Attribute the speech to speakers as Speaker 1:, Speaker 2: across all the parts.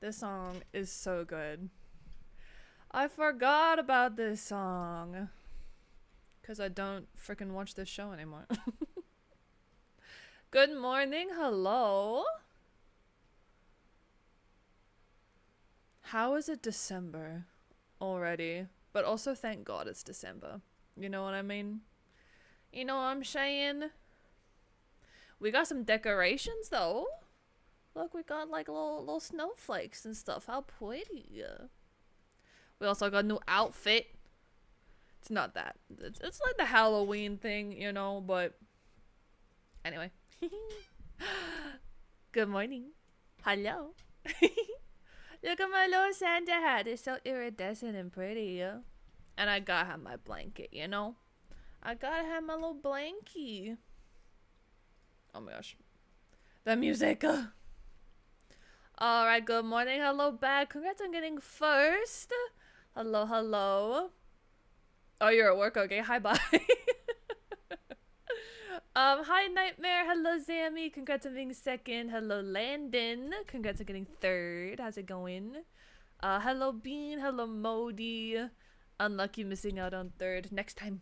Speaker 1: This song is so good. I forgot about this song. Because I don't freaking watch this show anymore. Good morning, hello. How is it December already? But also thank God it's December. You know what I mean? You know what I'm saying? We got some decorations though. Look, we got like little snowflakes and stuff. How pretty. We also got a new outfit. It's not that. It's like the Halloween thing, you know, but anyway. Good morning. Hello. Look at my little Santa hat. It's so iridescent and pretty, yeah. And I gotta have my blanket, you know? I gotta have my little blankie. Oh my gosh. The music. Alright, good morning. Hello back. Congrats on getting first. Hello, hello. Oh, you're at work? Okay, hi, bye. Hi, Nightmare. Hello, Zammy. Congrats on being second. Hello, Landon. Congrats on getting third. How's it going? Hello, Bean. Hello, Modi. Unlucky missing out on third. Next time.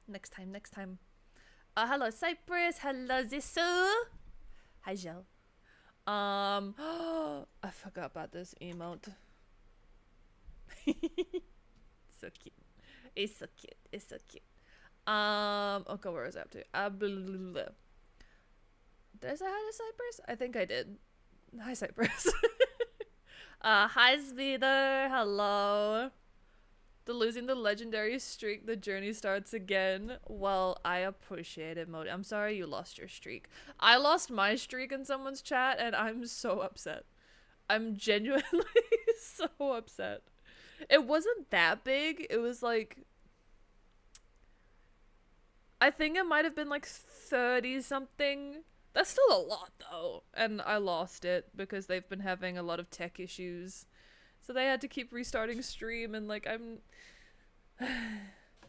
Speaker 1: Next time. Hello, Cypress. Hello, Zissou. Hi, Joe. I forgot about this emote. So cute. It's so cute. It's so cute. Okay, where was I up to? Did I say hi to Cypress? I think I did. Hi, Cypress. Hi, Speeder. Hello. Losing the legendary streak, the journey starts again. Well, I appreciate it, Modi. I'm sorry you lost your streak. I lost my streak in someone's chat, and I'm so upset. I'm genuinely so upset. It wasn't that big. It was like... I think it might have been like 30-something. That's still a lot, though. And I lost it because they've been having a lot of tech issues. So they had to keep restarting stream, and like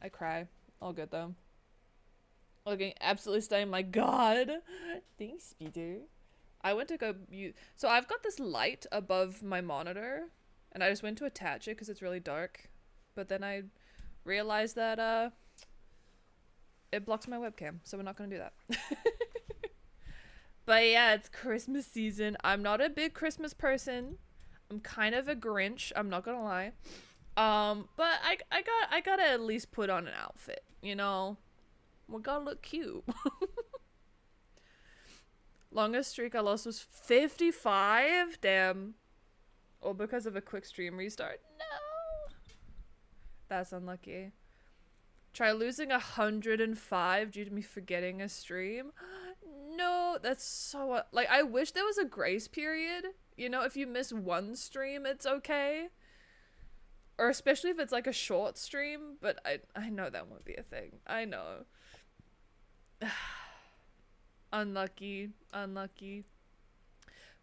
Speaker 1: I cry. All good though. Looking absolutely stunning. My God. Thanks, Speeder. I went to go so I've got this light above my monitor, and I just went to attach it because it's really dark. But then I realized that it blocks my webcam, so we're not gonna do that. But yeah, it's Christmas season. I'm not a big Christmas person. I'm kind of a Grinch, I'm not gonna lie. But I gotta at least put on an outfit, you know? We gotta look cute. Longest streak I lost was 55? Damn. All because of a quick stream restart. No! That's unlucky. Try losing 105 due to me forgetting a stream. No, that's so... Like, I wish there was a grace period. You know, if you miss one stream, it's okay. Or especially if it's like a short stream, but I know that won't be a thing. I know. Unlucky. But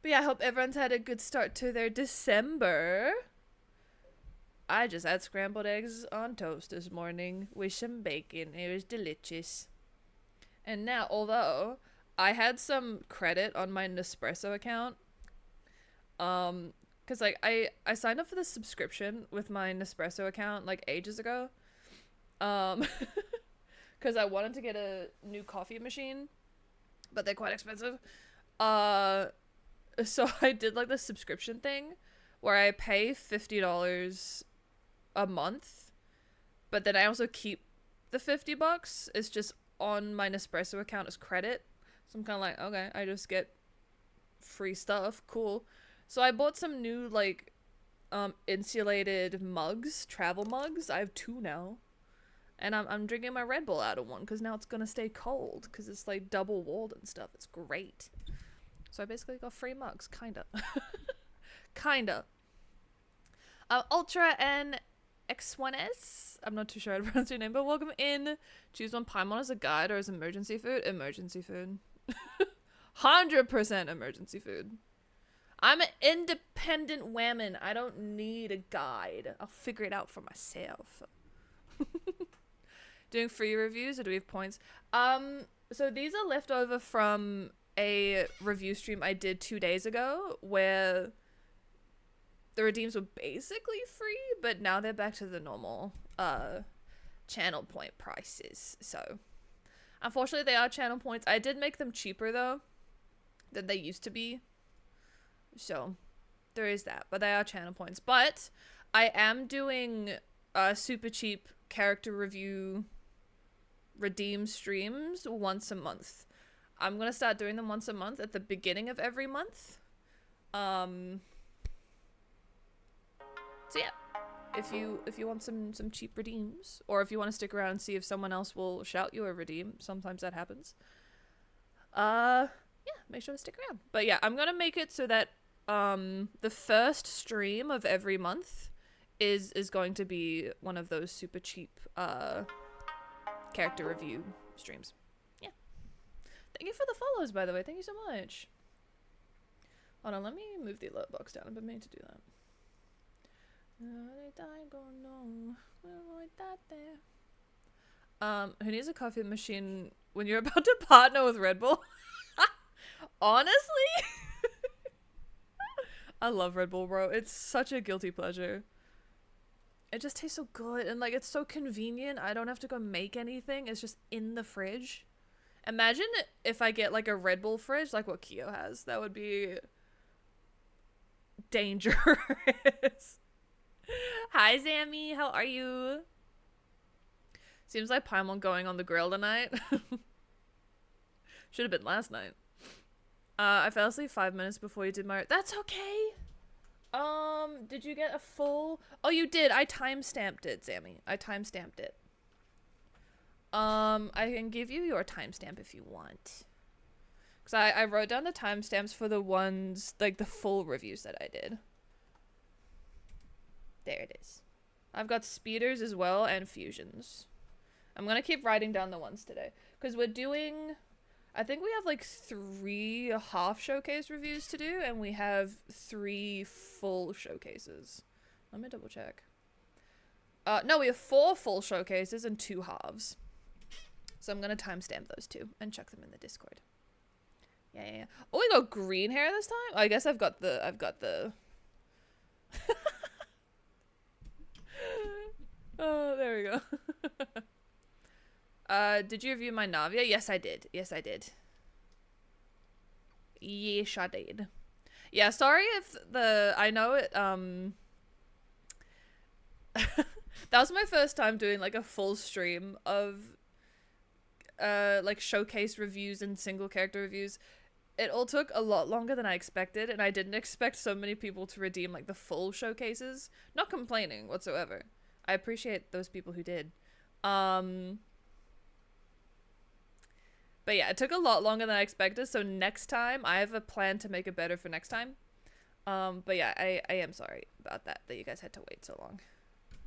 Speaker 1: yeah, I hope everyone's had a good start to their December. I just had scrambled eggs on toast this morning with some bacon. It was delicious. And now, although I had some credit on my Nespresso account, because like I signed up for the subscription with my Nespresso account like ages ago, because I wanted to get a new coffee machine, but they're quite expensive. So I did like the subscription thing where I pay $50 a month, but then I also keep the $50. It's just on my Nespresso account as credit. So I'm kind of like, okay, I just get free stuff. Cool. So I bought some new like insulated mugs, travel mugs. I have 2 now. And I'm drinking my Red Bull out of one because now it's going to stay cold because it's like double walled and stuff. It's great. So I basically got free mugs, kinda. Kinda. Ultra and X1S. I'm not too sure how to pronounce your name, but welcome in. Choose one Paimon as a guide or as emergency food. Emergency food. 100% emergency food. I'm an independent woman. I don't need a guide. I'll figure it out for myself. Doing free reviews, or do we have points? So these are left over from a review stream I did 2 days ago where the redeems were basically free, but now they're back to the normal channel point prices. So unfortunately they are channel points. I did make them cheaper though than they used to be. So there is that, but they are channel points. But I am doing super cheap character review redeem streams once a month. I'm gonna start doing them once a month at the beginning of every month. So yeah, if you want some cheap redeems, or if you want to stick around and see if someone else will shout you a redeem, sometimes that happens. Yeah, make sure to stick around. But yeah, I'm gonna make it so that the first stream of every month is going to be one of those super cheap character review streams. Yeah. Thank you for the follows, by the way. Thank you so much. Hold on, let me move the alert box down. I've been meaning to do that. Who needs a coffee machine when you're about to partner with Red Bull? Honestly? I love Red Bull, bro. It's such a guilty pleasure. It just tastes so good, and like it's so convenient. I don't have to go make anything. It's just in the fridge. Imagine if I get like a Red Bull fridge like what Kyo has. That would be dangerous. Hi, Zammy. How are you? Seems like Paimon going on the grill tonight. Should have been last night. I fell asleep 5 minutes before you did my... That's okay. Did you get a full... Oh, you did. I timestamped it, Zammy. I timestamped it. I can give you your timestamp if you want. Because I wrote down the timestamps for the ones, like the full reviews that I did. There it is. I've got speeders as well and fusions. I'm gonna keep writing down the ones today. Because we're doing... I think we have like 3 half showcase reviews to do, and we have 3 full showcases. Let me double check. No, we have 4 full showcases and 2 halves. So I'm gonna timestamp those 2 and check them in the Discord. Yeah. Oh, we got green hair this time? Oh, I guess I've got the... Oh, there we go. Did you review my Navia? Yes, I did. Yes, I did. Yeah, sorry if I know it, that was my first time doing, like, a full stream of, like, showcase reviews and single character reviews. It all took a lot longer than I expected, and I didn't expect so many people to redeem, like, the full showcases. Not complaining whatsoever. I appreciate those people who did. But yeah, it took a lot longer than I expected, so next time, I have a plan to make it better for next time. But yeah, I am sorry about that you guys had to wait so long.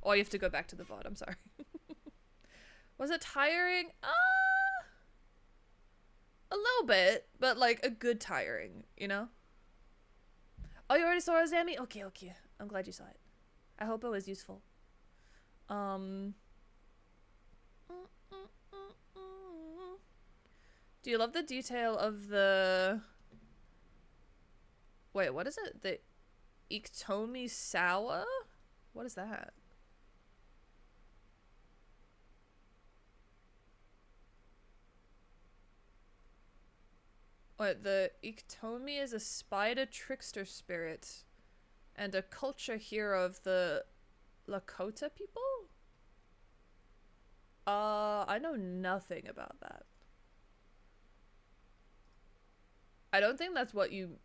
Speaker 1: Or you have to go back to the VOD, I'm sorry. Was it tiring? A little bit, but like a good tiring, you know? Oh, you already saw it, Zammy? Okay. I'm glad you saw it. I hope it was useful. Do you love the detail of the... Wait, what is it? The 𝗧𝗬𝗧𝗧𝗦𝗧𝗧𝗧𝗧𝗧𝗧𝗧𝗧𝗧 What is that? Wait, the 𝗧𝗬𝗧𝗧𝗧𝗧 is a spider trickster spirit and a culture hero of the Lakota people? I know nothing about that. I don't think that's what you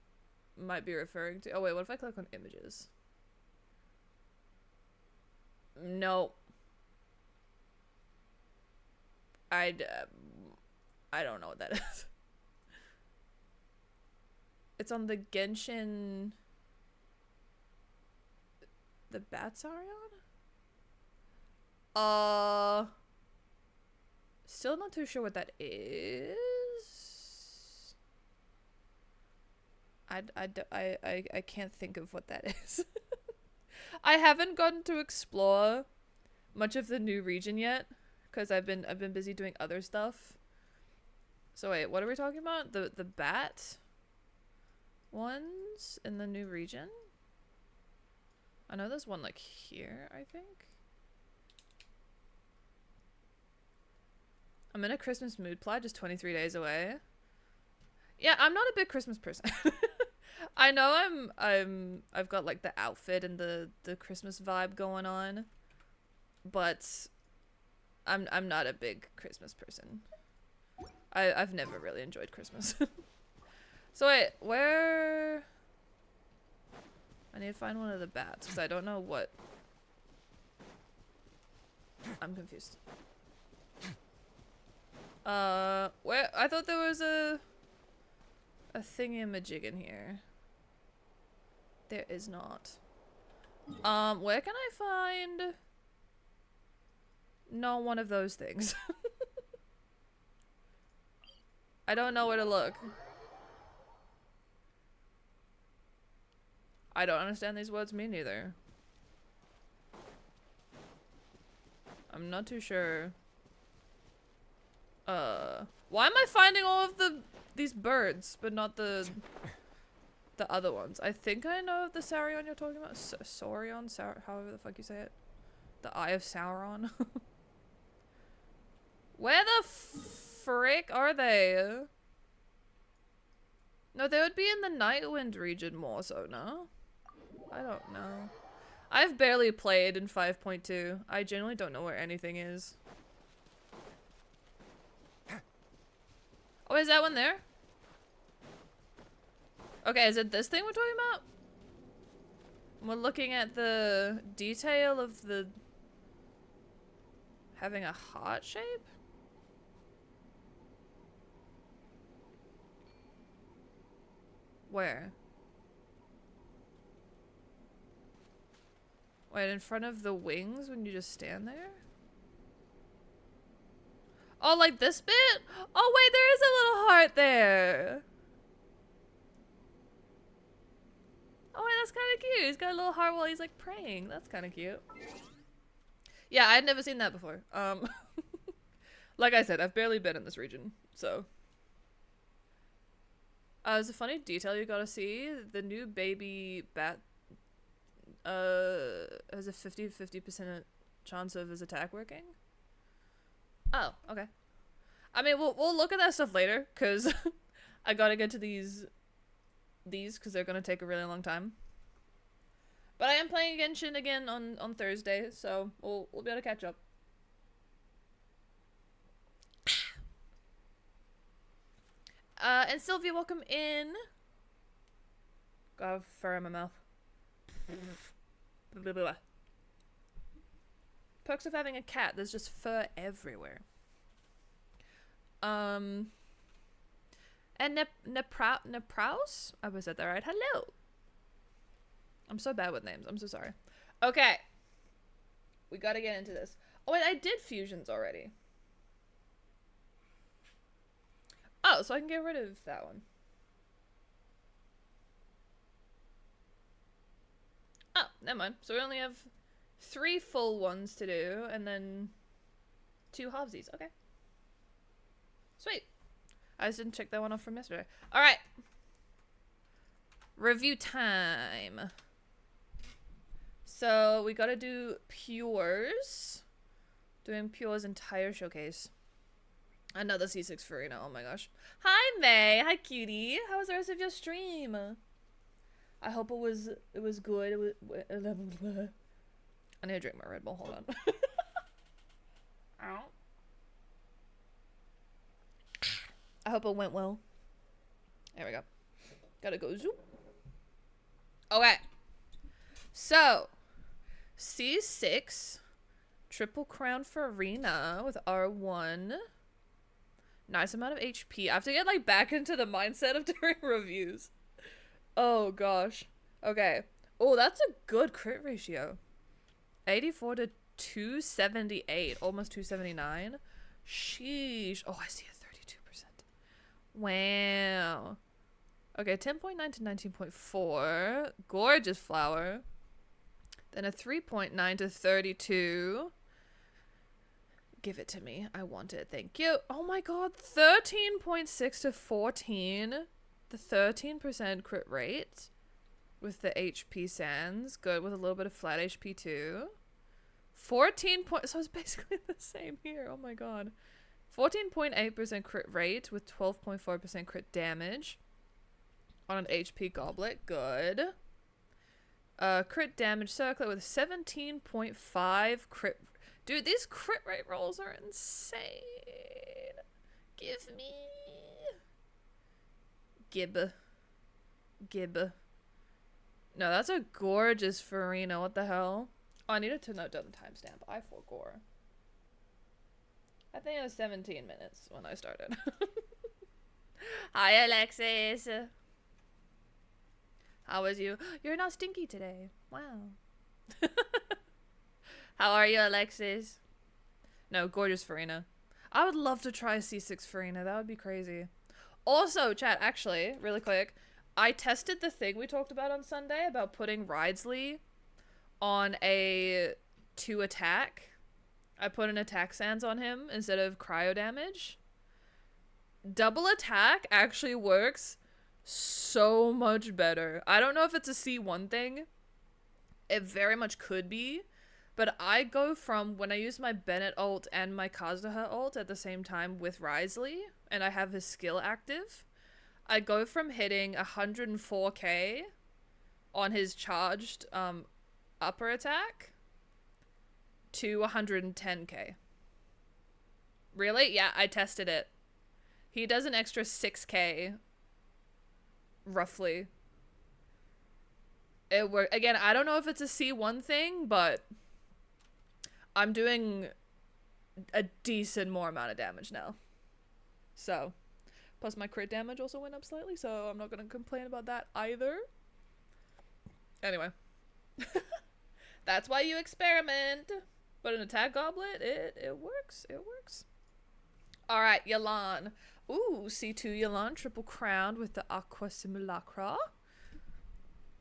Speaker 1: might be referring to. Oh wait, what if I click on images? No. I don't know what that is. It's on the Genshin... The 𝗧𝗬𝗧𝗧𝗧𝗧𝗧𝗧𝗧 Still not too sure what that is. I can't think of what that is. I haven't gotten to explore much of the new region yet because I've been busy doing other stuff. So So wait, what are we talking about? The bat ones in the new region? I know there's one like here, I think. I'm in a Christmas mood, Plaid, just 23 days away. Yeah, I'm not a big Christmas person. I know I've got like the outfit and the Christmas vibe going on, but I'm not a big Christmas person. I've never really enjoyed Christmas. So wait, where? I need to find one of the bats because I don't know what. I'm confused. Where? I thought there was a thingy-majig in here. There is not. Where can I find not one of those things? I don't know where to look. I don't understand these words, me neither. I'm not too sure. Why am I finding all of these birds, but not the other ones? I think I know the Saurion you're talking about. Saurion? However the fuck you say it. The Eye of Sauron. Where the frick are they? No, they would be in the Nightwind region more so, no? I don't know. I've barely played in 5.2. I genuinely don't know where anything is. Oh, is that one there? Okay, is it this thing we're talking about? We're looking at the detail of the having a heart shape? Where? Wait, in front of the wings when you just stand there? Oh, like this bit? Oh wait, there is a little heart there. Oh wait, that's kind of cute. He's got a little heart while he's like praying. That's kind of cute. Yeah, I'd never seen that before. Like I said, I've barely been in this region, so. There's a funny detail you gotta see. The new baby bat has a 50% chance of his attack working. Oh, okay. I mean, we'll look at that stuff later, because I gotta get to these because they're gonna take a really long time. But I am playing Genshin again on Thursday, so we'll be able to catch up. And Sylvia, welcome in. Got a fur in my mouth. Blah, blah, blah. Perks of having a cat, there's just fur everywhere. And Nepraus? I was said that right. Hello. I'm so bad with names. I'm so sorry. Okay. We gotta get into this. Oh wait, I did fusions already. Oh, so I can get rid of that one. Oh, never mind. So we only have 3 full ones to do, and then 2 halvesies. Okay. Sweet. I just didn't check that one off from yesterday. Alright. Review time. So we gotta do Pure's. Doing Pure's entire showcase. Another C6 Farina. Oh my gosh. Hi May. Hi cutie. How was the rest of your stream? I hope it was good. It was, I need to drink my Red Bull. Hold on. Ow. I hope it went well. There we go. Gotta go zoop. Okay. So, C6 Triple Crown Farina with R1. Nice amount of HP. I have to get like back into the mindset of doing reviews. Oh gosh. Okay. Oh, that's a good crit ratio. 84 to 278. Almost 279. Sheesh. Oh, I see a 32%. Wow. Okay, 10.9 to 19.4. Gorgeous flower. Then a 3.9 to 32. Give it to me. I want it. Thank you. Oh my god. 13.6 to 14. The 13% crit rate with the HP sands. Good with a little bit of flat HP too. 14 point. So it's basically the same here. Oh my god. 14.8% crit rate with 12.4% crit damage on an HP goblet. Good. Crit damage circlet with 17.5 crit. Dude, these crit rate rolls are insane. Give me. Gib. No, that's a gorgeous Farina. What the hell? Oh, I needed to note down the timestamp. I forgot. I think it was 17 minutes when I started. Hi, Alexis. How was you? You're not stinky today. Wow. How are you, Alexis? No, gorgeous Farina. I would love to try C6 Farina. That would be crazy. Also, chat, actually, really quick. I tested the thing we talked about on Sunday about putting Ridsley on a 2 attack. I put an attack sands on him instead of cryo damage. Double attack actually works so much better. I don't know if it's a C1 thing. It very much could be. But I go from when I use my Bennett ult and my Kazuha ult at the same time with Ridsley, and I have his skill active, I go from hitting 104k on his charged upper attack to 110k. Really? Yeah, I tested it. He does an extra 6k, roughly. It worked. Again, I don't know if it's a C1 thing, but I'm doing a decent more amount of damage now. So, plus my crit damage also went up slightly, so I'm not going to complain about that either. Anyway. That's why you experiment. But an attack goblet, it works. It works. Alright, Yelan. Ooh, C2 Yelan, triple crowned with the Aqua Simulacra.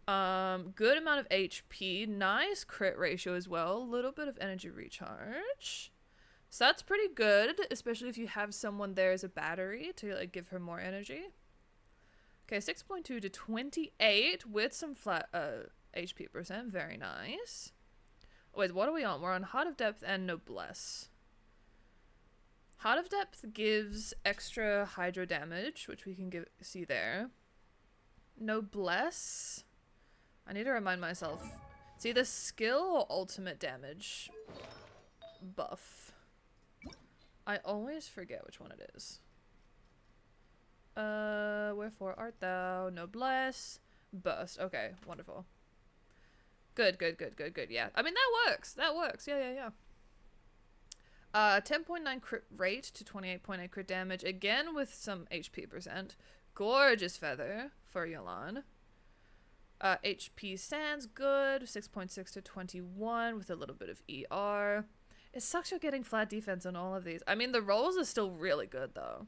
Speaker 1: Good amount of HP, nice crit ratio as well, a little bit of energy recharge. So that's pretty good, especially if you have someone there as a battery to like give her more energy. Okay, 6.2 to 28 with some flat HP percent, very nice. Wait, what are we on? We're on Heart of Depth and Noblesse. Heart of Depth gives extra hydro damage, which we can see there. Noblesse, I need to remind myself. It's either skill or ultimate damage buff. I always forget which one it is. Wherefore art thou? Noblesse. Burst. Okay, wonderful. Good. Yeah. I mean, that works. Yeah. 10.9 crit rate to 28.8 crit damage. Again, with some HP percent. Gorgeous feather for Yelan. HP stands good. 6.6 to 21 with a little bit of ER. It sucks you're getting flat defense on all of these. I mean, the rolls are still really good, though.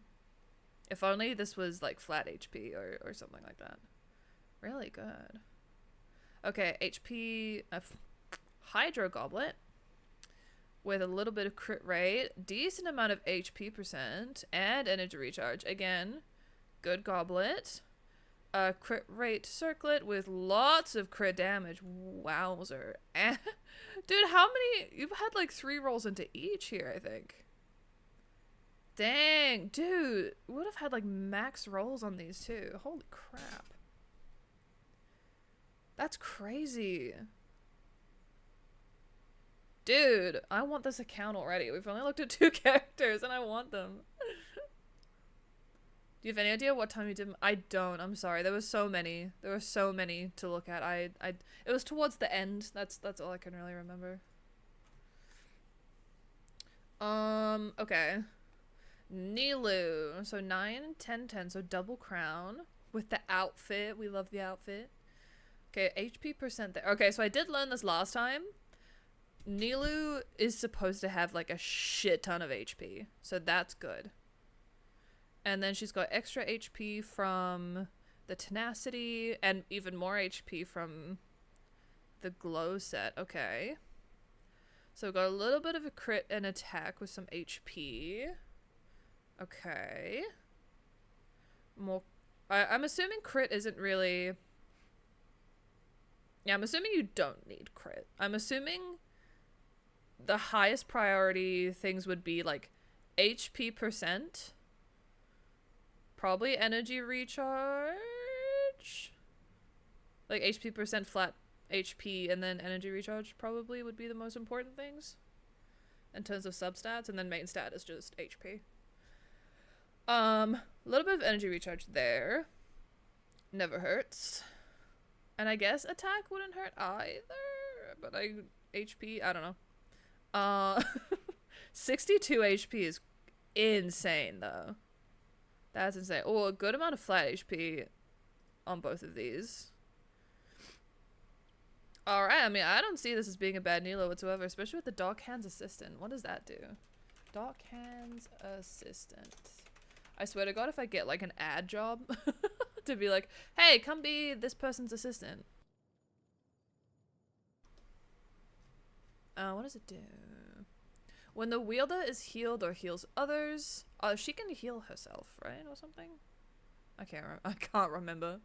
Speaker 1: If only this was, like, flat HP or something like that. Really good. Okay, HP... Hydro Goblet. With a little bit of crit rate. Decent amount of HP percent. And energy recharge. Again, good goblet. Crit rate circlet with lots of crit damage. Wowzer. Dude, how many... You've had, like, 3 rolls into each here, I think. Dang, dude. Would have had, like, max rolls on these, too. Holy crap. That's crazy. Dude, I want this account already. We've only looked at 2 characters, and I want them. Do you have any idea what time you did? I don't. I'm sorry. There was so many. There were so many to look at. It was towards the end. That's all I can really remember. Okay. Nilu. So 9, 10, 10. So double crown with the outfit. We love the outfit. Okay, HP percent there. Okay, so I did learn this last time. Nilu is supposed to have like a shit ton of HP. So that's good. And then she's got extra HP from the Tenacity and even more HP from the Glow set. Okay. So we got a little bit of a crit and attack with some HP. Okay. More. I'm assuming crit isn't really... Yeah, I'm assuming you don't need crit. I'm assuming the highest priority things would be like HP percent. Probably energy recharge. Like HP percent flat HP and then energy recharge probably would be the most important things in terms of substats, and then main stat is just HP. A little bit of energy recharge there. Never hurts. And I guess attack wouldn't hurt either, but HP, I don't know. 62 HP is insane though. That's insane. Oh, a good amount of flat HP on both of these. Alright, I mean, I don't see this as being a bad Nilo whatsoever, especially with the Dark Hands Assistant. What does that do? Dark Hands Assistant. I swear to God, if I get like an ad job to be like, hey, come be this person's assistant. What does it do? When the wielder is healed or heals others, she can heal herself, right? Or something? I can't remember.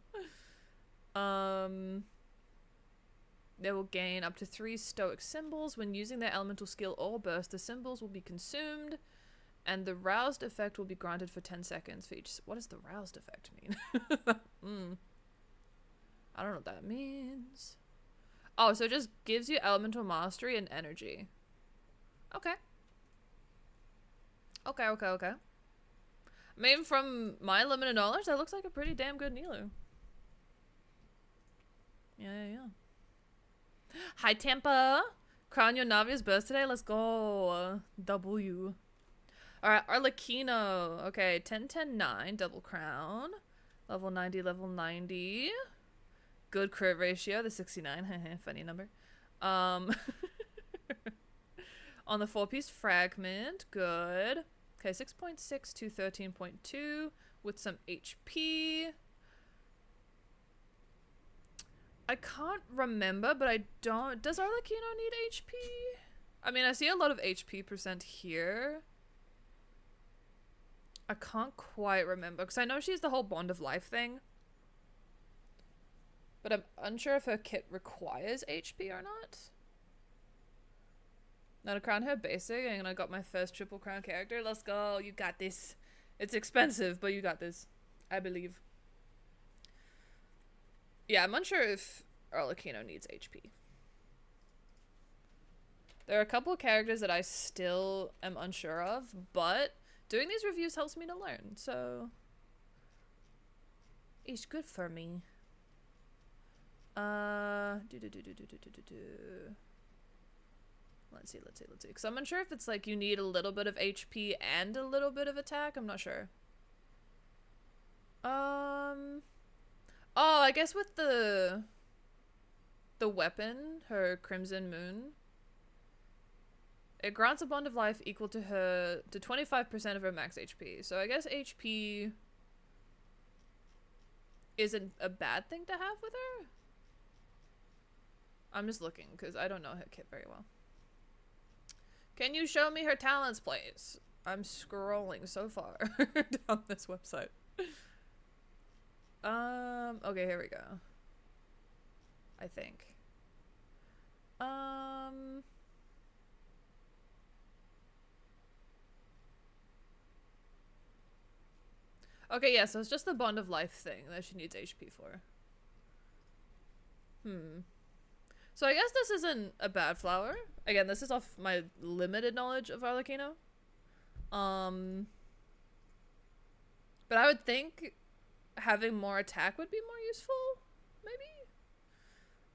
Speaker 1: They will gain up to 3 stoic symbols. When using their elemental skill or burst, the symbols will be consumed, and the roused effect will be granted for 10 seconds for each. What does the roused effect mean? I don't know what that means. Oh, so it just gives you elemental mastery and energy. Okay. Okay. I mean, from my limited knowledge, that looks like a pretty damn good Nilo. Yeah. Hi, Tampa. Crown your Navia's burst today. Let's go. W. Alright, Arlecchino. Okay, 10-10-9. Double crown. Level 90. Good crit ratio. The 69. Funny number. On the 4-piece fragment. Good. Okay, 6.6 to 13.2 with some HP. I can't remember, but I don't... Does Arlecchino need HP? I mean, I see a lot of HP percent here. I can't quite remember, because I know she's the whole Bond of Life thing. But I'm unsure if her kit requires HP or not. Now to crown her basic, and I got my first triple crown character. Let's go, you got this. It's expensive, but you got this. I believe. Yeah, I'm unsure if Arlecchino needs HP. There are a couple of characters that I still am unsure of, but doing these reviews helps me to learn, so it's good for me. Let's see. Because I'm unsure if it's like you need a little bit of HP and a little bit of attack. I'm not sure. Oh, I guess with the weapon, her Crimson Moon, it grants a bond of life equal to 25% of her max HP. So I guess HP isn't a bad thing to have with her. I'm just looking because I don't know her kit very well. Can you show me her talents, please? I'm scrolling so far down this website. Okay, here we go. I think. Okay, yeah, so it's just the Bond of Life thing that she needs HP for. So I guess this isn't a bad flower. Again, this is off my limited knowledge of Arlecchino. But I would think having more attack would be more useful, maybe?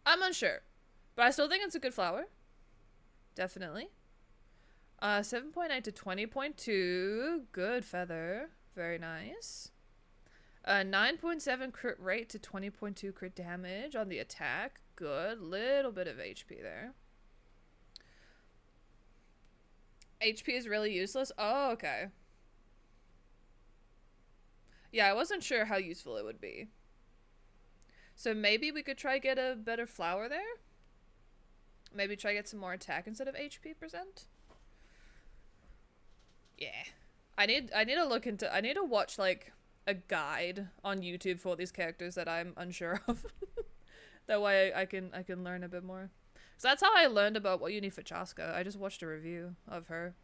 Speaker 1: I'm unsure. But I still think it's a good flower. Definitely. 7.8 to 20.2. Good feather. Very nice. 9.7 crit rate to 20.2 crit damage on the attack. Good. Little bit of HP there. HP is really useless. Oh, okay. Yeah, I wasn't sure how useful it would be. So maybe we could try get a better flower there? Maybe try get some more attack instead of HP percent. Yeah. I need to look into, I need to watch like a guide on YouTube for these characters that I'm unsure of. That way I can learn a bit more. So that's how I learned about what you need for Chaska. I just watched a review of her.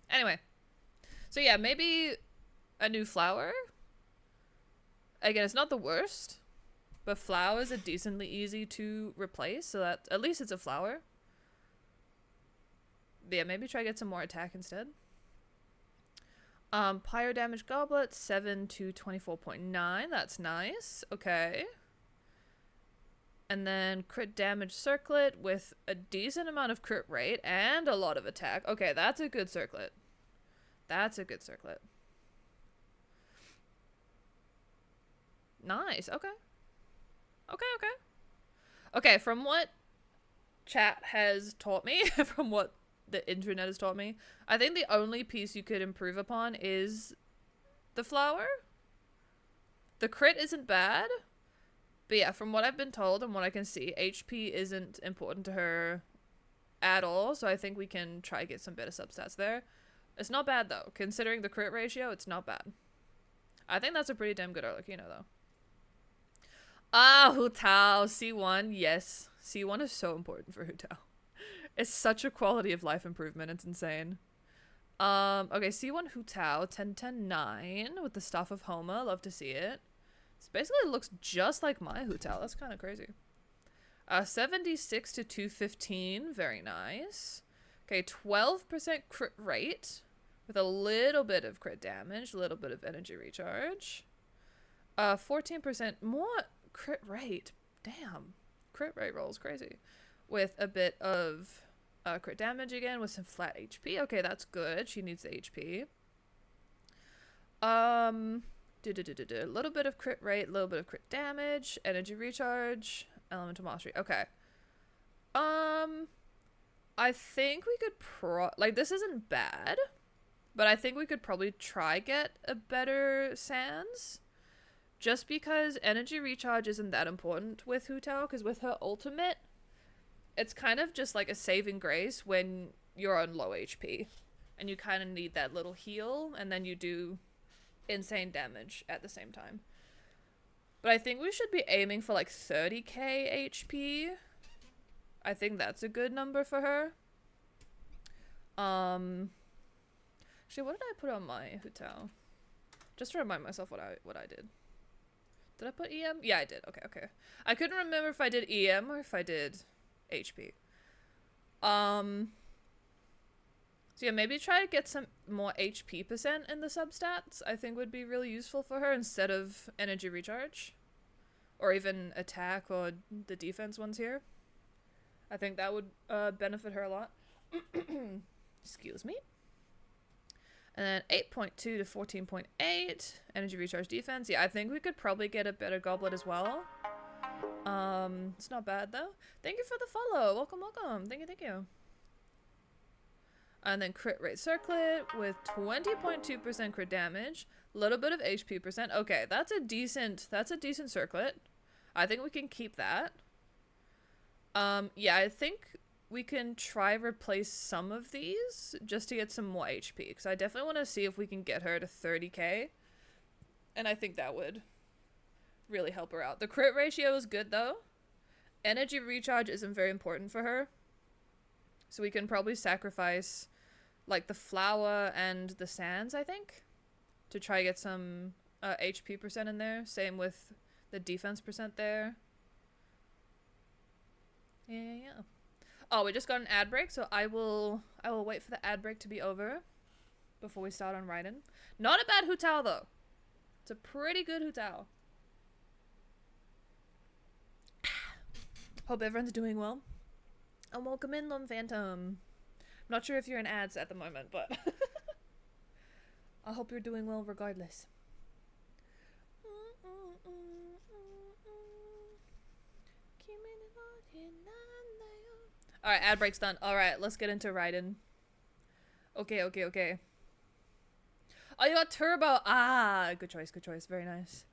Speaker 1: Anyway. So yeah, maybe a new flower. Again, it's not the worst, but flowers are decently easy to replace, so that at least it's a flower. But yeah, maybe try to get some more attack instead. Pyro damage goblet, 7 to 24.9. That's nice. Okay. And then crit damage circlet with a decent amount of crit rate and a lot of attack. Okay, that's a good circlet. That's a good circlet. Nice. Okay. Okay, from what chat has taught me, from what the internet has taught me, I think the only piece you could improve upon is the flower. The crit isn't bad, but yeah, from what I've been told and what I can see, HP isn't important to her at all, so I think we can try to get some better substats there. It's not bad though, considering the crit ratio, it's not bad. I think that's a pretty damn good Arlecchino though. Ah, Hu Tao, C1, yes. C1 is so important for Hu Tao. It's such a quality of life improvement, it's insane. Okay, C1 Hu Tao, 10-10-9 with the Staff of Homa, love to see it. This basically looks just like my Hu Tao, that's kind of crazy. 76 to 215, very nice. Okay, 12% crit rate with a little bit of crit damage, a little bit of energy recharge. 14% more crit rate. Damn. Crit rate rolls crazy. With a bit of crit damage again with some flat HP. Okay, that's good. She needs the HP. A little bit of crit rate, a little bit of crit damage, energy recharge, elemental mastery. Okay. I think we could like, this isn't bad, but I think we could probably try get a better Sans. Just because energy recharge isn't that important with Hu Tao, because with her ultimate, it's kind of just like a saving grace when you're on low HP. And you kind of need that little heal, and then you do insane damage at the same time. But I think we should be aiming for like 30k HP. I think that's a good number for her. Actually, what did I put on my Hu Tao? Just to remind myself what I did. Did I put EM? Yeah, I did. Okay. I couldn't remember if I did EM or if I did HP. So yeah, maybe try to get some more HP percent in the substats. I think would be really useful for her instead of energy recharge. Or even attack or the defense ones here. I think that would benefit her a lot. Excuse me. And then 8.2 to 14.8. Energy recharge defense. Yeah, I think we could probably get a better goblet as well. It's not bad though. Thank you for the follow. Welcome. Thank you. And then crit rate circlet with 20.2% crit damage. A little bit of HP percent. Okay, that's a decent circlet. I think we can keep that. Yeah, I think we can try replace some of these just to get some more HP, because I definitely want to see if we can get her to 30k, and I think that would really help her out. The crit ratio is good though. Energy recharge isn't very important for her, so we can probably sacrifice like the flower and the sands, I think, to try to get some HP percent in there. Same with the defense percent there. Yeah. Oh, we just got an ad break, so I will wait for the ad break to be over before we start on Raiden. Not a bad Hu Tao though. It's a pretty good Hu Tao. Hope everyone's doing well. And welcome in, Lum Phantom. I'm not sure if you're in ads at the moment, but I hope you're doing well regardless. Alright, ad break's done. Alright, let's get into Raiden. Okay. Oh, you got Turbo. Ah, good choice. Very nice.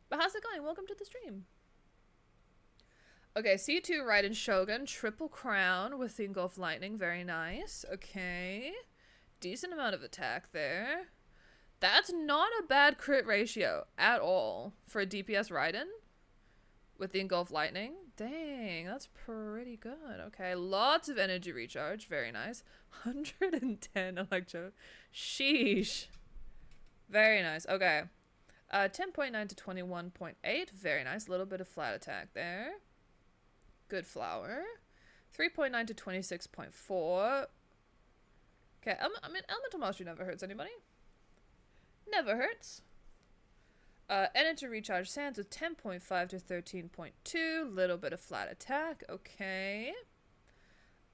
Speaker 1: But how's it going? Welcome to the stream. Okay, C2 Raiden Shogun, triple crown with the engulf lightning. Very nice. Okay. Decent amount of attack there. That's not a bad crit ratio at all for a DPS Raiden with the engulf lightning. Dang, that's pretty good. Okay, lots of energy recharge. Very nice. 110 electro. Sheesh. Very nice. Okay. 10.9 to 21.8. Very nice. A little bit of flat attack there. Good flower. 3.9 to 26.4. Okay, I mean, elemental mastery never hurts anybody. Never hurts. Energy recharge sands with 10.5 to 13.2. Little bit of flat attack. Okay.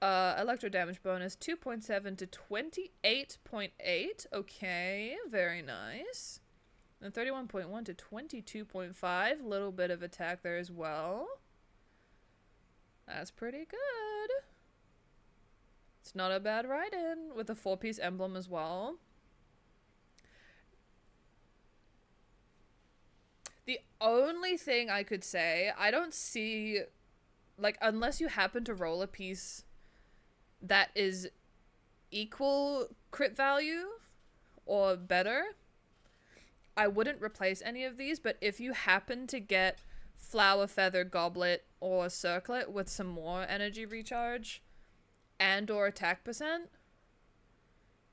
Speaker 1: Electro damage bonus 2.7 to 28.8. Okay, very nice. And 31.1 to 22.5. Little bit of attack there as well. That's pretty good. It's not a bad Raiden with a 4-piece emblem as well. The only thing I could say, I don't see, like, unless you happen to roll a piece that is equal crit value or better, I wouldn't replace any of these. But if you happen to get Flower Feather Goblet or Circlet with some more energy recharge and or attack percent,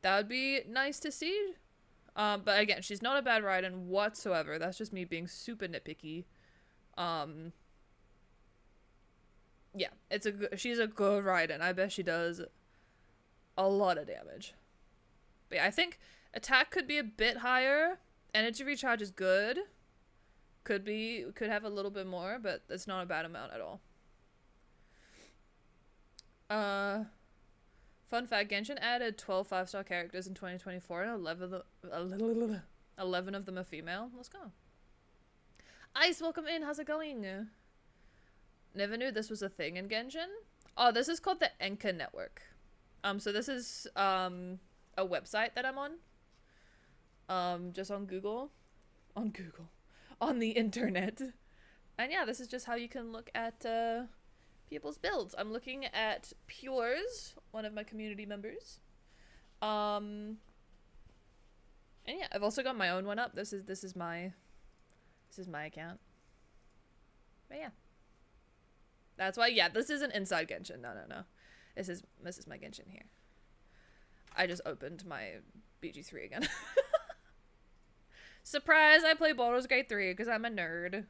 Speaker 1: that would be nice to see. But again, she's not a bad Raiden whatsoever. That's just me being super nitpicky. Yeah, she's a good Raiden. I bet she does a lot of damage. But yeah, I think attack could be a bit higher. Energy recharge is good. Could have a little bit more, but it's not a bad amount at all. Fun fact, Genshin added 12 5-star characters in 2024 and 11 of them are female. Let's go. Ice, welcome in. How's it going? Never knew this was a thing in Genshin. Oh, this is called the Enka Network. So this is a website that I'm on. Just on Google. On the internet. And yeah, this is just how you can look at people's builds. I'm looking at Pure's, one of my community members. And yeah, I've also got my own one up. This is my account. But yeah. That's why, yeah, this isn't inside Genshin. No. This is my Genshin here. I just opened my BG3 again. Surprise, I play Baldur's Gate 3 because I'm a nerd.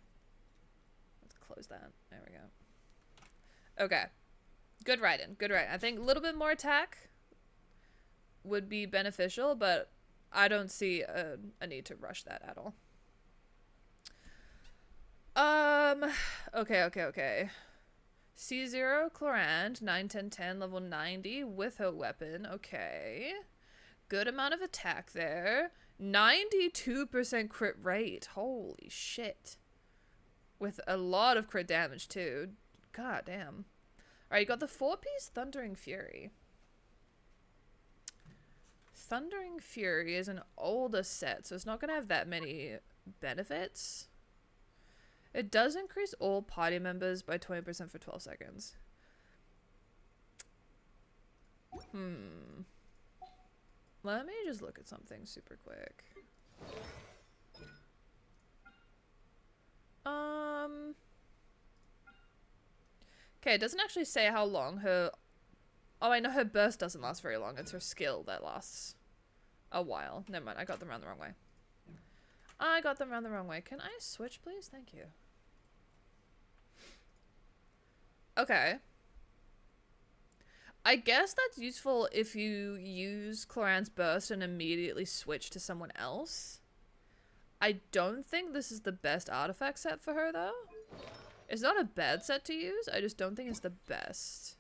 Speaker 1: Let's close that. There we go. Okay. Good Raiden. I think a little bit more attack would be beneficial, but I don't see a need to rush that at all. Okay. C0 Clorand, 9-10-10, level 90 with her weapon. Okay. Good amount of attack there. 92% crit rate. Holy shit. With a lot of crit damage too. God damn. Alright, you got the 4-piece Thundering Fury. Thundering Fury is an older set, so it's not going to have that many benefits. It does increase all party members by 20% for 12 seconds. Let me just look at something super quick. Okay, it doesn't actually say how long her... Oh, I know her burst doesn't last very long. It's her skill that lasts a while. Never mind, I got them around the wrong way. Can I switch, please? Thank you. Okay. I guess that's useful if you use Clorand's burst and immediately switch to someone else. I don't think this is the best artifact set for her, though. It's not a bad set to use, I just don't think it's the best.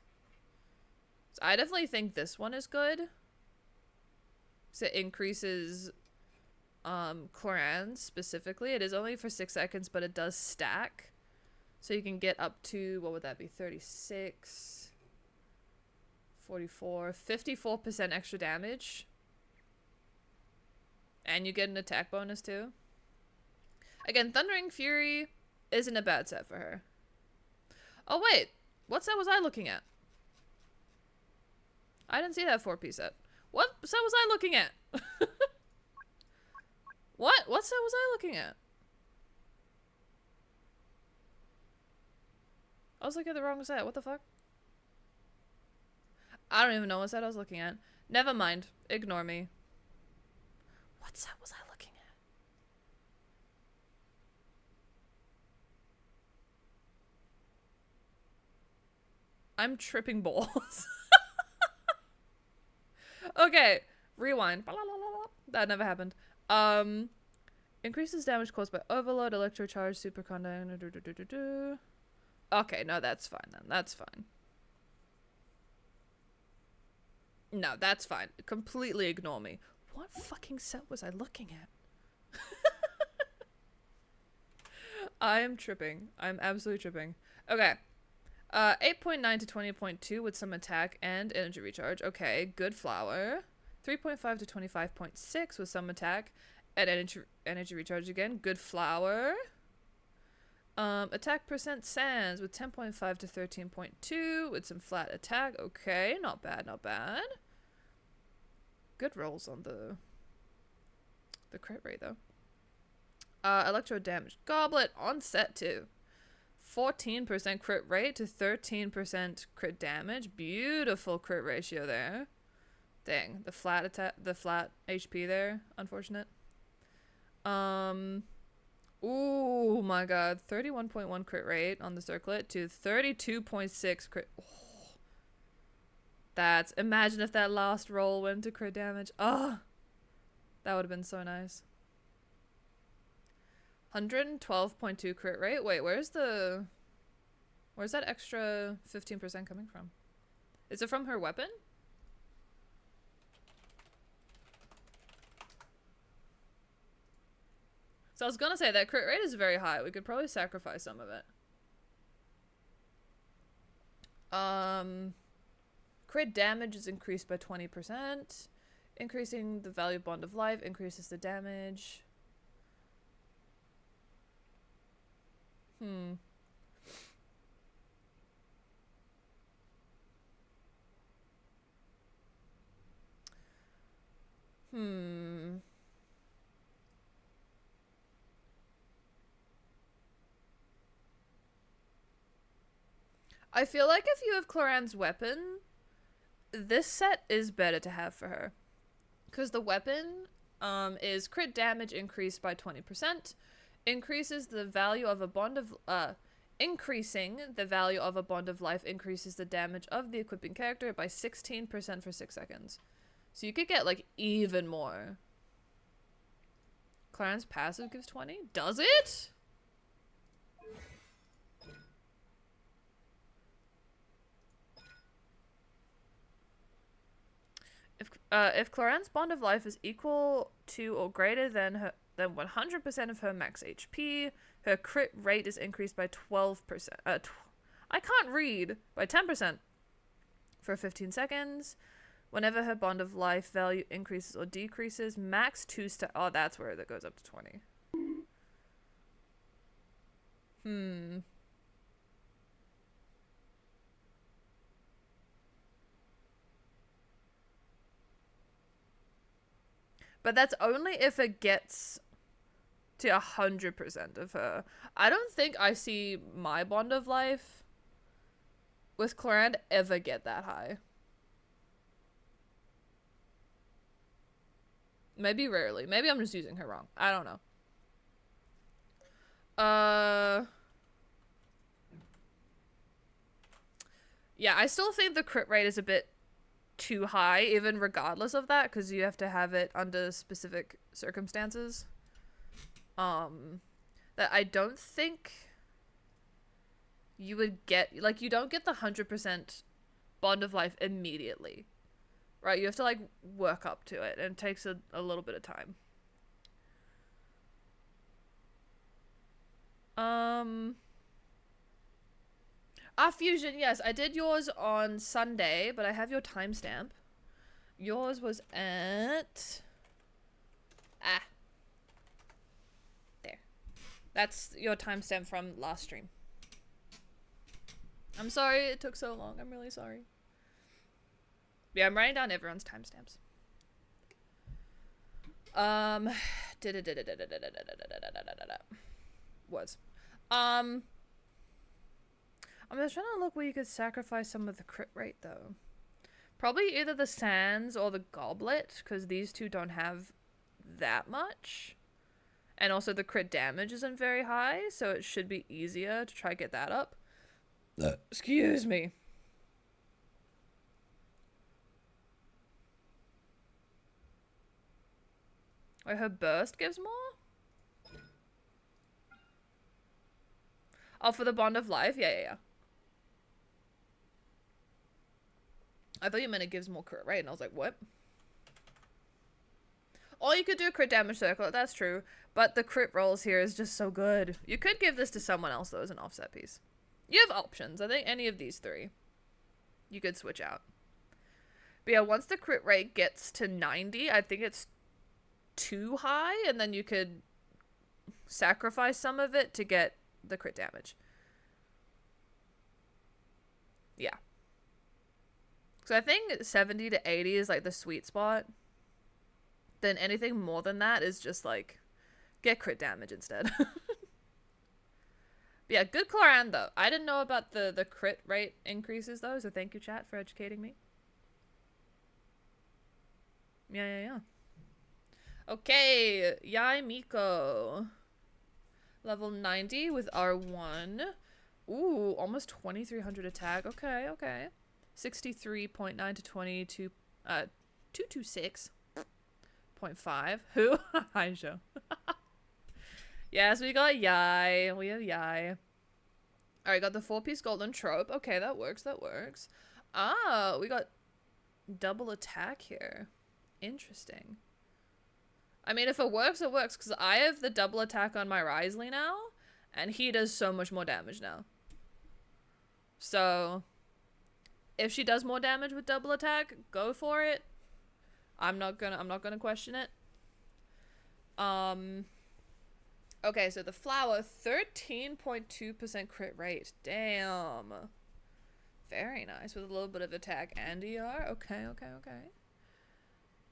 Speaker 1: So I definitely think this one is good. So it increases Clorand specifically. It is only for 6 seconds, but it does stack. So you can get up to, what would that be, 36, 44, 54% extra damage. And you get an attack bonus too. Again, Thundering Fury isn't a bad set for her. Oh, wait. What set was I looking at? I didn't see that 4-piece set. What set was I looking at? What? What set was I looking at? I was looking at the wrong set. What the fuck? I don't even know what set I was looking at. Never mind. Ignore me. What set was I looking at? I'm tripping balls. Okay. Rewind. That never happened. Increases damage caused by overload, electrocharge, superconductor. Okay, no, that's fine then. That's fine. No, that's fine. Completely ignore me. What fucking set was I looking at? I am tripping. I'm absolutely tripping. Okay. 8.9 to 20.2 with some attack and energy recharge. Okay, good flower. 3.5 to 25.6 with some attack and energy recharge again. Good flower. Attack percent sands with 10.5 to 13.2 with some flat attack. Okay, not bad, not bad. Good rolls on the crit rate though. Electro damage goblet on set too. 14% crit rate to 13% crit damage. Beautiful crit ratio there. Dang, the flat attack, the flat HP there. Unfortunate. Ooh my god, 31.1 crit rate on the circlet to 32.6 crit. Oh. That's, imagine if that last roll went to crit damage. Oh, that would have been so nice. 112.2 crit rate. Wait, where's that extra 15% coming from? Is it from her weapon? So I was gonna say that crit rate is very high. We could probably sacrifice some of it. Crit damage is increased by 20%. Increasing the value of Bond of Life increases the damage. I feel like if you have Cloran's weapon, this set is better to have for her. Because the weapon is crit damage increased by 20%, increases the value of a bond of increasing the value of a bond of life increases the damage of the equipping character by 16% for 6 seconds. So you could get like even more. Clarence passive gives 20? Does it? If Cloran's bond of life is equal to or greater than 100% of her max HP, her crit rate is increased by 12%. I can't read. By 10% for 15 seconds. Whenever her bond of life value increases or decreases, max 2 stat. Oh, that's where that goes up to 20. But that's only if it gets to 100% of her. I don't think I see my bond of life with Cloran ever get that high. Maybe rarely. Maybe I'm just using her wrong. I don't know. Yeah, I still think the crit rate is a bit too high, even regardless of that, because you have to have it under specific circumstances. That I don't think you would get, like, you don't get the 100% bond of life immediately, right? You have to, like, work up to it, and it takes a little bit of time. Fusion, yes, I did yours on Sunday, but I have your timestamp. Yours was at... there. That's your timestamp from last stream. I'm sorry it took so long. I'm really sorry. Yeah, I'm writing down everyone's timestamps. Was. I'm just trying to look where you could sacrifice some of the crit rate, though. Probably either the Sands or the Goblet, because these two don't have that much. And also the crit damage isn't very high, so it should be easier to try to get that up. Excuse me. Wait, her burst gives more? Oh, for the Bond of Life? Yeah. I thought you meant it gives more crit rate, and I was like, what? Or you could do a crit damage circle, that's true. But the crit rolls here is just so good. You could give this to someone else, though, as an offset piece. You have options. I think any of these three you could switch out. But yeah, once the crit rate gets to 90, I think it's too high, and then you could sacrifice some of it to get the crit damage. Yeah. So I think 70 to 80 is like the sweet spot. Then anything more than that is just like, get crit damage instead. But yeah, good Cloran though. I didn't know about the crit rate increases though, so thank you chat for educating me. Yeah. Okay, Yai Miko. Level 90 with R1. Ooh, almost 2300 attack. Okay. 63.9 to 22, 226.5. Who? Hi, Joe. Yes, we got Yai. We have Yai. Alright, got the 4-piece golden trope. Okay, that works. Ah, we got double attack here. Interesting. I mean, if it works, it works, because I have the double attack on my Risley now, and he does so much more damage now. So, if she does more damage with double attack, go for it. I'm not gonna question it. Okay, so the flower, 13.2% crit rate. Damn. Very nice, with a little bit of attack and ER. Okay.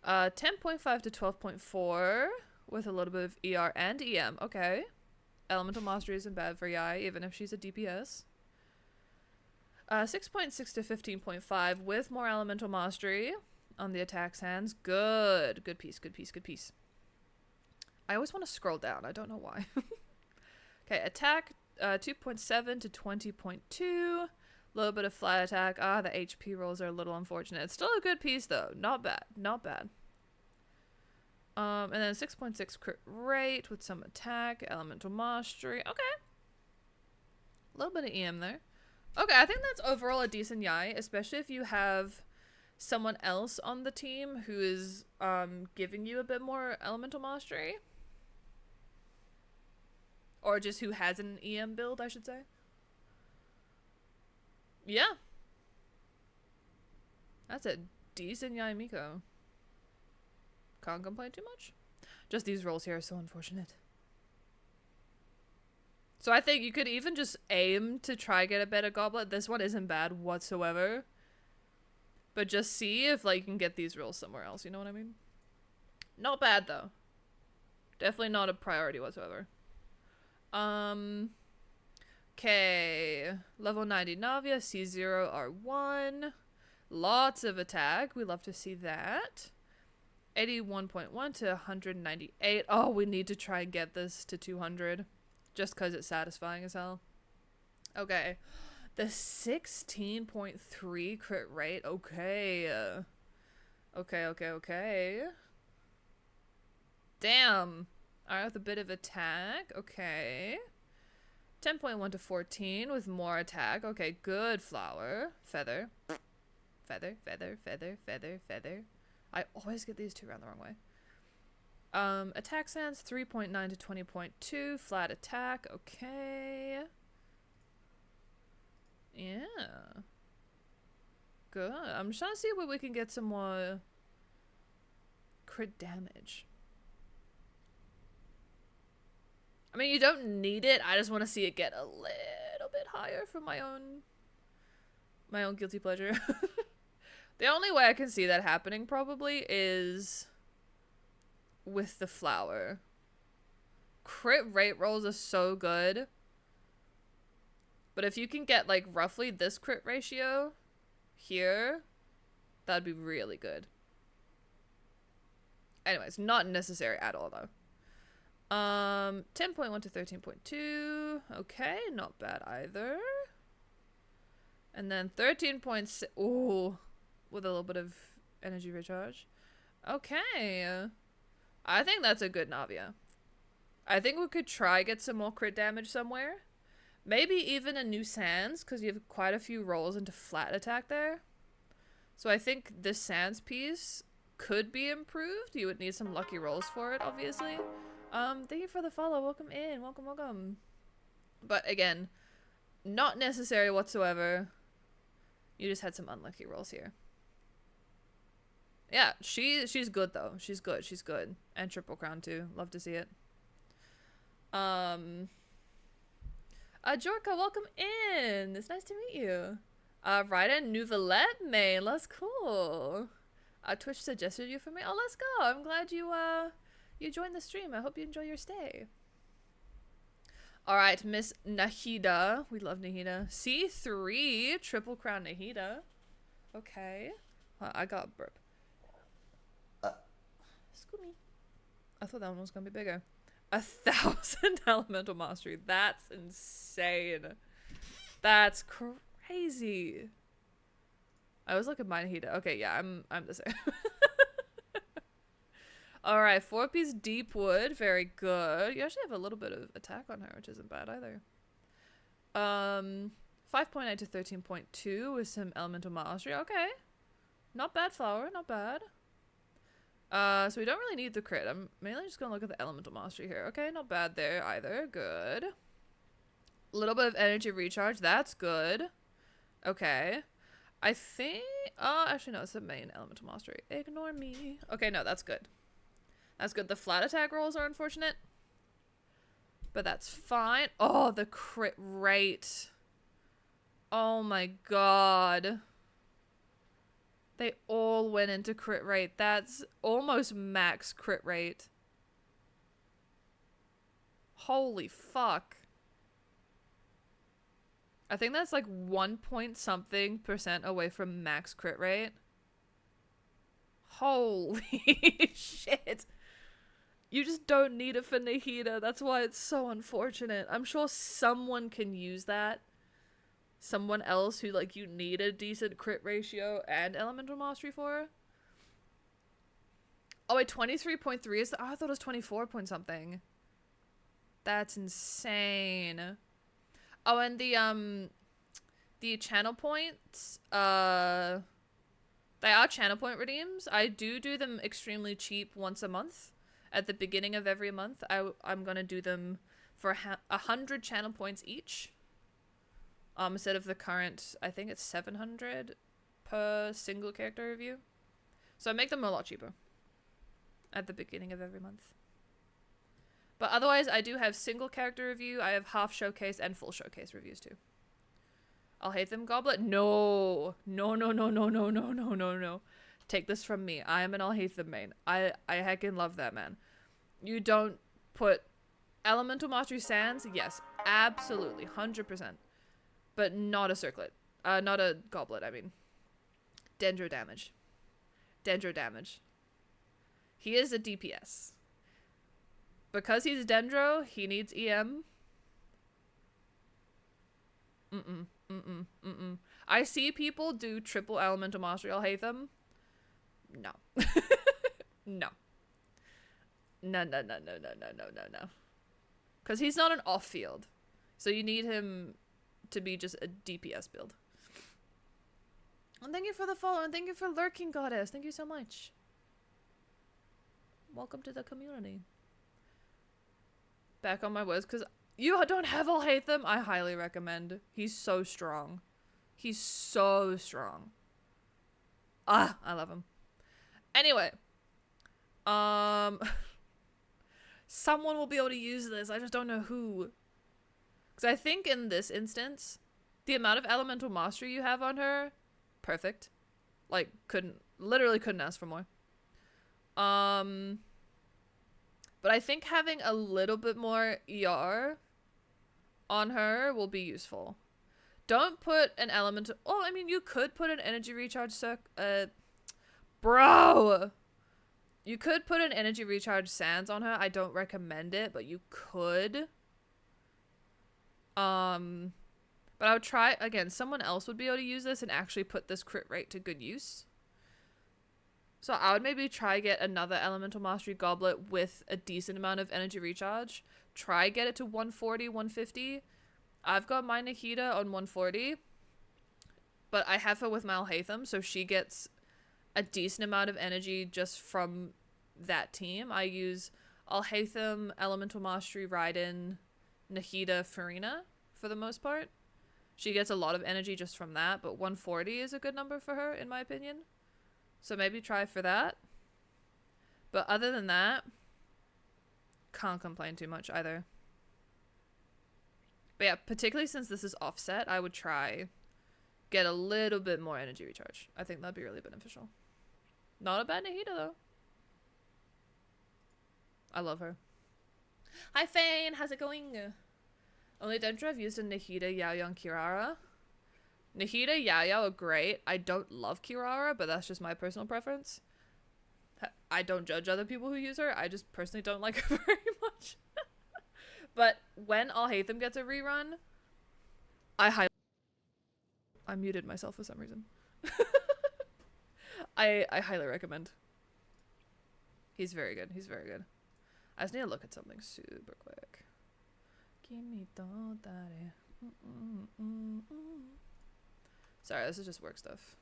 Speaker 1: 10.5 to 12.4 with a little bit of ER and EM. Okay. Elemental Mastery isn't bad for Yai, even if she's a DPS. 6.6 to 15.5 with more Elemental Mastery on the attack hands. Good piece. I always want to scroll down. I don't know why. Okay, attack 2.7 to 20.2. Little bit of flat attack. Ah, the HP rolls are a little unfortunate. It's still a good piece though. Not bad. And then 6.6 crit rate with some attack, elemental mastery. Okay. A little bit of EM there. Okay, I think that's overall a decent Yai, especially if you have someone else on the team who is giving you a bit more elemental mastery. Or just who has an EM build, I should say. Yeah. That's a decent Yai Miko. Can't complain too much. Just these rolls here are so unfortunate. So I think you could even just aim to try get a better goblet. This one isn't bad whatsoever. But just see if like you can get these rolls somewhere else, you know what I mean? Not bad though. Definitely not a priority whatsoever. Okay. Level 90 Navia, C0 R1. Lots of attack. We love to see that. 81.1 to 198. Oh, we need to try and get this to 200. Just because it's satisfying as hell. Okay. The 16.3 crit rate. Okay. Okay. Damn. Alright, with a bit of attack. Okay. 10.1 to 14 with more attack. Okay, good flower. Feather. I always get these two around the wrong way. Attack sense 3.9 to 20.2. Flat attack. Okay. Yeah. Good. I'm just trying to see where we can get some more crit damage. I mean, you don't need it. I just want to see it get a little bit higher for my own My own guilty pleasure. The only way I can see that happening probably is with the flower. Crit rate rolls are so good. But if you can get like roughly this crit ratio here, that'd be really good. Anyways, not necessary at all though. 10.1 to 13.2. Okay, not bad either. And then 13.6. Ooh, with a little bit of energy recharge. Okay. I think that's a good Navia. I think we could try get some more crit damage somewhere. Maybe even a new Sans, because you have quite a few rolls into flat attack there. So I think this Sans piece could be improved. You would need some lucky rolls for it, obviously. Thank you for the follow. Welcome in. Welcome, welcome. But again, not necessary whatsoever. You just had some unlucky rolls here. Yeah, she's good though. She's good. She's good. And Triple Crown too. Love to see it. Jorka, welcome in. It's nice to meet you. Ryder Nouvelette main. That's cool. Twitch suggested you for me. Oh, let's go. I'm glad you joined the stream. I hope you enjoy your stay. All right, Miss Nahida. We love Nahida. C3 Triple Crown Nahida. Okay. I got a burp. Excuse me. I thought that one was gonna be bigger. 1,000 elemental mastery. That's insane. That's crazy. I was looking at my Nahida. Okay, yeah, I'm the same. All right, 4-piece deep wood, very good. You actually have a little bit of attack on her, which isn't bad either. 5.8 to 13.2 with some elemental mastery. Okay, not bad flower, not bad. So we don't really need the crit. I'm mainly just gonna look at the elemental mastery here. Okay, not bad there either. Good. A little bit of energy recharge. That's good. Okay. I think. Oh, actually no, it's the main elemental mastery. Ignore me. Okay, no, that's good. That's good. The flat attack rolls are unfortunate, but that's fine. Oh, the crit rate. Oh my god. They all went into crit rate. That's almost max crit rate. Holy fuck. I think that's like 1 point something % away from max crit rate. Holy shit. You just don't need it for Nahida. That's why it's so unfortunate. I'm sure someone can use that. Someone else who, like, you need a decent crit ratio and elemental mastery for. Oh, wait, 23.3 is... Oh, I thought it was 24 point something. That's insane. Oh, and the channel points, they are channel point redeems. I do them extremely cheap once a month. At the beginning of every month, I'm gonna do them for 100 channel points each. Instead of the current, I think it's 700 per single character review. So I make them a lot cheaper at the beginning of every month. But otherwise, I do have single character review. I have half showcase and full showcase reviews too. I'll hate them, Goblet. No. No, no, no, no, no, no, no, no, no. Take this from me. I am an I'll hate them main. I heckin' love that, man. You don't put elemental mastery sands? Yes, absolutely. 100%. But not a circlet. Not a goblet, I mean. Dendro damage. Dendro damage. He is a DPS. Because he's Dendro, he needs EM. I see people do triple elemental mastery. I'll hate them. No. No. No, no, no, no, no, no, no, no, no. Because he's not an off-field. So you need him to be just a DPS build. And thank you for the follow, and thank you for lurking, Goddess. Thank you so much. Welcome to the community. Back on my words, because you don't have I'll hate them. I highly recommend. He's so strong. He's so strong. Ah, I love him. Anyway. Someone will be able to use this. I just don't know who. Because I think in this instance, The amount of elemental mastery you have on her, perfect. Like, literally couldn't ask for more. But I think having a little bit more ER on her will be useful. Don't put an elemental... Oh, I mean, you could put an energy recharge bro! You could put an energy recharge sands on her. I don't recommend it, but you could. But I would try... Again, someone else would be able to use this and actually put this crit rate to good use. So I would maybe try get another elemental mastery goblet with a decent amount of energy recharge. Try get it to 140, 150. I've got my Nahida on 140, but I have her with Malhatham, so she gets a decent amount of energy just from that team. I use Alhaitham, Elemental Mastery, Raiden, Nahida, Farina for the most part. She gets a lot of energy just from that, but 140 is a good number for her, in my opinion. So maybe try for that. But other than that, can't complain too much either. But yeah, particularly since this is offset, I would try get a little bit more energy recharge. I think that'd be really beneficial. Not a bad Nahida though. I love her. Hi Fane, how's it going? Only Dendra I've used in Nahida, Yaoyao, and Kirara. Nahida, Yaoyao are great. I don't love Kirara, but that's just my personal preference. I don't judge other people who use her. I just personally don't like her very much. But when Alhaitham gets a rerun, I muted myself for some reason. I highly recommend. He's very good. He's very good. I just need to look at something super quick. Sorry, this is just work stuff.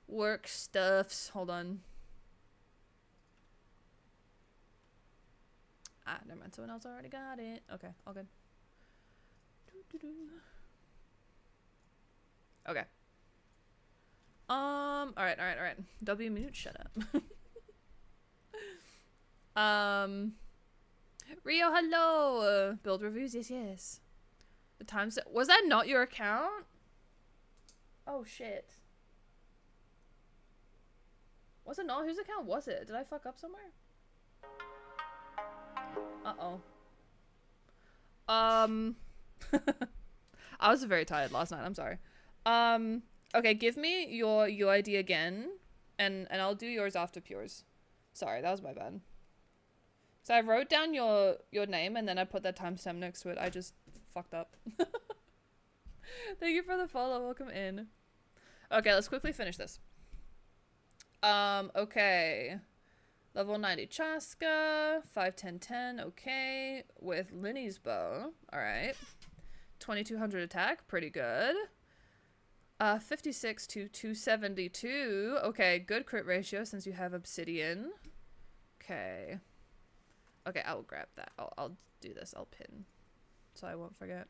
Speaker 1: Work stuffs. Hold on. Ah, never mind. Someone else already got it. Okay, all good. Okay. Alright. W minute, shut up. Rio, hello! Build reviews, yes. The times that- was that not your account? Oh shit. Was it not? Whose account was it? Did I fuck up somewhere? Uh-oh. I was very tired last night, I'm sorry. Okay, give me your UID again, and I'll do yours after Pure's. Sorry, that was my bad. So I wrote down your name, and then I put that timestamp next to it. I just fucked up. Thank you for the follow, welcome in. Okay, let's quickly finish this. Okay. Level 90 Chaska, 51010, okay. With Linny's bow, alright. 2200 attack, pretty good. 56 to 272, okay, good crit ratio since you have obsidian. Okay. Okay, I will grab that. I'll do this, I'll pin so I won't forget.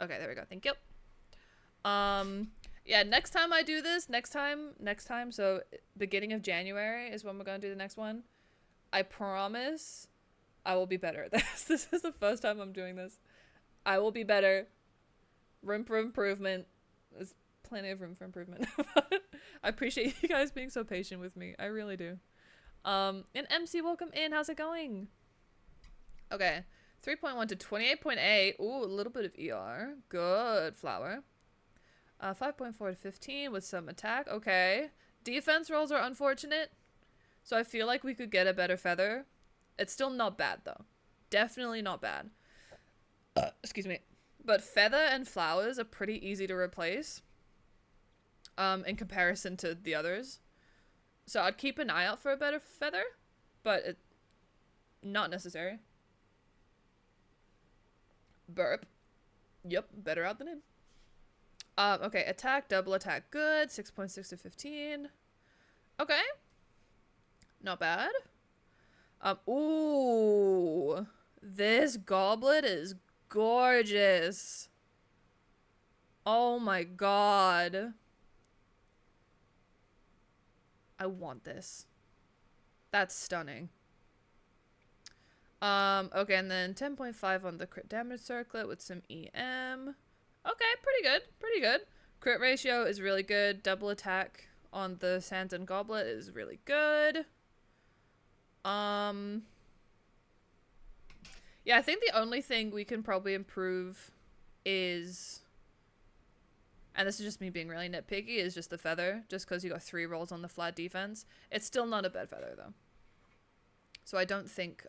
Speaker 1: Okay, there we go, thank you. Yeah, next time I do this, next time, so beginning of January is when we're gonna do the next one. I promise I will be better at this. This is the first time I'm doing this. I will be better. Room for improvement. There's plenty of room for improvement. I appreciate you guys being so patient with me. I really do. And MC, welcome in. How's it going? Okay. 3.1 to 28.8. Ooh, a little bit of ER. Good, Flower. 5.4 to 15 with some attack. Okay. Defense rolls are unfortunate. So I feel like we could get a better feather. It's still not bad, though. Definitely not bad. Excuse me. But feather and flowers are pretty easy to replace. In comparison to the others. So I'd keep an eye out for a better feather. But not necessary. Burp. Yep, better out than in. Okay, attack, double attack, good. 6.6 to 15. Okay. Not bad. Ooh. This goblet is gorgeous. Oh my god. I want this. That's stunning. Okay, and then 10.5 on the crit damage circlet with some EM. Okay, pretty good, pretty good. Crit ratio is really good. Double attack on the Sands and Goblet is really good. Yeah, I think the only thing we can probably improve is, and this is just me being really nitpicky, is just the feather, just because you got 3 rolls on the flat defense. It's still not a bad feather, though. So I don't think,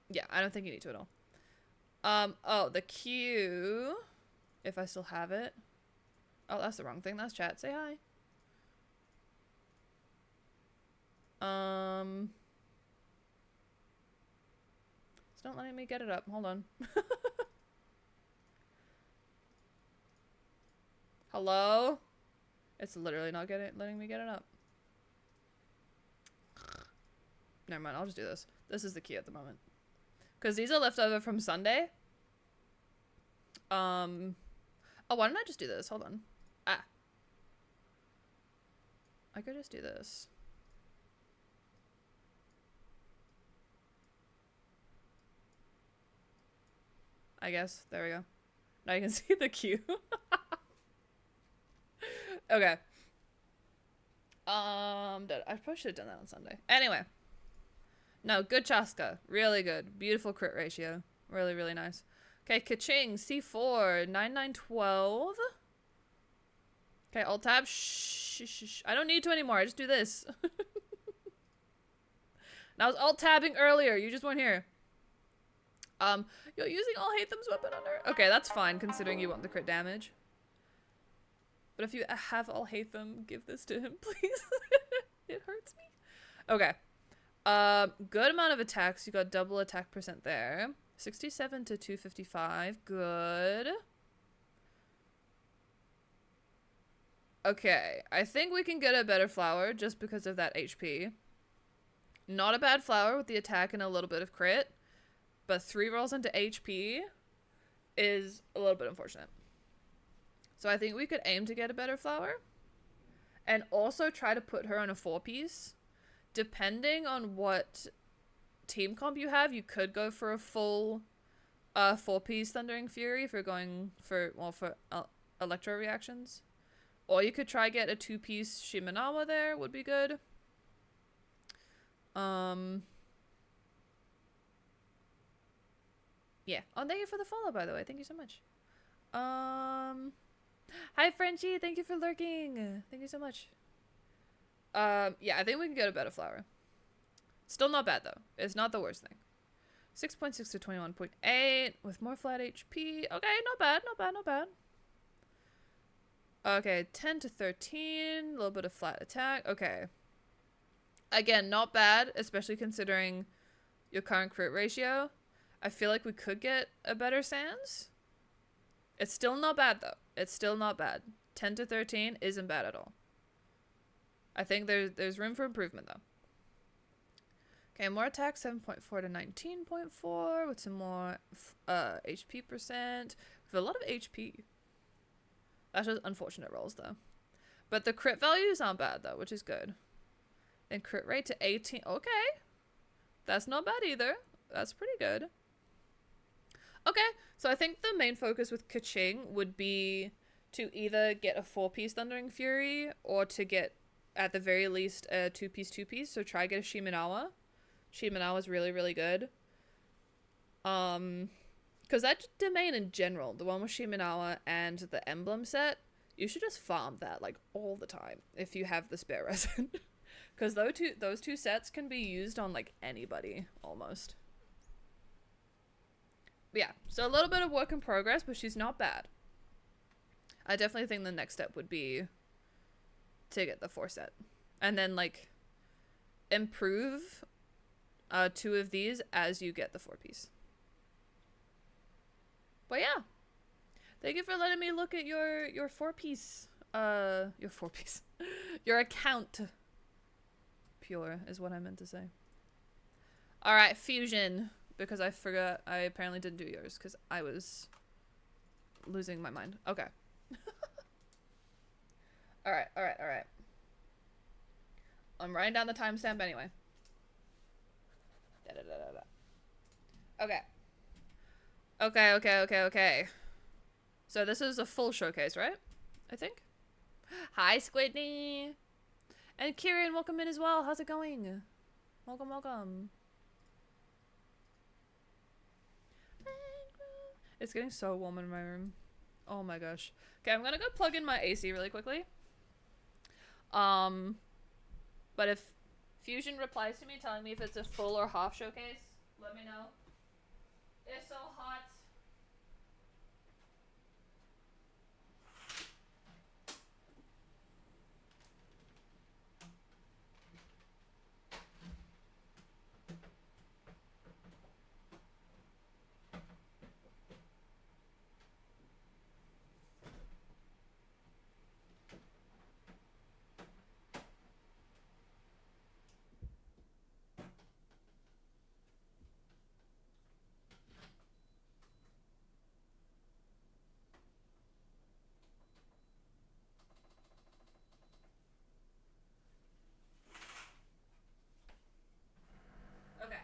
Speaker 1: yeah, I don't think you need to at all. Oh, the Q, if I still have it. Oh, that's the wrong thing. That's chat. Say hi. It's not letting me get it up. Hold on. Hello? It's literally not letting me get it up. Never mind, I'll just do this. This is the key at the moment. Because these are left over from Sunday. Oh, why don't I just do this? Hold on. Ah. I could just do this. I guess. There we go. Now you can see the queue. Okay. I probably should have done that on Sunday. Anyway. No, good Chaska. Really good. Beautiful crit ratio. Really, really nice. Okay, Kaching, C4, 9912. Okay, alt tab. Shh. I don't need to anymore. I just do this. And I was alt tabbing earlier. You just weren't here. You're using all Hathem's weapon under. Okay, that's fine considering you want the crit damage. But if you have all Hathem, give this to him, please. It hurts me. Okay. Good amount of attacks. You got double attack percent there. 67 to 255. Good. Okay. I think we can get a better flower just because of that HP. Not a bad flower with the attack and a little bit of crit. But 3 rolls into HP is a little bit unfortunate. So I think we could aim to get a better flower. And also try to put her on a 4-piece. Depending on what team comp you have, you could go for a full 4-piece Thundering Fury if you're going for, well, for electro reactions. Or you could try get a 2-piece Shimenawa there, would be good. Yeah. Oh, thank you for the follow, by the way. Thank you so much. Hi, Frenchie. Thank you for lurking. Thank you so much. Yeah, I think we can get a better flower. Still not bad, though. It's not the worst thing. 6.6 to 21.8 with more flat HP. Okay, not bad, not bad, not bad. Okay, 10 to 13. A little bit of flat attack. Okay. Again, not bad, especially considering your current crit ratio. I feel like we could get a better Sans. It's still not bad, though. It's still not bad. 10 to 13 isn't bad at all. I think there's room for improvement, though. Okay, more attack, 7.4 to 19.4 with some more HP percent. With a lot of HP. That's just unfortunate rolls, though. But the crit values aren't bad, though, which is good. And crit rate to 18. Okay. That's not bad either. That's pretty good. Okay, so I think the main focus with Kaching would be to either get a 4-piece Thundering Fury or to get, at the very least, a 2-piece. So try get a Shimenawa. Shimenawa is really, really good. Because that domain in general, the one with Shimenawa and the emblem set, you should just farm that, like, all the time if you have the spare resin. Because those two sets can be used on, like, anybody, almost. But yeah, so a little bit of work in progress, but she's not bad. I definitely think the next step would be to get the 4 set. And then, like, improve 2 of these as you get the 4-piece. But yeah. Thank you for letting me look at your 4-piece. Your 4-piece. Your account. Pure is what I meant to say. Alright, Fusion. Because I forgot, I apparently didn't do yours because I was losing my mind. Okay. Alright. I'm writing down the timestamp anyway. Da, da, da, da, da. Okay. Okay. So this is a full showcase, right? I think. Hi, Squidney. And Kieran, welcome in as well. How's it going? Welcome, welcome. It's getting so warm in my room. Oh my gosh. Okay, I'm gonna go plug in my AC really quickly. But if Fusion replies to me telling me if it's a full or half showcase, let me know. It's so hot. Okay.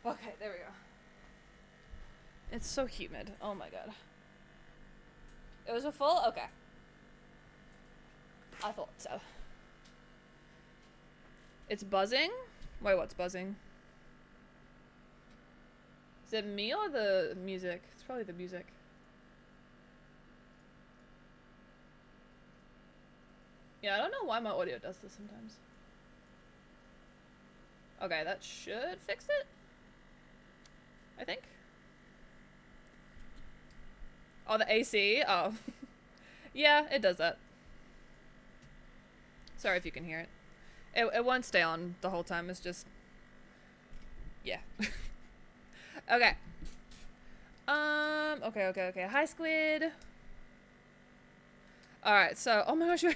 Speaker 1: Okay, there we go. It's so humid. Oh my god. It was a full? Okay. I thought so. It's buzzing? Wait, what's buzzing? Is it me or the music? It's probably the music. Yeah, I don't know why my audio does this sometimes. Okay, that should fix it. I think. Oh, the AC? Oh. Yeah, it does that. Sorry if you can hear it. It won't stay on the whole time, it's just... Yeah. Okay. Okay. Hi, Squid. Alright, so... Oh my gosh, I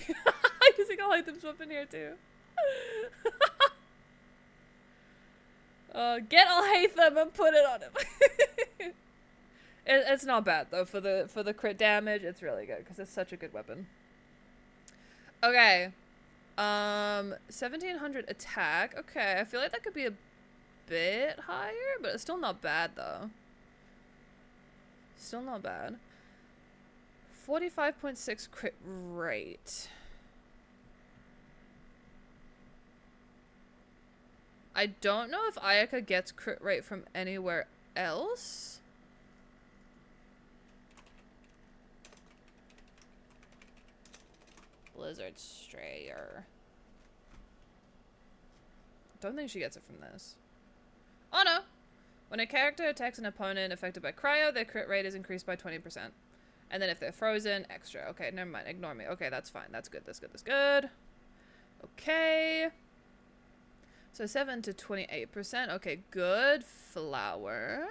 Speaker 1: can see all items up in here, too. Get Alhaitham and put it on him. It's not bad, though, for the crit damage. It's really good, because it's such a good weapon. Okay. 1700 attack. Okay, I feel like that could be a bit higher, but it's still not bad, though. Still not bad. 45.6 crit rate. I don't know if Ayaka gets crit rate from anywhere else. Blizzard Strayer. Don't think she gets it from this. Oh no! When a character attacks an opponent affected by cryo, their crit rate is increased by 20%. And then if they're frozen, extra. Okay, never mind. Ignore me. Okay, that's fine. That's good. That's good. That's good. Okay. So 7 to 28%. Okay, good. Flower.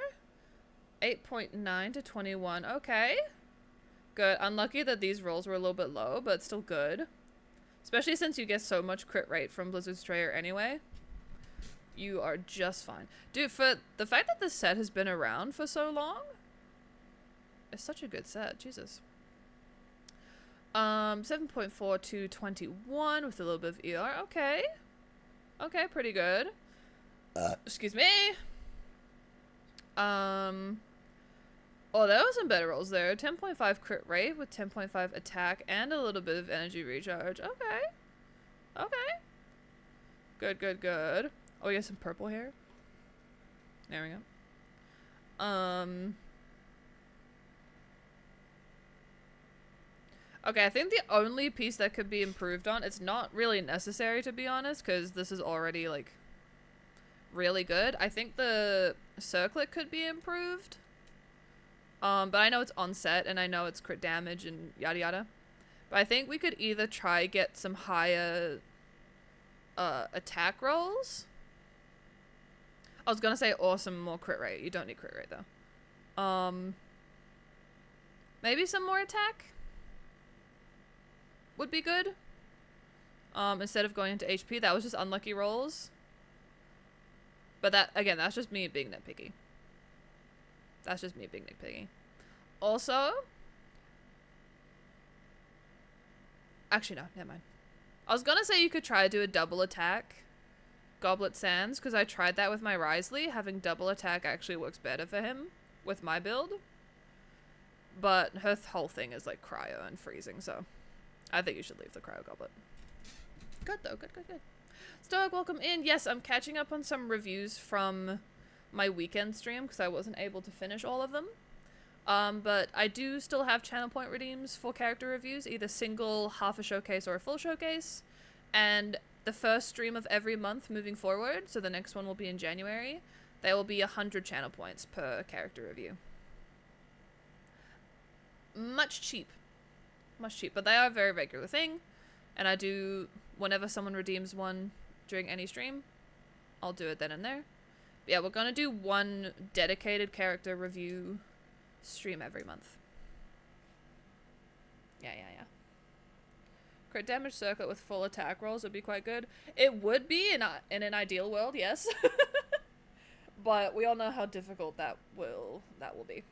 Speaker 1: 8.9 to 21. Okay. Good. Unlucky that these rolls were a little bit low, but still good. Especially since you get so much crit rate from Blizzard Strayer anyway. You are just fine. Dude, for the fact that this set has been around for so long, it's such a good set. Jesus. 7.4 to 21 with a little bit of ER. Okay. Okay, pretty good. Excuse me. Oh, there were some better rolls there. 10.5 crit rate with 10.5 attack and a little bit of energy recharge. Okay. Okay. Good, good, good. Oh, you have some purple hair? There we go. Okay, I think the only piece that could be improved on, it's not really necessary to be honest, because this is already, like, really good. I think the circlet could be improved. But I know it's on set, and I know it's crit damage and yada yada. But I think we could either try get some higher attack rolls. I was gonna say awesome more crit rate. You don't need crit rate though. Maybe some more attack would be good. Instead of going into HP. That was just unlucky rolls. But that, again, that's just me being nitpicky. That's just me being nitpicky. Also... Actually, no. Never mind. I was gonna say you could try to do a double attack Goblet Sands, because I tried that with my Wriothesley. Having double attack actually works better for him with my build. But her whole thing is like cryo and freezing, so I think you should leave the cryo goblet. Good though, good. Stoic, welcome in. Yes, I'm catching up on some reviews from my weekend stream because I wasn't able to finish all of them. But I do still have channel point redeems for character reviews, either single, half a showcase, or a full showcase. And the first stream of every month moving forward, so the next one will be in January, there will be 100 channel points per character review. Much cheap, but they are a very regular thing, and I do, whenever someone redeems one during any stream, I'll do it then and there. But yeah, we're gonna do one dedicated character review stream every month. Yeah. Crit damage circuit with full attack rolls would be quite good. It would be in an ideal world, yes. But we all know how difficult that will be.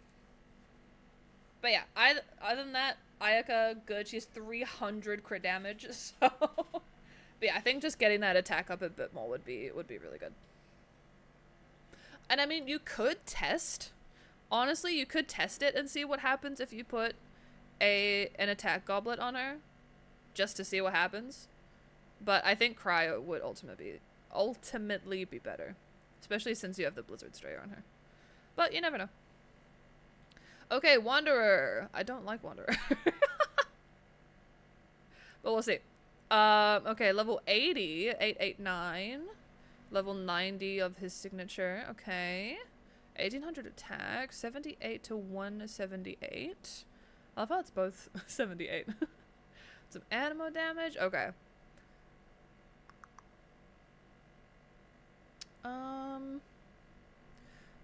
Speaker 1: But yeah, other than that, Ayaka, good. She's 300 crit damage, so... But yeah, I think just getting that attack up a bit more would be really good. And I mean, you could test. Honestly, you could test it and see what happens if you put an attack goblet on her. Just to see what happens. But I think cryo would ultimately be better. Especially since you have the Blizzard Stray on her. But you never know. Okay, Wanderer. I don't like Wanderer. But we'll see. Okay, level 80. 889. Level 90 of his signature. Okay. 1800 attack. 78 to 178. I love how it's both 78. Some animo damage. Okay.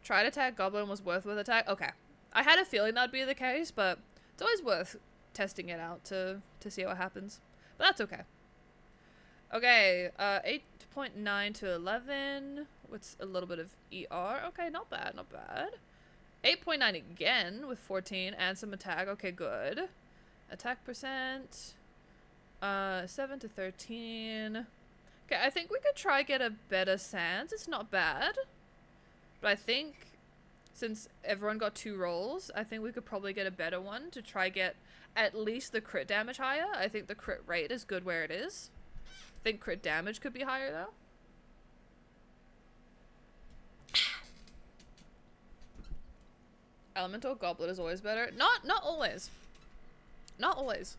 Speaker 1: Tried attack goblin was worth with attack. Okay. I had a feeling that'd be the case, but it's always worth testing it out to see what happens. But that's okay. Okay, 8.9 to 11 with a little bit of ER. Okay, not bad. 8.9 again with 14 and some attack. Okay, good. Attack percent. 7 to 13. Okay, I think we could try get a better Sans. It's not bad. But I think since everyone got 2 rolls, I think we could probably get a better one to try get at least the crit damage higher. I think the crit rate is good where it is. I think crit damage could be higher though. Elemental Goblet is always better. Not always. Not always.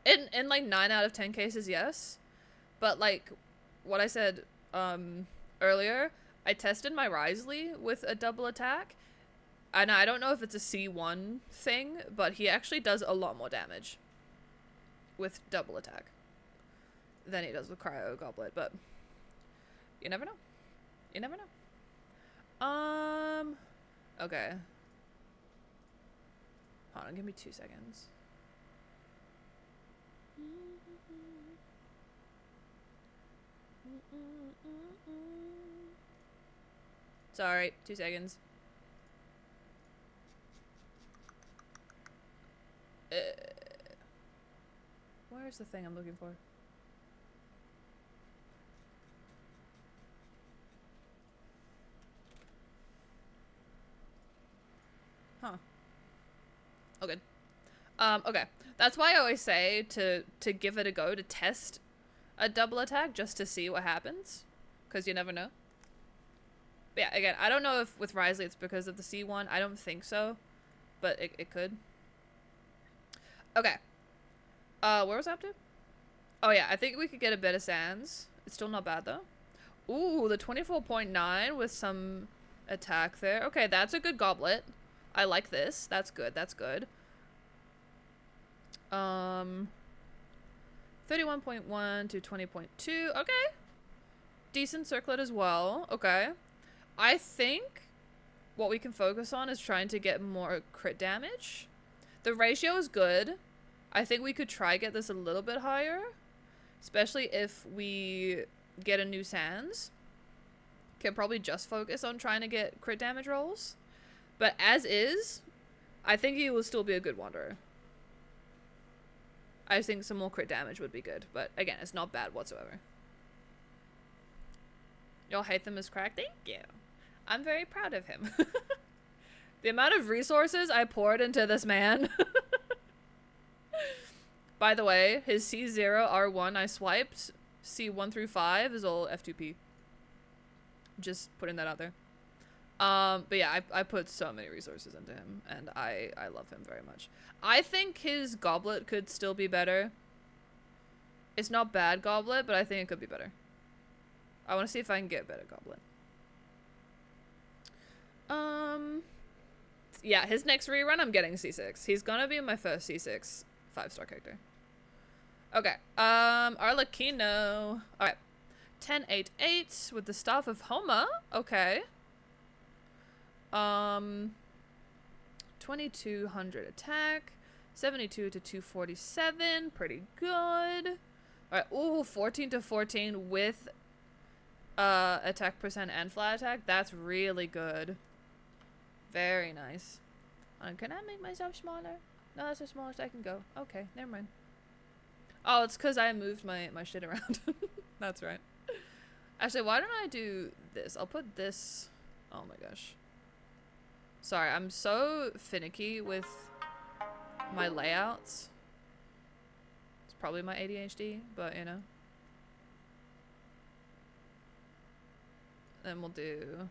Speaker 1: In like 9 out of 10 cases, yes. But like what I said earlier, I tested my Wriothesley with a double attack. And I don't know if it's a C1 thing, but he actually does a lot more damage with double attack than he does with Cryo Goblet, but you never know. You never know. Okay. Hold on, give me 2 seconds. Sorry, 2 seconds. Where's the thing I'm looking for? Huh. Oh, good. Okay. That's why I always say to give it a go, to test a double attack just to see what happens. Because you never know. But yeah, again, I don't know if with Wriothesley it's because of the C1. I don't think so. But it could. Okay. Where was I up to? Oh yeah, I think we could get a better Sans. It's still not bad though. Ooh, the 24.9 with some attack there. Okay, that's a good goblet. I like this. That's good. That's good. 31.1 to 20.2. Okay. Decent circlet as well. Okay. I think what we can focus on is trying to get more crit damage. The ratio is good. I think we could try get this a little bit higher. Especially if we get a new Sans. Can probably just focus on trying to get crit damage rolls. But as is, I think he will still be a good Wanderer. I think some more crit damage would be good. But again, it's not bad whatsoever. Y'all hate them as crack? Thank you. I'm very proud of him. The amount of resources I poured into this man. By the way, his C0, R1 I swiped, C1 through 5 is all F2P. Just putting that out there. But yeah, I put so many resources into him, and I love him very much. I think his goblet could still be better. It's not bad goblet, but I think it could be better. I want to see if I can get a better goblet. Yeah, his next rerun, I'm getting C6. He's gonna be my first C6 5-star character. Okay, Arlecchino. Alright. 1088 with the Staff of Homa. Okay. 2200 attack. 72 to 247. Pretty good. Alright, ooh, 14 to 14 with attack percent and flat attack. That's really good. Very nice. Can I make myself smaller? No, that's the smallest I can go. Okay, never mind. Oh, it's because I moved my shit around. That's right. Actually, why don't I do this? I'll put this... Oh my gosh. Sorry, I'm so finicky with my layouts. It's probably my ADHD, but you know. Then we'll do...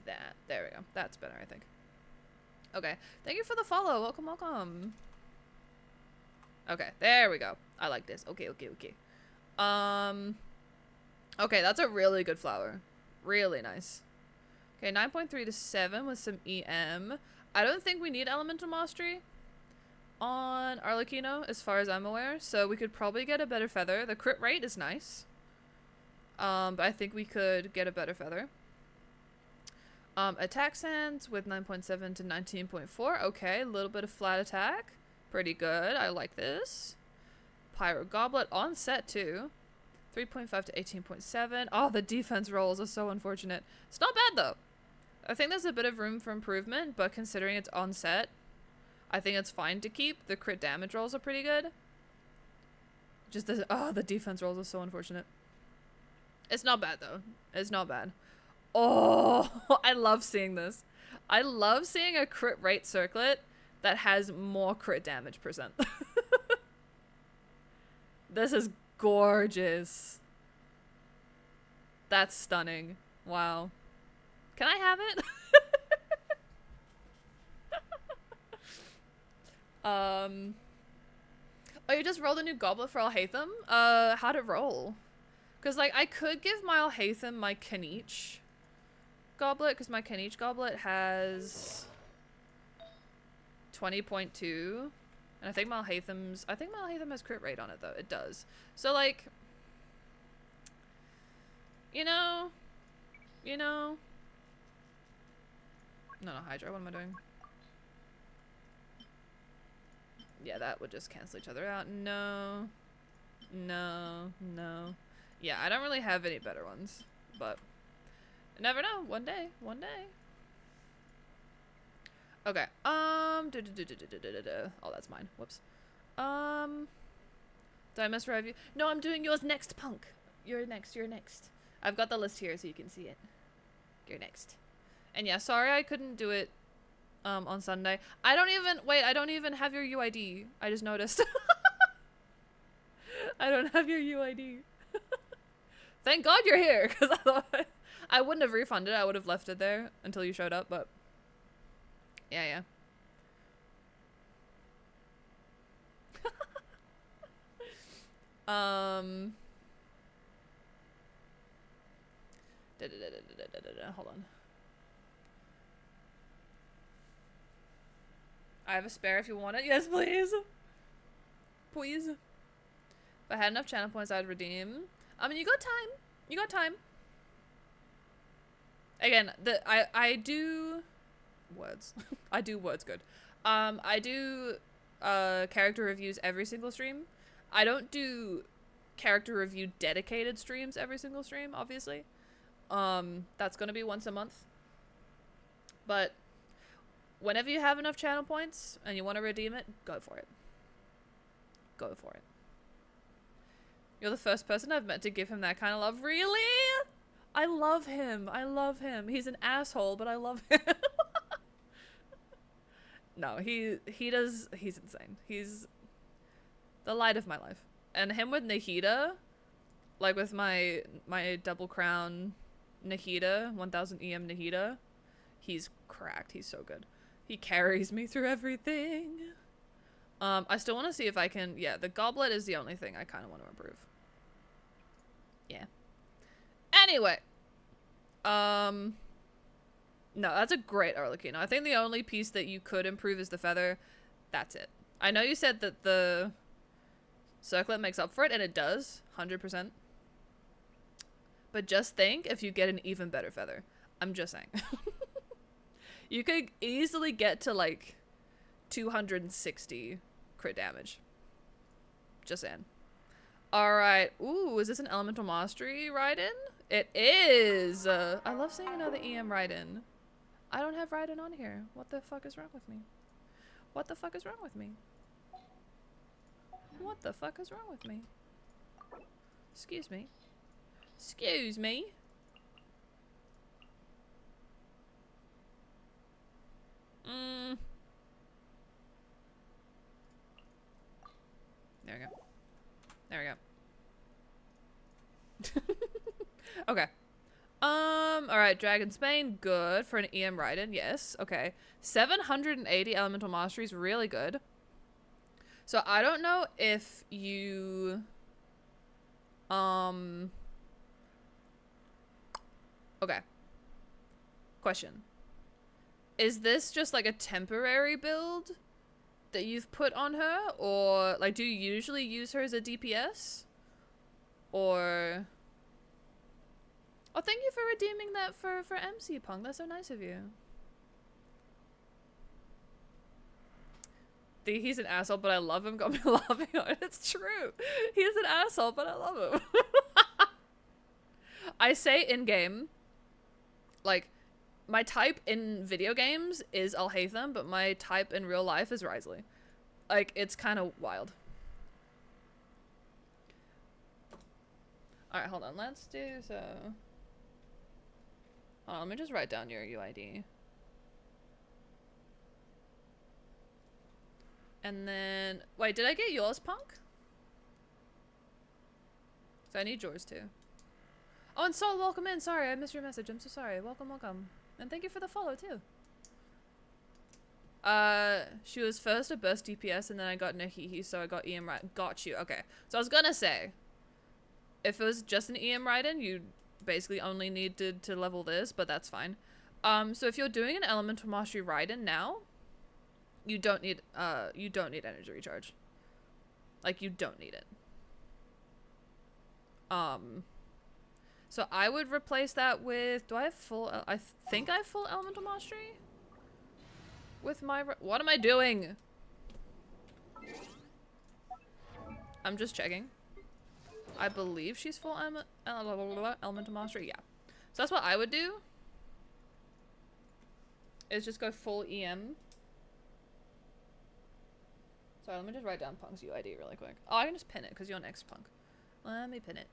Speaker 1: that. There we go. That's better, I think. Okay. Thank you for the follow. Welcome, welcome. Okay, there we go. I like this. Okay. Okay, that's a really good flower. Really nice. Okay, 9.3 to 7 with some EM. I don't think we need Elemental Mastery on Arlecchino, as far as I'm aware. So we could probably get a better feather. The crit rate is nice. But I think we could get a better feather. Attack sense with 9.7 to 19.4. Okay, a little bit of flat attack. Pretty good. I like this. Pyro Goblet on set too. 3.5 to 18.7. Oh, the defense rolls are so unfortunate. It's not bad though. I think there's a bit of room for improvement, but considering it's on set, I think it's fine to keep. The crit damage rolls are pretty good. Just the defense rolls are so unfortunate. It's not bad though. It's not bad. Oh, I love seeing this. I love seeing a crit rate circlet that has more crit damage percent. This is gorgeous. That's stunning. Wow. Can I have it? Oh, you just rolled a new goblet for Alhaitham? How'd it roll? Because, like, I could give my Alhaitham my Kaniche goblet, because my Kaniche goblet has 20.2. And I think Malhaitham has crit rate on it, though. It does. So, like, you know. No, Hydra, what am I doing? Yeah, that would just cancel each other out. No. Yeah, I don't really have any better ones, but never know. One day. Okay. Oh, that's mine. Whoops. Did I misread you? No, I'm doing yours next, punk. You're next. I've got the list here so you can see it. You're next. And yeah, sorry I couldn't do it on Sunday. I don't even have your UID. I just noticed. I don't have your UID. Thank God you're here, because otherwise I wouldn't have refunded. I would have left it there until you showed up, but yeah. Hold on. I have a spare if you want it. Yes, please. Please. If I had enough channel points, I'd redeem. I mean, you got time. Again, I do words. I do words good. I do character reviews every single stream. I don't do character review dedicated streams every single stream, obviously. That's gonna be once a month. But whenever you have enough channel points and you want to redeem it, go for it. Go for it. You're the first person I've met to give him that kind of love. Really? I love him. I love him. He's an asshole, but I love him. No, he's insane. He's the light of my life. And him with Nahida, like with my double crown Nahida, 1000 EM Nahida, he's cracked. He's so good. He carries me through everything. I still want to see if I can, yeah, the goblet is the only thing I kind of want to improve. Yeah. Anyway. No, that's a great Arlecchino. I think the only piece that you could improve is the feather. That's it. I know you said that the circlet makes up for it, and it does, 100%. But just think if you get an even better feather. I'm just saying. You could easily get to, like, 260 crit damage. Just saying. Alright. Ooh, is this an Elemental Mastery Raiden? It is! I love seeing another EM Raiden. I don't have Raiden on here. What the fuck is wrong with me? What the fuck is wrong with me? What the fuck is wrong with me? Excuse me. Excuse me. There we go. There we go. Okay. Alright, Dragon's Bane, good. For an EM Raiden, yes. Okay. 780 Elemental Mastery is really good. So I don't know if you... Okay. Question. Is this just like a temporary build that you've put on her? Or, like, do you usually use her as a DPS? Or... Oh, thank you for redeeming that for MC Punk. That's so nice of you. He's an asshole, but I love him. Got me laughing on it. It's true. He's an asshole, but I love him. I say in-game, like, my type in video games is 𝗧𝗓𝗓𝗦𝗧𝗔𝗠𝗣𝗦, but my type in real life is Wriothesley. Like, it's kind of wild. Alright, hold on. Let's do so... Hold on, let me just write down your UID. And then... Wait, did I get yours, Punk? So I need yours too. Oh, and Sol, welcome in. Sorry, I missed your message. I'm so sorry. Welcome, welcome. And thank you for the follow too. She was first a burst DPS and then I got Nahihi, so I got EM right. Got you. Okay. So I was gonna say, if it was just an EM Raiden, you basically only needed to level this, but that's fine. So if you're doing an Elemental Mastery Raiden now, you don't need energy recharge. Like, you don't need it. So I would replace that with, do I have full, I think I have full Elemental Mastery? With my, what am I doing? I'm just checking. I believe she's full Elemental Mastery, yeah. So that's what I would do. Is just go full EM. Sorry, let me just write down Punk's UID really quick. Oh, I can just pin it because you're next, Punk. Let me pin it.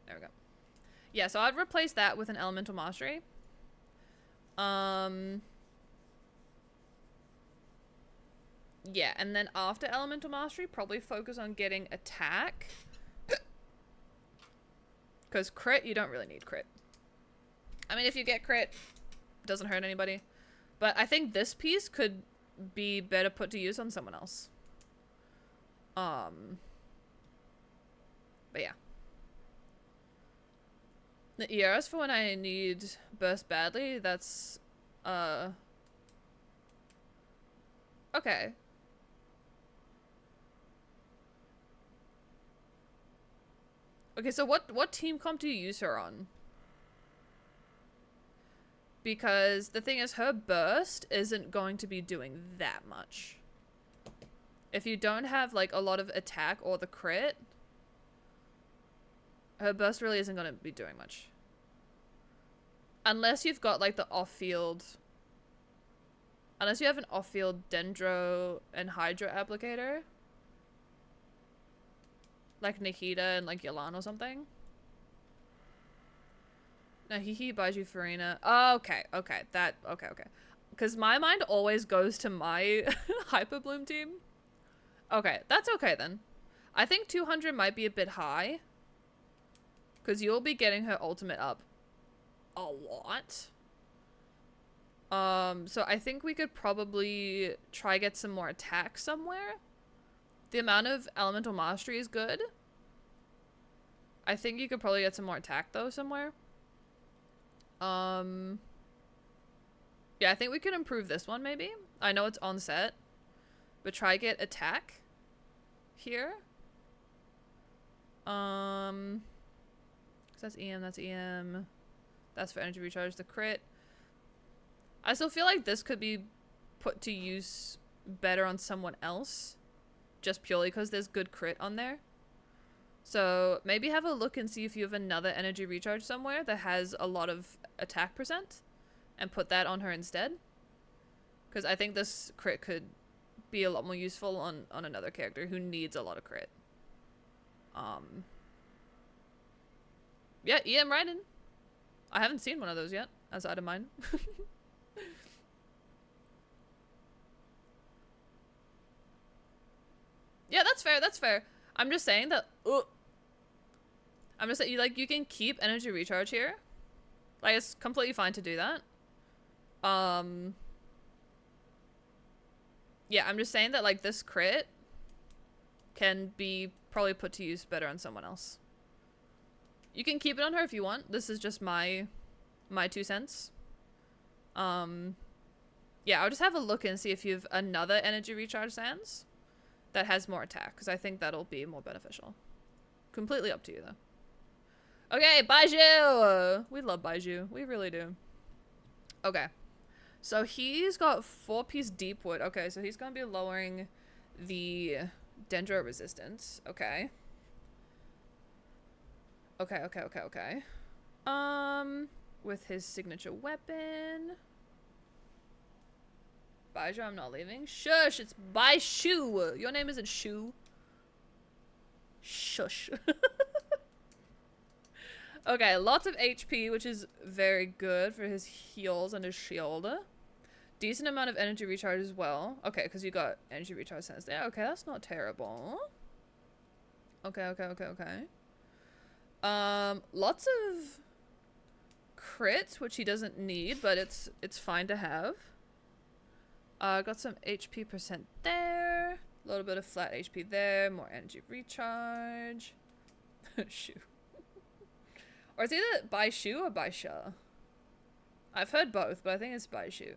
Speaker 1: There we go. Yeah, so I'd replace that with an Elemental Mastery. Yeah, and then after Elemental Mastery, probably focus on getting attack. Because crit, you don't really need crit. I mean, if you get crit, it doesn't hurt anybody. But I think this piece could be better put to use on someone else. But yeah. The ERS for when I need burst badly, that's, okay. Okay, so what team comp do you use her on? Because the thing is, her burst isn't going to be doing that much. If you don't have, like, a lot of attack or the crit, her burst really isn't going to be doing much. Unless you've got, like, the off-field Unless you have an off-field Dendro and Hydra applicator. Like Nikita and like Yelan or something. Nahihi, Baiju, Farina. Oh, okay. Okay. Because my mind always goes to my Hyper Bloom team. Okay, that's okay then. I think 200 might be a bit high. Because you'll be getting her ultimate up a lot. So I think we could probably try get some more attack somewhere. The amount of elemental mastery is good. I think you could probably get some more attack though somewhere. Yeah, I think we could improve this one maybe. I know it's on set, but try get attack here. That's EM, that's EM. That's for energy recharge, the crit. I still feel like this could be put to use better on someone else, just purely because there's good crit on there. So maybe have a look and see if you have another energy recharge somewhere that has a lot of attack percent and put that on her instead. Because I think this crit could be a lot more useful on another character who needs a lot of crit. Yeah, EM Raiden. I haven't seen one of those yet, outside of mine. Yeah, that's fair, that's fair. I'm just saying that... I'm just saying, you can keep energy recharge here. Like, it's completely fine to do that. Yeah, I'm just saying that, like, this crit can be probably put to use better on someone else. You can keep it on her if you want. This is just my 2 cents. Yeah, I'll just have a look and see if you have another energy recharge Sans that has more attack, because I think that'll be more beneficial. Completely up to you, though. Okay, Baiju! We love Baiju. We really do. Okay. So he's got 4-piece Deepwood. Okay, so he's going to be lowering the Dendro resistance. Okay. Okay. With his signature weapon. Baiju, I'm not leaving. Shush, it's Baishu. Your name isn't Shu. Shush. Okay, lots of HP, which is very good for his heals and his shield. Decent amount of energy recharge as well. Okay, because you got energy recharge sense there. Okay, that's not terrible. Okay. Lots of crits, which he doesn't need, but it's fine to have. Got some HP percent there. A little bit of flat HP there. More energy recharge. Shoo. Or it's either Baishu or Baisha. I've heard both, but I think it's Baishu.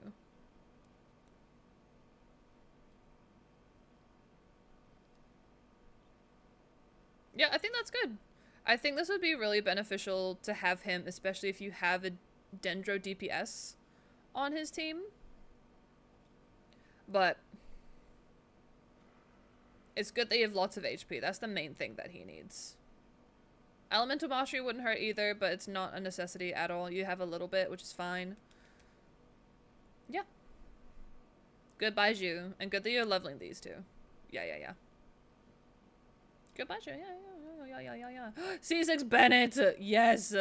Speaker 1: Yeah, I think that's good. I think this would be really beneficial to have him, especially if you have a Dendro DPS on his team. But it's good that you have lots of HP. That's the main thing that he needs. Elemental Mastery wouldn't hurt either, but it's not a necessity at all. You have a little bit, which is fine. Yeah. Good Baiju. And good that you're leveling these two. Yeah. Good Baiju. Yeah. C6 Bennett! Yes!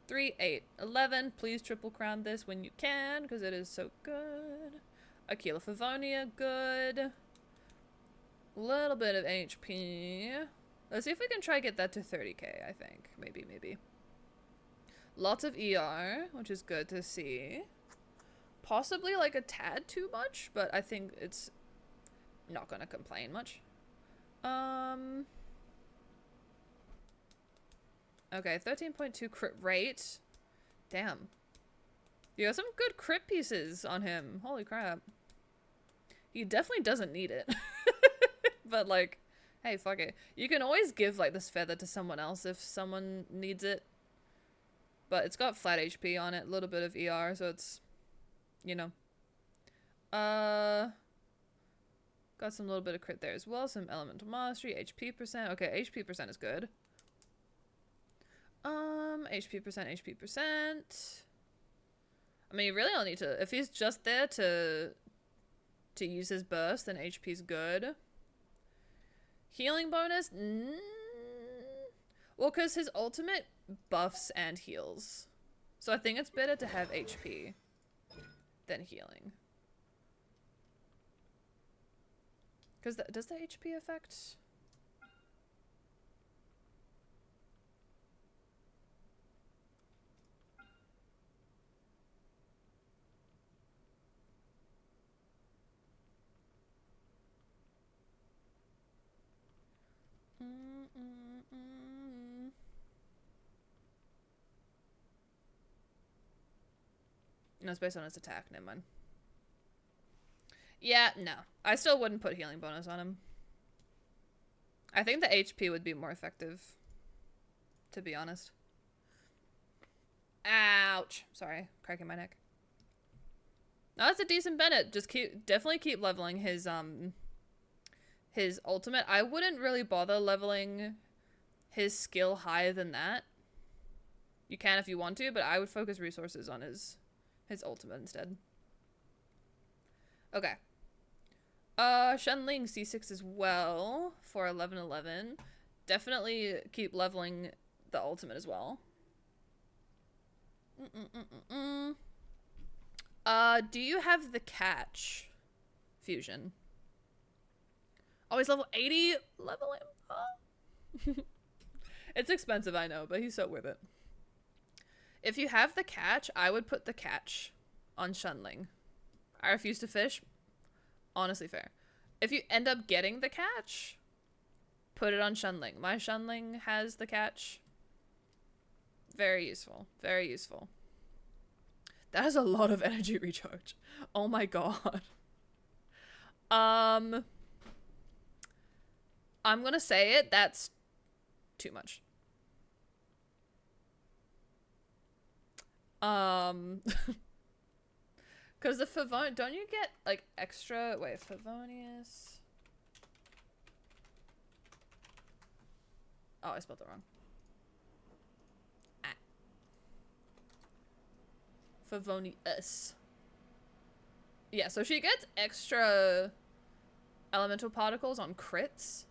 Speaker 1: 3, 8, 11. Please triple crown this when you can, because it is so good. Aquila Favonia, good. Little bit of HP. Let's see if we can try get that to 30k, I think. Maybe. Lots of ER, which is good to see. Possibly like a tad too much, but I think it's not gonna complain much. Okay, 13.2 crit rate. Damn. You got some good crit pieces on him. Holy crap. He definitely doesn't need it. But like, hey, fuck it. You can always give like this feather to someone else if someone needs it. But it's got flat HP on it, a little bit of ER, so it's, you know. Got some little bit of crit there as well. Some elemental mastery, HP percent. Okay, HP percent is good. HP percent. I mean, you really don't need to, if he's just there to to use his burst, then HP's good. Healing bonus? Well, because his ultimate buffs and heals. So I think it's better to have HP than healing. Because does the HP affect? No, it's based on his attack. Never mind. Yeah, no. I still wouldn't put healing bonus on him. I think the HP would be more effective, to be honest. Ouch. Sorry, cracking my neck. No, that's a decent Bennett. Just definitely keep leveling his ultimate. I wouldn't really bother leveling his skill higher than that. You can if you want to, but I would focus resources on his ultimate instead. Okay. Shenling C6 as well for 1111. Definitely keep leveling the ultimate as well. Do you have the catch fusion? Oh, he's level 80? Level him up. It's expensive, I know, but he's so worth it. If you have the catch, I would put the catch on Shenling. I refuse to fish. Honestly fair. If you end up getting the catch, put it on Shenling. My Shenling has the catch. Very useful. Very useful. That is a lot of energy recharge. Oh my god. I'm gonna say it. That's too much. Because the Favonius, don't you get like extra? Wait, Favonius. Oh, I spelled it wrong. Favonius. Yeah, so she gets extra elemental particles on crits.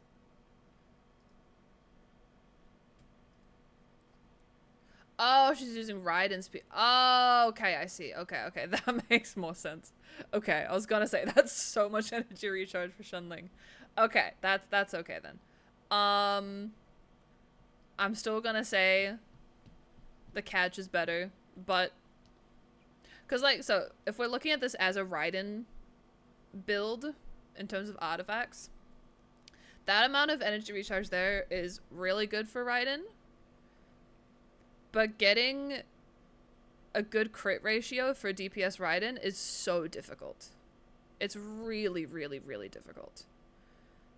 Speaker 1: Oh, she's using Raiden speed. Oh, okay, I see. Okay, okay, that makes more sense. Okay, I was gonna say that's so much energy recharge for Shenling. Okay, that's okay then. I'm still gonna say the catch is better, but because like so if we're looking at this as a Raiden build in terms of artifacts, that amount of energy recharge there is really good for Raiden. But getting a good crit ratio for DPS Raiden is so difficult. It's really, really, really difficult.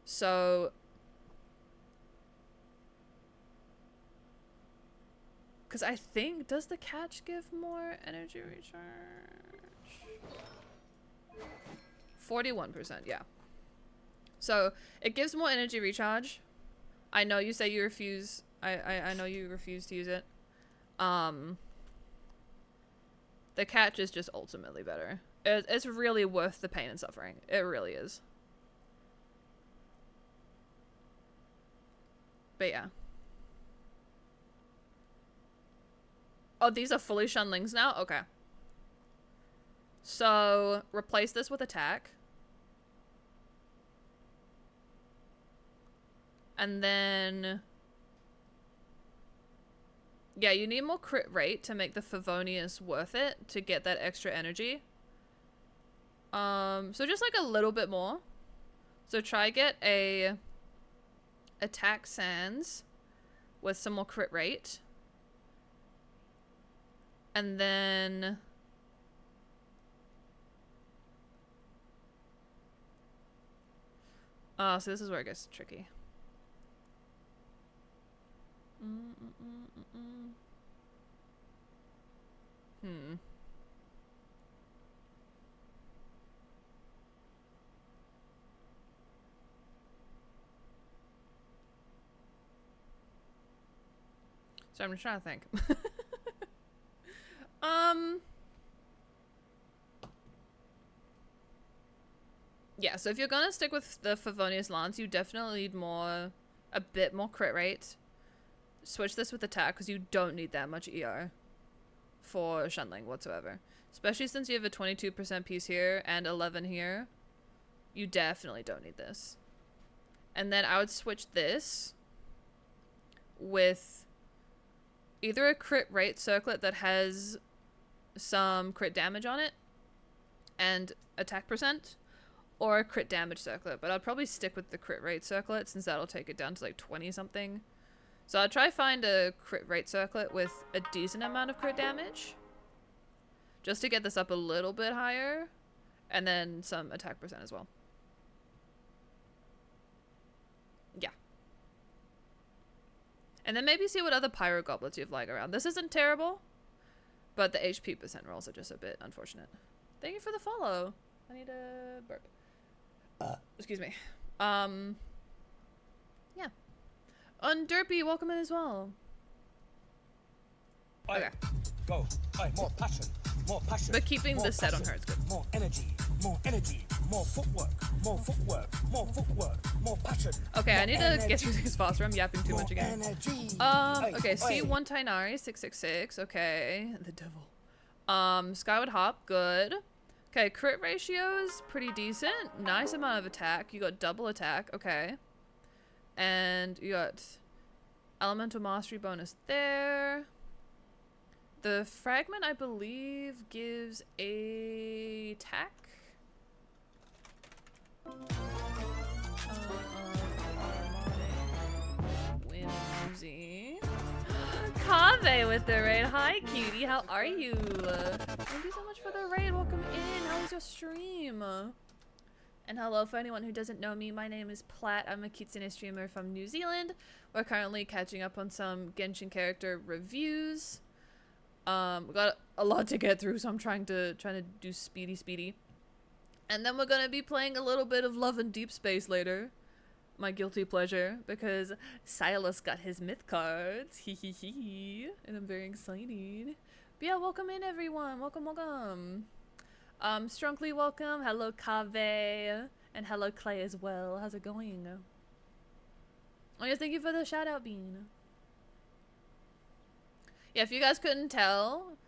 Speaker 1: So, because I think, does the catch give more energy recharge? 41%, yeah. So, it gives more energy recharge. I know you say you refuse, I know you refuse to use it. The catch is just ultimately better. It's really worth the pain and suffering. It really is. But yeah. Oh, these are fully Shenlings now? Okay. So, replace this with attack. And then... yeah, you need more crit rate to make the Favonius worth it to get that extra energy. So just like a little bit more. So try get a attack sans with some more crit rate. And then so this is where it gets tricky. So I'm just trying to think. Yeah, so if you're gonna stick with the Favonius Lance, you definitely need a bit more crit rate. Switch this with attack, because you don't need that much ER for Shuntling whatsoever. Especially since you have a 22% piece here and 11 here. You definitely don't need this. And then I would switch this with either a crit rate circlet that has some crit damage on it and attack percent, or a crit damage circlet. But I'd probably stick with the crit rate circlet since that'll take it down to like 20 something. So I'll try find a crit rate circlet with a decent amount of crit damage, just to get this up a little bit higher, and then some attack percent as well. Yeah. And then maybe see what other pyro goblets you have lying around. This isn't terrible, but the HP percent rolls are just a bit unfortunate. Thank you for the follow. I need a burp. Excuse me. Yeah. Derpy, welcome in as well. Okay.
Speaker 2: Go. More passion. More passion.
Speaker 1: But keeping the set on her is good.
Speaker 2: More energy. More energy. More footwork. More footwork. More footwork. More passion.
Speaker 1: Okay, I need to get through these faster. I'm yapping too much again. Okay, C1 Tainari, 666. Okay. The devil. Skyward Hop, good. Okay, crit ratio is pretty decent. Nice amount of attack. You got double attack. Okay. And you got elemental mastery bonus there. The fragment, I believe, gives a attack. Whimsy. Kave with the raid. Hi, cutie. How are you? Thank you so much for the raid. Welcome in. How was your stream? And hello for anyone who doesn't know me. My name is Platt. I'm a Kitsune streamer from New Zealand. We're currently catching up on some Genshin character reviews. We got a lot to get through, so I'm trying to do speedy. And then we're gonna be playing a little bit of Love and Deepspace later. My guilty pleasure, because SYLUS got his myth cards. Hee. And I'm very excited. But yeah, welcome in everyone. Welcome. Strongly welcome. Hello Kave. And hello Clay as well. How's it going? Oh yeah, thank you for the shout out, Bean. Yeah, if you guys couldn't tell,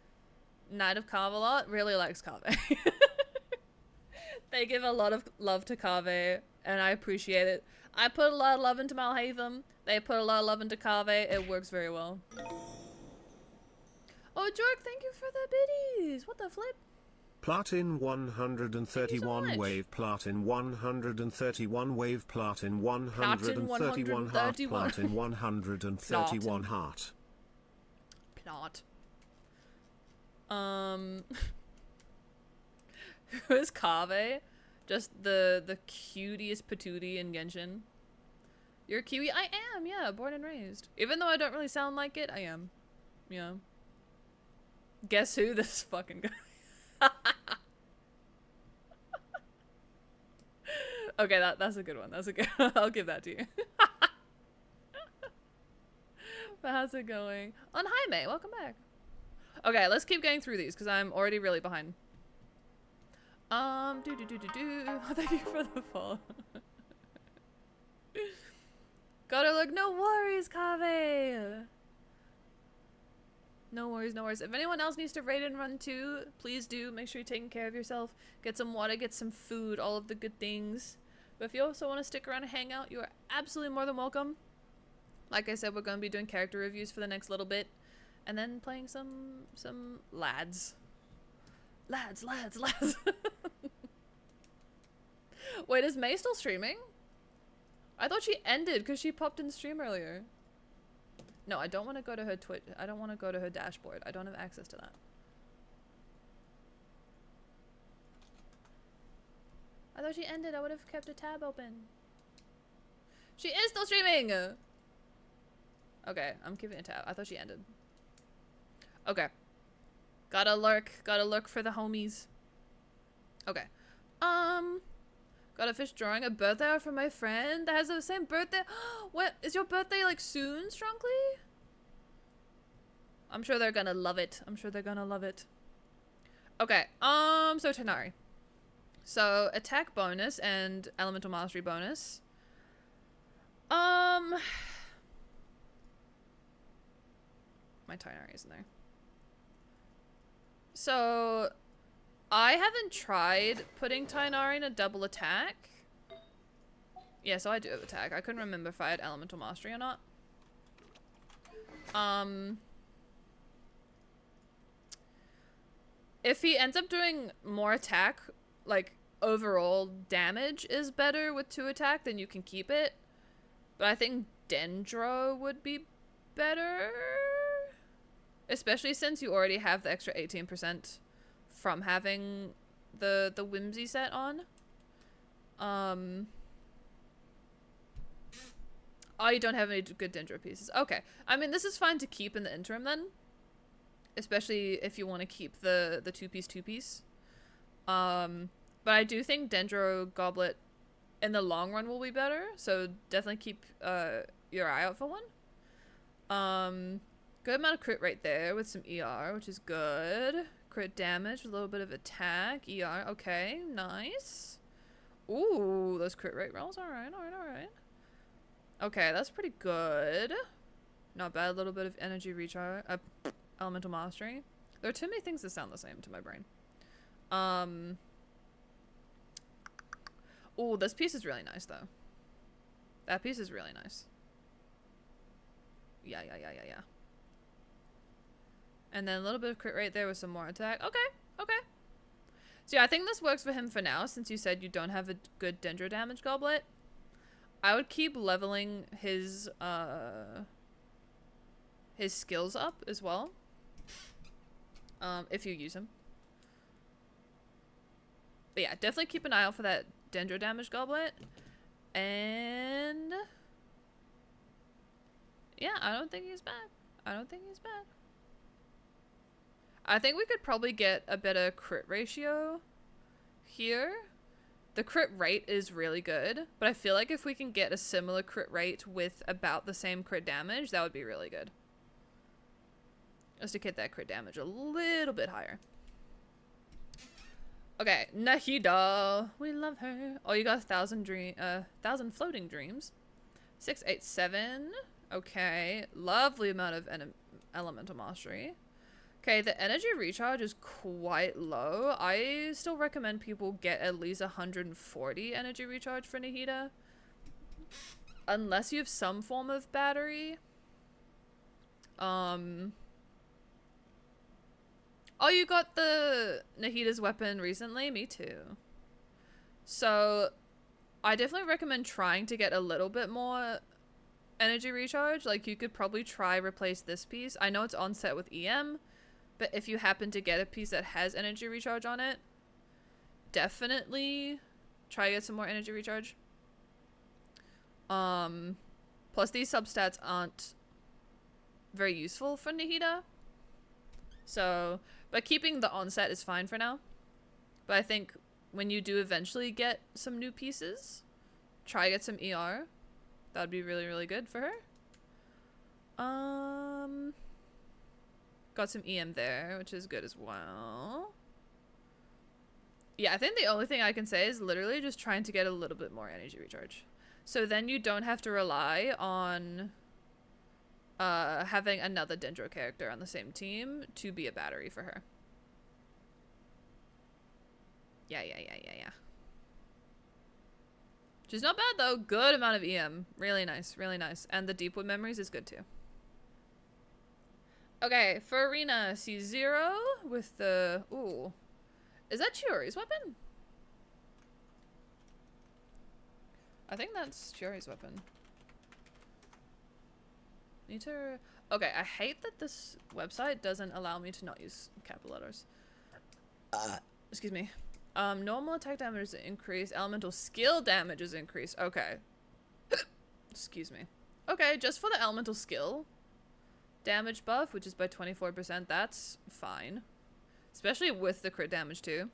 Speaker 1: Knight of Camelot really likes Kave. They give a lot of love to Kave, and I appreciate it. I put a lot of love into Malhaven. They put a lot of love into Kave. It works very well. Oh, Jork, thank you for the biddies. What the flip?
Speaker 3: Platin 131 so wave, Platin 131 wave, Platin 131 heart, Platin 131 heart.
Speaker 1: Plot. Who is Kave? Just the cutest patootie in Genshin. You're a Kiwi? I am, yeah, born and raised. Even though I don't really sound like it, I am. Yeah. Guess who? This fucking guy. Okay, that's a good one. That's a good I'll give that to you. But how's it going? On Jaime, welcome back. Okay, let's keep getting through these because I'm already really behind. Thank you for the follow. Gotta look. No worries, Kave. No worries. If anyone else needs to raid and run too, please do. Make sure you're taking care of yourself. Get some water, get some food, all of the good things. But if you also want to stick around and hang out, you are absolutely more than welcome. Like I said, we're going to be doing character reviews for the next little bit. And then playing some lads. Lads. Wait, is May still streaming? I thought she ended because she popped in the stream earlier. No, I don't want to go to her Twitch. I don't want to go to her dashboard. I don't have access to that. I thought she ended. I would have kept a tab open. She is still streaming! Okay, I'm keeping a tab. I thought she ended. Okay. Gotta lurk for the homies. Okay. Got a fish drawing a birthday out for my friend that has the same birthday. What? Is your birthday like soon, Strongly? I'm sure they're gonna love it. Okay. So Tanari. So attack bonus and elemental mastery bonus. My Tighnari isn't there. So I haven't tried putting Tighnari in a double attack. Yeah, so I do have attack. I couldn't remember if I had elemental mastery or not. If he ends up doing more attack, like overall damage is better with 2 attack, then you can keep it. But I think Dendro would be better. Especially since you already have the extra 18% from having the Whimsy set on. Oh, you don't have any good Dendro pieces. Okay. I mean, this is fine to keep in the interim then. Especially if you want to keep the 2-piece. But I do think Dendro Goblet in the long run will be better. So definitely keep your eye out for one. Good amount of crit rate there with some ER, which is good. Crit damage with a little bit of attack. ER, okay, nice. Ooh, those crit rate rolls. Alright. Okay, that's pretty good. Not bad. A little bit of energy recharge. Elemental mastery. There are too many things that sound the same to my brain. Ooh, this piece is really nice, though. That piece is really nice. Yeah. And then a little bit of crit rate there with some more attack. Okay. So yeah, I think this works for him for now, since you said you don't have a good Dendro damage goblet. I would keep leveling his skills up as well. If you use him. But yeah, definitely keep an eye out for that Dendro damage goblet. And yeah, I don't think he's bad. I think we could probably get a better crit ratio here. The crit rate is really good, but I feel like if we can get a similar crit rate with about the same crit damage, that would be really good. Just to get that crit damage a little bit higher. Okay, Nahida. We love her. Oh, you got 1,000 floating dreams. 687. Okay. Lovely amount of elemental mastery. Okay, the energy recharge is quite low. I still recommend people get at least 140 energy recharge for Nahida. Unless you have some form of battery. Oh, you got the Nahida's weapon recently? Me too. So, I definitely recommend trying to get a little bit more energy recharge. Like, you could probably try replace this piece. I know it's on set with EM, but if you happen to get a piece that has energy recharge on it, definitely try to get some more energy recharge. Plus these substats aren't very useful for Nahida. So, but keeping the onset is fine for now. But I think when you do eventually get some new pieces, try to get some ER. That would be really, really good for her. Got some EM there, which is good as well. Yeah, I think the only thing I can say is literally just trying to get a little bit more energy recharge. So then you don't have to rely on having another Dendro character on the same team to be a battery for her. Yeah. Which is not bad though. Good amount of EM. Really nice, really nice. And the Deepwood Memories is good too. Okay, for Arena, C0 with the... Ooh. Is that Chiori's weapon? I think that's Chiori's weapon. Need to... Okay, I hate that this website doesn't allow me to not use capital letters. Excuse me. Normal attack damage is increased. Elemental skill damage is increased. Okay. Excuse me. Okay, just for the elemental skill damage buff, which is by 24%, that's fine. Especially with the crit damage too.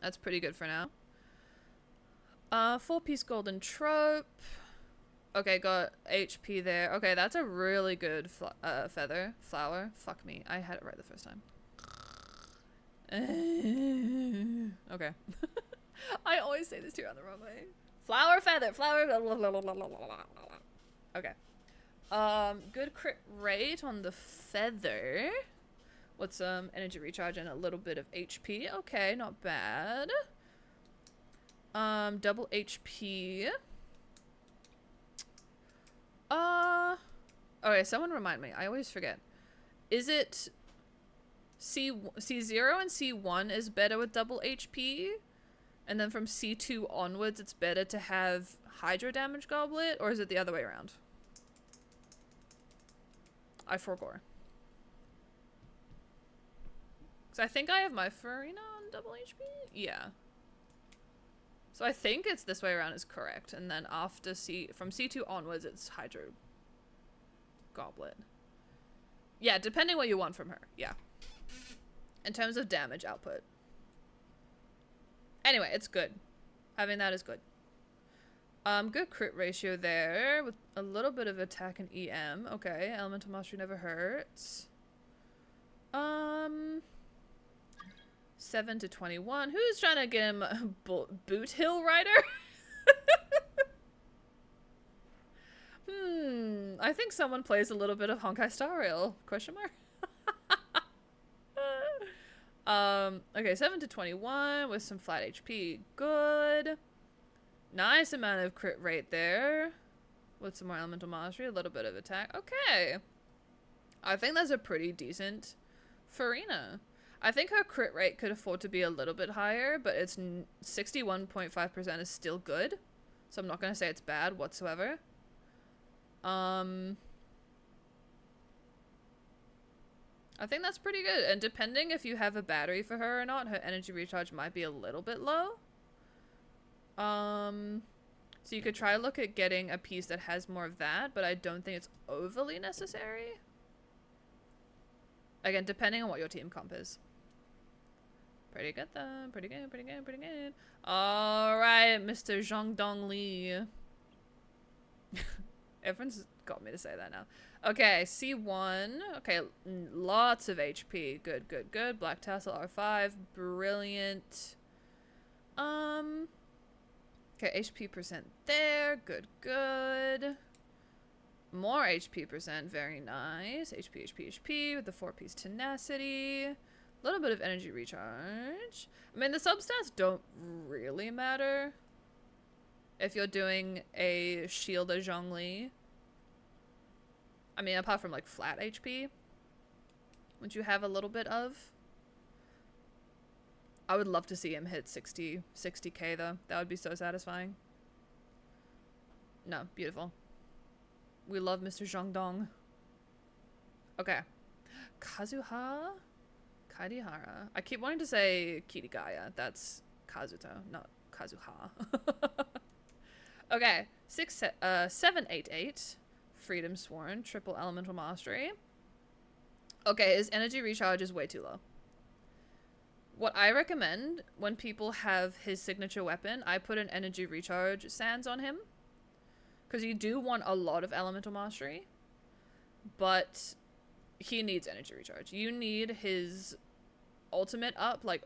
Speaker 1: That's pretty good for now. 4-piece golden trope. Okay, got HP there. Okay, that's a really good feather. Flower. Fuck me. I had it right the first time. Okay. I always say this too on the wrong way. Flower feather, flower. Okay. Good crit rate on the feather. With some energy recharge and a little bit of HP. Okay, not bad. Double HP. Okay, someone remind me. I always forget. Is it C0 and C1 is better with double HP? And then from C2 onwards, it's better to have Hydro Damage Goblet? Or is it the other way around? I forgot. So I think I have my Farina on double HP? Yeah. So I think it's this way around is correct. And then after from C2 onwards, it's Hydro Goblet. Yeah, depending what you want from her. Yeah. In terms of damage output. Anyway, it's good. Having that is good. Good crit ratio there with a little bit of attack and EM. Okay, Elemental Mastery never hurts. 7 to 21. Who's trying to get him a Boot Hill Rider? I think someone plays a little bit of Honkai Star Rail. Question mark? Okay, 7 to 21 with some flat HP. Good. Nice amount of crit rate there. With some more Elemental Mastery, a little bit of attack. Okay. I think that's a pretty decent Farina. I think her crit rate could afford to be a little bit higher, but it's 61.5% is still good. So I'm not going to say it's bad whatsoever. I think that's pretty good. And depending if you have a battery for her or not, her energy recharge might be a little bit low. So you could try to look at getting a piece that has more of that, but I don't think it's overly necessary. Again, depending on what your team comp is. Pretty good though. Pretty good, pretty good, pretty good. Alright, Mr. Zhongdong Li. Everyone's got me to say that now. Okay, C1. Okay, lots of HP. Good, good, good. Black Tassel R5. Brilliant. Okay, HP percent there. Good, good. More HP percent. Very nice. HP, HP, HP with the 4-piece tenacity. A little bit of energy recharge. I mean, the substats don't really matter if you're doing a Shield of Zhongli. I mean, apart from like flat HP, which you have a little bit of. I would love to see him hit 60k though. That would be so satisfying. No, beautiful. We love Mr. Zhongdong. Okay. Kazuha? Kaidihara. I keep wanting to say Kirigaya. That's Kazuto, not Kazuha. Okay. 788. Freedom Sworn. Triple Elemental Mastery. Okay, his energy recharge is way too low. What I recommend when people have his signature weapon, I put an energy recharge sands on him. Because you do want a lot of Elemental Mastery. But he needs energy recharge. You need his ultimate up, like,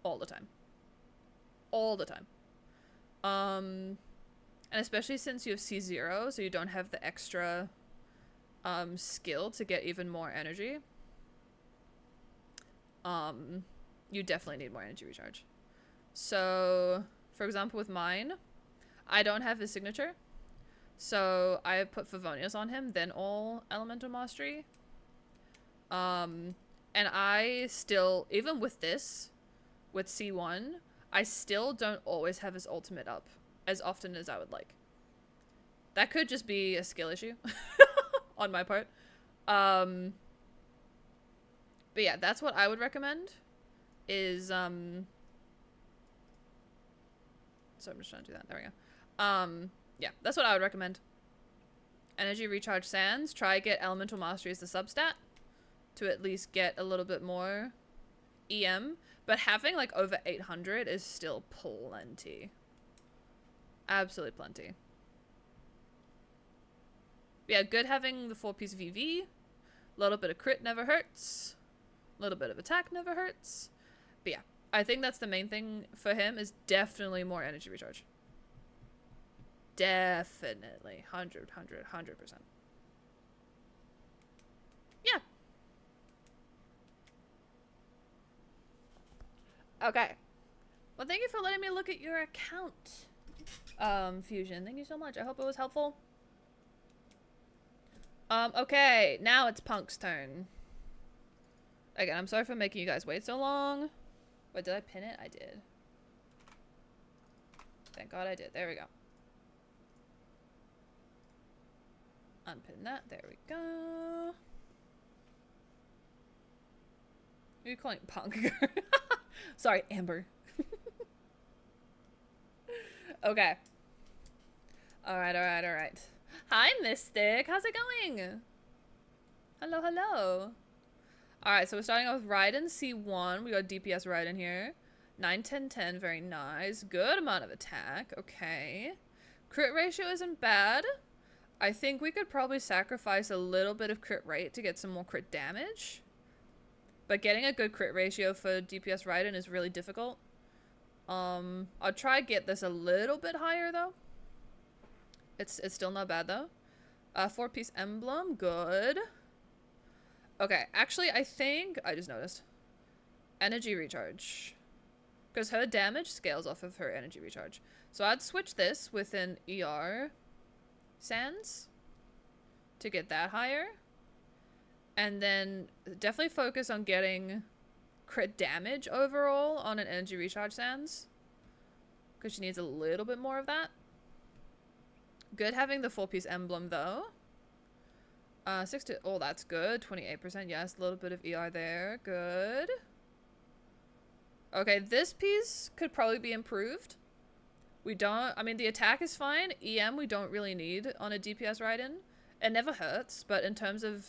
Speaker 1: all the time. All the time. And especially since you have C0, so you don't have the extra skill to get even more energy. You definitely need more energy recharge. So, for example, with mine, I don't have his signature. So I put Favonius on him, then all Elemental Mastery. And I still, even with this, with C1, I still don't always have his ultimate up as often as I would like. That could just be a skill issue on my part. But yeah, that's what I would recommend is, so I'm just trying to do that. There we go. Yeah, that's what I would recommend. Energy Recharge Sands. Try get Elemental Mastery as the substat to at least get a little bit more EM. But having like over 800 is still plenty. Absolutely plenty. Yeah, good having the 4-piece VV. A little bit of crit never hurts. A little bit of attack never hurts. But yeah, I think that's the main thing for him, is definitely more energy recharge. Definitely. 100%. Yeah. Okay. Well, thank you for letting me look at your account, Fusion. Thank you so much. I hope it was helpful. Okay. Now it's Punk's turn. Again, I'm sorry for making you guys wait so long. Wait, did I pin it? I did. Thank God I did. There we go. Unpin that. There we go. Who are you calling Punk? Sorry, Amber. Okay. Alright. Hi, Mystic. How's it going? Hello, hello. Alright, so we're starting off with Raiden C1. We got DPS Raiden here. 9, 10, 10. Very nice. Good amount of attack. Okay. Crit ratio isn't bad. I think we could probably sacrifice a little bit of crit rate to get some more crit damage. But getting a good crit ratio for DPS Raiden is really difficult. I'll try to get this a little bit higher though. It's still not bad though. 4-piece emblem, good. Okay, actually I think I just noticed. Energy recharge. Because her damage scales off of her energy recharge. So I'd switch this with an ER Sans to get that higher. And then definitely focus on getting crit damage overall on an energy recharge Sans. Because she needs a little bit more of that. Good having the 4-piece emblem though. 6 to, oh, that's good. 28%, yes. A little bit of ER there. Good. Okay, this piece could probably be improved. We don't, I mean, the attack is fine. EM we don't really need on a DPS Raiden. It never hurts, but in terms of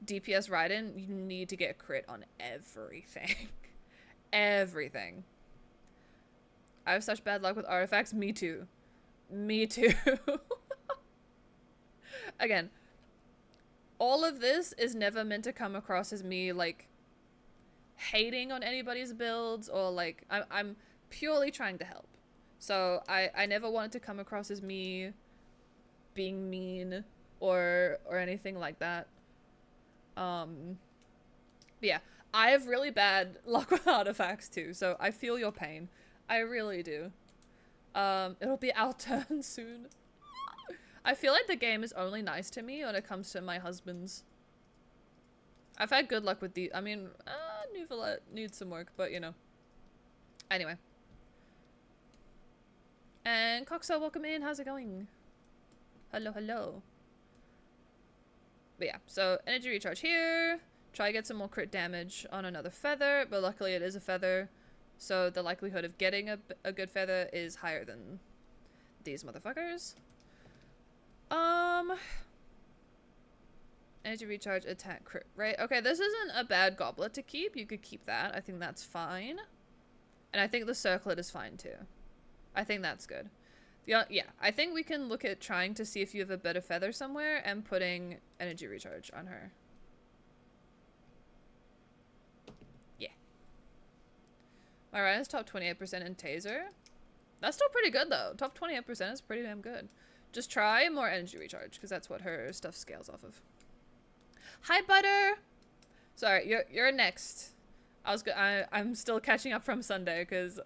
Speaker 1: DPS Raiden, you need to get crit on everything. Everything. I have such bad luck with artifacts. Me too. Me too. Again, all of this is never meant to come across as me, like, hating on anybody's builds, or, like, I'm purely trying to help. So, I never want it to come across as me being mean or anything like that. But yeah, I have really bad luck with artifacts too, so I feel your pain. I really do. It'll be our turn soon. I feel like the game is only nice to me when it comes to my husbands. I've had good luck with the, I mean, Nuvalet needs some work, but you know. Anyway. And Coxo, welcome in. How's it going? Hello, hello. But yeah, so energy recharge here. Try to get some more crit damage on another feather, but luckily it is a feather. So the likelihood of getting a good feather is higher than these motherfuckers. Energy recharge, attack, crit, right? Okay, this isn't a bad goblet to keep. You could keep that. I think that's fine. And I think the circlet is fine too. I think that's good. Yeah, I think we can look at trying to see if you have a better feather somewhere and putting energy recharge on her. Yeah. Alright, it's top 28% in Taser. That's still pretty good though. Top 28% is pretty damn good. Just try more energy recharge, because that's what her stuff scales off of. Hi, Butter! Sorry, you're next. I'm still catching up from Sunday, because,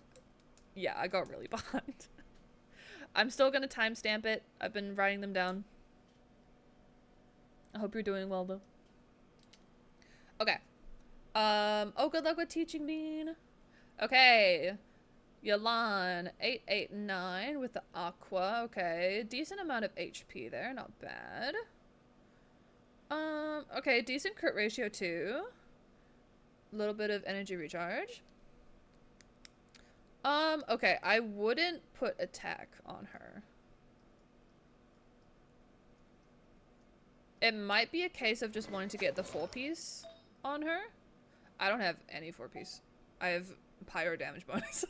Speaker 1: yeah, I got really behind. I'm still gonna timestamp it. I've been writing them down. I hope you're doing well, though. Okay. Oh, good luck with teaching, Bean. Okay. Yalan, 889 with the aqua. Okay, decent amount of HP there, not bad. Okay, decent crit ratio too. A little bit of energy recharge. Okay, I wouldn't put attack on her. It might be a case of just wanting to get the 4-piece on her. I don't have any 4-piece. I have pyro damage bonus.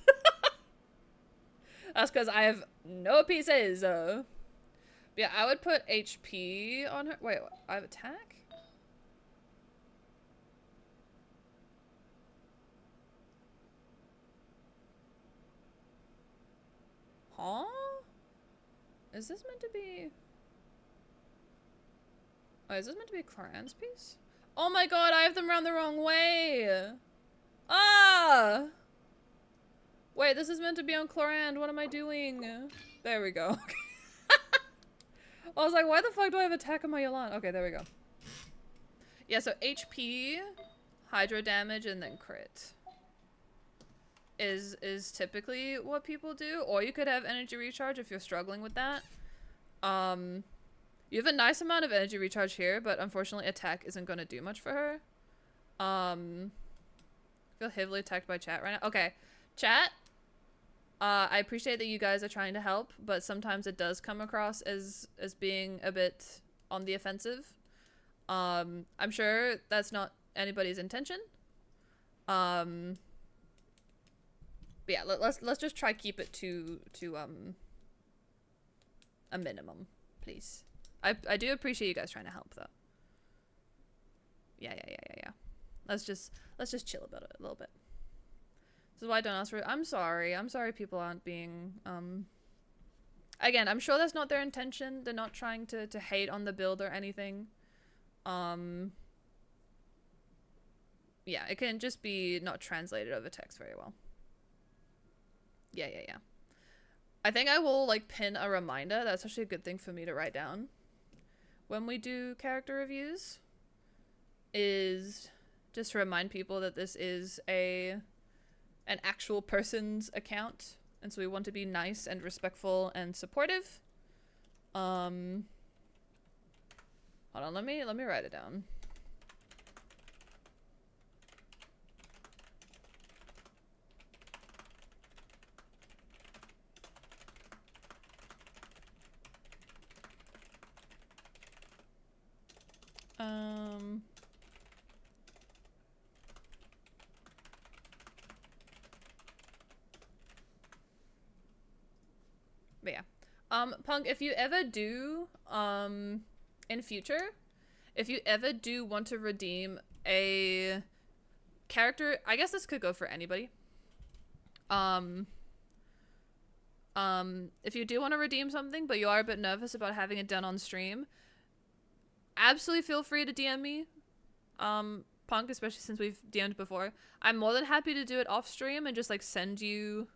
Speaker 1: That's because I have no pieces. Yeah, I would put HP on her. Wait, what? I have attack? Huh? Is this meant to be... Oh, is this meant to be Cloran's piece? Oh my god, I have them round the wrong way! Ah! Wait, this is meant to be on Cloran. What am I doing? There we go. I was like, why the fuck do I have attack on my Yolan? Okay, there we go. Yeah, so HP, hydro damage, and then crit is typically what people do. Or you could have energy recharge if you're struggling with that. You have a nice amount of energy recharge here, but unfortunately attack isn't going to do much for her. I feel heavily attacked by chat right now. Okay, chat. I appreciate that you guys are trying to help, but sometimes it does come across as being a bit on the offensive. I'm sure that's not anybody's intention. But yeah, let's just try keep it to a minimum, please. I do appreciate you guys trying to help though. Yeah. Let's just chill about it a little bit. This is why I don't ask for it. I'm sorry people aren't being again, I'm sure that's not their intention. They're not trying to hate on the build or anything. Yeah, it can just be not translated over text very well. Yeah. I think I will like pin a reminder. That's actually a good thing for me to write down when we do character reviews, is just to remind people that this is an actual person's account, and so we want to be nice and respectful and supportive. Hold on, let me write it down. But yeah. Punk, if you ever do, in future, if you ever do want to redeem a character, I guess this could go for anybody. If you do want to redeem something, but you are a bit nervous about having it done on stream, absolutely feel free to DM me. Punk, especially since we've DM'd before. I'm more than happy to do it off stream and just like send you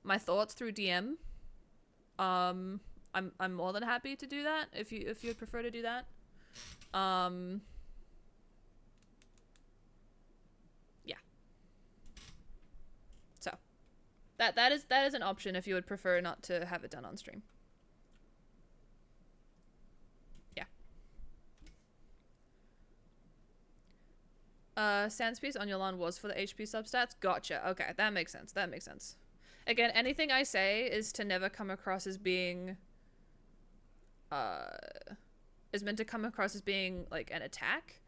Speaker 1: my thoughts through DM. I'm more than happy to do that if you'd prefer to do that. Yeah. So that is an option if you would prefer not to have it done on stream. Yeah. Sans piece on Yolan was for the HP substats. Gotcha. Okay, that makes sense. That makes sense. Again, anything I say is to never come across as being is meant to come across as being like an attack.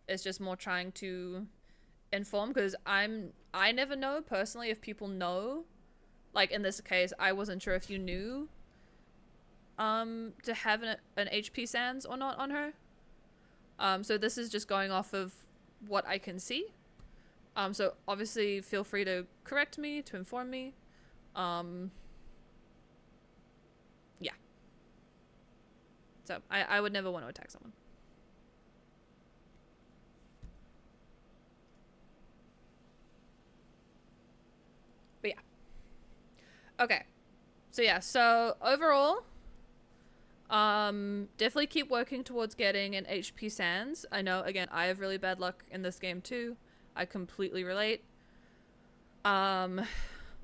Speaker 1: It's just more trying to inform, because I never know personally if people know. Like in this case, I wasn't sure if you knew to have an HP sans or not on her. So this is just going off of what I can see. So obviously feel free to correct me, to inform me. Yeah. So I would never want to attack someone. But yeah. Okay. So yeah, so overall, definitely keep working towards getting an HP sans. I know, again, I have really bad luck in this game too. I completely relate.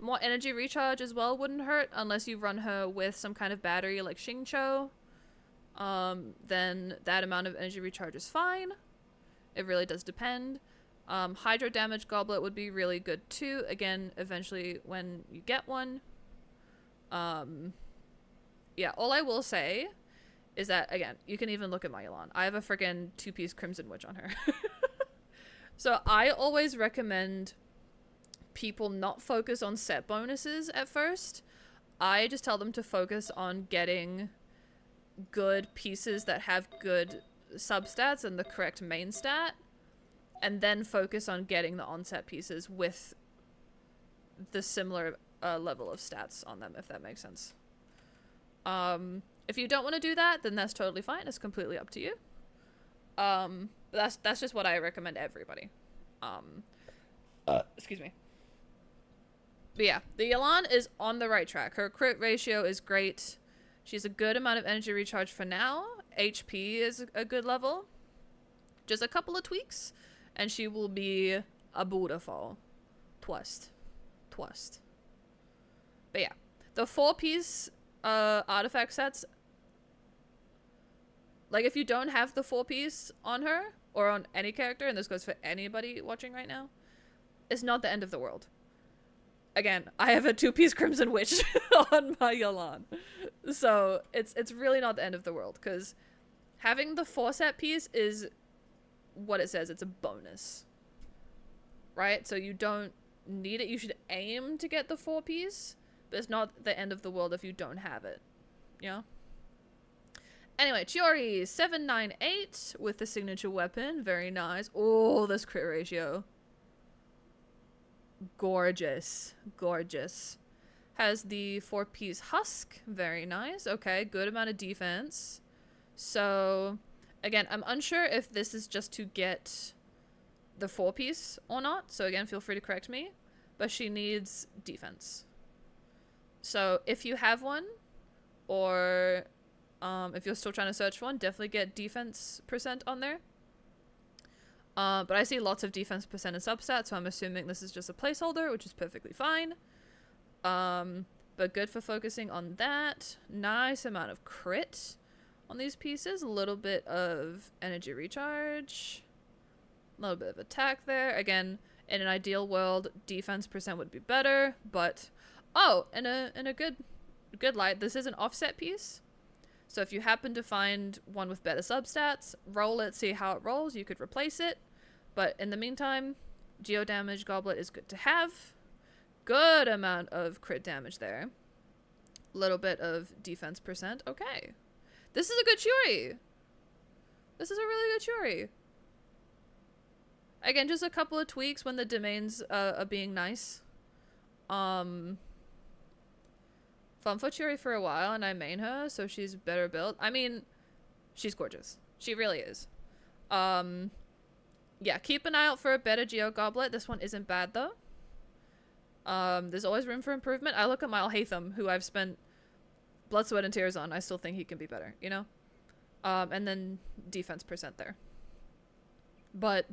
Speaker 1: More energy recharge as well wouldn't hurt, unless you run her with some kind of battery like Xingqiu. Then that amount of energy recharge is fine. It really does depend. Hydro damage goblet would be really good too. Again, eventually when you get one. Yeah, all I will say is that, again, you can even look at my Yolan. I have a friggin' 2-piece Crimson Witch on her. So I always recommend people not focus on set bonuses at first. I just tell them to focus on getting good pieces that have good substats and the correct main stat, and then focus on getting the onset pieces with the similar level of stats on them, if that makes sense. If you don't want to do that, then that's totally fine. It's completely up to you. But that's just what I recommend everybody. Excuse me. But yeah, the 𝗂𝗠 is on the right track. Her crit ratio is great. She has a good amount of energy recharge for now. HP is a good level. Just a couple of tweaks, and she will be a beautiful twist. But yeah, the 4-piece artifact sets, like if you don't have the 4-piece on her or on any character, and this goes for anybody watching right now, it's not the end of the world. Again, I have a 2-piece Crimson Witch on my 𝗂𝗠, so it's really not the end of the world, because having the 4-set piece is what it says. It's a bonus, right? So you don't need it. You should aim to get the 4-piece, but it's not the end of the world if you don't have it. Yeah. Anyway, Chiori 798 with the signature weapon. Very nice. Oh, this crit ratio. Gorgeous. Has the 4-piece husk. Very nice. Okay, good amount of defense. So, again, I'm unsure if this is just to get the 4-piece or not. So again, feel free to correct me. But she needs defense. So if you have one, or if you're still trying to search for one, definitely get defense % on there. But I see lots of defense % and substats, so I'm assuming this is just a placeholder, which is perfectly fine. But good for focusing on that. Nice amount of crit on these pieces. A little bit of energy recharge. A little bit of attack there. Again, in an ideal world, defense % would be better, but oh, in a good light, this is an offset piece. So if you happen to find one with better substats, roll it, see how it rolls. You could replace it. But in the meantime, geo damage goblet is good to have. Good amount of crit damage there. Little bit of defense %. Okay. This is a good Chiori. This is a really good Chiori. Again, just a couple of tweaks when the domains are being nice. Fun for Chiori for a while, and I main her, so she's better built. I mean, she's gorgeous. She really is. Yeah, keep an eye out for a better Geo Goblet. This one isn't bad, though. There's always room for improvement. I look at my 𝗂𝗠𝗘, who I've spent blood, sweat, and tears on. I still think he can be better, you know? And then defense % there. But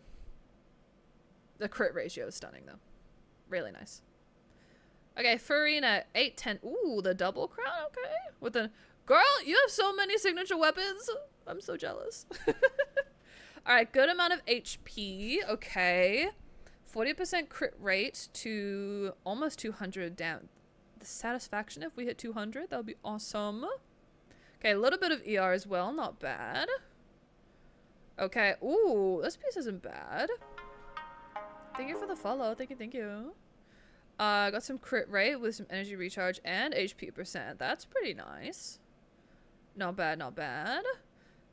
Speaker 1: the crit ratio is stunning, though. Really nice. Okay, Farina 810. Ooh, the double crown. Okay, with the girl, you have so many signature weapons. I'm so jealous. All right, good amount of HP. Okay, 40% crit rate to almost 200 down. The satisfaction if we hit 200, that would be awesome. Okay, a little bit of ER as well. Not bad. Okay. Ooh, this piece isn't bad. Thank you for the follow. Thank you. Got some crit rate with some energy recharge and HP %. That's pretty nice. Not bad.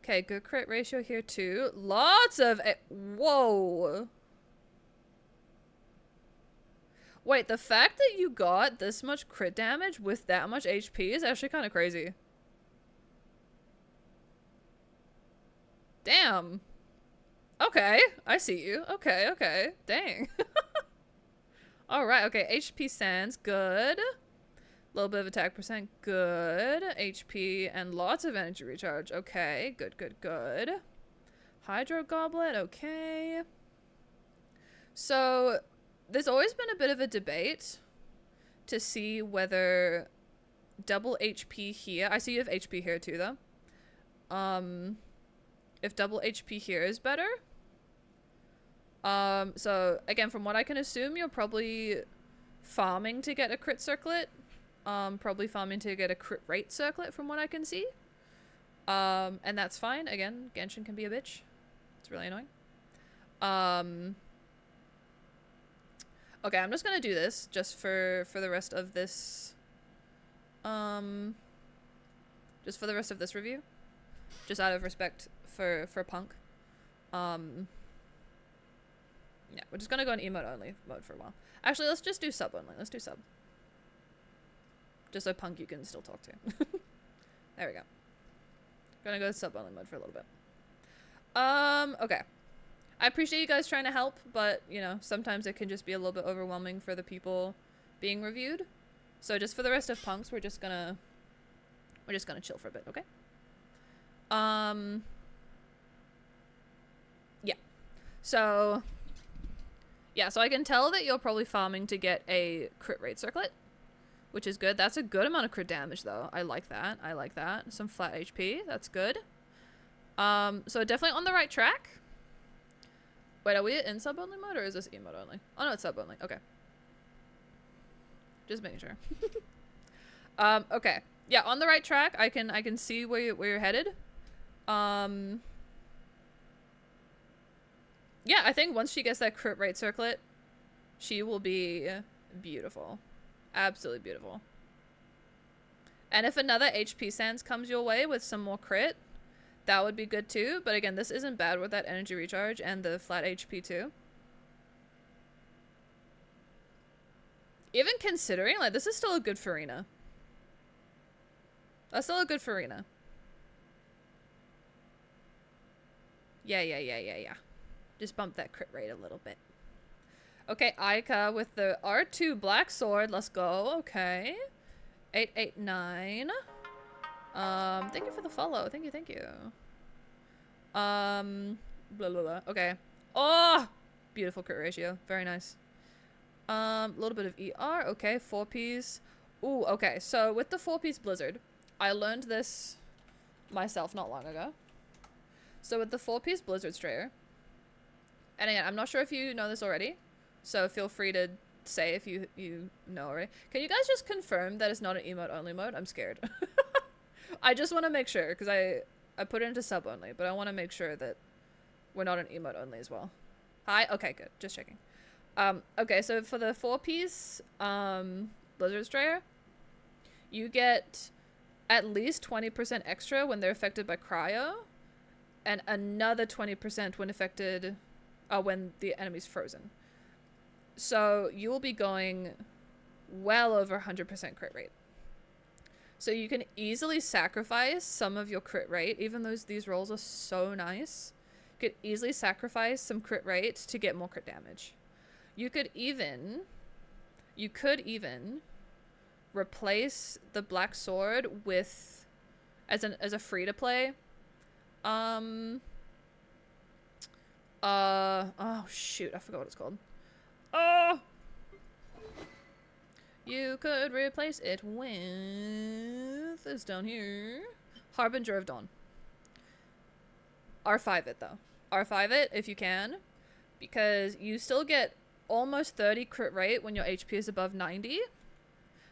Speaker 1: Okay, good crit ratio here too. Lots of whoa. Wait, the fact that you got this much crit damage with that much HP is actually kind of crazy. Damn. Okay, I see you. Okay. Dang. Alright, okay. HP sands, good. A little bit of attack %, good. HP and lots of energy recharge. Okay, good. Hydro Goblet, okay. So, there's always been a bit of a debate to see whether double HP here... I see you have HP here too, though. If double HP here is better. So, again, from what I can assume, you're probably farming to get a crit circlet. Probably farming to get a crit rate circlet from what I can see. And that's fine. Again, Genshin can be a bitch. It's really annoying. Okay, I'm just gonna do this just for the rest of this. Just for the rest of this review. Just out of respect for Punk. Yeah, we're just gonna go in emote only mode for a while. Actually, let's just do sub only. Let's do sub. Just so Punk you can still talk to. There we go. Gonna go sub-only mode for a little bit. Okay. I appreciate you guys trying to help, but, you know, sometimes it can just be a little bit overwhelming for the people being reviewed. So just for the rest of punks, we're just gonna chill for a bit, okay? Yeah. So, yeah, so I can tell that you're probably farming to get a crit rate circlet, which is good. That's a good amount of crit damage, though. I like that. I like that. Some flat HP. That's good. So definitely on the right track. Wait, are we in sub-only mode, or is this emote only? Oh, no, it's sub-only. Okay. Just making sure. Okay. Yeah, on the right track. I can see where you're headed. Yeah, I think once she gets that crit rate circlet, she will be beautiful. Absolutely beautiful. And if another HP Sands comes your way with some more crit, that would be good too. But again, this isn't bad with that energy recharge and the flat HP too. Even considering, like, this is still a good Farina. That's still a good Farina. Yeah. Just bump that crit rate a little bit. Okay, Aika with the R2 Black Sword. Let's go. Okay. 889. Thank you for the follow. Thank you. Blah, blah, blah. Okay. Oh! Beautiful crit ratio. Very nice. A little bit of ER. Okay, 4Ps. Ooh, okay. So with the 4-piece Blizzard, I learned this myself not long ago. So with the 4-piece Blizzard Strayer, and again, I'm not sure if you know this already, so feel free to say if you know already. Can you guys just confirm that it's not an emote only mode? I'm scared. I just want to make sure, because I put it into sub only, but I want to make sure that we're not an emote only as well. Hi? Okay, good. Just checking. Okay, so for the 4-piece Blizzard Strayer, you get at least 20% extra when they're affected by cryo, and another 20% when affected when the enemy's frozen. So you will be going well over 100% crit rate. So you can easily sacrifice some of your crit rate, even though these rolls are so nice. You could easily sacrifice some crit rate to get more crit damage. You could even replace the Black Sword with, as a free to play, oh shoot, I forgot what it's called. Oh! You could replace it with this down here. Harbinger of Dawn. R5 it though. R5 it if you can, because you still get almost 30 crit rate when your HP is above 90,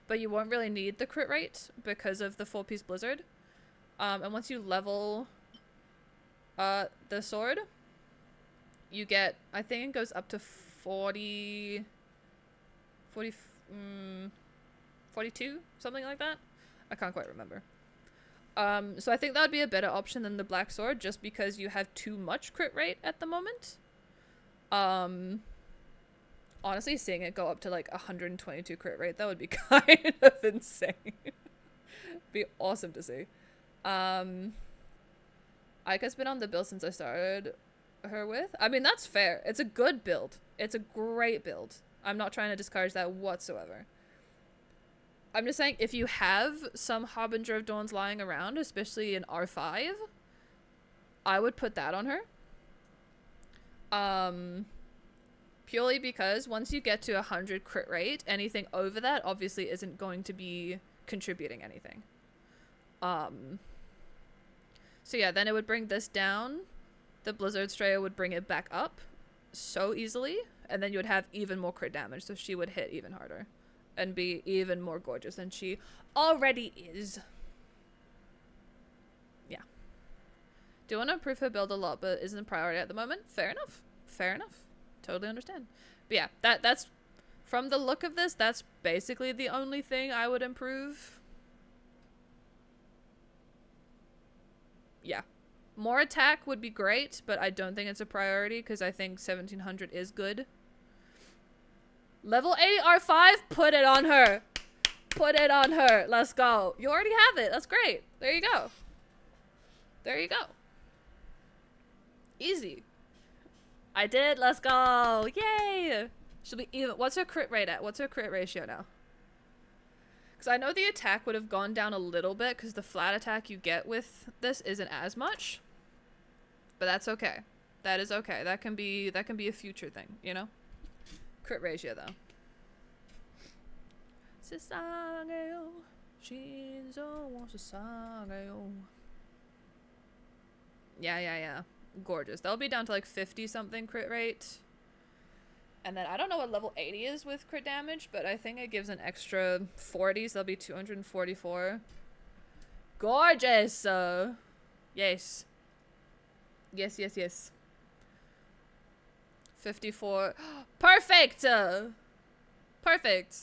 Speaker 1: but you won't really need the crit rate because of the 4-piece Blizzard. And once you level the sword, you get, I think it goes up to 42, something like that. I can't quite remember. So I think that would be a better option than the Black Sword, just because you have too much crit rate at the moment. Honestly, seeing it go up to like 122 crit rate, that would be kind of insane. Be awesome to see. Aika's been on the build since I started her with. I mean, that's fair. It's a good build. It's a great build. I'm not trying to discourage that whatsoever. I'm just saying, if you have some Harbinger of Dawns lying around, especially in R5, I would put that on her. Purely because once you get to 100 crit rate, anything over that obviously isn't going to be contributing anything. So yeah, then it would bring this down. The Blizzard Strayer would bring it back up so easily, and then you would have even more crit damage, so she would hit even harder and be even more gorgeous than she already is. Yeah. Do want to improve her build a lot, but isn't a priority at the moment. Fair enough. Fair enough. Totally understand. But yeah, that's from the look of this, that's basically the only thing I would improve. Yeah. More attack would be great, but I don't think it's a priority because I think 1700 is good. Level 8 R5, put it on her. Put it on her. Let's go. You already have it. That's great. There you go. There you go. Easy. I did. Let's go. Yay. She'll be even. What's her crit rate at? What's her crit ratio now? Because I know the attack would have gone down a little bit because the flat attack you get with this isn't as much. But that's okay. That is okay. That can be a future thing, you know? Crit ratio though. Yeah. Gorgeous. That'll be down to like 50 something crit rate. And then I don't know what level 80 is with crit damage, but I think it gives an extra 40, so that'll be 244. Gorgeous! Yes. Yes. 54. Perfect! Perfect.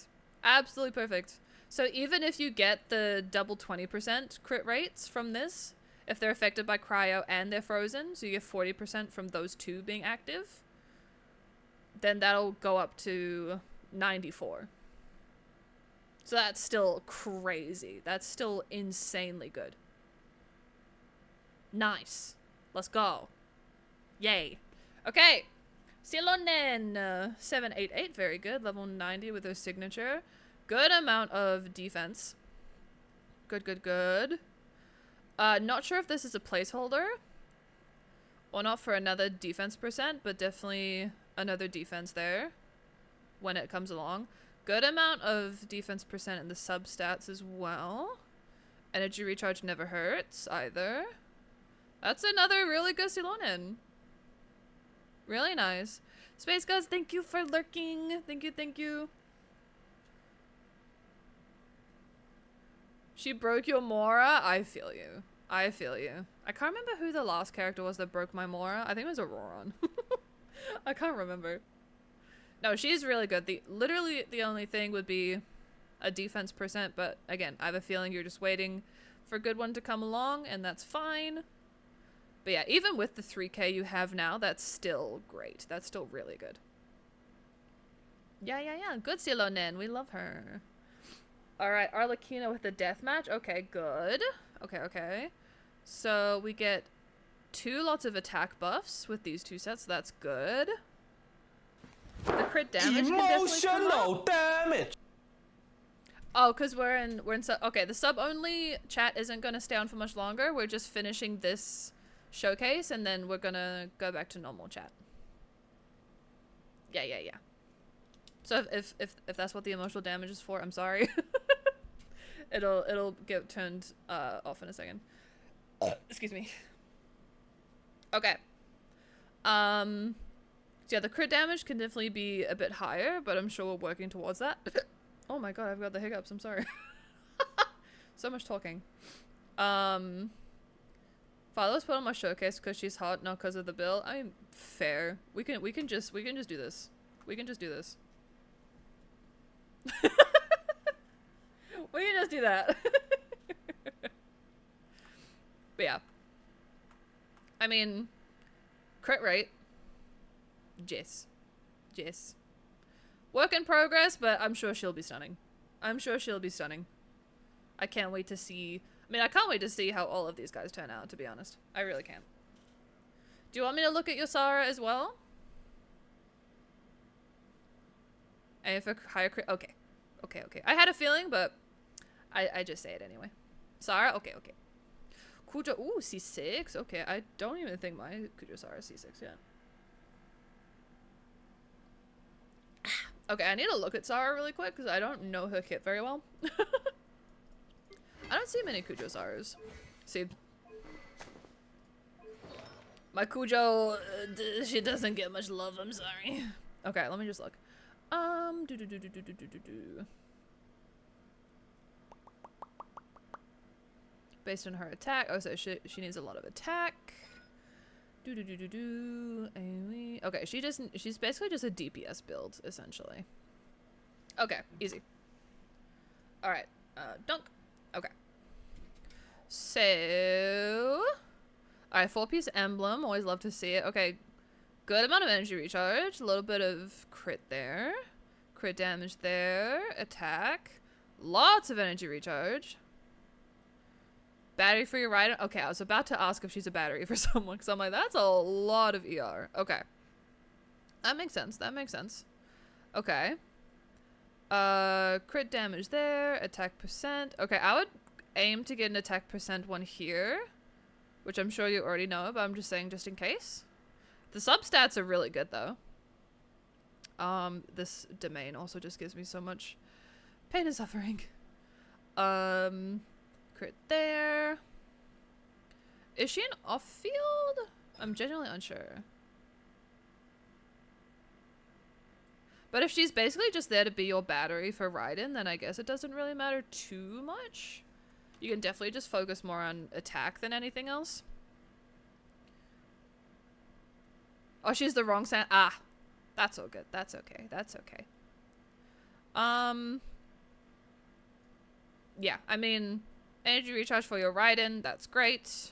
Speaker 1: Absolutely perfect. So even if you get the double 20% crit rates from this, if they're affected by cryo and they're frozen, so you get 40% from those two being active, then that'll go up to 94. So that's still crazy. That's still insanely good. Nice. Let's go. Yay. Okay. 𝗧𝗠𝗦𝗧𝗔𝗠𝗣𝗦 788. Very good. Level 90 with her signature. Good amount of defense. Good. Not sure if this is a placeholder or not for another defense percent, but definitely another defense there when it comes along. Good amount of defense percent in the substats as well. Energy recharge never hurts either. That's another really good 𝗧𝗠𝗦𝗧𝗔𝗠𝗣𝗦. Really nice. Space Gods, thank you for lurking. Thank you. She broke your Mora? I feel you. I can't remember who the last character was that broke my Mora. I think it was Auroron. I can't remember. No, she's really good. Literally the only thing would be a defense percent, but again, I have a feeling you're just waiting for a good one to come along, and that's fine. But yeah, even with the 3k you have now, that's still great. That's still really good. Yeah. Good 𝗧𝗠𝗦𝗧𝗔𝗠𝗣𝗦. We love her. Alright, Arlecchino with the deathmatch. Okay, good. Okay. So we get 2 lots of attack buffs with these 2 sets. So that's good. The crit damage
Speaker 4: Emotional damage.
Speaker 1: Oh, because we're in sub. Okay, the sub only chat isn't gonna stay on for much longer. We're just finishing this showcase, and then we're gonna go back to normal chat. Yeah. So if that's what the emotional damage is for, I'm sorry. it'll get turned off in a second. Excuse me. Okay. So yeah, the crit damage can definitely be a bit higher, but I'm sure we're working towards that. Oh my god, I've got the hiccups. I'm sorry. So much talking. Phyllis put on my showcase because she's hot, not because of the bill. I mean, fair. We can just do this. We can just do this. We can just do that. But yeah. I mean, crit rate. Jess. Work in progress, but I'm sure she'll be stunning. I can't wait to see. I mean, I can't wait to see how all of these guys turn out, to be honest. I really can. Do you want me to look at your 𝗧𝗧 as well? And if a higher crit... Okay. I had a feeling, but I just say it anyway. 𝗧𝗧? Okay. Kujo... Ooh, C6? Okay, I don't even think my Kujo 𝗧𝗧 is C6 yet. Okay, I need to look at 𝗧𝗧 really quick, because I don't know her kit very well. I don't see many Kujo 𝗧𝗧s. See, my Kujo, she doesn't get much love. I'm sorry. Okay, let me just look. Based on her attack. Oh, so she needs a lot of attack. Okay, she's basically just a DPS build essentially. Okay, easy. All right, dunk. Okay. So, all right, 4-piece emblem. Always love to see it. Okay, good amount of energy recharge. A little bit of crit there. Crit damage there. Attack. Lots of energy recharge. Battery for your rider. Okay, I was about to ask if she's a battery for someone, because I'm like, that's a lot of ER. Okay. That makes sense. That makes sense. Okay. Crit damage there. Attack percent. Okay, I would aim to get an attack percent one here, which I'm sure you already know, but I'm just saying just in case. The substats are really good, though. This domain also just gives me so much pain and suffering. Crit there. Is she an off-field? I'm genuinely unsure. But if she's basically just there to be your battery for Raiden, then I guess it doesn't really matter too much. You can definitely just focus more on attack than anything else. Oh, she's the wrong sound. Ah, that's all good. That's okay. That's okay. Yeah, I mean, energy recharge for your Raiden, that's great.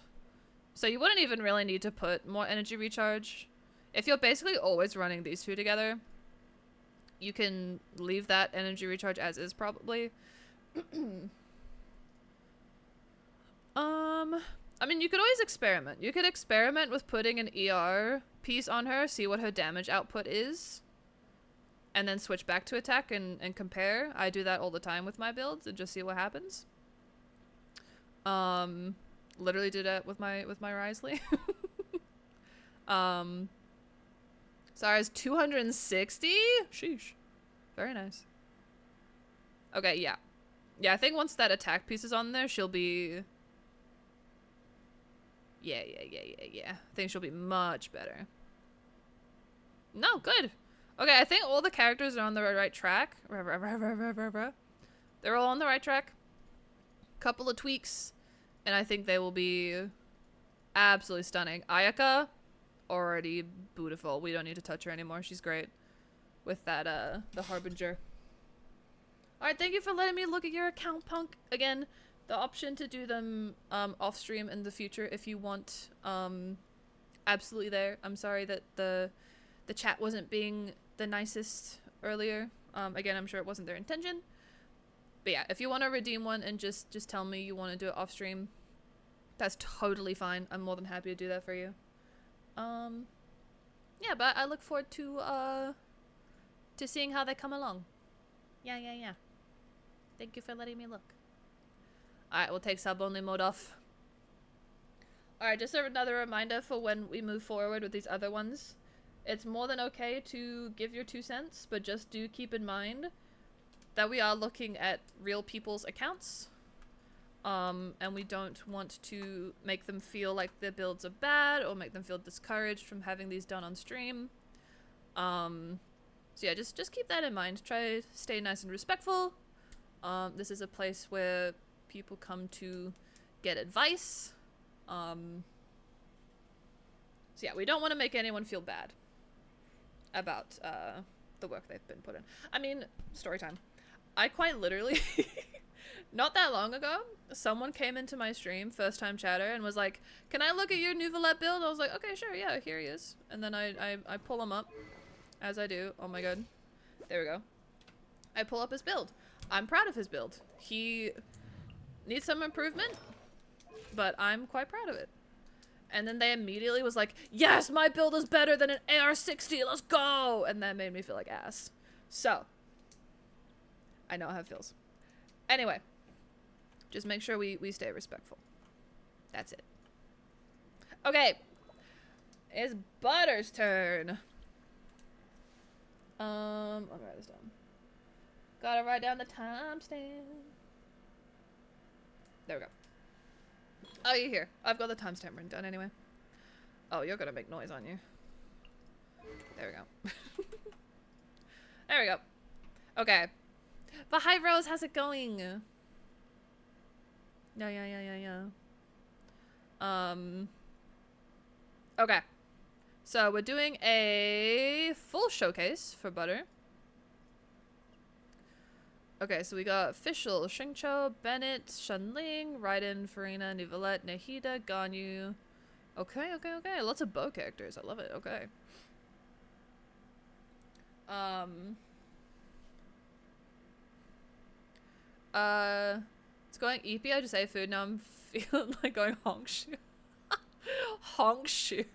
Speaker 1: So you wouldn't even really need to put more energy recharge. If you're basically always running these two together, you can leave that energy recharge as is, probably. I mean, you could always experiment. You could experiment with putting an ER piece on her, see what her damage output is, and then switch back to attack and compare. I do that all the time with my builds and just see what happens. Literally did that with my Risley. Zara's 260? Sheesh. Very nice. Okay, yeah. Yeah, I think once that attack piece is on there, she'll be... Yeah. I think she'll be much better. No, good. Okay, I think all the characters are on the right track. They're all on the right track. Couple of tweaks, and I think they will be absolutely stunning. Ayaka, already beautiful. We don't need to touch her anymore. She's great with that, the Harbinger. Alright, thank you for letting me look at your account, Punk. Again, the option to do them off stream in the future if you want, absolutely there. I'm sorry that the chat wasn't being the nicest earlier. Again, I'm sure it wasn't their intention. But yeah, if you want to redeem one and just tell me you want to do it off stream, that's totally fine. I'm more than happy to do that for you. Yeah, but I look forward to seeing how they come along. Yeah. Thank you for letting me look. Alright, we'll take sub-only mode off. Alright, just another reminder for when we move forward with these other ones. It's more than okay to give your 2 cents, but just do keep in mind that we are looking at real people's accounts. And we don't want to make them feel like their builds are bad or make them feel discouraged from having these done on stream. So yeah, just keep that in mind. Try to stay nice and respectful. This is a place where people come to get advice. So yeah, we don't want to make anyone feel bad about the work they've been put in. I mean, story time. I quite literally, not that long ago, someone came into my stream, first time chatter, and was like, can I look at your Neuvillette build? I was like, okay, sure, yeah, here he is. And then I pull him up, as I do. Oh my god. There we go. I pull up his build. I'm proud of his build. He needs some improvement, but I'm quite proud of it. And then they immediately was like, yes, my build is better than an AR-60, let's go! And that made me feel like ass. So, I know how it feels. Anyway, just make sure we stay respectful. That's it. Okay, it's Butter's turn. I'll write this down. Gotta write down the timestamp. There we go. Oh, you're here. I've got the timestamp written down anyway. Oh, you're gonna make noise, aren't you? There we go. There we go. Okay. But hi, Rose. How's it going? Yeah. Okay. So we're doing a full showcase for Butter. Okay, so we got Official, Xingqiu, Bennett, Shenling, Raiden, Farina, Neuvillette, Nahida, Ganyu. Okay. Lots of bow characters. I love it. Okay. It's going EP. I just ate food. Now I'm feeling like going Hongshu. Hongshu.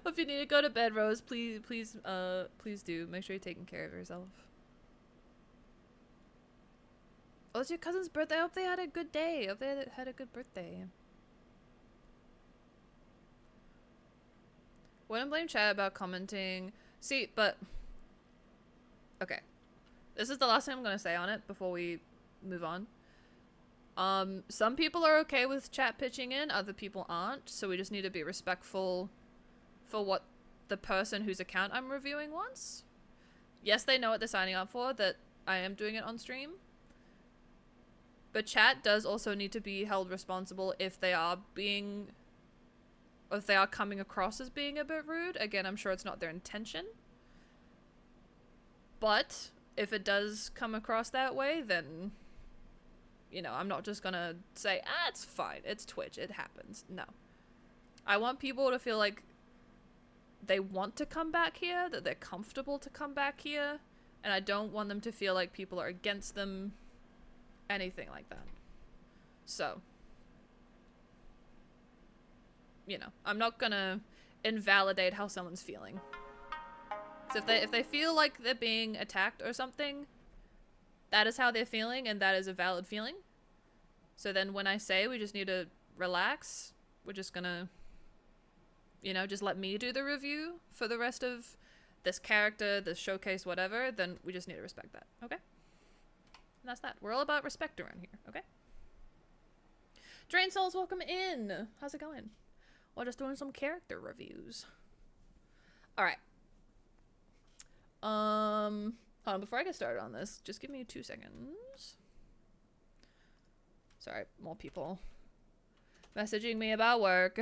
Speaker 1: If you need to go to bed, Rose, please do. Make sure you're taking care of yourself. Oh, it's your cousin's birthday. I hope they had a good day. I hope they had a good birthday. Wouldn't blame chat about commenting. See, but... Okay. This is the last thing I'm going to say on it before we move on. Some people are okay with chat pitching in. Other people aren't. So we just need to be respectful for what the person whose account I'm reviewing wants. Yes, they know what they're signing up for, that I am doing it on stream. But chat does also need to be held responsible if they are coming across as being a bit rude. Again, I'm sure it's not their intention. But if it does come across that way, then, you know, I'm not just gonna say, it's fine, it's Twitch, it happens. No. I want people to feel like they want to come back here, that they're comfortable to come back here, and I don't want them to feel like people are against them, anything like that. So, you know, I'm not gonna invalidate how someone's feeling. So if they feel like they're being attacked or something, that is how they're feeling, and that is a valid feeling. So then when I say we just need to relax, we're just gonna, you know, just let me do the review for the rest of this character, this showcase, whatever, then we just need to respect that, okay? And that's that. We're all about respect around here, okay? Drain Souls, welcome in. How's it going? We're just doing some character reviews. Alright. Hold on, before I get started on this, just give me 2 seconds. Sorry, more people messaging me about work.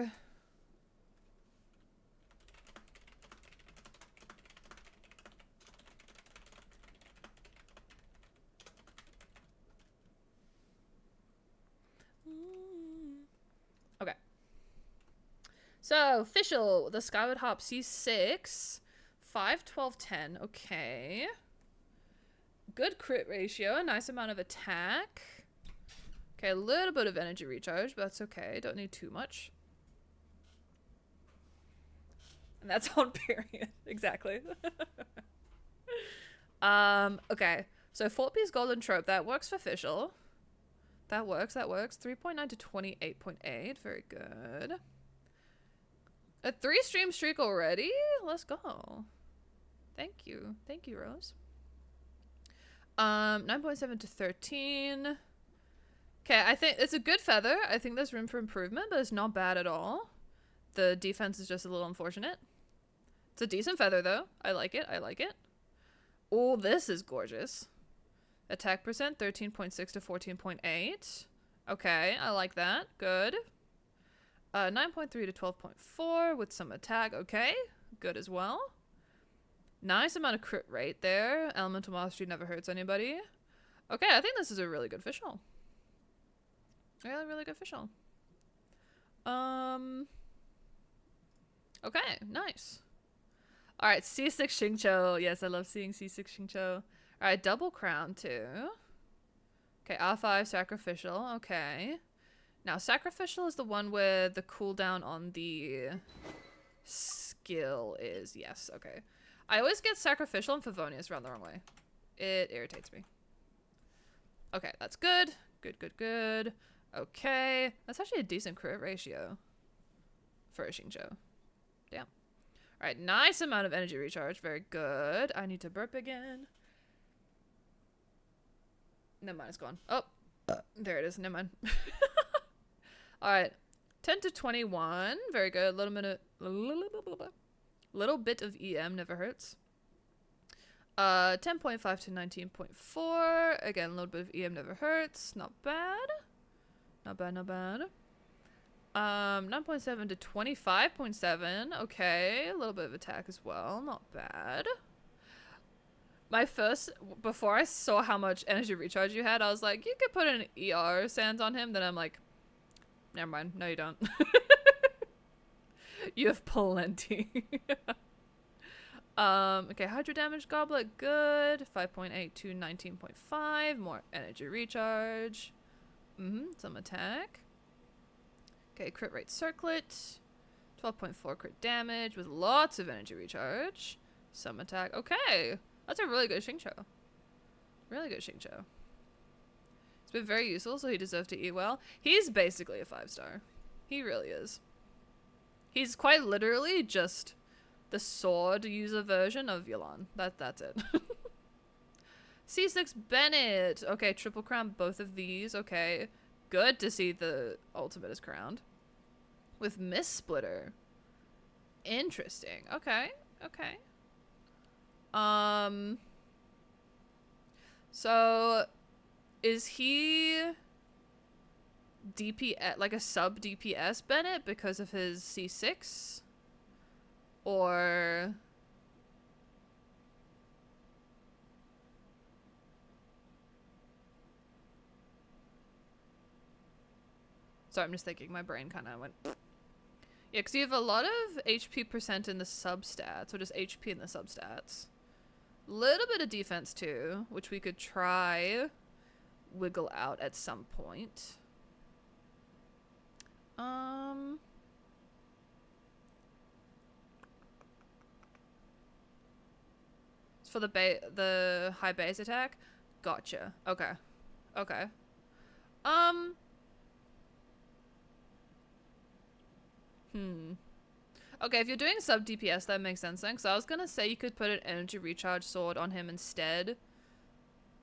Speaker 1: Okay. So, official, the Skyward Harp C6, 5, 12, 10. Okay. Good crit ratio, a nice amount of attack. Okay, a little bit of energy recharge, but that's okay. Don't need too much. And that's on period. Exactly. Okay. So 4-piece golden trope, that works for official. That works. 3.9 to 28.8. Very good. A 3-stream streak already? Let's go. Thank you. Thank you, Rose. 9.7 to 13. Okay, I think it's a good feather. I think there's room for improvement, but it's not bad at all. The defense is just a little unfortunate. It's a decent feather, though. I like it. Oh, this is gorgeous. Attack percent, 13.6 to 14.8. Okay, I like that. Good. 9.3 to 12.4 with some attack. Okay, good as well. Nice amount of crit rate there. Elemental Mastery never hurts anybody. Okay, I think this is a really good official. Really good official. Okay, nice. Alright, C6 Xingqiu. Yes, I love seeing C6 Xingqiu. Alright, double crown too. Okay, R5 sacrificial. Okay. Now, sacrificial is the one where the cooldown on the skill is. Yes, okay. I always get sacrificial and Favonius around the wrong way. It irritates me. Okay, that's good. Good. Okay. That's actually a decent crit ratio for a Xingqiu. Damn. Alright, nice amount of energy recharge. Very good. I need to burp again. Never mind, it's gone. Oh, there it is. Never mind. Alright. 10 to 21. Very good. Little bit of EM never hurts. 10.5 to 19.4. Again, a little bit of EM never hurts. Not bad. 9.7 to 25.7. Okay, a little bit of attack as well. Not bad. Before I saw how much energy recharge you had, I was like, you could put an ER sands on him. Then I'm like, never mind. No, you don't. You have plenty. Okay, Hydro Damage Goblet, good. 5.8 to 19.5. More energy recharge. Some attack. Okay, crit rate circlet. 12.4 crit damage with lots of energy recharge. Some attack. Okay, that's a really good Xingqiu. Really good Xingqiu. It's been very useful, so he deserves to eat well. He's basically a 5-star. He really is. He's quite literally just the sword user version of Yelan. That's it. C6 Bennett. Okay, triple crown both of these. Okay. Good to see the ultimate is crowned. With Mist Splitter. Interesting. Okay. Okay. So is he DPS, like a sub DPS Bennett because of his C6? Or sorry, I'm just thinking, my brain kind of went yeah, because you have a lot of HP percent in the substats, or just HP in the substats. Little bit of defense too, which we could try wiggle out at some point. For the high base attack? Gotcha. Okay. Okay. Okay, if you're doing sub DPS, that makes sense then. So I was gonna say you could put an energy recharge sword on him instead.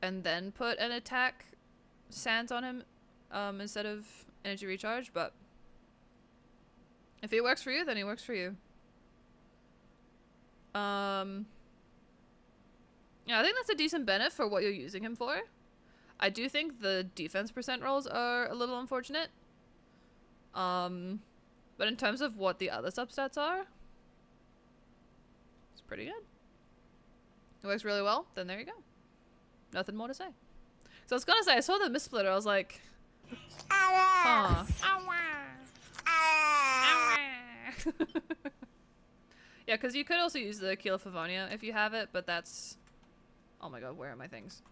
Speaker 1: And then put an attack sans on him instead of energy recharge, but if it works for you, then it works for you. Yeah, I think that's a decent benefit for what you're using him for. I do think the defense percent rolls are a little unfortunate. But in terms of what the other substats are, it's pretty good. It works really well, then there you go. Nothing more to say. So I was gonna say, I saw the Mist Splitter, I was like, huh. Yeah, because you could also use the 𝗧𝗧𝗦𝗦𝗦 if you have it, but that's... Oh my god, where are my things?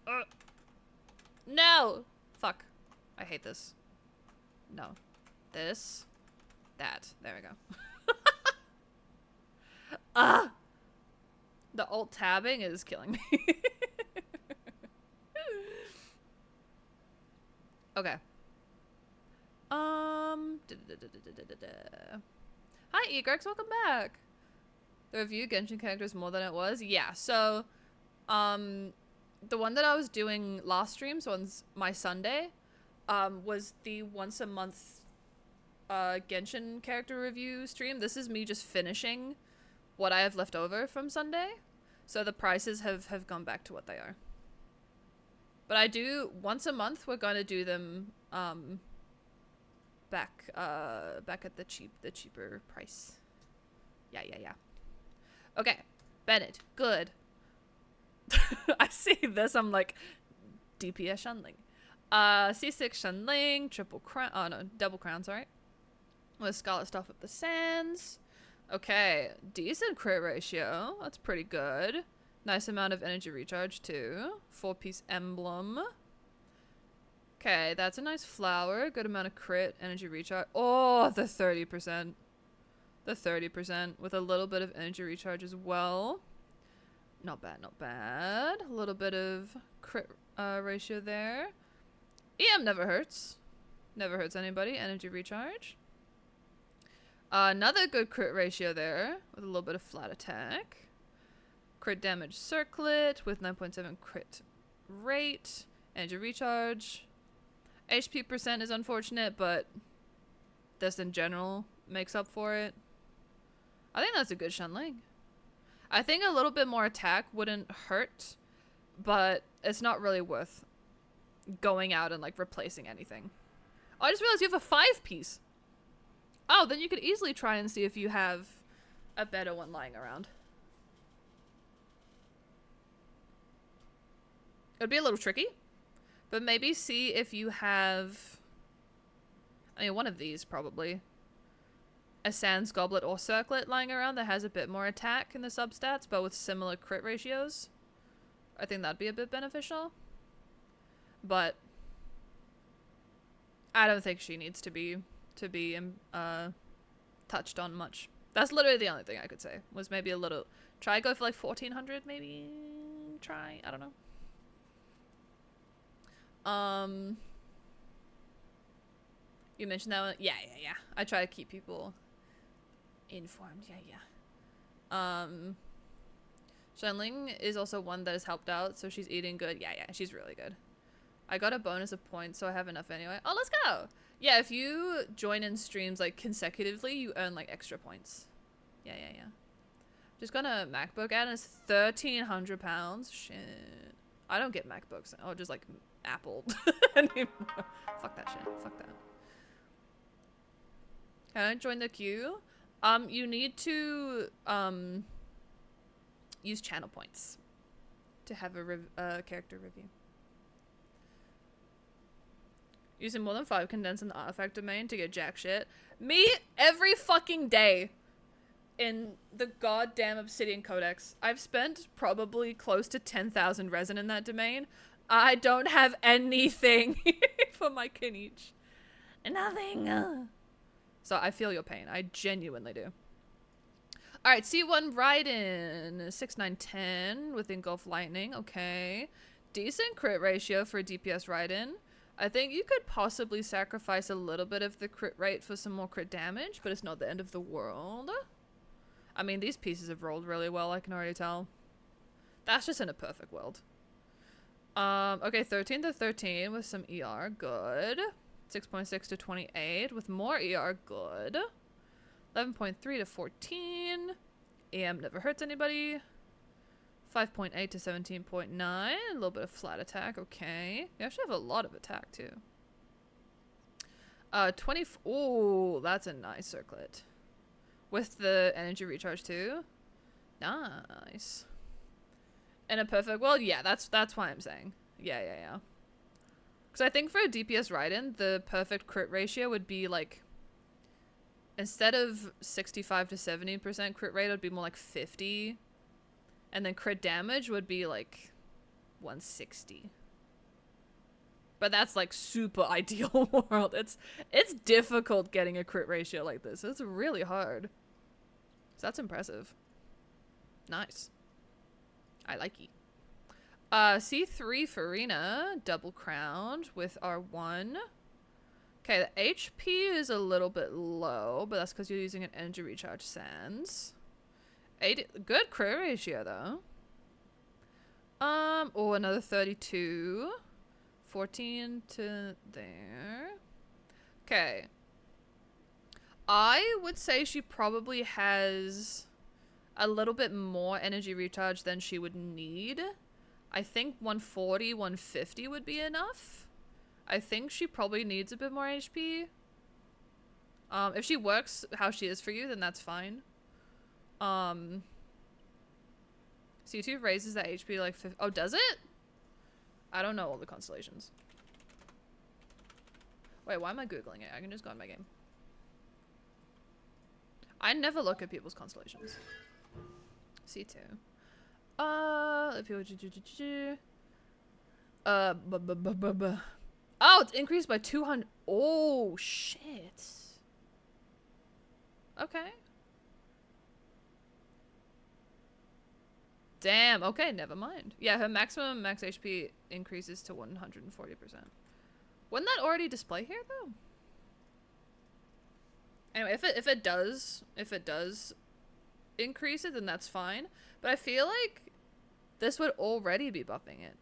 Speaker 1: No! Fuck. I hate this. No. This. That. There we go. Ah! The alt tabbing is killing me. Okay. Hi, Egrex, welcome back. The review Genshin characters more than it was. Yeah, so the one that I was doing last stream, so on my Sunday, was the once a month Genshin character review stream. This is me just finishing what I have left over from Sunday. So the prices have gone back to what they are. But I do once a month. We're gonna do them back at the cheaper price. Yeah. Okay, Bennett, good. I see this. I'm like, DPS Shenling. C6 Shenling, triple crown. Oh no, double crown. Sorry. With Scarlet Stuff of the Sands. Okay, decent crit ratio. That's pretty good. Nice amount of energy recharge too. 4-piece emblem. Okay, that's a nice flower. Good amount of crit, energy recharge. Oh, the 30%. The 30% with a little bit of energy recharge as well. Not bad, not bad. A little bit of crit ratio there. EM never hurts. Never hurts anybody. Energy recharge. Another good crit ratio there with a little bit of flat attack. Crit damage circlet with 9.7 crit rate. Energy recharge. HP percent is unfortunate, but this in general makes up for it. I think that's a good Shenling. I think a little bit more attack wouldn't hurt, but it's not really worth going out and like replacing anything. Oh, I just realized you have a 5-piece. Oh, then you could easily try and see if you have a better one lying around. It would be a little tricky, but maybe see if you have... I mean, one of these, probably. a Sans Goblet or Circlet lying around that has a bit more attack in the substats, but with similar crit ratios, I think that'd be a bit beneficial. But I don't think she needs to be touched on much. That's literally the only thing I could say. Was maybe a little try go for like 1400, maybe try. I don't know. You mentioned that one. Yeah. I try to keep people informed. Yeah. Shenling is also one that has helped out, so she's eating good. Yeah, she's really good. I got a bonus of points, so I have enough anyway. Oh, let's go! Yeah, if you join in streams, like, consecutively, you earn, like, extra points. Yeah. Just got a MacBook out, and it's £1,300. Shit. I don't get MacBooks. Oh, just, like, Apple anymore. Fuck that shit. Fuck that. Can I join the queue? You need to, use channel points to have a character review. Using more than 5 condensed in the artifact domain to get jack shit. Me, every fucking day in the goddamn Obsidian Codex. I've spent probably close to 10,000 resin in that domain. I don't have anything for my Kinich. Nothing. So I feel your pain. I genuinely do. Alright, C1 Raiden. 6-9-10 with Engulf Lightning. Okay. Decent crit ratio for DPS Raiden. I think you could possibly sacrifice a little bit of the crit rate for some more crit damage, but it's not the end of the world. I mean, these pieces have rolled really well, I can already tell. That's just in a perfect world. Okay, 13-13 with some ER. Good. 6.6 to 28 with more ER. Good. 11.3 to 14. Never hurts anybody. 5.8 to 17.9. A little bit of flat attack. Okay. You actually have a lot of attack too. 20. Oh, that's a nice circlet. With the energy recharge too. Nice. In a perfect world, yeah, that's why I'm saying. Yeah. Because I think for a DPS Raiden, the perfect crit ratio would be like, instead of 65 to 70% crit rate, it would be more like 50. And then crit damage would be like 160. But that's like super ideal world. It's difficult getting a crit ratio like this. It's really hard. So that's impressive. Nice. I like it. C3 Farina, double crowned with R1. Okay, the HP is a little bit low, but that's because you're using an energy recharge Sans. 80, good crit ratio though. Oh, another 32. 14 to there. Okay. I would say she probably has a little bit more energy recharge than she would need. I think 140, 150 would be enough. I think she probably needs a bit more HP. If she works how she is for you, then that's fine. C2 raises that HP like 50. Oh, does it? I don't know all the constellations. Wait, why am I Googling it? I can just go in my game. I never look at people's constellations. C2. Oh, it's increased by 200. Oh, shit. Okay. Damn, okay, never mind. Yeah, her maximum max HP increases to 140%. Wouldn't that already display here, though? Anyway, if it does increase it, then that's fine. But I feel like this would already be buffing it.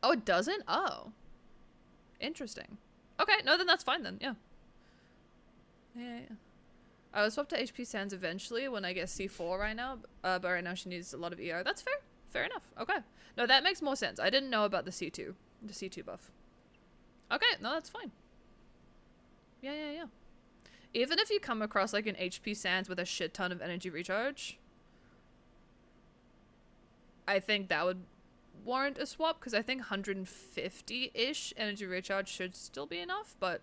Speaker 1: Oh, it doesn't? Oh. Interesting. Okay, no, then that's fine then, yeah. Yeah. I will swap to HP Sans eventually when I get C4 right now, but right now she needs a lot of ER. That's fair. Fair enough. Okay. No, that makes more sense. I didn't know about the C2 buff. Okay, no, that's fine. Yeah. Even if you come across like an HP Sans with a shit ton of energy recharge, I think that would warrant a swap, because I think 150-ish energy recharge should still be enough, but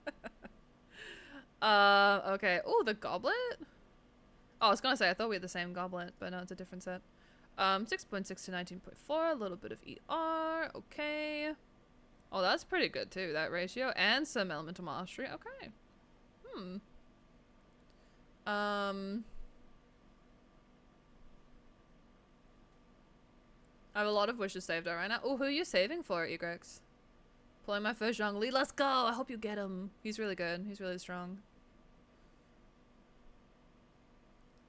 Speaker 1: Okay. Oh, the goblet? Oh, I was gonna say, I thought we had the same goblet, but no, it's a different set. 6.6 to 19.4, a little bit of ER, okay. Oh, that's pretty good too, that ratio. And some elemental mastery, okay. I have a lot of wishes saved out right now. Oh, who are you saving for, Egrex? Pulling my first Zhongli. Let's go! I hope you get him. He's really good. He's really strong.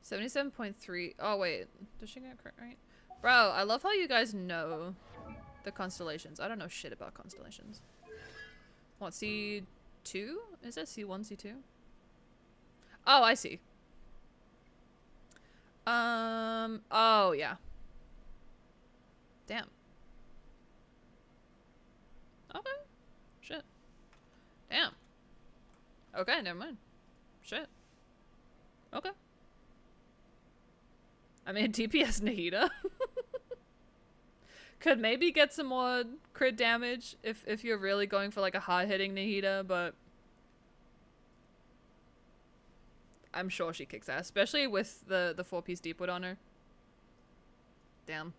Speaker 1: 77.3. Oh, wait. Does she get it right? Bro, I love how you guys know the constellations. I don't know shit about constellations. What, C2? Is that C1, C2? Oh, I see. Oh, yeah. Damn. Okay, never mind. Shit. Okay. I mean, DPS Nahida. Could maybe get some more crit damage if you're really going for like a hard-hitting Nahida, but I'm sure she kicks ass, especially with the 4-piece Deepwood on her. Damn.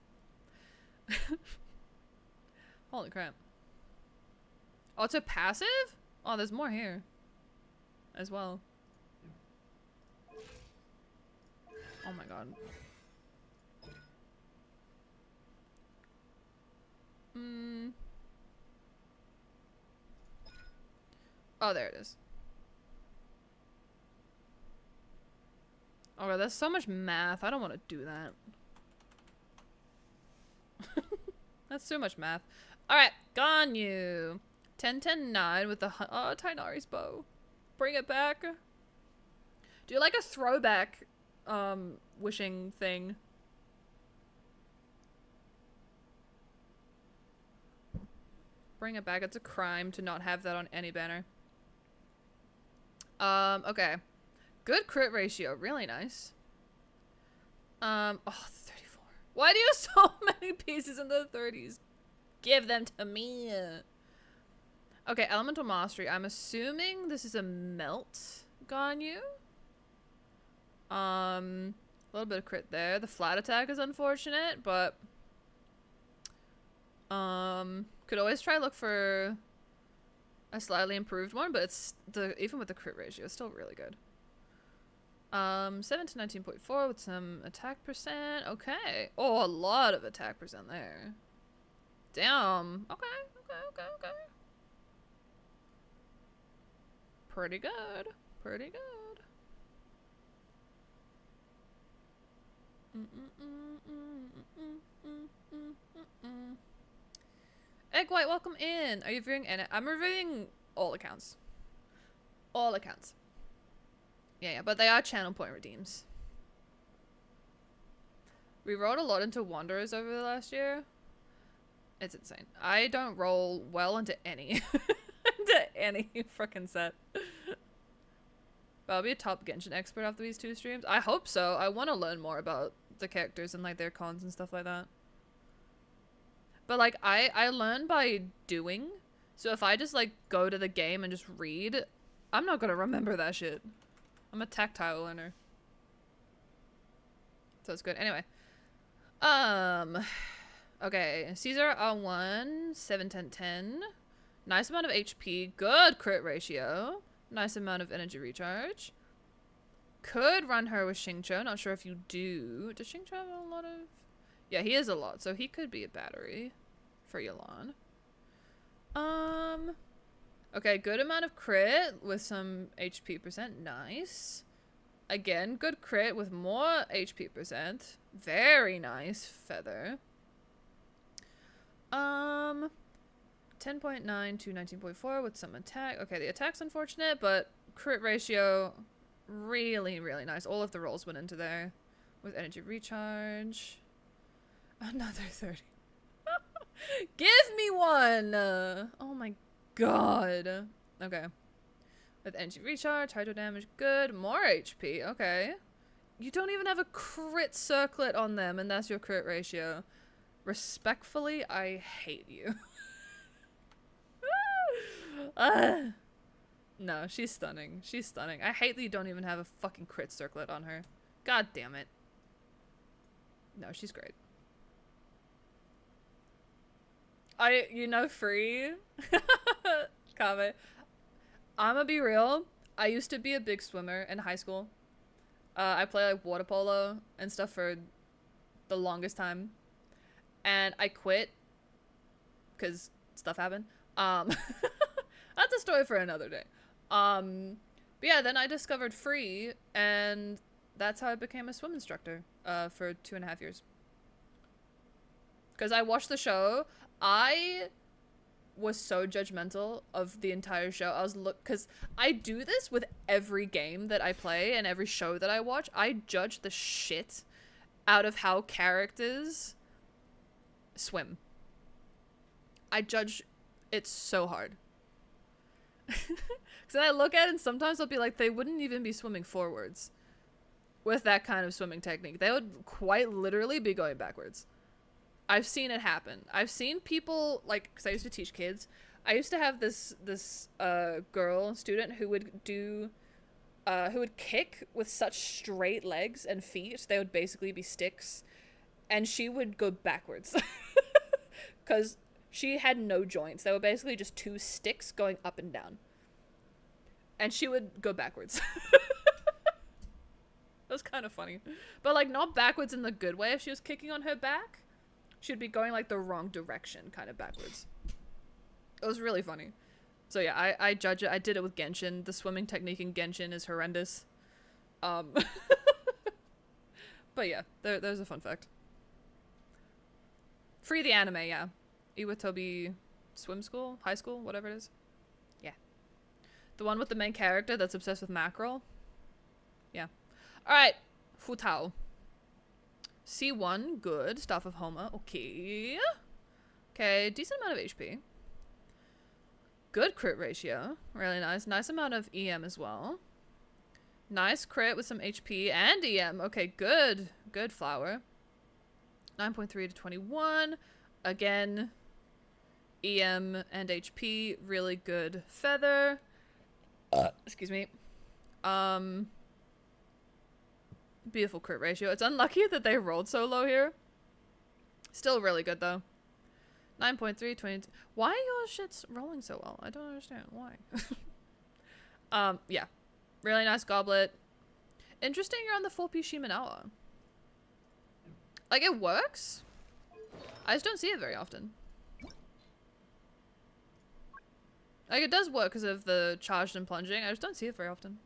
Speaker 1: Holy crap. Oh, it's a passive? Oh, there's more here as well. Oh my god. Oh, there it is. Oh god, that's so much math. I don't want to do that. That's too much math. Alright, Ganyu. 10-10-9 with the Tainari's bow. Bring it back. Do you like a throwback wishing thing? Bring it back. It's a crime to not have that on any banner. Okay. Good crit ratio. Really nice. Oh, 34. Why do you have so many pieces in the 30s? Give them to me. Okay, Elemental Mastery. I'm assuming this is a Melt Ganyu. A little bit of crit there. The flat attack is unfortunate, but could always try look for a slightly improved one, but it's even with the crit ratio, it's still really good. 7-19.4 with some attack percent. Okay. Oh, a lot of attack percent there. Damn. Okay. Pretty good. Pretty good. Egg White, welcome in. Are you reviewing any? I'm reviewing all accounts. All accounts. Yeah, but they are channel point redeems. We rolled a lot into Wanderers over the last year. It's insane. I don't roll well into any freaking set. But I'll be a top Genshin expert after these 2 streams. I hope so. I want to learn more about the characters and like their cons and stuff like that. But like I learn by doing. So if I just like go to the game and just read, I'm not gonna remember that shit. I'm a tactile learner. So it's good. Anyway. Okay. Caesar R1, 7-10-10. Nice amount of HP. Good crit ratio. Nice amount of energy recharge. Could run her with Xingqiu. Not sure if you do. Does Xingqiu have a lot of... Yeah, he is a lot. So he could be a battery for Yelan. Okay, good amount of crit with some HP percent. Nice. Again, good crit with more HP percent. Very nice. Feather. 10.9 to 19.4 with some attack. Okay, the attack's unfortunate, but crit ratio really, really nice. All of the rolls went into there with energy recharge. Another 30. Give me one! Oh my god. Okay. With energy recharge, hydro damage, good. More HP, okay. You don't even have a crit circlet on them, and that's your crit ratio. Respectfully, I hate you. No, she's stunning. She's stunning. I hate that you don't even have a fucking crit circlet on her. God damn it. No, she's great. You know, free. Comment. I'ma be real. I used to be a big swimmer in high school. I play like water polo and stuff for the longest time. And I quit because stuff happened. That's a story for another day. But yeah, then I discovered free, and that's how I became a swim instructor for 2.5 years. Because I watched the show. I was so judgmental of the entire show. I was because I do this with every game that I play and every show that I watch. I judge the shit out of how characters swim. I judge it so hard. Because I look at it and sometimes I'll be like, they wouldn't even be swimming forwards with that kind of swimming technique. They would quite literally be going backwards. I've seen it happen. I've seen people, like, because I used to teach kids. I used to have this girl student who would do, who would kick with such straight legs and feet. They would basically be sticks. And she would go backwards. Because she had no joints. They were basically just two sticks going up and down. And she would go backwards. That was kind of funny. But, like, not backwards in the good way. If she was kicking on her back, she'd be going, like, the wrong direction, kind of backwards. It was really funny. So, yeah, I judge it. I did it with Genshin. The swimming technique in Genshin is horrendous. But, yeah, there's a fun fact. Free the anime, yeah. Iwatobi Swim School? High school? Whatever it is. Yeah. The one with the main character that's obsessed with mackerel? Yeah. Alright. Futao. C1, good. Staff of Homer. Okay. Okay, decent amount of HP. Good crit ratio. Really nice. Nice amount of EM as well. Nice crit with some HP and EM. Okay, good. Good flower. 9.3 to 21. Again, EM and HP. Really good feather. Excuse me. Beautiful crit ratio. It's unlucky that they rolled so low here. Still really good though. 9.3, 22. Why are your shits rolling so well? I don't understand why. Yeah. Really nice goblet. Interesting you're on the 4P Shimenawa. Like, it works. I just don't see it very often. Like, it does work because of the charged and plunging. I just don't see it very often.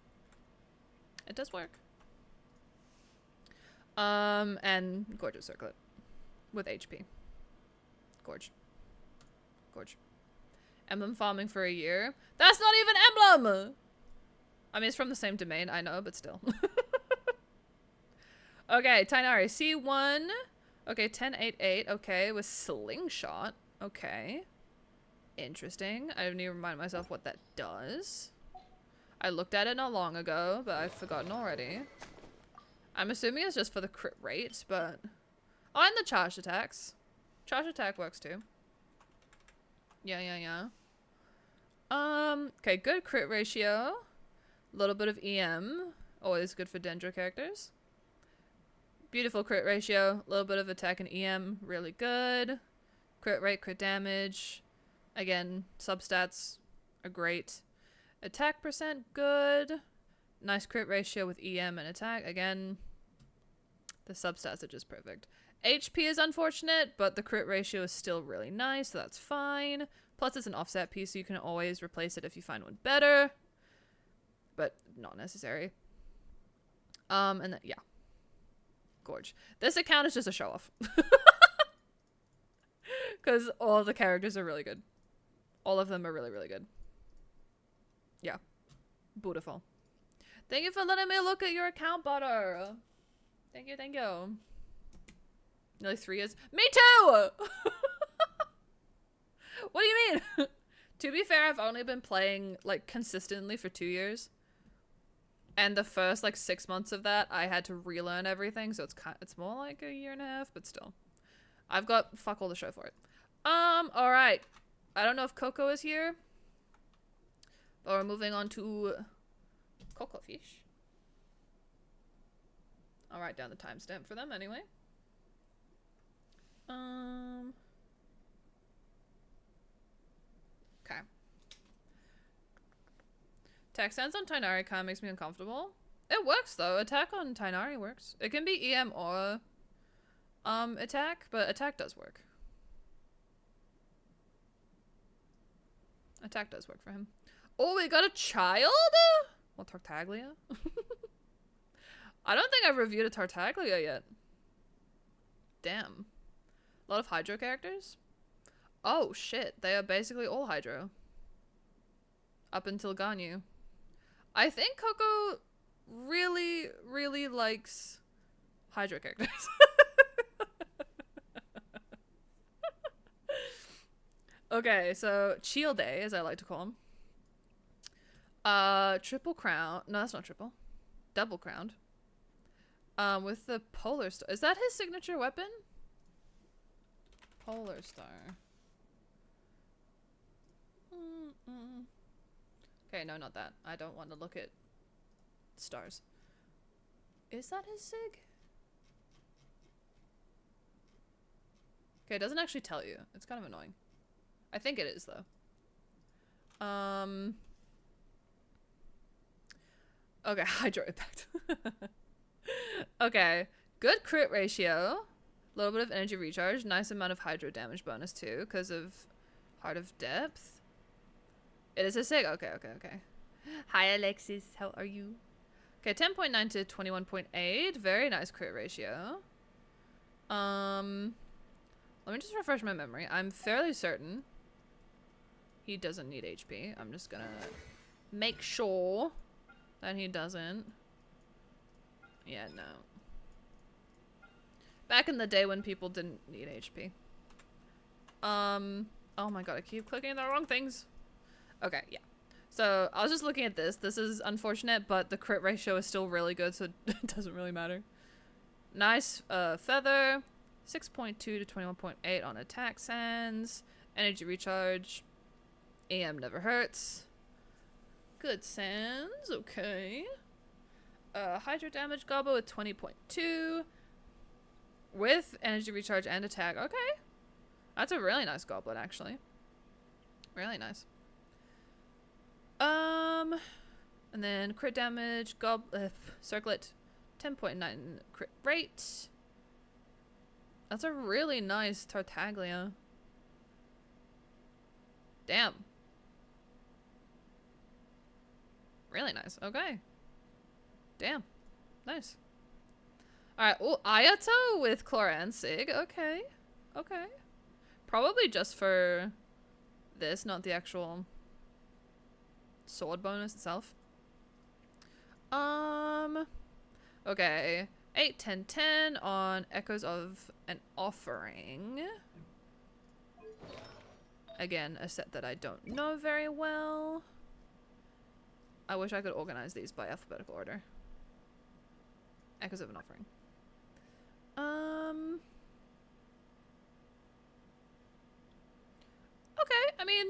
Speaker 1: It does work. And gorgeous circlet. With HP. Gorge. Gorge. Emblem farming for a year. That's not even emblem! I mean, it's from the same domain, I know, but still. Okay, Tainari, C1. Okay, 1088. Okay, with slingshot. Okay. Interesting. I didn't even remind myself what that does. I looked at it not long ago, but I've forgotten already. I'm assuming it's just for the crit rate, but... Oh, and the charged attacks. Charged attack works too. Yeah. Okay, good crit ratio. A little bit of EM. Always good for Dendro characters. Beautiful crit ratio. A little bit of attack and EM. Really good. Crit rate, crit damage. Again, substats are great. Attack percent, good. Nice crit ratio with EM and attack. Again, the substats are just perfect. HP is unfortunate, but the crit ratio is still really nice, so that's fine. Plus, it's an offset piece, so you can always replace it if you find one better. But not necessary. And then, yeah. Gorge. This account is just a show-off. Because all of the characters are really good. All of them are really, really good. Yeah. Beautiful. Thank you for letting me look at your account, Butter. Thank you, thank you. Nearly 3 years. Me too! What do you mean? To be fair, I've only been playing, like, consistently for 2 years. And the first, like, 6 months of that, I had to relearn everything, so it's more like a year and a half, but still. I've got fuck all to show for it. Alright. I don't know if Coco is here. But we're moving on to Coco Fish. I'll write down the timestamp for them anyway. Okay. Attack stance on Tainari kind of makes me uncomfortable. It works though. Attack on Tainari works. It can be EM or attack, but attack does work. Attack does work for him. Oh, we got a child? Well, Tartaglia? I don't think I've reviewed a Tartaglia yet. Damn. A lot of Hydro characters? Oh, shit. They are basically all Hydro. Up until Ganyu. I think Coco really, really likes Hydro characters. Okay, so Chill Day, as I like to call him. Triple crown. No, that's not triple. Double crowned. With the polar star. Is that his signature weapon? Polar star. Okay, no, not that. I don't want to look at stars. Is that his sig? Okay, it doesn't actually tell you. It's kind of annoying. I think it is, though. Okay, Hydro Impact. Okay, good crit ratio. A little bit of energy recharge. Nice amount of Hydro damage bonus, too, because of Heart of Depth. It is a sig. Okay. Hi, Alexis. How are you? Okay, 10.9 to 21.8. Very nice crit ratio. Let me just refresh my memory. I'm fairly certain he doesn't need HP. I'm just gonna make sure that he doesn't. Yeah, no. Back in the day when people didn't need HP. Oh my god, I keep clicking the wrong things. Okay, yeah. So, I was just looking at this. This is unfortunate, but the crit ratio is still really good, so it doesn't really matter. Nice feather. 6.2 to 21.8 on attack sands. Energy recharge. EM never hurts. Good sands. Okay. Hydro damage gobble with 20.2. With energy recharge and attack. Okay. That's a really nice goblet, actually. Really nice. And then crit damage, circlet, 10.9 crit rate. That's a really nice Tartaglia. Damn. Really nice. Okay. Damn. Nice. Alright, oh, Ayato with Chlora Sig. Okay. Okay. Probably just for this, not the actual sword bonus itself. Okay. 8, 10, 10 on Echoes of an Offering. Again, a set that I don't know very well. I wish I could organize these by alphabetical order. Echoes of an Offering. Okay, I mean,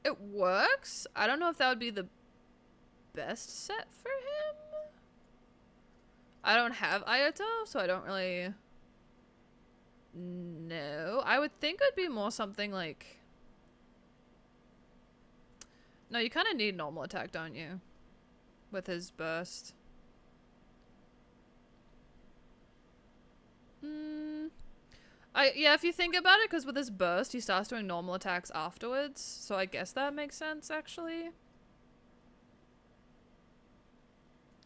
Speaker 1: it works. I don't know if that would be the best set for him. I don't have Ayato, so I don't really know. I would think it would be more something like... No, you kind of need normal attack, don't you? With his burst. Yeah, if you think about it, because with his burst, he starts doing normal attacks afterwards, so I guess that makes sense, actually.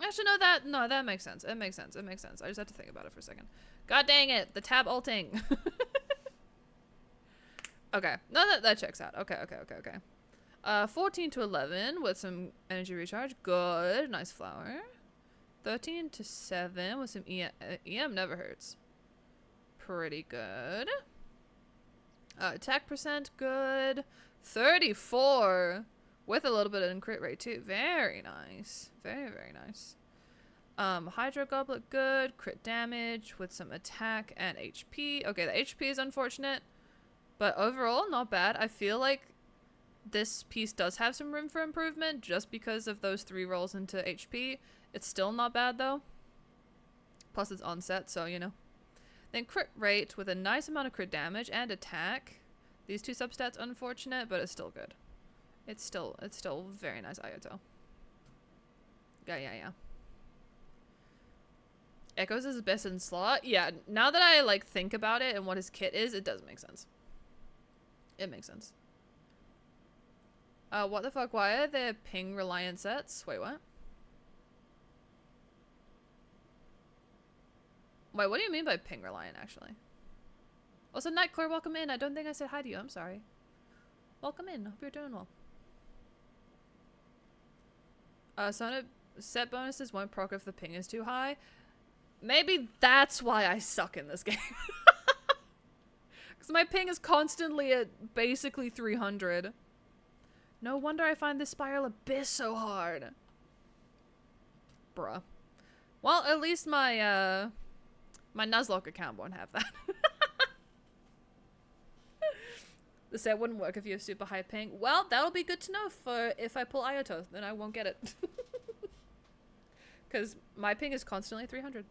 Speaker 1: Actually, no, that makes sense. It makes sense. I just had to think about it for a second. God dang it, the tab ulting. Okay, no, that checks out. Okay. 14 to 11 with some energy recharge. Good, nice flower. 13 to 7 with some EM never hurts. Pretty good. Attack percent, good. 34 with a little bit of crit rate too. Very nice. Very nice. Hydro Goblet, good. Crit damage with some attack and HP. Okay, the HP is unfortunate, but overall not bad. I feel like this piece does have some room for improvement just because of those 3 rolls into HP. It's still not bad though. Plus it's onset, so you know. Then crit rate with a nice amount of crit damage and attack. These 2 substats unfortunate, but it's still good. It's still very nice Ayato. Yeah. Echoes is best in slot. Yeah, now that I like think about it and what his kit is, it does make sense. It makes sense. What the fuck? Why are there ping reliant sets? Wait, what? Wait, what do you mean by ping reliant, actually? Also, Nightcore, welcome in. I don't think I said hi to you. I'm sorry. Welcome in. Hope you're doing well. Sona set bonuses won't proc if the ping is too high. Maybe that's why I suck in this game. Because my ping is constantly at basically 300. No wonder I find this Spiral Abyss so hard. Bruh. Well, at least my, my Nuzlocke account won't have that. The set wouldn't work if you have super high ping. Well, that'll be good to know for if I pull Ayato, then I won't get it. Because my ping is constantly 300.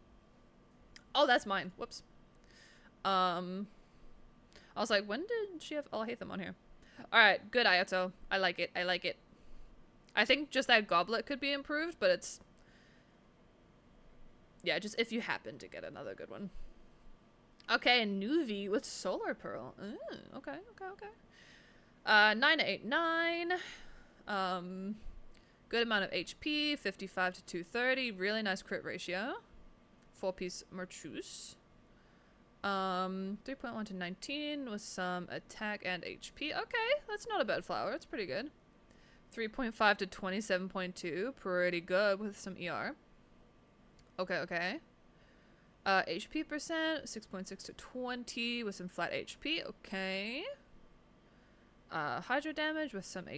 Speaker 1: Oh, that's mine. Whoops. I was like, when did she have... Oh, I hate them on here. Alright, good Ayato. I like it. I like it. I think just that goblet could be improved, but it's... Yeah, just if you happen to get another good one. Okay, a Nuvi with Solar Pearl. Ooh, okay, okay, okay. 989. Good amount of HP, 55 to 230. Really nice crit ratio. 4-piece Merchus. 3.1 to 19 with some attack and HP. Okay, that's not a bad flower. It's pretty good. 3.5 to 27.2. Pretty good with some ER. Okay, okay. HP percent, 6.6 to 20 with some flat HP. Okay. Hydro damage with some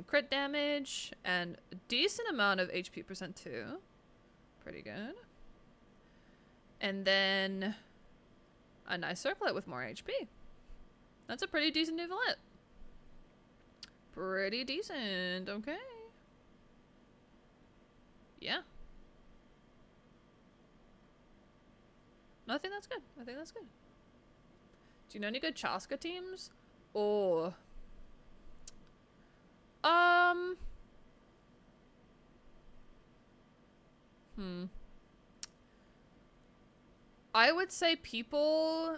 Speaker 1: crit damage and a decent amount of HP percent too. Pretty good. And then a nice circlet with more HP. That's a pretty decent Nuvalet. Pretty decent. Okay. Yeah. No, I think that's good. I think that's good. Do you know any good Chaska teams? Or... I would say people...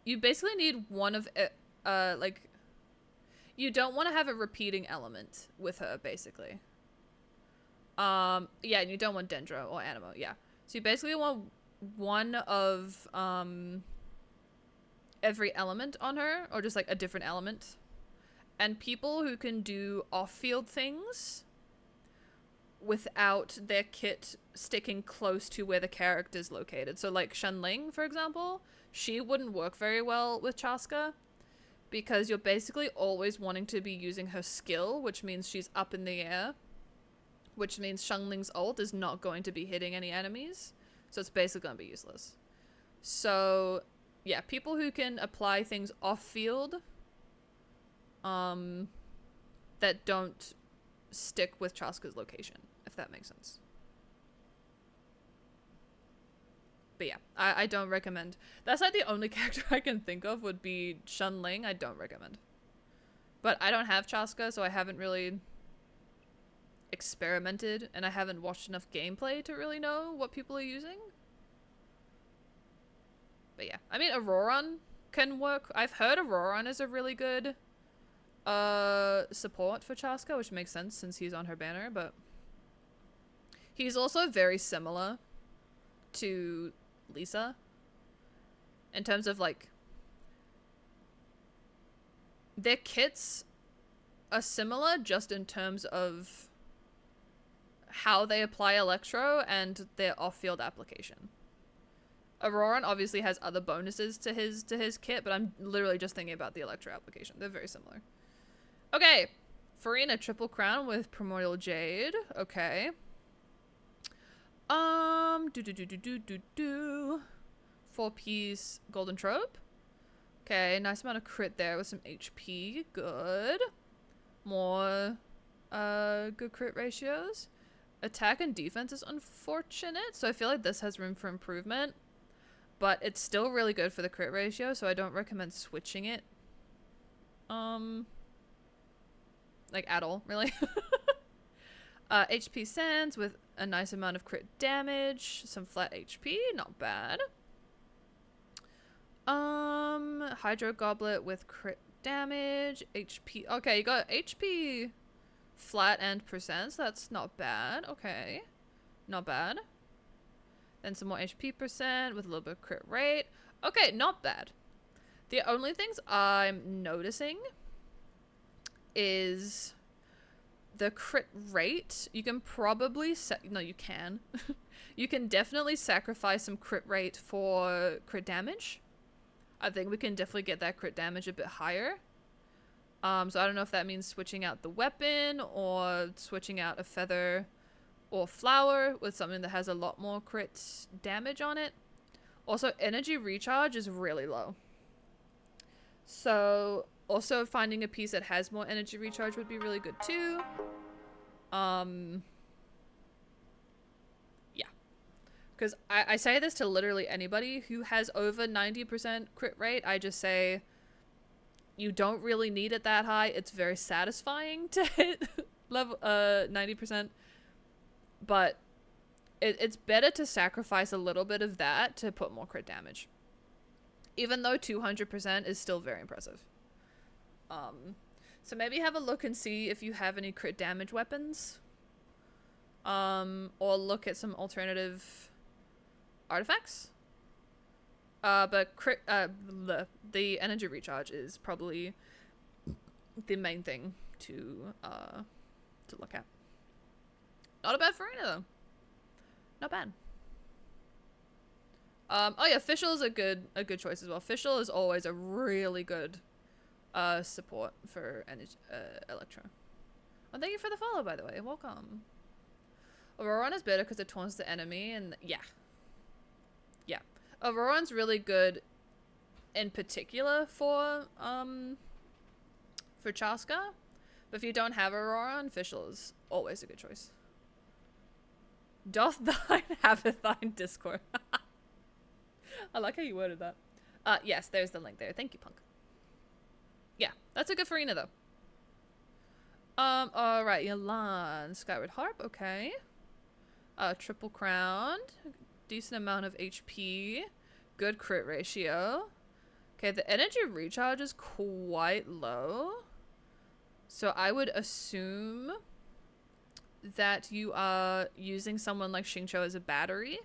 Speaker 1: You basically need one of it, like... You don't want to have a repeating element with her, basically. Yeah, and you don't want Dendro or Animo, yeah. So you basically want one of, every element on her, or just, like, a different element. And people who can do off-field things without their kit sticking close to where the character's located. So, like, Shenling, for example, she wouldn't work very well with Chaska, because you're basically always wanting to be using her skill, which means she's up in the air, which means Shenling's ult is not going to be hitting any enemies, so it's basically going to be useless. So, yeah, people who can apply things off-field, that don't stick with Chaska's location, if that makes sense. But yeah, I don't recommend. That's like the only character I can think of would be Shenling. I don't recommend. But I don't have Chaska, so I haven't really experimented, and I haven't watched enough gameplay to really know what people are using. But yeah, I mean, Auroron can work. I've heard Auroron is a really good support for Chaska, which makes sense since he's on her banner, but he's also very similar to Lisa in terms of, like, their kits are similar just in terms of how they apply Electro and their off-field application. Auroron obviously has other bonuses to his kit, but I'm literally just thinking about the Electro application. They're very similar. Okay, Farina Triple Crown with Primordial Jade. Okay. 4-piece Golden Trope. Okay, nice amount of crit there with some HP. Good. More good crit ratios. Attack and defense is unfortunate, so I feel like this has room for improvement. But it's still really good for the crit ratio, so I don't recommend switching it. Like, at all, really. HP Sands with a nice amount of crit damage. Some flat HP, not bad. Hydro Goblet with crit damage. HP, okay, you got HP flat and percent, so that's not bad. Okay, not bad. Then some more HP percent with a little bit of crit rate. Okay, not bad. The only things I'm noticing is the crit rate. You can probably no, you can. You can definitely sacrifice some crit rate for crit damage. I think we can definitely get that crit damage a bit higher. So I don't know if that means switching out the weapon or switching out a feather or flower with something that has a lot more crit damage on it. Also, energy recharge is really low. So also finding a piece that has more energy recharge would be really good too. Yeah. Because I say this to literally anybody who has over 90% crit rate. I just say, you don't really need it that high. It's very satisfying to hit level 90%. But it's better to sacrifice a little bit of that to put more crit damage. Even though 200% is still very impressive. So maybe have a look and see if you have any crit damage weapons. Or look at some alternative artifacts. But crit, the energy recharge is probably the main thing to look at. Not a bad Farina though. Not bad. Oh yeah, Fischl is a good choice as well. Fischl is always a really good support for Electro. Oh, thank you for the follow, by the way. Welcome. Auroran is better because it taunts the enemy, and yeah. Yeah. Auroran's really good in particular for Chaska. But if you don't have Auroran, Fischl is always a good choice. Doth thine haveth thine Discord. I like how you worded that. Yes, there's the link there. Thank you, Punk. Yeah, that's a good Farina, though. Alright, Yalan. Skyward Harp, okay. Triple Crowned. Decent amount of HP. Good crit ratio. Okay, the energy recharge is quite low. So I would assume that you are using someone like Xingqiu as a battery.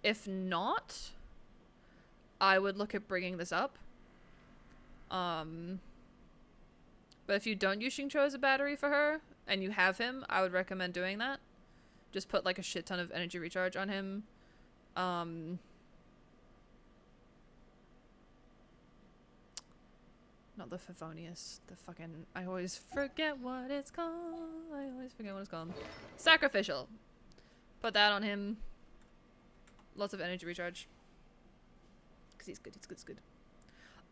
Speaker 1: If not, I would look at bringing this up. But if you don't use Xingqiu as a battery for her, and you have him, I would recommend doing that. Just put like a shit ton of energy recharge on him. Not the Favonius. The fucking... I always forget what it's called. Sacrificial. Put that on him. Lots of energy recharge. Because he's good. He's good.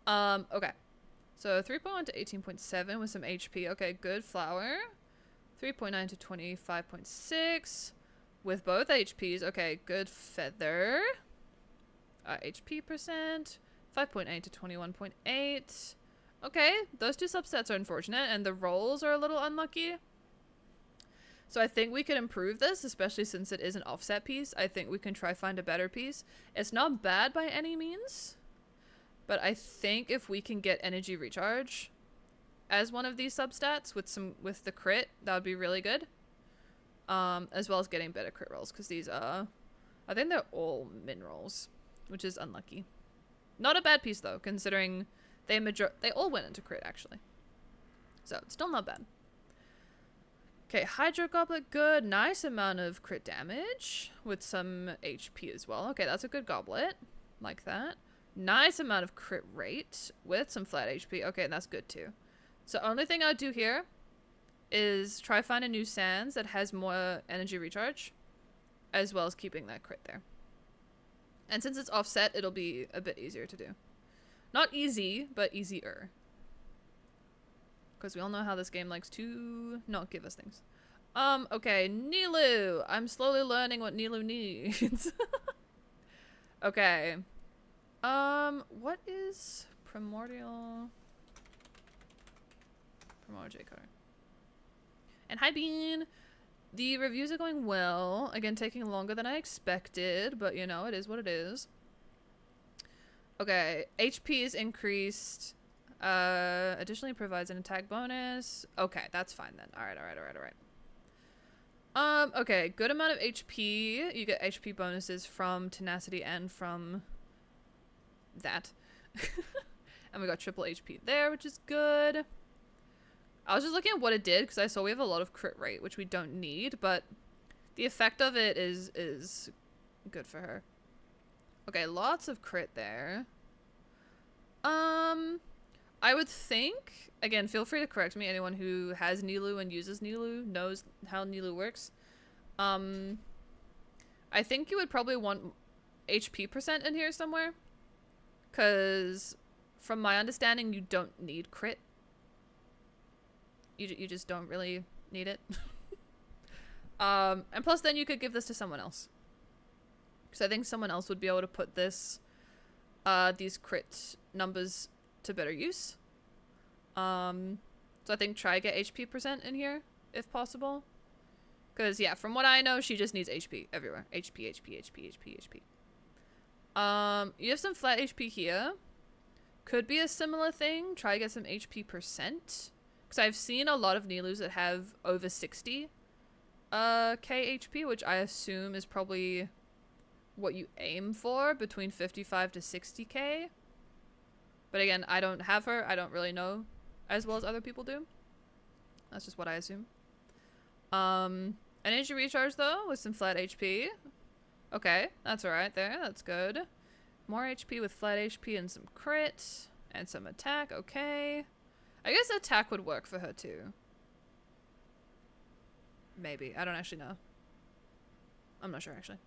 Speaker 1: Okay. So 3.1 to 18.7 with some HP. Okay, good flower. 3.9 to 25.6 with both HPs. Okay, good feather. HP percent. 5.8 to 21.8. Okay, those two subsets are unfortunate, and the rolls are a little unlucky. So I think we could improve this, especially since it is an offset piece. I think we can try find a better piece. It's not bad by any means, but I think if we can get energy recharge as one of these substats with the crit, that would be really good. As well as getting better crit rolls, because these are, I think they're all min rolls, which is unlucky. Not a bad piece though, considering they all went into crit actually. So it's still not bad. Okay, Hydro Goblet, good. Nice amount of crit damage with some HP as well. Okay, that's a good goblet. Like that. Nice amount of crit rate with some flat HP. Okay, and that's good too. So only thing I'd do here is try find a new Sans that has more energy recharge, as well as keeping that crit there. And since it's offset, it'll be a bit easier to do. Not easy, but easier. Because we all know how this game likes to not give us things. Okay, Nilu. I'm slowly learning what Nilu needs. Okay. What is Primordial J Cutter? And hi, Bean. The reviews are going well. Again, taking longer than I expected, but you know, it is what it is. Okay, HP is increased. Additionally provides an attack bonus. Okay, that's fine then. Alright. Okay, good amount of HP. You get HP bonuses from Tenacity and from that. And we got triple HP there, which is good. I was just looking at what it did, because I saw we have a lot of crit rate, which we don't need, but the effect of it is good for her. I would think, again, feel free to correct me, anyone who has Nilou and uses Nilou knows how Nilou works. I think you would probably want HP percent in here somewhere. Because from my understanding, you don't need crit. You just don't really need it. And plus then you could give this to someone else. So I think someone else would be able to put this, these crit numbers to better use. So I think try get HP percent in here, if possible. Because, yeah, from what I know, she just needs HP everywhere. HP, HP, HP, HP, HP. You have some flat HP here. Could be a similar thing. Try get some HP percent. Because I've seen a lot of Nilous that have over 60 K HP, which I assume is probably what you aim for, between 55 to 60k. But again, I don't have her. I don't really know as well as other people do. That's just what I assume. Energy recharge though with some flat HP. Okay, that's alright there. That's good. More HP with flat HP and some crit and some attack. Okay. I guess attack would work for her too. Maybe. I don't actually know. I'm not sure actually.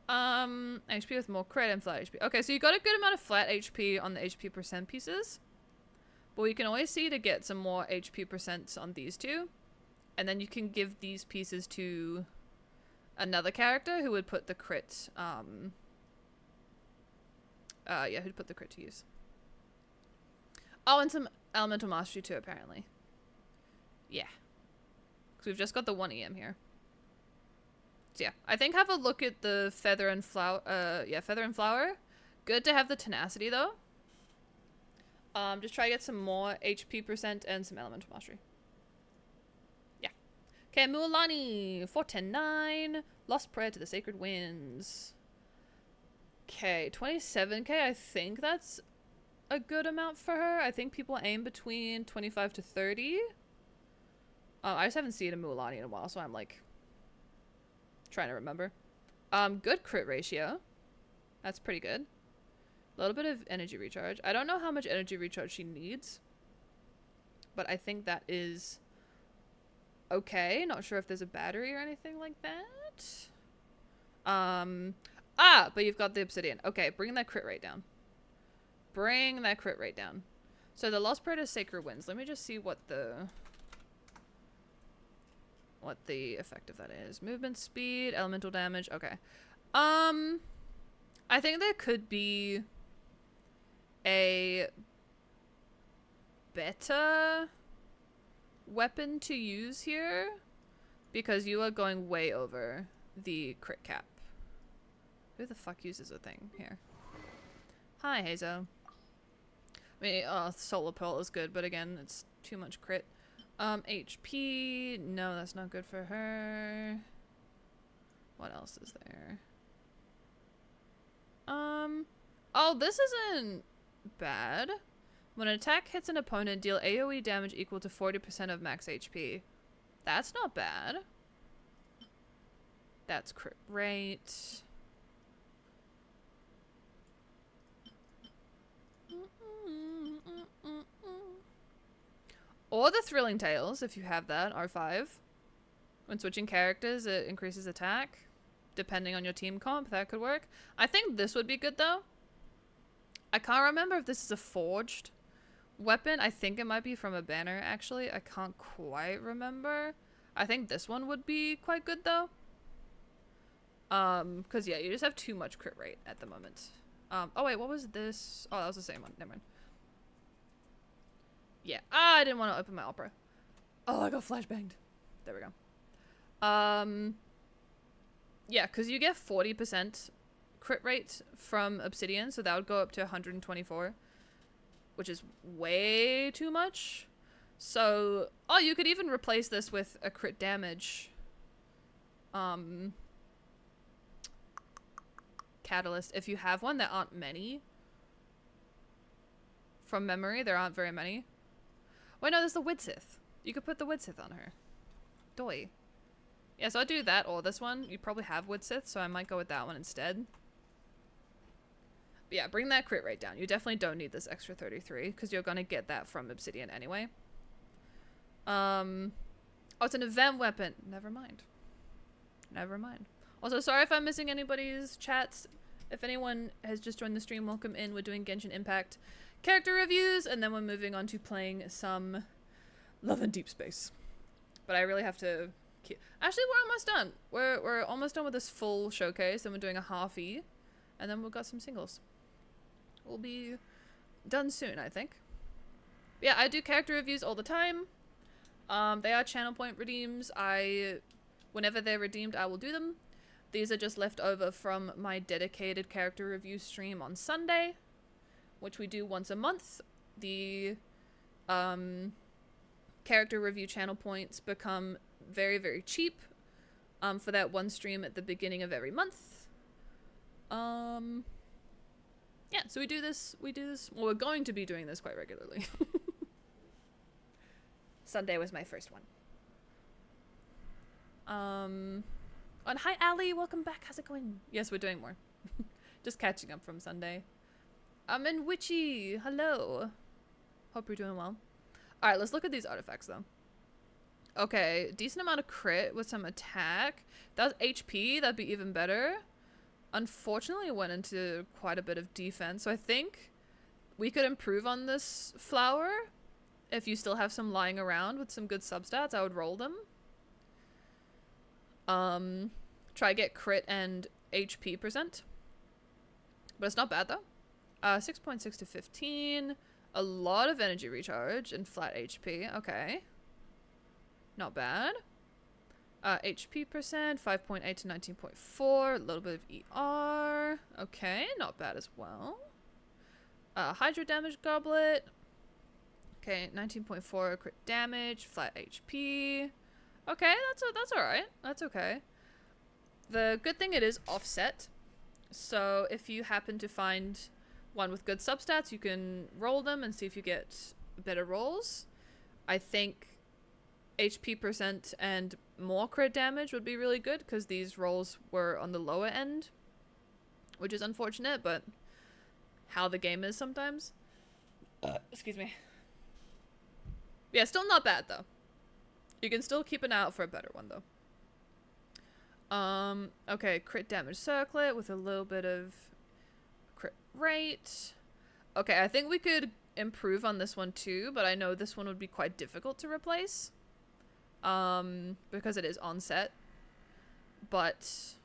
Speaker 1: HP with more crit and flat HP. Okay, so you got a good amount of flat HP on the HP percent pieces. But we can always see to get some more HP percent on these two. And then you can give these pieces to another character who would put the crit, yeah, who'd put the crit to use. Oh, and some elemental mastery too, apparently. Yeah. Because we've just got the 1 EM here. So yeah, I think have a look at the feather and flower, yeah, feather and flower. Good to have the tenacity though. Just try to get some more HP percent and some elemental mastery. Yeah. Okay, Mualani, 410-9. Lost Prayer to the Sacred Winds. Okay, 27k, I think that's a good amount for her. I think people aim between 25 to 30. I just haven't seen a Mualani in a while, so I'm like trying to remember. Good crit ratio. That's pretty good. A little bit of energy recharge. I don't know how much energy recharge she needs, but I think that is okay. Not sure if there's a battery or anything like that. But you've got the obsidian. Okay, bring that crit rate down. Bring that crit rate down. So the Lost Prayer to Sacred Winds. Let me just see what the effect of that is. Movement speed, elemental damage. Okay. I think there could be a better weapon to use here because you are going way over the crit cap. Who the fuck uses a thing here? Hi, Hazo. I mean, Solar Pearl is good, but again, it's too much crit. HP. No, that's not good for her. What else is there? Oh, this isn't bad. When an attack hits an opponent, deal AoE damage equal to 40% of max HP. That's not bad. That's crit rate. Or the Thrilling Tales, if you have that, R5. When switching characters, it increases attack. Depending on your team comp, that could work. I think this would be good, though. I can't remember if this is a forged weapon. I think it might be from a banner, actually. I can't quite remember. I think this one would be quite good, though. Because, yeah, you just have too much crit rate at the moment. Oh, wait, what was this? Oh, that was the same one. Never mind. Yeah. I didn't want to open my opera. Oh, I got flashbanged. There we go. Yeah, because you get 40% crit rate from obsidian, so that would go up to 124, which is way too much. So, oh, you could even replace this with a crit damage catalyst if you have one. There aren't many. From memory, there aren't very many. Wait, no, there's the 𝗧𝗧𝗧𝗧. You could put the 𝗧𝗧𝗧𝗧 on her. Doy. Yeah, so I'll do that or this one. You probably have 𝗧𝗧𝗧𝗧𝗧, so I might go with that one instead. Yeah, bring that crit rate down. You definitely don't need this extra 33 because you're gonna get that from Obsidian anyway. Oh, it's an event weapon. Never mind. Never mind. Also, sorry if I'm missing anybody's chats. If anyone has just joined the stream, welcome in. We're doing Genshin Impact character reviews, and then we're moving on to playing some Love and Deepspace. But I really have to keep... Actually, we're almost done. We're almost done with this full showcase, and we're doing a half-E, and then we've got some singles. We'll be done soon, I think. Yeah, I do character reviews all the time. They are channel point redeems. Whenever they're redeemed, I will do them. These are just left over from my dedicated character review stream on Sunday, which we do once a month. The character review channel points become very, very cheap for that one stream at the beginning of every month. Yeah, so we do this, well, we're going to be doing this quite regularly. Sunday was my first one. And hi, Ali, welcome back. How's it going? Yes, we're doing more. Just catching up from Sunday. And Witchy, hello. Hope you're doing well. All right, let's look at these artifacts though. Okay, decent amount of crit with some attack. That's HP, that'd be even better. Unfortunately, it went into quite a bit of defense, so I think we could improve on this flower. If you still have some lying around with some good substats, I would roll them. Try get crit and HP percent. But it's not bad though. 6.6 to 15. A lot of energy recharge and flat HP. Okay. Not bad. HP percent, 5.8 to 19.4. A little bit of ER. Okay, not bad as well. Hydro damage goblet. Okay, 19.4 crit damage, flat HP. Okay, that's alright. That's okay. The good thing, it is offset. So if you happen to find one with good substats, you can roll them and see if you get better rolls. I think HP percent and more crit damage would be really good because these rolls were on the lower end, which is unfortunate, but how the game is sometimes. Excuse me. Yeah, still not bad though. You can still keep an eye out for a better one though. Okay, crit damage circlet with a little bit of crit rate. Okay, I think we could improve on this one too, but I know this one would be quite difficult to replace. Because it is on set. But,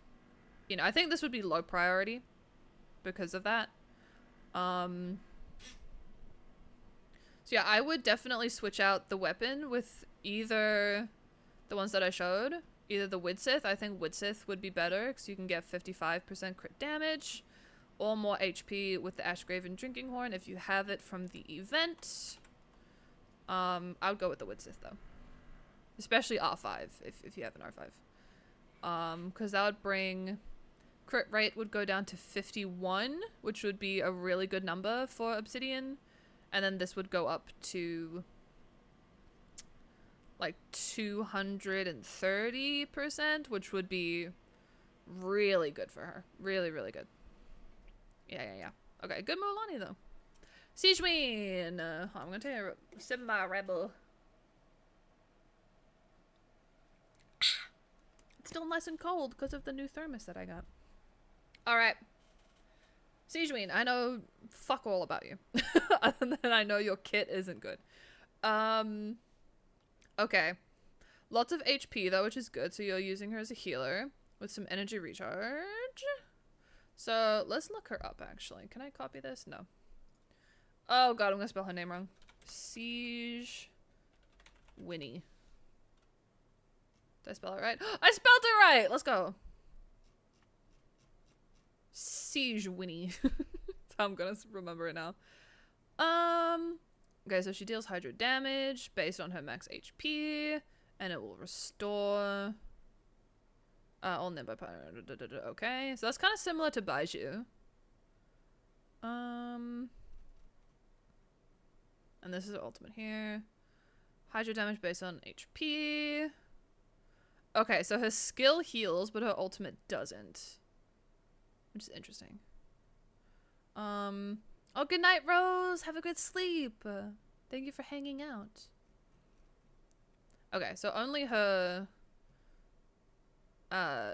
Speaker 1: you know, I think this would be low priority because of that. So yeah, I would definitely switch out the weapon with either the ones that I showed. Either the 𝗧𝗧𝗧, I think 𝗧𝗧𝗧𝗧 would be better because you can get 55% crit damage. Or more HP with the Ashgraven Drinking Horn if you have it from the event. I would go with the 𝗧𝗧𝗧𝗧 though. Especially R5 if you have an R5. Because that would bring... Crit rate would go down to 51, which would be a really good number for Obsidian. And then this would go up to like 230%, which would be really good for her. Really, really good. Yeah. Okay, good Mulan though. 𝗧𝗜𝗠𝗘𝗦𝗧𝗔𝗠𝗣𝗦. I'm gonna take a sip of my Rebel. It's still nice and cold because of the new thermos that I got. Alright. 𝗧𝗠𝗠𝗘𝗦𝗧𝗔𝗠𝗣, I know fuck all about you. Other than I know your kit isn't good. Okay. Lots of HP though, which is good. So you're using her as a healer with some energy recharge. So let's look her up actually. Can I copy this? No. Oh god, I'm gonna spell her name wrong. 𝗧𝗠𝗠𝗘𝗦𝗧𝗔𝗠𝗣𝗧𝗔. Did I spell it right? I spelled it right! Let's go. 𝗧𝗠𝗠𝗘𝗦𝗧𝗔𝗠𝗣𝗧. That's how I'm gonna remember it now. Okay, so she deals hydro damage based on her max HP, and it will restore all nearby power. Okay, so that's kind of similar to Baiju. And this is her ultimate here. Hydro damage based on HP. Okay, so her skill heals, but her ultimate doesn't, which is interesting. Oh, good night, Rose. Have a good sleep. Thank you for hanging out. Okay, so only her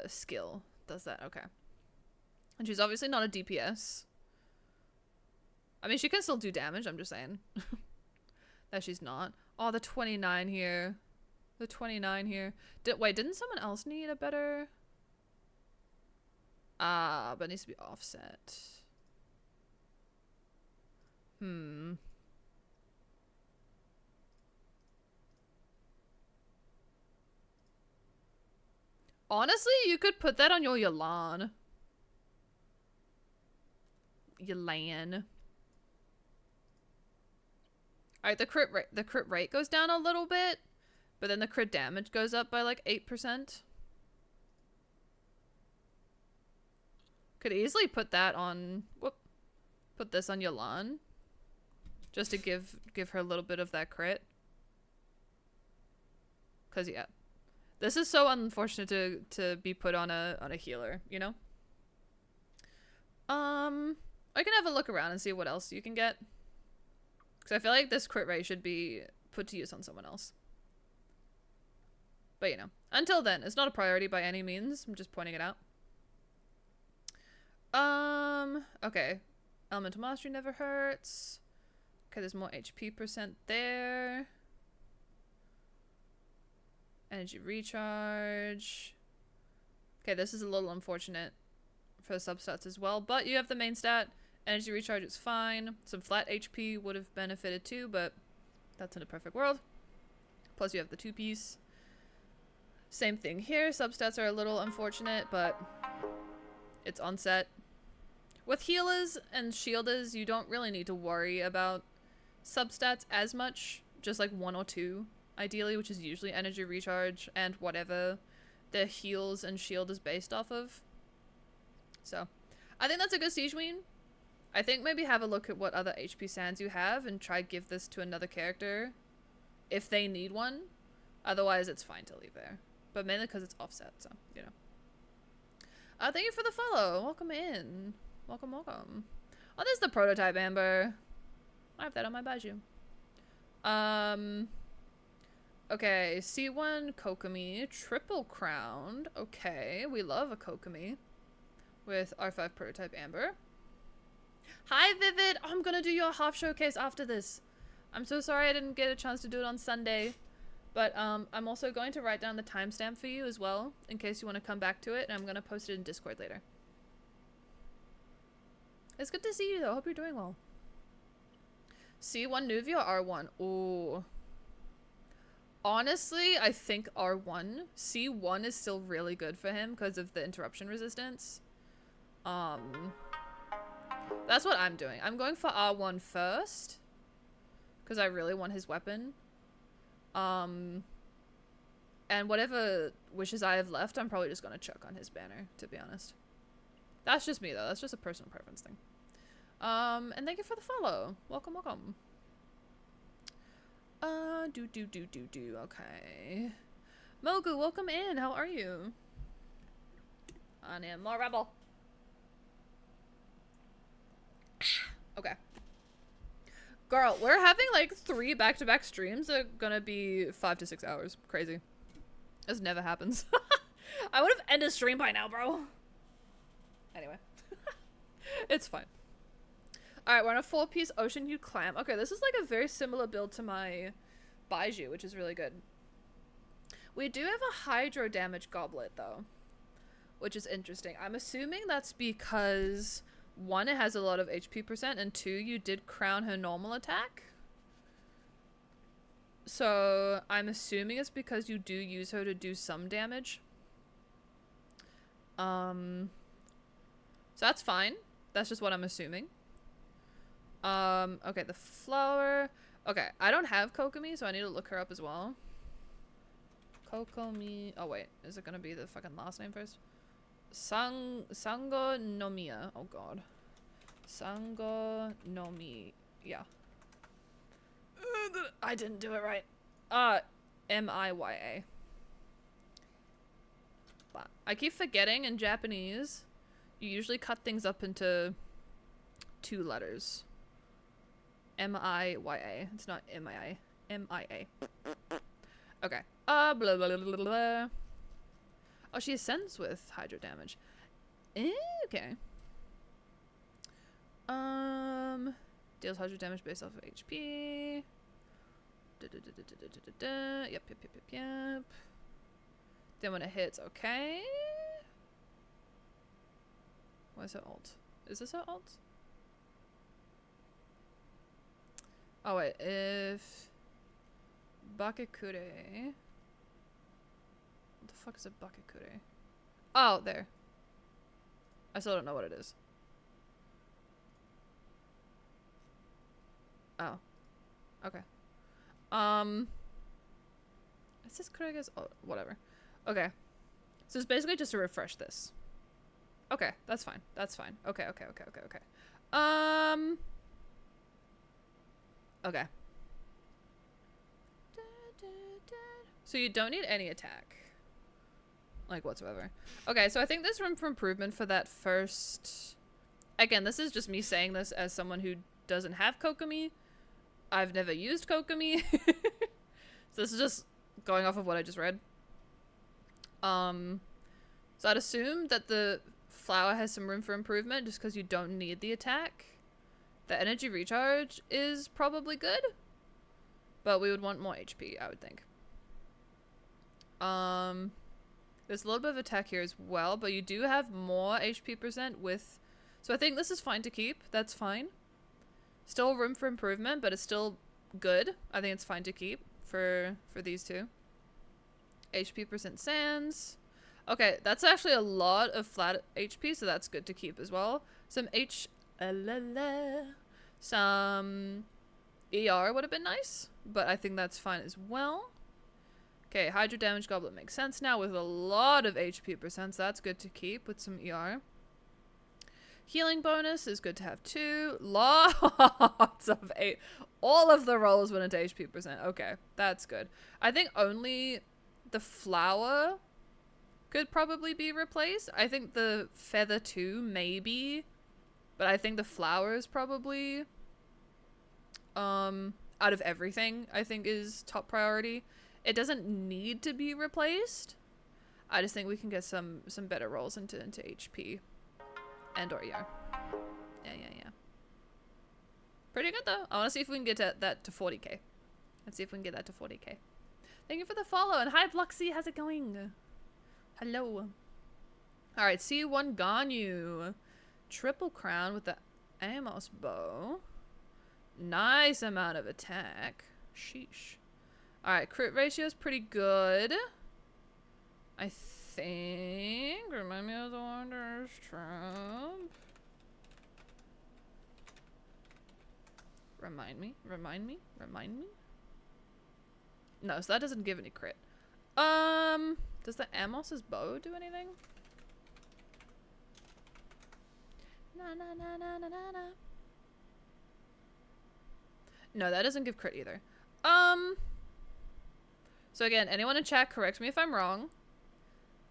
Speaker 1: skill does that. Okay. And she's obviously not a DPS. I mean, she can still do damage, I'm just saying. That she's not. Oh, the 29 here. The 29 here. Wait, didn't someone else need a better... but it needs to be offset. Honestly, you could put that on your Yelan. Yelan. Alright, the crit rate goes down a little bit, but then the crit damage goes up by like 8%. Could easily put that on... Whoop. Put this on Yelan. Just to give her a little bit of that crit. Cause yeah. This is so unfortunate to be put on a healer, you know? I can have a look around and see what else you can get. Cause I feel like this crit rate should be put to use on someone else. But you know, until then, it's not a priority by any means. I'm just pointing it out. Okay. Elemental Mastery never hurts. Okay, there's more HP percent there. Energy Recharge. Okay, this is a little unfortunate for the substats as well, but you have the main stat. Energy Recharge is fine. Some flat HP would have benefited too, but that's in a perfect world. Plus you have the 2-piece. Same thing here. Substats are a little unfortunate, but it's on set. With healers and shielders, you don't really need to worry about substats as much. Just like 1 or 2, ideally, which is usually energy recharge and whatever the heals and shield is based off of. So, I think that's a good Siege Queen. I think maybe have a look at what other HP sands you have and try give this to another character if they need one. Otherwise, it's fine to leave there. But mainly because it's offset, so, you know. Thank you for the follow. Welcome in. Welcome, welcome. Oh, there's the prototype Amber. I have that on my Baju. Okay, C1 Kokomi, triple crowned. Okay, we love a Kokomi with R5 prototype Amber. Hi, Vivid. Oh, I'm gonna do your half showcase after this. I'm so sorry I didn't get a chance to do it on Sunday. But I'm also going to write down the timestamp for you as well, in case you want to come back to it, and I'm going to post it in Discord later. It's good to see you, though. Hope you're doing well. C1 Nuvia or R1? Ooh. Honestly, I think R1. C1 is still really good for him because of the interruption resistance. That's what I'm doing. I'm going for R1 first, because I really want his weapon. And whatever wishes I have left, I'm probably just gonna chuck on his banner, to be honest. That's just me, though. That's just a personal preference thing. And thank you for the follow. Welcome, welcome. Okay. Mogu, welcome in. How are you? I am more rebel. Okay. Girl, we're having like 3 back-to-back streams that are gonna be 5 to 6 hours. Crazy. This never happens. I would have ended stream by now, bro. Anyway. It's fine. Alright, we're on a 4-piece Ocean Hued Clam. Okay, this is like a very similar build to my Baiju, which is really good. We do have a Hydro Damage Goblet, though. Which is interesting. I'm assuming that's because... 1, it has a lot of HP percent, and 2, you did crown her normal attack. So, I'm assuming it's because you do use her to do some damage. So that's fine. That's just what I'm assuming. Okay, the flower. Okay, I don't have Kokomi, so I need to look her up as well. Kokomi. Oh, wait. Is it gonna be the fucking last name first? Sango no Miya. Oh god. Sango no Miya. I didn't do it right. M-I-Y-A. I keep forgetting in Japanese, you usually cut things up into 2 letters. M-I-Y-A. It's not M-I-A. M-I-A. Okay. Blah, blah, blah, blah, blah. Oh, she ascends with hydro damage. Okay. Deals hydro damage based off of HP. Yep. Then when it hits, okay. What's her ult? Is this her ult? Oh wait, if Bakekure. What the fuck is a Bakekure? Oh, there. I still don't know what it is. Oh. Okay. Is this correct as oh, whatever. Okay. So it's basically just to refresh this. Okay, that's fine. That's fine. Okay. Okay. So you don't need any attack. Like, whatsoever. Okay, so I think there's room for improvement for that first... Again, this is just me saying this as someone who doesn't have Kokomi. I've never used Kokomi. So this is just going off of what I just read. So I'd assume that the flower has some room for improvement just because you don't need the attack. The energy recharge is probably good, but we would want more HP, I would think. There's a little bit of attack here as well, but you do have more HP percent with... So I think this is fine to keep. That's fine. Still room for improvement, but it's still good. I think it's fine to keep for these two. HP percent sands. Okay, that's actually a lot of flat HP, so that's good to keep as well. Some some ER would have been nice, but I think that's fine as well. Okay, Hydro Damage Goblet makes sense now with a lot of HP percent, so that's good to keep with some ER. Healing bonus is good to have too. Lots of 8. All of the rolls went into HP percent. Okay, that's good. I think only the flower could probably be replaced. I think the feather too, maybe. But I think the flower is probably, out of everything, I think is top priority. It doesn't need to be replaced. I just think we can get some better rolls into HP. And or ER. Yeah. Pretty good though. I want to see if we can get that to 40k. Let's see if we can get that to 40k. Thank you for the follow. And hi Bluxy, how's it going? Hello. Alright, C1 Ganyu. Triple crown with the Amos bow. Nice amount of attack. Sheesh. Alright, crit ratio is pretty good. I think. Remind me of the Wanderer's Trump. Remind me. No, so that doesn't give any crit. Does the Amos's bow do anything? Na. No, that doesn't give crit either. So again, anyone in chat, correct me if I'm wrong,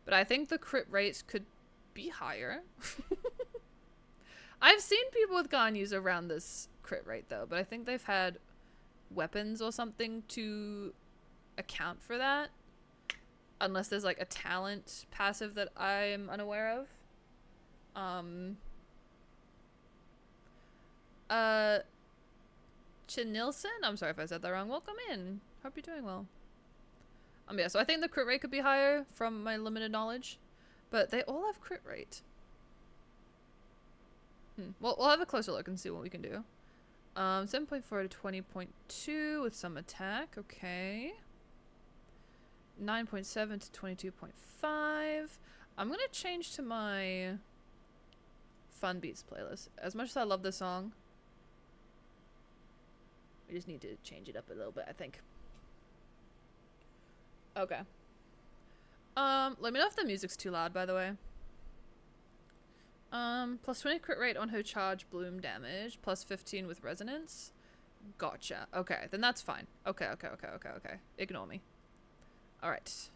Speaker 1: but I think the crit rates could be higher. I've seen people with Ganyus around this crit rate though, but I think they've had weapons or something to account for that. Unless there's like a talent passive that I'm unaware of. Chinilson? I'm sorry if I said that wrong. Welcome in. Hope you're doing well. Yeah, so I think the crit rate could be higher from my limited knowledge. But they all have crit rate. Well, we'll have a closer look and see what we can do. 7.4 to 20.2 with some attack. Okay. 9.7 to 22.5. I'm gonna change to my Fun Beats playlist. As much as I love this song, we just need to change it up a little bit, I think. Okay. Let me know if the music's too loud, by the way. Plus 20 crit rate on her charge bloom damage, plus 15 with resonance. Gotcha. Okay, then that's fine. Okay. Ignore me. Alright.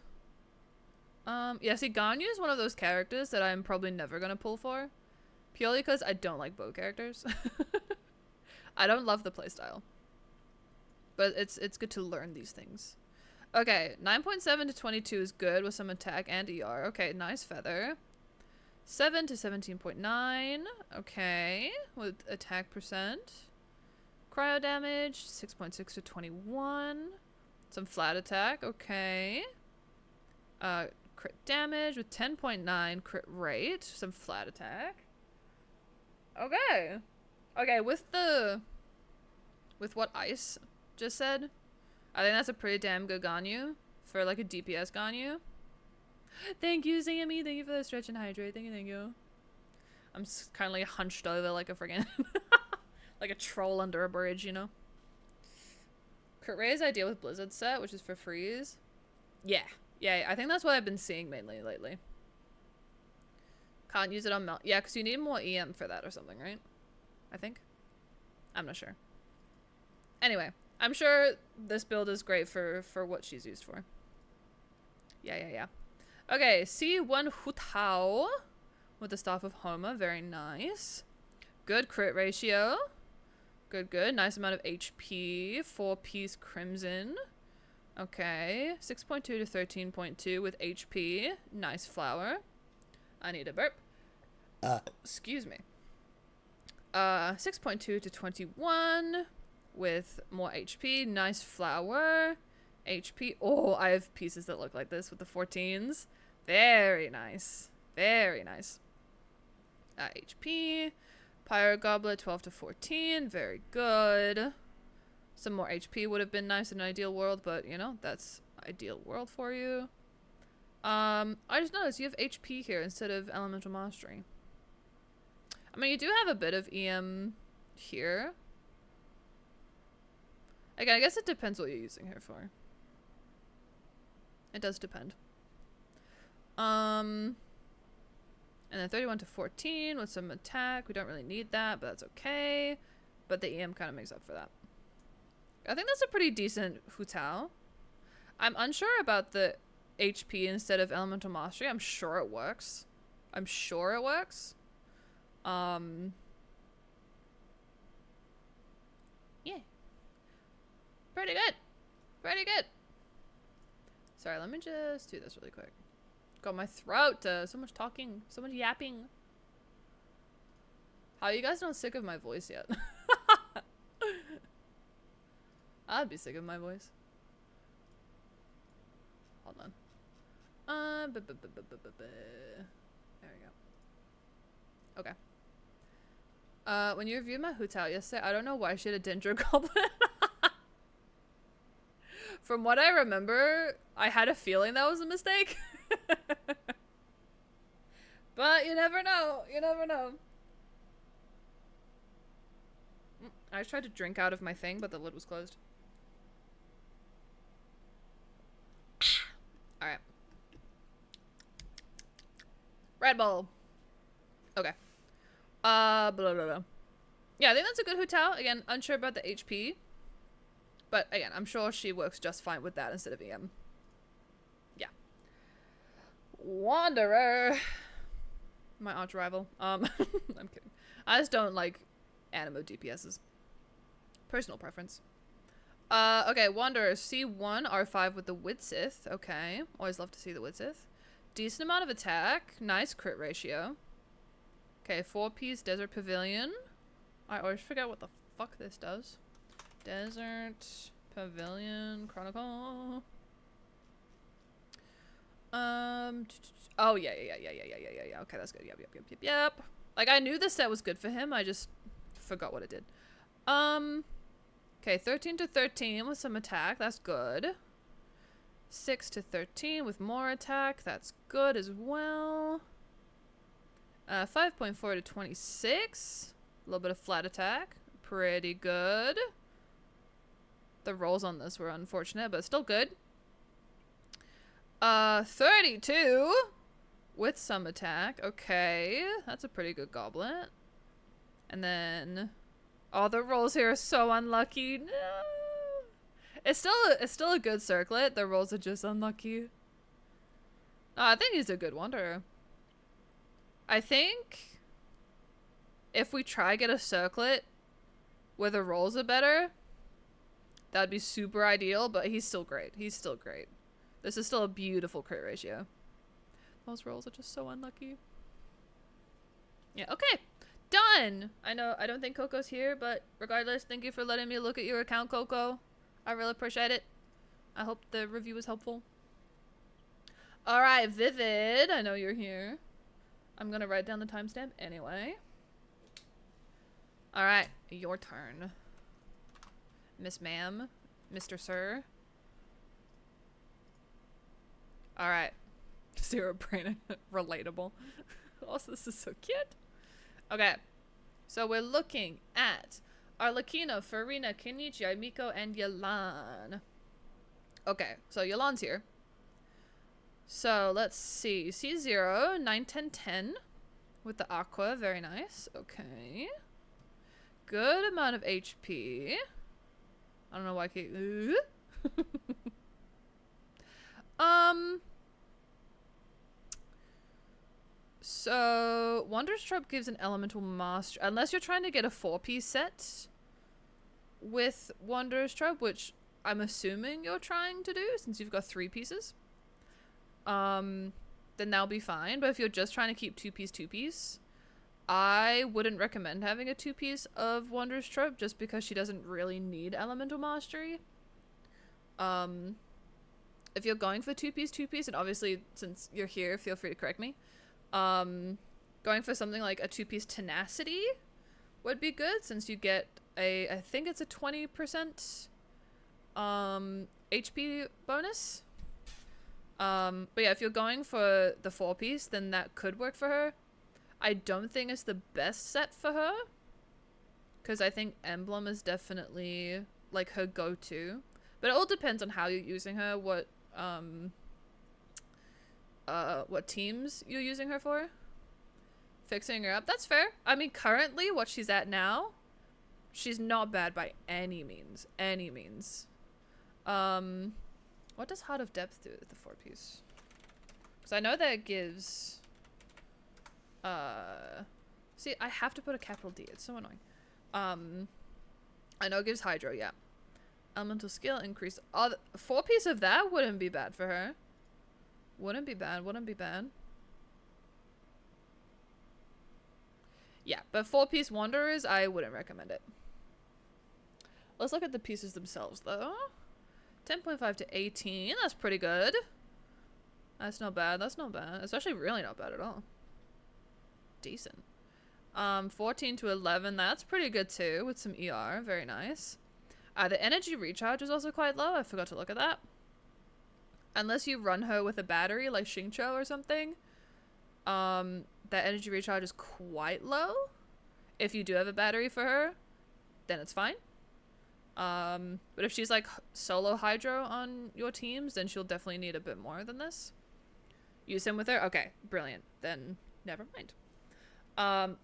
Speaker 1: Yeah, see, Ganyu is one of those characters that I'm probably never gonna pull for. Purely because I don't like bow characters. I don't love the playstyle. But it's good to learn these things. Okay, 9.7 to 22 is good with some attack and ER. Okay, nice feather. 7 to 17.9. Okay, with attack percent. Cryo damage, 6.6 to 21. Some flat attack, okay. Crit damage with 10.9 crit rate. Some flat attack. Okay. Okay, with what Ice just said, I think that's a pretty damn good Ganyu for like a DPS Ganyu. Thank you, Zami. Thank you for the stretch and hydrate. Thank you, thank you. I'm kind of like hunched over like a friggin' like a troll under a bridge, you know? Crit rate is ideal with Blizzard set, which is for freeze. Yeah. Yeah, I think that's what I've been seeing mainly lately. Can't use it on melt. Yeah, because you need more EM for that or something, right? I think. I'm not sure. Anyway, I'm sure this build is great for what she's used for. Yeah. Okay, C1 𝗧𝗜𝗠𝗘𝗦𝗧𝗔𝗠𝗣𝗦 with the Staff of Homa. Very nice. Good crit ratio. Good. Nice amount of HP. 4-piece Crimson. Okay. 6.2 to 13.2 with HP. Nice flower. I need a burp. Excuse me. 6.2 to 21 with more HP. Nice flower. HP. Oh, I have pieces that look like this with the 14s. Very nice. Very nice. HP. Pyro Goblet 12 to 14. Very good. Some more HP would have been nice in an ideal world, but you know, that's ideal world for you. I just noticed you have HP here instead of Elemental Mastery. I mean, you do have a bit of EM here. Again, I guess it depends what you're using her for. It does depend. And then 31 to 14 with some attack. We don't really need that, but that's okay. But the EM kind of makes up for that. I think that's a pretty decent 𝗧𝗜𝗠𝗘. I'm unsure about the HP instead of Elemental Mastery. I'm sure it works. I'm sure it works. Yeah. Pretty good. Pretty good. Sorry, let me just do this really quick. Got my throat. So much talking. So much yapping. How are you guys not sick of my voice yet? I'd be sick of my voice. Hold on. There we go. Okay. When you reviewed my 𝗧𝗜𝗠𝗘 yesterday, I don't know why she had a Dendro Goblin. From what I remember, I had a feeling that was a mistake. But you never know. You never know. I just tried to drink out of my thing, but the lid was closed. Alright. Red Bull. Okay. Blah, blah, blah. Yeah, I think that's a good 𝗧𝗜𝗠𝗘. Again, unsure about the HP. But again, I'm sure she works just fine with that instead of EM. Yeah. Wanderer. My arch rival. I'm kidding. I just don't like animo DPSs. Personal preference. Okay, Wanderer. C1, R5 with the 𝗧𝗧𝗧𝗧. Okay. Always love to see the 𝗧𝗧𝗧𝗧𝗧. Decent amount of attack. Nice crit ratio. Okay, 4-piece Desert Pavilion. I always forget what the fuck this does. Desert Pavilion Chronicle. Oh yeah. Okay, that's good. Yep. Like, I knew this set was good for him. I just forgot what it did. Okay, 13 to 13 with some attack. That's good. 6 to 13 with more attack. That's good as well. 5.4 to 26. A little bit of flat attack. Pretty good. The rolls on this were unfortunate, but still good. 32 with some attack. Okay, that's a pretty good goblet. And then, oh, the rolls here are so unlucky. No, it's still a good circlet. The rolls are just unlucky. Oh, I think he's a good wanderer. I think if we try get a circlet where the rolls are better, that'd be super ideal, but he's still great. He's still great. This is still a beautiful crit ratio. Those rolls are just so unlucky. Yeah, okay. Done! I know, I don't think Coco's here, but regardless, thank you for letting me look at your account, Coco. I really appreciate it. I hope the review was helpful. Alright, Vivid, I know you're here. I'm gonna write down the timestamp anyway. Alright, your turn. Miss Ma'am, Mr. Sir. Alright. Zero brain, relatable. Also, this is so cute. Okay, so we're looking at Arlecchino, Farina, Kenichi, Miko, and Yelan. Okay, so Yelan's here. So let's see. C0, 9, 10, 10 with the Aqua. Very nice. Okay. Good amount of HP. I don't know why I keep... So, Wanderer's Trope gives an elemental master, unless you're trying to get a 4-piece set with Wanderer's Trope, which I'm assuming you're trying to do since you've got 3 pieces. Then that'll be fine. But if you're just trying to keep 2-piece, I wouldn't recommend having a 2-piece of Wanderer's Trope just because she doesn't really need elemental mastery. If you're going for 2-piece, and obviously since you're here, feel free to correct me. Going for something like a 2-piece tenacity would be good since you get a, I think it's a 20% HP bonus. But yeah, if you're going for the 4-piece, then that could work for her. I don't think it's the best set for her because I think Emblem is definitely like her go-to, but it all depends on how you're using her, what teams you're using her for. Fixing her up, that's fair. I mean, currently what she's at now, she's not bad by any means. What does Heart of Depth do with the 4-piece? Because I know that it gives see, I have to put a capital D, it's so annoying. I know it gives Hydro, yeah. Elemental skill increase. 4-piece of that wouldn't be bad for her. Wouldn't be bad. Yeah, but 4-piece Wanderers, I wouldn't recommend it. Let's look at the pieces themselves, though. 10.5 to 18. That's pretty good. That's not bad. It's actually really not bad at all. Decent. 14 to 11. That's pretty good, too, with some ER. Very nice. The energy recharge is also quite low. I forgot to look at that. Unless you run her with a battery like Xingqiu or something, that energy recharge is quite low. If you do have a battery for her, then it's fine. But if she's like solo Hydro on your teams, then she'll definitely need a bit more than this. Use him with her? Okay, brilliant. Then never mind.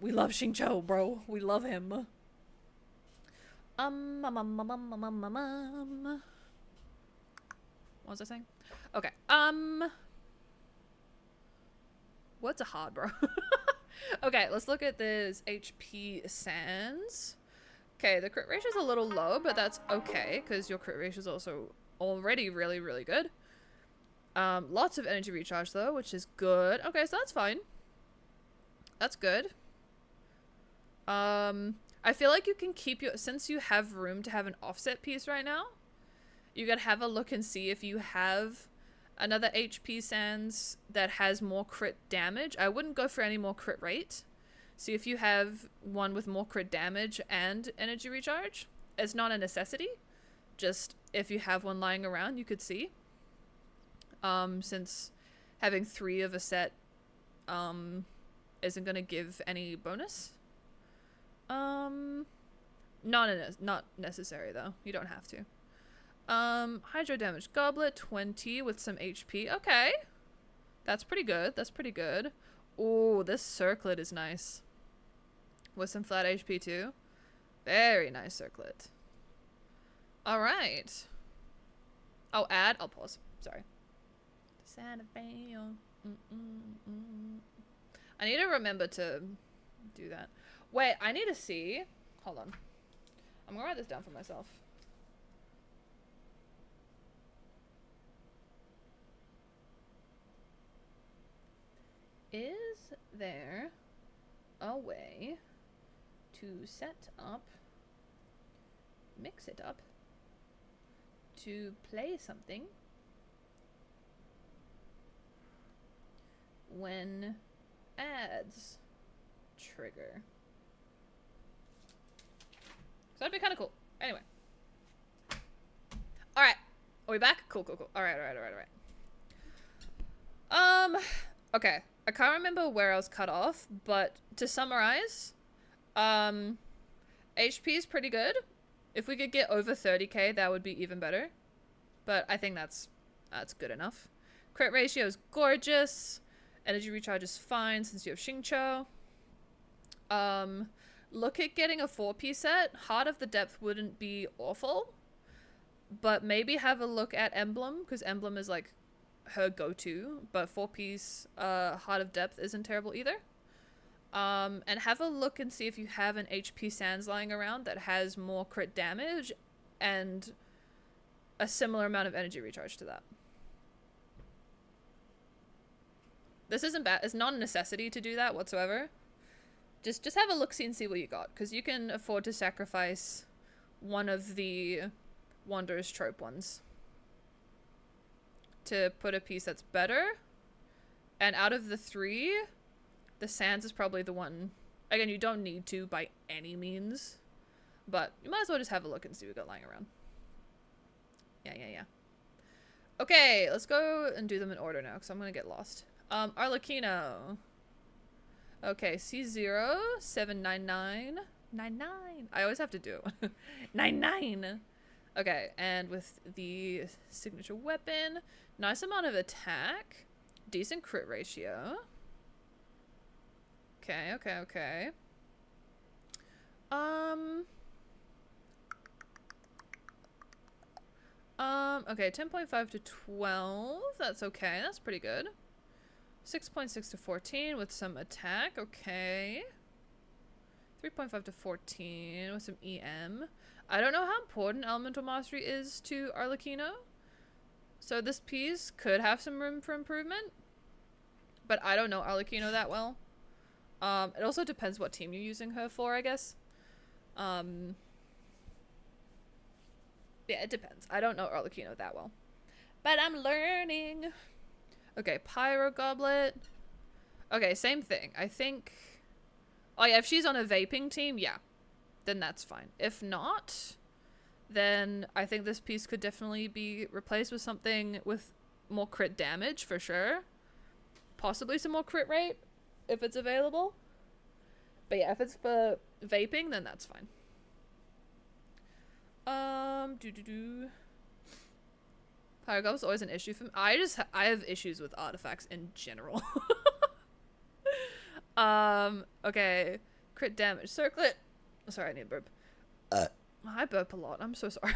Speaker 1: We love Xingqiu, bro. We love him. What was I saying? Okay. What's a hard, bro? Okay, let's look at this HP Sans. Okay, the crit ratio is a little low, but that's okay because your crit ratio is also already really, really good. Lots of energy recharge though, which is good. Okay, so that's fine. That's good. I feel like you can keep your, since you have room to have an offset piece right now, you gotta have a look and see if you have another HP Sans that has more crit damage. I wouldn't go for any more crit rate. See if you have one with more crit damage and energy recharge. It's not a necessity. Just if you have one lying around, you could see. Since having 3 of a set isn't gonna give any bonus. Not necessary though. You don't have to. Hydro damage goblet 20 with some HP. Okay, that's pretty good. Oh, this circlet is nice with some flat HP too. Very nice circlet. All right. Oh, add. I'll pause. Sorry. I need to remember to do that. Wait, I need to see. Hold on. I'm gonna write this down for myself. Is there a way to set up, mix it up, to play something when ads trigger? So that'd be kind of cool. Anyway. Alright. Are we back? Cool, cool, cool. Alright. Okay. I can't remember where I was cut off, but to summarize, HP is pretty good. If we could get over 30k, that would be even better. But I think that's good enough. Crit ratio is gorgeous. Energy recharge is fine since you have Xingqiu. Look at getting a 4-piece set. Heart of the Depth wouldn't be awful. But maybe have a look at Emblem, because Emblem is like her go-to. But 4-piece Heart of Depth isn't terrible either. And have a look and see if you have an HP Sands lying around that has more crit damage and a similar amount of energy recharge to that. This isn't bad. It's not a necessity to do that whatsoever. Just have a look-see and see what you got, because you can afford to sacrifice one of the Wanderer's Trope ones to put a piece that's better. And out of the 3, the Sands is probably the one. Again, you don't need to by any means, but you might as well just have a look and see what we got lying around. Yeah. Okay, let's go and do them in order now, because I'm gonna get lost. Arlecchino. Okay, C0, 799. I always have to do it. 99. Okay, and with the signature weapon, nice amount of attack, decent crit ratio. Okay. Okay, 10.5 to 12. That's okay. That's pretty good. 6.6 to 14 with some attack. Okay. 3.5 to 14 with some EM. I don't know how important Elemental Mastery is to Arlecchino. So this piece could have some room for improvement. But I don't know Arlecchino that well. It also depends what team you're using her for, I guess. Yeah, it depends. I don't know Arlecchino that well. But I'm learning. Okay, Pyro Goblet. Okay, same thing. I think... Oh yeah, if she's on a vaping team, yeah. Then that's fine. If not, then I think this piece could definitely be replaced with something with more crit damage, for sure. Possibly some more crit rate, if it's available. But yeah, if it's for vaping, then that's fine. Pyro is always an issue for me. I have issues with artifacts in general. Okay. Crit damage. Circlet. Sorry, I need a burp. I burp a lot. I'm so sorry.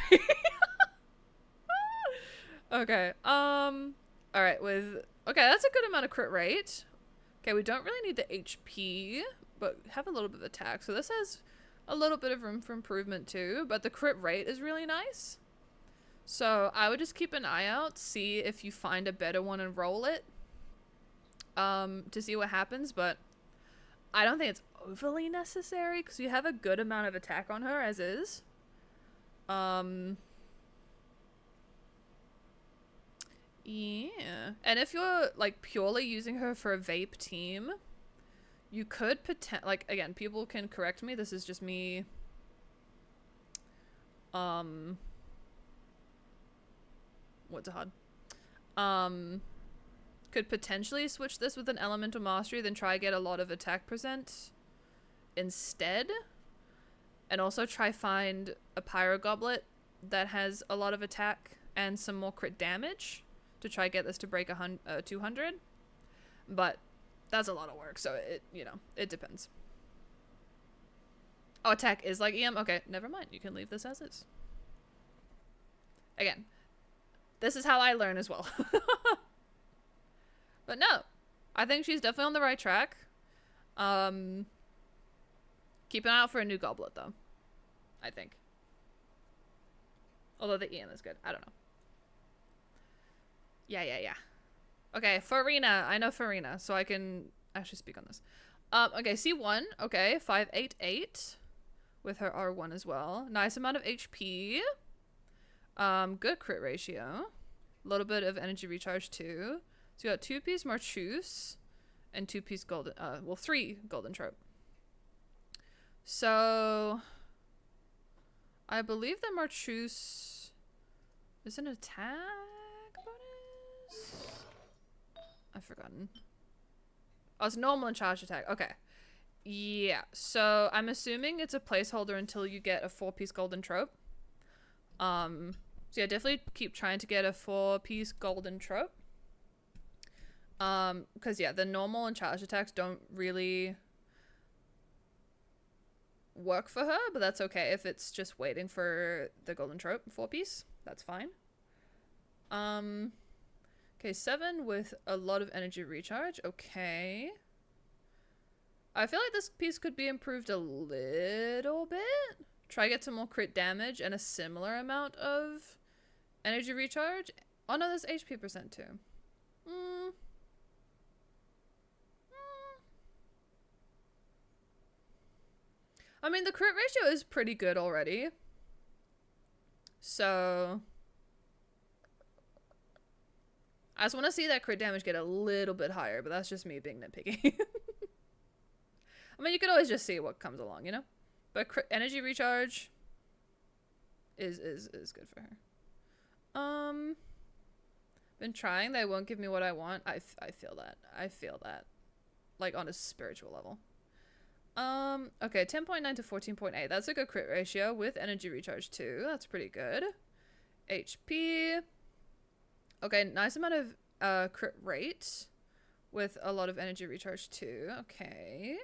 Speaker 1: Okay. Alright, okay, that's a good amount of crit rate. Okay, we don't really need the HP, but have a little bit of attack. So this has a little bit of room for improvement too, but the crit rate is really nice. So I would just keep an eye out, see if you find a better one and roll it to see what happens, but I don't think it's overly necessary because you have a good amount of attack on her as is. Yeah. And if you're like purely using her for a vape team, you could like, again, people can correct me. This is just me. What's hard? Could potentially switch this with an Elemental Mastery, then try get a lot of attack percent instead. And also try find a Pyro Goblet that has a lot of attack and some more crit damage to try get this to break 200. But that's a lot of work, so it, you know, it depends. Oh, attack is like EM? Okay, never mind. You can leave this as is. Again, this is how I learn as well. But no, I think she's definitely on the right track. Keep an eye out for a new goblet, though. I think. Although the EM is good. I don't know. Yeah. Okay, Farina. I know Farina, so I can actually speak on this. Okay, C1. Okay, 588. With her R1 as well. Nice amount of HP. Good crit ratio. A little bit of energy recharge, too. So you got 2-piece Marchuse. And 2-piece golden, well, 3 golden trope. So, I believe that Marchuse is an attack bonus? I've forgotten. Oh, it's normal and charge attack. Okay. Yeah, so I'm assuming it's a placeholder until you get a 4-piece golden trope. So yeah, definitely keep trying to get a 4-piece golden trope. Because yeah, the normal and charge attacks don't really work for her, but that's okay if it's just waiting for the golden trope 4-piece. That's fine. Okay, 7 with a lot of energy recharge. Okay. I feel like this piece could be improved a little bit. Try to get some more crit damage and a similar amount of energy recharge. Oh no, there's HP percent too. I mean, the crit ratio is pretty good already. So I just want to see that crit damage get a little bit higher, but that's just me being nitpicky. I mean, you could always just see what comes along, you know? But energy recharge is good for her. Been trying. They won't give me what I want. I feel that. I feel that. Like, on a spiritual level. Okay, 10.9 to 14.8. That's a good crit ratio with energy recharge too. That's pretty good. HP. Okay, nice amount of crit rate with a lot of energy recharge too. Okay.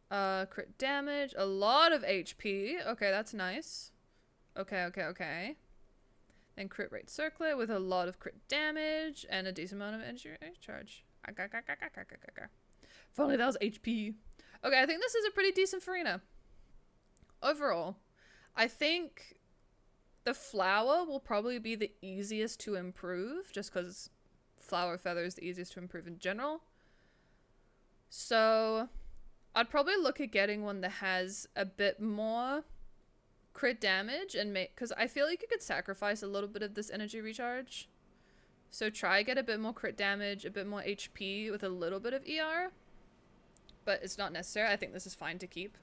Speaker 1: Crit damage, a lot of HP. Okay, that's nice. Okay. Then crit rate circlet with a lot of crit damage and a decent amount of energy recharge. If only that was HP. Okay, I think this is a pretty decent Farina. Overall, I think the flower will probably be the easiest to improve, just because flower feather is the easiest to improve in general. So I'd probably look at getting one that has a bit more crit damage and make, because I feel like you could sacrifice a little bit of this energy recharge. So try get a bit more crit damage, a bit more HP with a little bit of ER. But it's not necessary. I think this is fine to keep.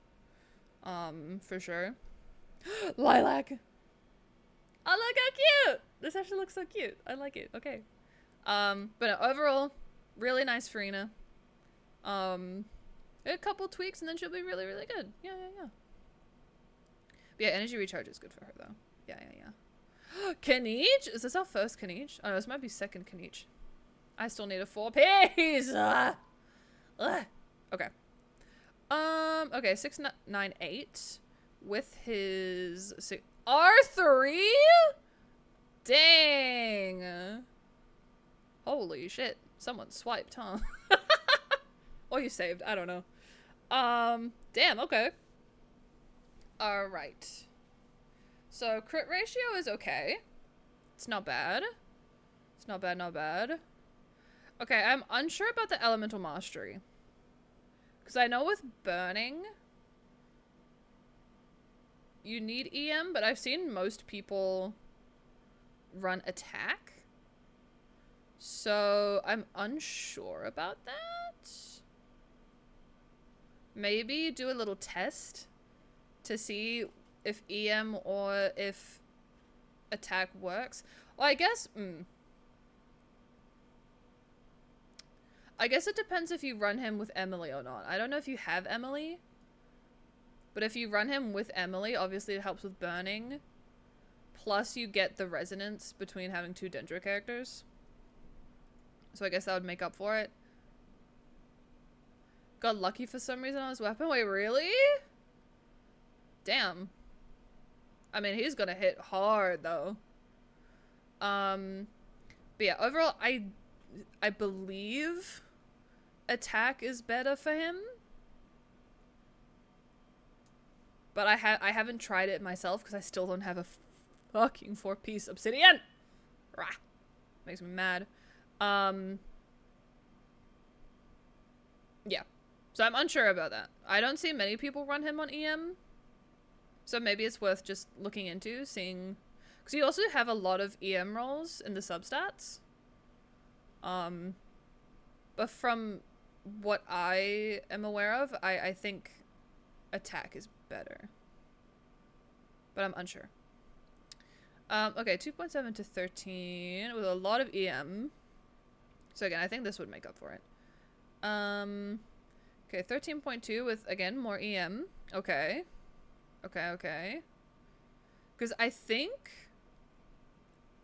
Speaker 1: For sure. Lilac! Oh, look how cute! This actually looks so cute. I like it. Okay. But overall, really nice Farina. A couple tweaks and then she'll be really, really good. Yeah. But yeah, energy recharge is good for her, though. Yeah. Kaniche? Is this our first Kaniche? Oh, no, this might be second Kaniche. I still need a 4-piece! Okay. Okay, 698 with his R3? Dang. Holy shit. Someone swiped, huh? Or you saved. I don't know. Damn, okay. Alright. So, crit ratio is okay. It's not bad. It's not bad. Okay, I'm unsure about the elemental mastery. Because I know with burning, you need EM, but I've seen most people run attack. So I'm unsure about that. Maybe do a little test to see if EM or if attack works. Well, I guess it depends if you run him with Emily or not. I don't know if you have Emily, but if you run him with Emily, obviously it helps with burning. Plus you get the resonance between having 2 Dendro characters. So I guess that would make up for it. Got lucky for some reason on his weapon. Wait, really? Damn. I mean, he's gonna hit hard though. But yeah, overall, I believe attack is better for him. But I haven't tried it myself because I still don't have a fucking 4-piece obsidian. Rah. Makes me mad. Yeah. So I'm unsure about that. I don't see many people run him on EM. So maybe it's worth just looking into, seeing... Because you also have a lot of EM rolls in the substats. But from what I am aware of, I think attack is better. But I'm unsure. Okay, 2.7 to 13 with a lot of EM. So again, I think this would make up for it. Okay, 13.2 with, again, more EM. Okay. Okay. Because I think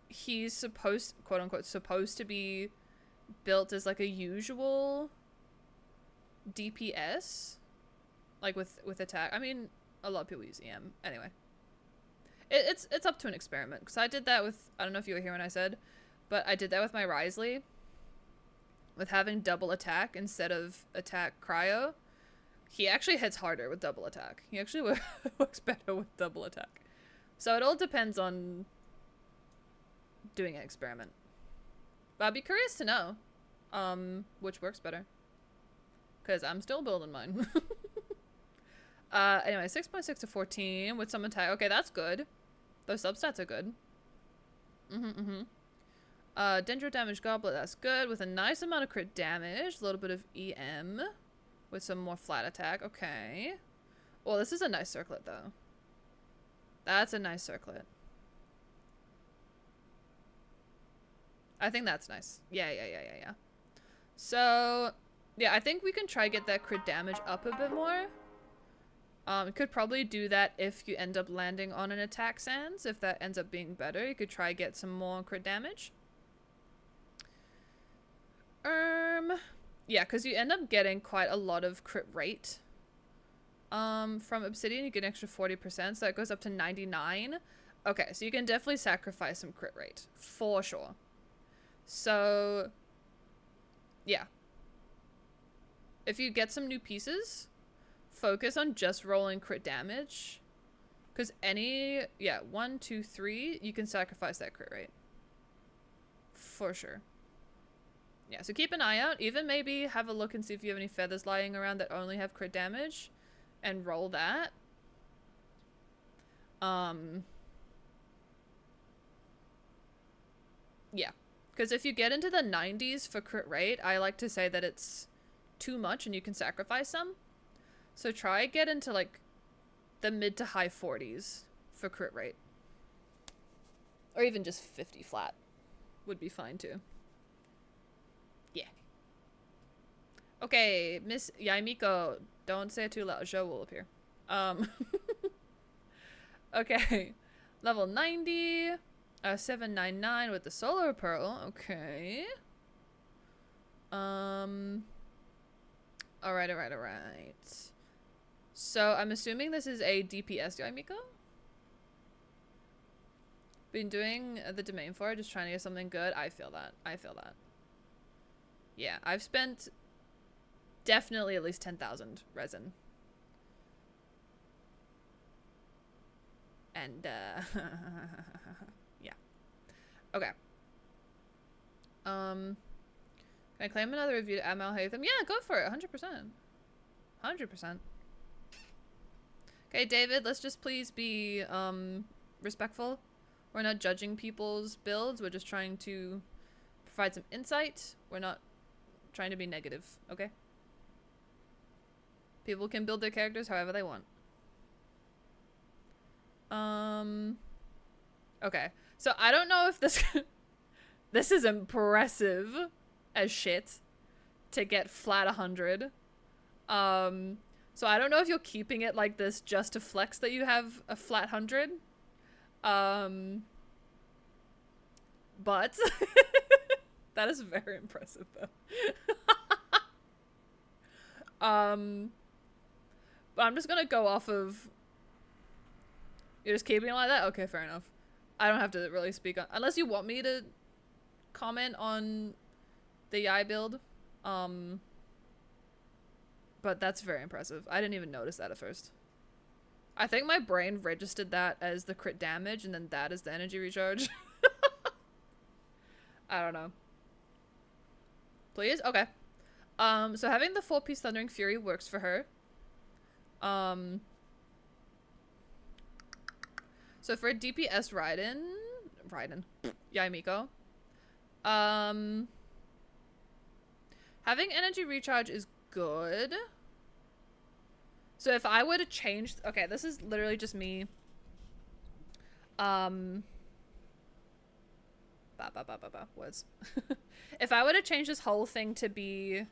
Speaker 1: he's supposed, quote unquote, supposed to be built as like a usual DPS. Like with attack. I mean, a lot of people use EM. Anyway. It's up to an experiment. Because I did that with, I don't know if you were here when I said, but I did that with my Risley. With having double attack instead of attack cryo. He actually hits harder with double attack. He actually works better with double attack. So it all depends on doing an experiment. But I'd be curious to know which works better. Because I'm still building mine. Anyway, 6.6 to 14 with some attack. Okay, that's good. Those substats are good. Dendro damage goblet, that's good. With a nice amount of crit damage. A little bit of EM. With some more flat attack. Okay. Well, this is a nice circlet, though. That's a nice circlet. I think that's nice. Yeah. So, yeah, I think we can try get that crit damage up a bit more. Could probably do that if you end up landing on an attack sans. If that ends up being better, you could try get some more crit damage. Yeah, because you end up getting quite a lot of crit rate. From Obsidian, you get an extra 40%, so that goes up to 99. Okay, so you can definitely sacrifice some crit rate. For sure. So, yeah. If you get some new pieces, focus on just rolling crit damage. Because yeah, 1, 2, 3, you can sacrifice that crit rate. For sure. Yeah, so keep an eye out. Even maybe have a look and see if you have any feathers lying around that only have crit damage. And roll that. Yeah. Because if you get into the 90s for crit rate, I like to say that it's too much and you can sacrifice some. So try get into like the mid to high 40s for crit rate. Or even just 50 flat would be fine too. Yeah. Okay, Miss Yaimiko, don't say it too loud. Joe will appear. Okay. Level 90. 799 with the solar pearl. Okay. Alright. So I'm assuming this is a DPS Yaimiko? Been doing the domain for it, just trying to get something good. I feel that. Yeah, I've spent definitely at least 10,000 resin. And, yeah. Okay. Can I claim another review to Amal Hatham? Yeah, go for it. 100%. 100%. Okay, David, let's just please be, respectful. We're not judging people's builds. We're just trying to provide some insight. We're not trying to be negative, okay? People can build their characters however they want. Okay. So I don't know if this this is impressive as shit to get flat 100. So I don't know if you're keeping it like this just to flex that you have a flat 100. But that is very impressive though. But I'm just gonna go off of... You're just keeping it like that? Okay, fair enough. I don't have to really speak on... Unless you want me to comment on the Yai build. But that's very impressive. I didn't even notice that at first. I think my brain registered that as the crit damage and then that as the energy recharge. I don't know. Please? Okay. So having the 4-piece Thundering Fury works for her. So for a DPS Raiden, Yaimiko. Having energy recharge is good. So if I were to change, okay, this is literally just me. Words. If I were to change this whole thing to be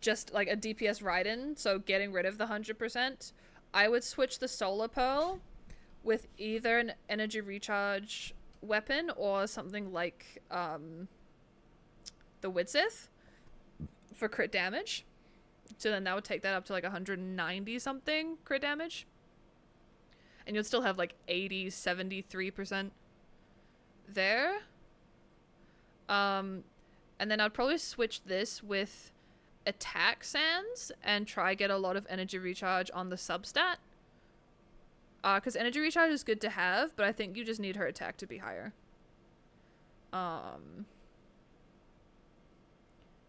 Speaker 1: just like a DPS Raiden, so getting rid of the 100%, I would switch the Solar Pearl with either an energy recharge weapon or something like the 𝗧𝗬𝗧𝗦𝗧 for crit damage. So then that would take that up to like 190 something crit damage. And you'd still have like 80, 73% there. And then I'd probably switch this with attack sands and try get a lot of energy recharge on the substat. Because energy recharge is good to have, but I think you just need her attack to be higher.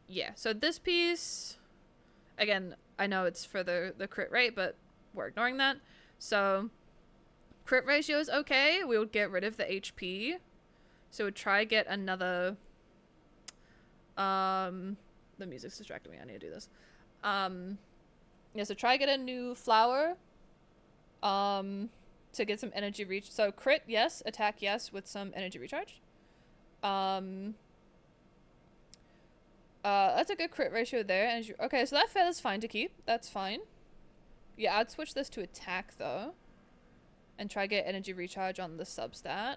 Speaker 1: Yeah, so this piece, again, I know it's for the crit rate, but we're ignoring that. So crit ratio is okay. We would get rid of the HP. So we'd try get another... the music's distracting me. I need to do this. Yeah, so try get a new flower. To get some energy reach. So crit, yes. Attack, yes, with some energy recharge. That's a good crit ratio there. Okay, so that feather's fine to keep. That's fine. Yeah, I'd switch this to attack, though. And try get energy recharge on the substat.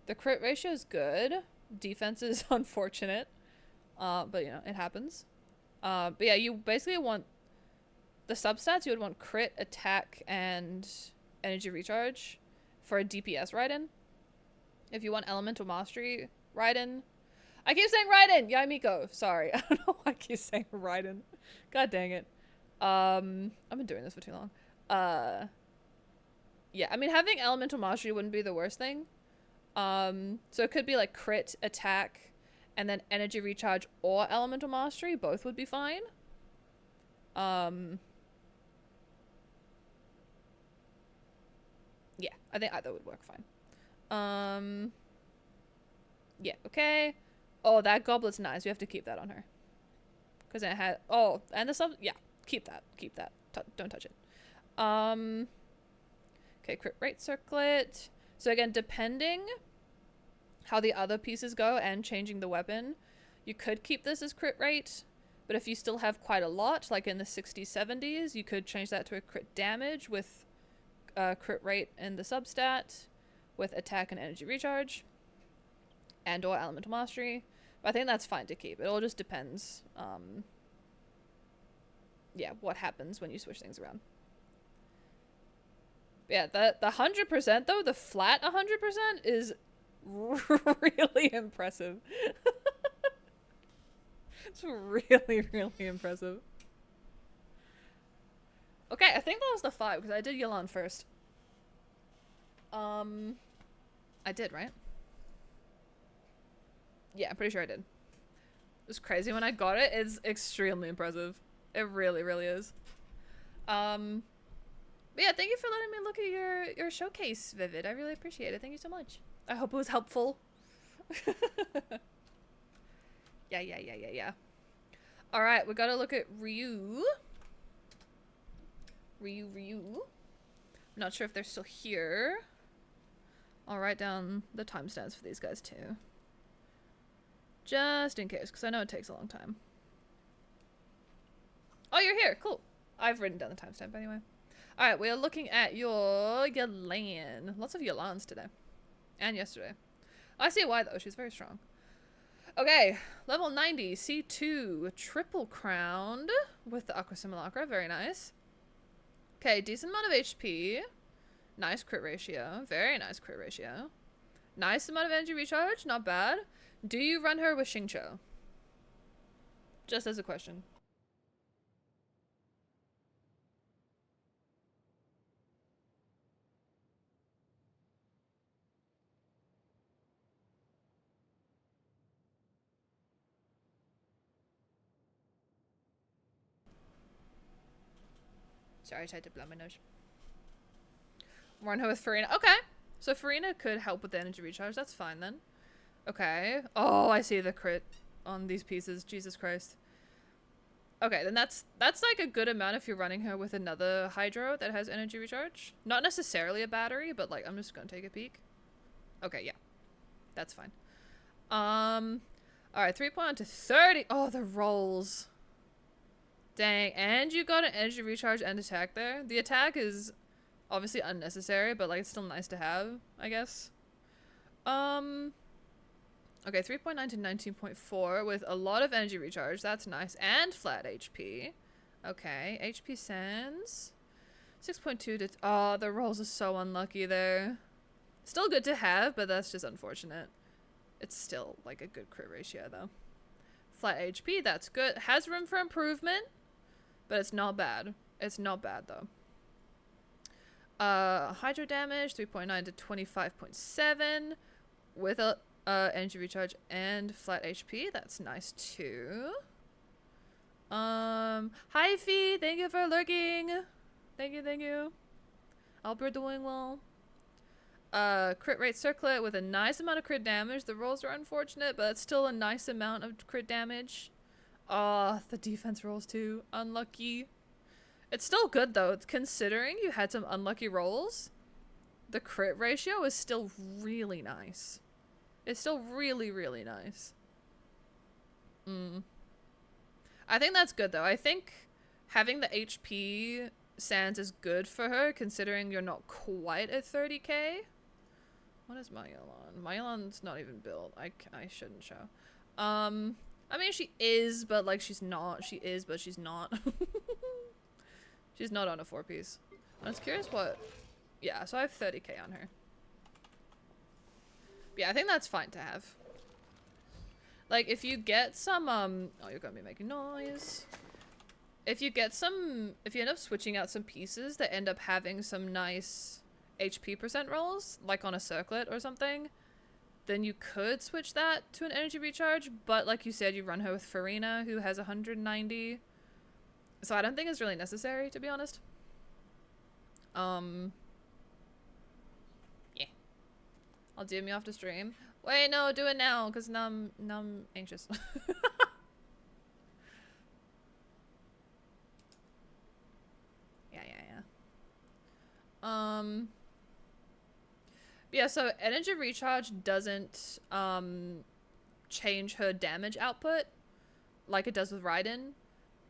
Speaker 1: The crit ratio is good. Defense is unfortunate. But, you know, it happens. But yeah, you basically want... The substats, you would want crit, attack, and energy recharge for a DPS Raiden. If you want elemental mastery Raiden... I keep saying Raiden! Yaimiko! Sorry. I don't know why I keep saying Raiden. God dang it. I've been doing this for too long. Yeah, I mean, having elemental mastery wouldn't be the worst thing. So it could be like crit, attack, and then energy recharge or elemental mastery. Both would be fine. Yeah, I think either would work fine. Yeah, okay. Oh, that goblet's nice. We have to keep that on her. Because it had... Oh, and the sub... Yeah, keep that. Keep that. Don't touch it. Okay, crit rate circlet. So again, depending how the other pieces go and changing the weapon, you could keep this as crit rate. But if you still have quite a lot, like in the 60s, 70s, you could change that to a crit damage with crit rate in the substat, with attack and energy recharge, and or elemental mastery. But I think that's fine to keep. It all just depends, yeah, what happens when you switch things around. Yeah, the 100% though, the flat 100% is really impressive. It's really, really impressive. Okay, I think that was the 5, because I did Yelan first. I did, right? Yeah, I'm pretty sure I did. It was crazy when I got it. It's extremely impressive. It really, really is. But yeah, thank you for letting me look at your showcase, Vivid. I really appreciate it. Thank you so much. I hope it was helpful. Yeah. Alright, we gotta look at Ryu. Ryu. Not sure if they're still here. I'll write down the timestamps for these guys too. Just in case, because I know it takes a long time. Oh, you're here. Cool. I've written down the timestamp anyway. Alright, we are looking at your Yelan. Lots of Yelans today. And yesterday. I see why though. She's very strong. Okay, level 90, C2, triple crowned with the Aqua Simulacra. Very nice. Okay, decent amount of HP. Nice crit ratio. Very nice crit ratio. Nice amount of energy recharge. Not bad. Do you run her with Xingqiu? Just as a question. Sorry, I tried to blow my nose. Run her with Farina. Okay. So Farina could help with the energy recharge. That's fine then. Okay. Oh, I see the crit on these pieces. Jesus Christ. Okay, then that's like a good amount if you're running her with another Hydro that has energy recharge. Not necessarily a battery, but like I'm just gonna take a peek. Okay, yeah. That's fine. Alright, 3.1 to 30. Oh, the rolls. Dang, and you got an energy recharge and attack there. The attack is obviously unnecessary, but like it's still nice to have, I guess. Okay, 3.9 to 19.4 with a lot of energy recharge. That's nice. And flat HP. Okay, HP Sands. 6.2 to... Oh, the rolls are so unlucky there. Still good to have, but that's just unfortunate. It's still like a good crit ratio, though. Flat HP, that's good. Has room for improvement, but it's not bad. It's not bad, though. Hydro damage, 3.9 to 25.7 with a... energy recharge and flat HP. That's nice too. Hi Fee, thank you for lurking. Thank you. Hope you're doing well. Crit rate circlet with a nice amount of crit damage. The rolls are unfortunate, but it's still a nice amount of crit damage. The defense rolls too. Unlucky. It's still good though, considering you had some unlucky rolls. The crit ratio is still really nice. It's still really, really nice. I think that's good, though. I think having the HP Sands is good for her, considering you're not quite at 30k. What is Myelon? Myelon's not even built. I shouldn't show. I mean, she is, but, like, she's not. She is, but she's not. She's not on a 4-piece. I was curious what... Yeah, so I have 30k on her. Yeah, I think that's fine to have. Like, if you get some, oh, you're gonna be making noise. If you get some, if you end up switching out some pieces that end up having some nice HP percent rolls, like on a circlet or something, then you could switch that to an energy recharge, but like you said, you run her with Farina, who has 190. So I don't think it's really necessary, to be honest. I'll DM you after stream. Wait, no, do it now, because now I'm anxious. Yeah, so energy recharge doesn't change her damage output like it does with Raiden.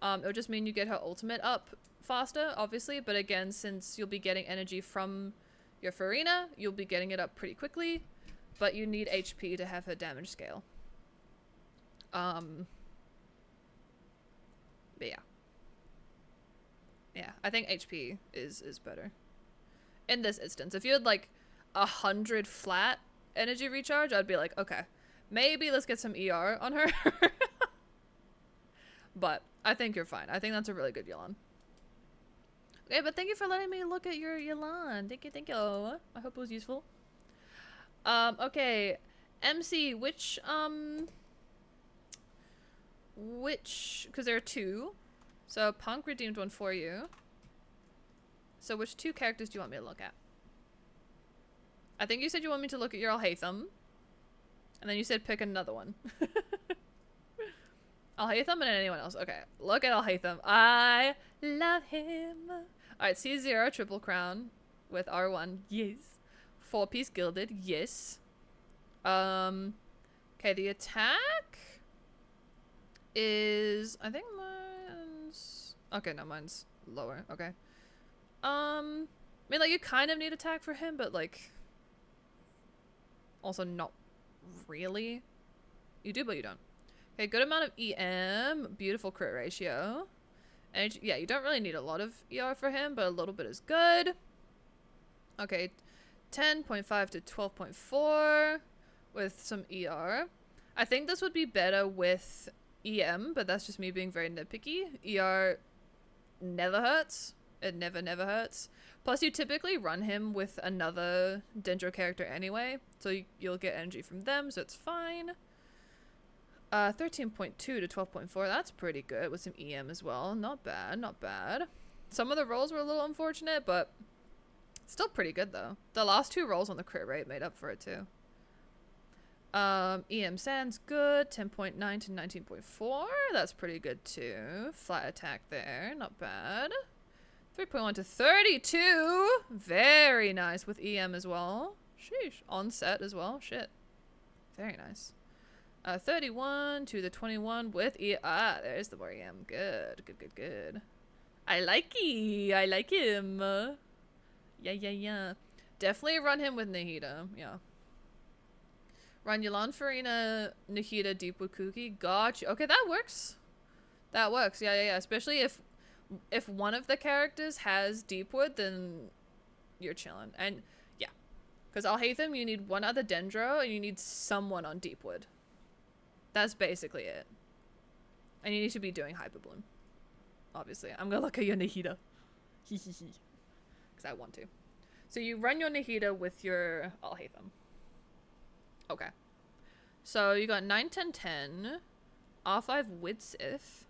Speaker 1: It'll just mean you get her ultimate up faster, obviously, but again, since you'll be getting energy from your Farina, you'll be getting it up pretty quickly, but you need HP to have her damage scale. But yeah. Yeah, I think HP is better. In this instance, if you had like 100 flat energy recharge, I'd be like, okay, maybe let's get some ER on her. But I think you're fine. I think that's a really good Yelan. Okay, but thank you for letting me look at your Yelan. Thank you. I hope it was useful. Okay. MC, which, because there are two. So Punk redeemed one for you. So which two characters do you want me to look at? I think you said you want me to look at your 𝗧𝗓𝗦𝗧𝗔𝗠𝗣𝗦. And then you said pick another one. 𝗧𝗓𝗦𝗧𝗔𝗠𝗣𝗦 and anyone else. Okay, look at 𝗧𝗓𝗦𝗧𝗔𝗠𝗣𝗦. I love him. Alright, C0 triple crown with R1. Yes. 4-piece gilded. Yes. Okay, the attack is... I think mine's... Okay, no, mine's lower. Okay. I mean, like, you kind of need attack for him, but, like... Also not really. You do, but you don't. Okay, good amount of EM. Beautiful crit ratio. And yeah, you don't really need a lot of ER for him, but a little bit is good. Okay, 10.5 to 12.4 with some ER. I think this would be better with EM, but that's just me being very nitpicky. ER never hurts. It never hurts. Plus, you typically run him with another Dendro character anyway, so you'll get energy from them, so it's fine. 13.2 to 12.4, that's pretty good with some EM as well. Not bad, not bad. Some of the rolls were a little unfortunate, but still pretty good though. The last 2 rolls on the crit rate made up for it too. EM Sand's good. 10.9 to 19.4. That's pretty good too. Flat attack there. Not bad. 3.1 to 32. Very nice with EM as well. Sheesh. Onset as well. Shit. Very nice. 31 to the 21 with EM. Ah, there's the more EM. Good. Good, good, good. I like him. Yeah. Definitely run him with Nahida. Yeah. Run Yulan, Farina, Nahida, Deepwood, Kuki. Gotcha. Okay, that works. That works. Yeah. Especially if one of the characters has Deepwood, then you're chilling. And yeah, because 𝗧𝗧𝗦𝗦, you need one other Dendro, and you need someone on Deepwood. That's basically it. And you need to be doing Hyperbloom. Obviously. I'm gonna look at your Nahida. Because I want to. So you run your Nahida with your 𝗧𝗧𝗦𝗧𝗏. Okay. So you got 9, 10, 10. R5 Widsith.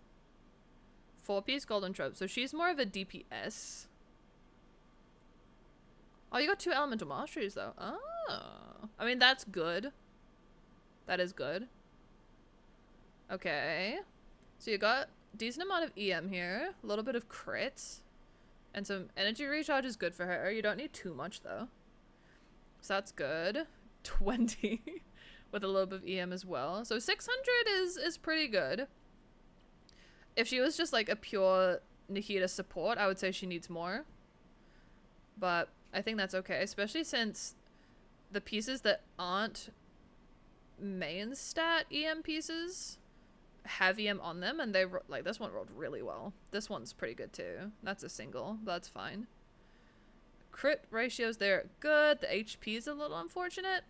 Speaker 1: 4-piece Golden Trope. So she's more of a DPS. Oh, you got 2 Elemental Masteries though. Oh. I mean, that's good. That is good. Okay. So you got a decent amount of EM here. A little bit of crits. And some energy recharge is good for her. You don't need too much though. So that's good. 20 with a little bit of EM as well. So 600 is pretty good. If she was just like a pure Nahida support, I would say she needs more. But I think that's okay, especially since the pieces that aren't main stat EM pieces have EM on them, and they like this one rolled really well. This one's pretty good too. That's a single, but that's fine. Crit ratios there good. The HP is a little unfortunate.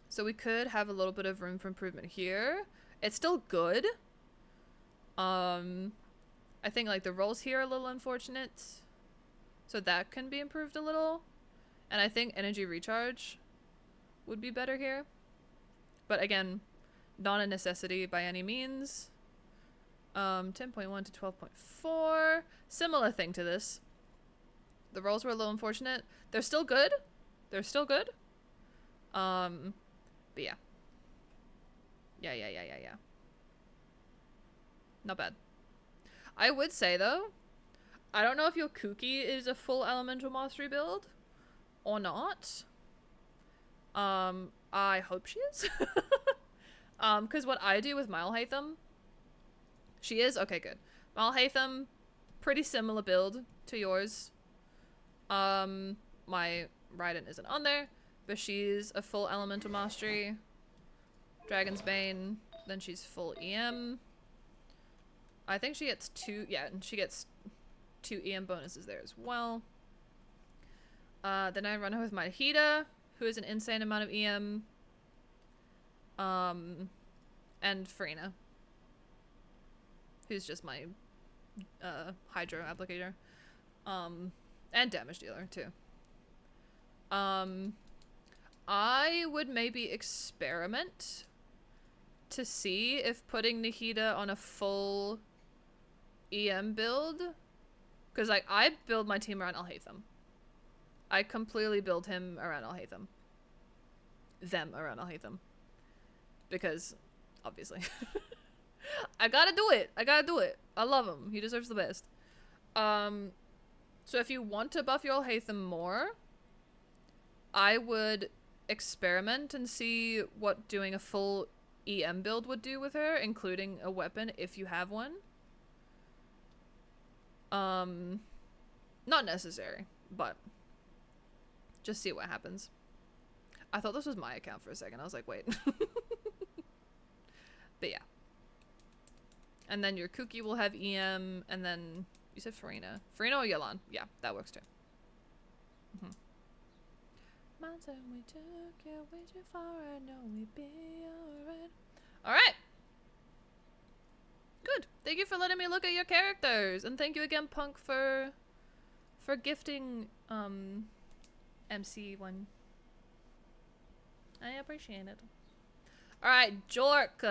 Speaker 1: So we could have a little bit of room for improvement here. It's still good. I think like the rolls here are a little unfortunate. So that can be improved a little. And I think energy recharge would be better here. But again, not a necessity by any means. 10.1 to 12.4. Similar thing to this. The rolls were a little unfortunate. They're still good. They're still good. But yeah. Yeah. Not bad. I would say though, I don't know if your Kuki is a full Elemental Mastery build or not. I hope she is. Because what I do with 𝗲𝗧𝗦𝗏, she is okay. Good. 𝗲𝗲𝗏, pretty similar build to yours. My Raiden isn't on there, but she's a full Elemental Mastery. Dragon's Bane, then she's full EM. I think she gets 2, yeah, and she gets 2 EM bonuses there as well. Then I run her with my Nahida, who is an insane amount of EM. And Farina, who's just my Hydro applicator. And damage dealer too. I would maybe experiment to see if putting Nahida on a full EM build, because like I build my team around 𝗧𝗧𝗦𝗏. I completely build him around 𝗧𝗧𝗦𝗏. Them around 𝗧𝗧𝗦𝗏. Because obviously I gotta do it. I love him. He deserves the best. So if you want to buff your 𝗧𝗧𝗦𝗏 more, I would experiment and see what doing a full EM build would do with her, including a weapon if you have one. Not necessary, but just see what happens. I thought this was my account for a second. I was like, wait. But yeah. And then your Kuki will have EM, and then you said Farina. Farina or Yulan? Yeah, that works too. Mountain we took you way too far, I know we'd be alright. Alright. Good. Thank you for letting me look at your characters, and thank you again, Punk, for gifting MC1. I appreciate it. Alright, Jork,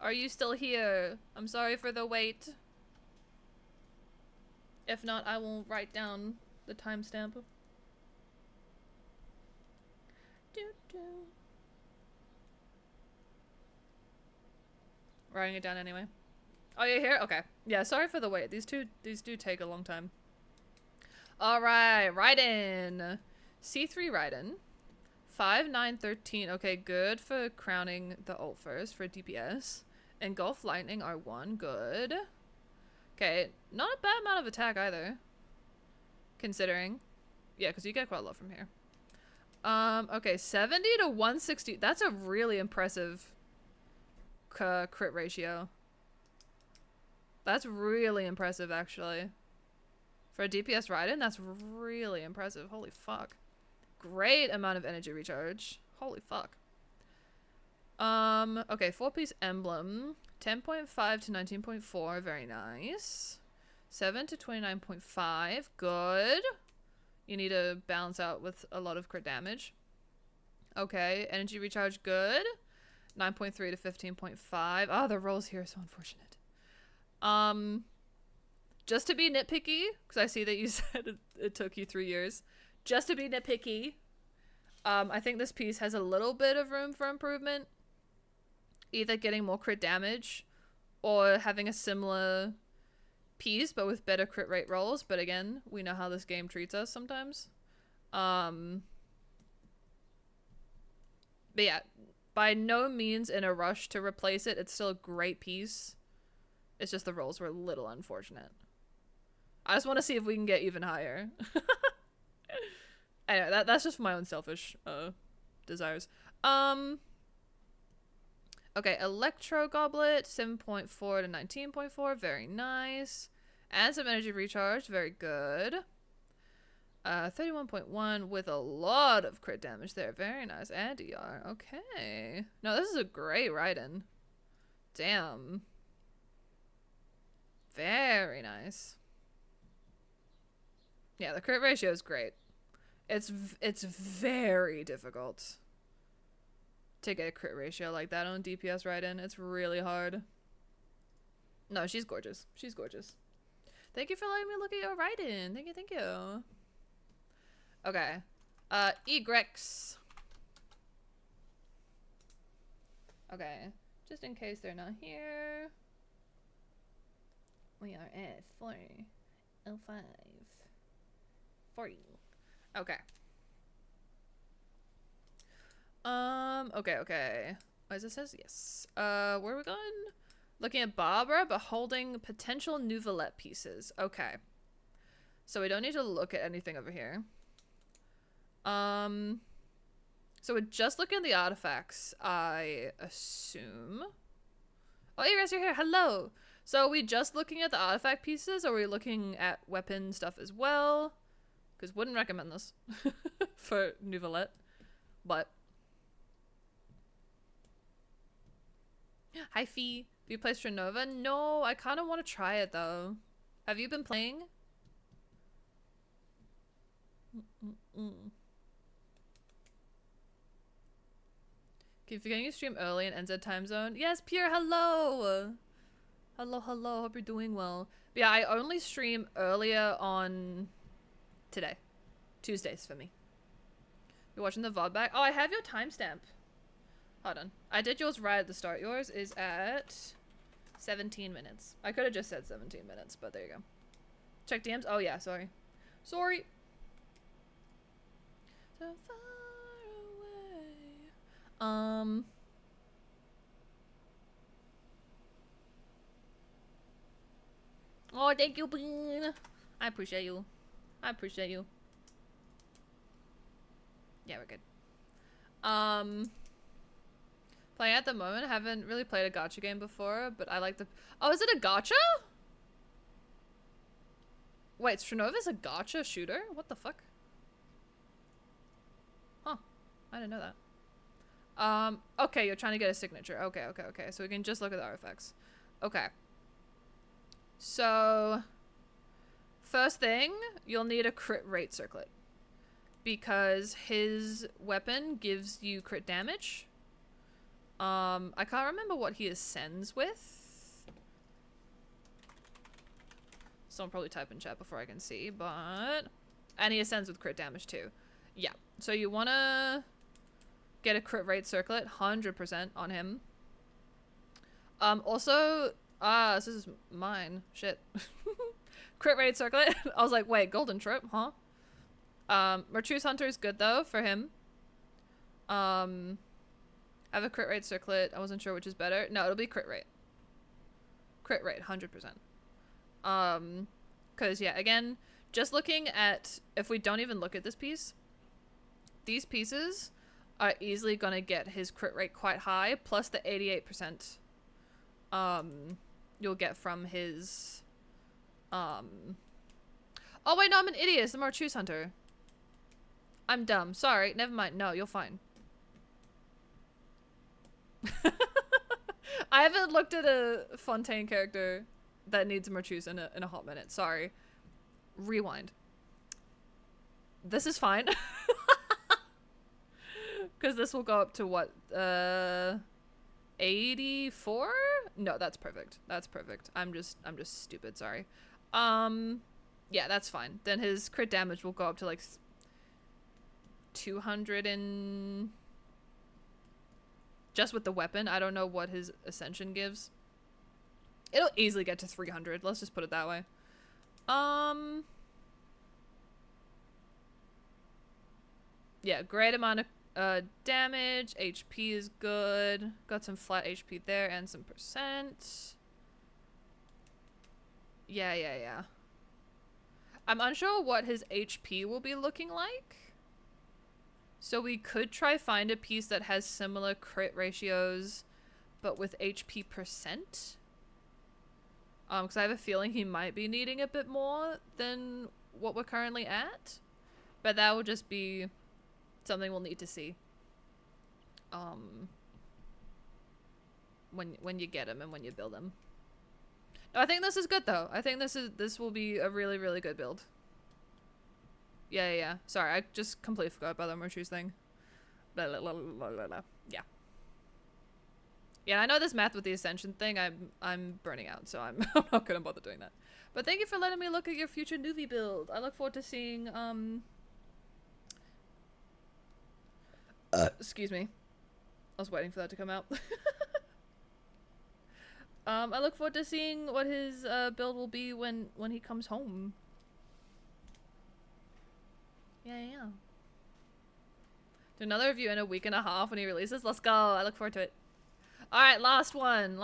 Speaker 1: are you still here? I'm sorry for the wait. If not, I will write down the timestamp. Writing it down anyway. Oh, you're here? Okay. Yeah, sorry for the wait. These do take a long time. Alright, Raiden. C3 Raiden. 5, 9, 13. Okay, good for crowning the ult first for DPS. Engulf Lightning R1. Good. Okay, not a bad amount of attack either. Considering. Yeah, because you get quite a lot from here. Okay, 70 to 160. That's a really impressive crit ratio. That's really impressive, actually. For a DPS Raiden, that's really impressive. Holy fuck. Great amount of energy recharge. Holy fuck. Okay, 4-piece emblem. 10.5 to 19.4, very nice. 7 to 29.5, good. You need to balance out with a lot of crit damage. Okay, energy recharge, good. 9.3 to 15.5. Oh, the rolls here are so unfortunate. Just to be nitpicky, because I see that you said it took you 3 years. Just to be nitpicky, I think this piece has a little bit of room for improvement. Either getting more crit damage or having a similar piece but with better crit rate rolls. But again, we know how this game treats us sometimes. But yeah, by no means in a rush to replace it. It's still a great piece. It's just the rolls were a little unfortunate. I just want to see if we can get even higher. Anyway, that's just for my own selfish desires. Okay, Electro Goblet, 7.4 to 19.4, very nice. And some energy recharge, very good. 31.1 with a lot of crit damage there, very nice. And ER, okay. No, this is a great Raiden. Damn. Very nice. Yeah, the crit ratio is great. It's very difficult to get a crit ratio like that on DPS Raiden. It's really hard. No, she's gorgeous. She's gorgeous. Thank you for letting me look at your Raiden. Thank you, thank you. Okay. Egrex. Okay. Just in case they're not here. We are at 4:05. 40. Okay. Okay. As it says, yes. Where are we going? Looking at Barbara, but holding potential Nouvelette pieces. Okay. So we don't need to look at anything over here. So we're just looking at the artifacts, I assume. Oh, you guys are here. Hello. So are we just looking at the artifact pieces, or are we looking at weapon stuff as well? Because wouldn't recommend this for Nouvelette. But hi Fee. Do you play Stranova? No, I kind of want to try it though. Have you been playing? Keep forgetting you stream early in NZ time zone. Yes, Pierre, hello! Hello. Hope you're doing well. But yeah, I only stream earlier on today. Tuesdays for me. You're watching the VOD back? Oh, I have your timestamp. Hold on. I did yours right at the start. Yours is at 17 minutes. I could have just said 17 minutes, but there you go. Check DMs. Oh yeah, sorry. Sorry. So far away. Oh, thank you, Bean. I appreciate you. Yeah, we're good. Playing at the moment. I haven't really played a gacha game before, but I like the... Oh, is it a gacha? Wait, Stranova's a gacha shooter? What the fuck? Huh. I didn't know that. Okay, you're trying to get a signature. Okay. So we can just look at the artifacts. Okay. So, first thing, you'll need a crit rate circlet. Because his weapon gives you crit damage. I can't remember what he ascends with. Someone probably type in chat before I can see, but... And he ascends with crit damage too. Yeah, so you want to get a crit rate circlet, 100% on him. Also, this is mine. Shit. Crit rate circlet. I was like, wait, golden trip, huh? Merchuse Hunter is good though for him. I have a crit rate circlet. I wasn't sure which is better. No, it'll be crit rate. Crit rate, 100%. Cause yeah, again, just looking at, if we don't even look at this piece, these pieces are easily gonna get his crit rate quite high, plus the 88% you'll get from his oh wait, no, I'm an idiot. It's the Merchuse Hunter. I'm dumb. Sorry. Never mind. No, you're fine. I haven't looked at a Fontaine character that needs a Merchuse in a hot minute. Sorry. Rewind. This is fine. Because this will go up to what? 84? No, that's perfect. That's perfect. I'm just stupid. Sorry. Yeah, that's fine. Then his crit damage will go up to like 200 and... Just with the weapon. I don't know what his Ascension gives. It'll easily get to 300. Let's just put it that way. Yeah, great amount of damage. HP is good. Got some flat HP there and some percent. Yeah. I'm unsure what his HP will be looking like. So we could try find a piece that has similar crit ratios, but with HP percent. Because I have a feeling he might be needing a bit more than what we're currently at. But that will just be something we'll need to see. When you get him and when you build him. No, I think this is good though. I think this will be a really, really good build. Yeah. Sorry, I just completely forgot about the Merchuse thing. Blah, blah, blah, blah, blah, blah. Yeah. Yeah, I know this math with the Ascension thing. I'm burning out, so I'm not gonna bother doing that. But thank you for letting me look at your future Nuvi build. I look forward to seeing excuse me. I was waiting for that to come out. I look forward to seeing what his build will be when he comes home. Yeah. Do another review in a week and a half when he releases. Let's go. I look forward to it. Alright, last one.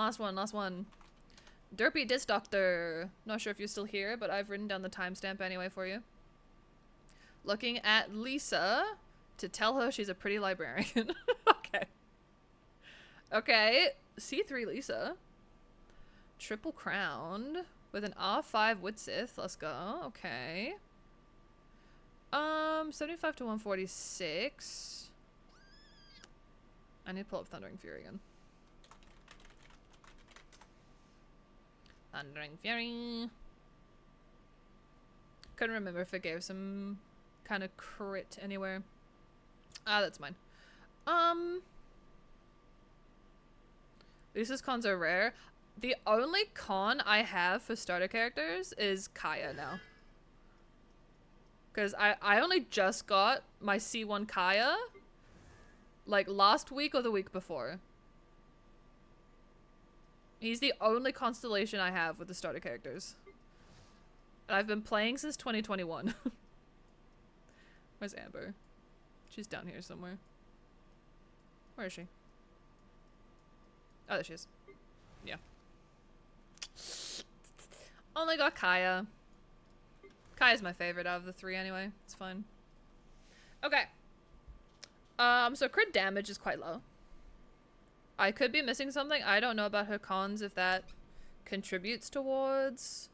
Speaker 1: Derpy Dis Doctor. Not sure if you're still here, but I've written down the timestamp anyway for you. Looking at Lisa to tell her she's a pretty librarian. Okay. C3 Lisa. Triple crowned with an R5 Widsith. Let's go. Okay. 75 to 146. I need to pull up Thundering Fury again. Thundering Fury. Couldn't remember if it gave some kind of crit anywhere. Ah, that's mine. Lisa's cons are rare. The only con I have for starter characters is Kaya now. Because I only just got my C1 Kaya like last week or the week before. He's the only constellation I have with the starter characters. And I've been playing since 2021. Where's Amber? She's down here somewhere. Where is she? Oh, there she is. Yeah. Only got Kaya. Kaya's my favorite out of the three anyway. It's fine. Okay. So crit damage is quite low. I could be missing something. I don't know about her cons if that contributes towards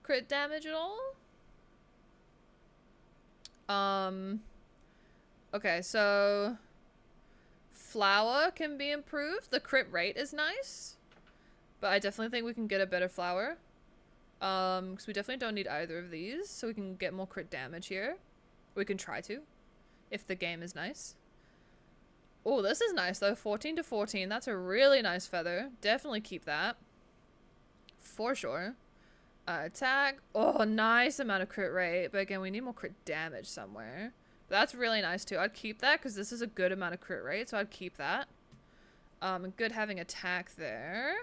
Speaker 1: crit damage at all. Okay, so flower can be improved. The crit rate is nice, but I definitely think we can get a better flower. Because we definitely don't need either of these, so we can get more crit damage here. We can try to, if the game is nice. Oh, this is nice though. 14 to 14. That's a really nice feather. Definitely keep that. For sure. Attack. Oh, nice amount of crit rate. But again, we need more crit damage somewhere. But that's really nice too. I'd keep that because this is a good amount of crit rate. So I'd keep that. Good having attack there.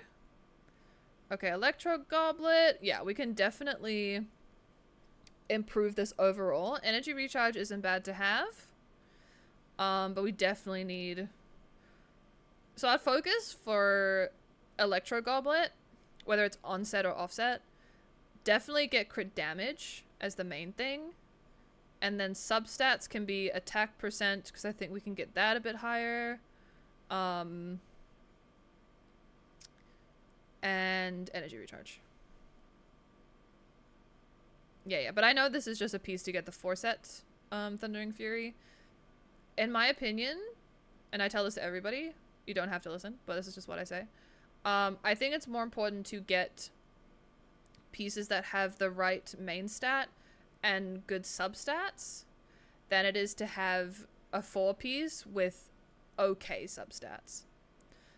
Speaker 1: Okay, Electro Goblet. Yeah, we can definitely improve this overall. Energy recharge isn't bad to have. But we definitely need... So our focus for Electro Goblet, whether it's onset or offset, definitely get crit damage as the main thing. And then substats can be attack percent, because I think we can get that a bit higher. And energy recharge. Yeah, but I know this is just a piece to get the 4-set Thundering Fury. In my opinion, and I tell this to everybody, you don't have to listen, but this is just what I say. I think it's more important to get pieces that have the right main stat and good substats than it is to have a 4-piece with okay substats.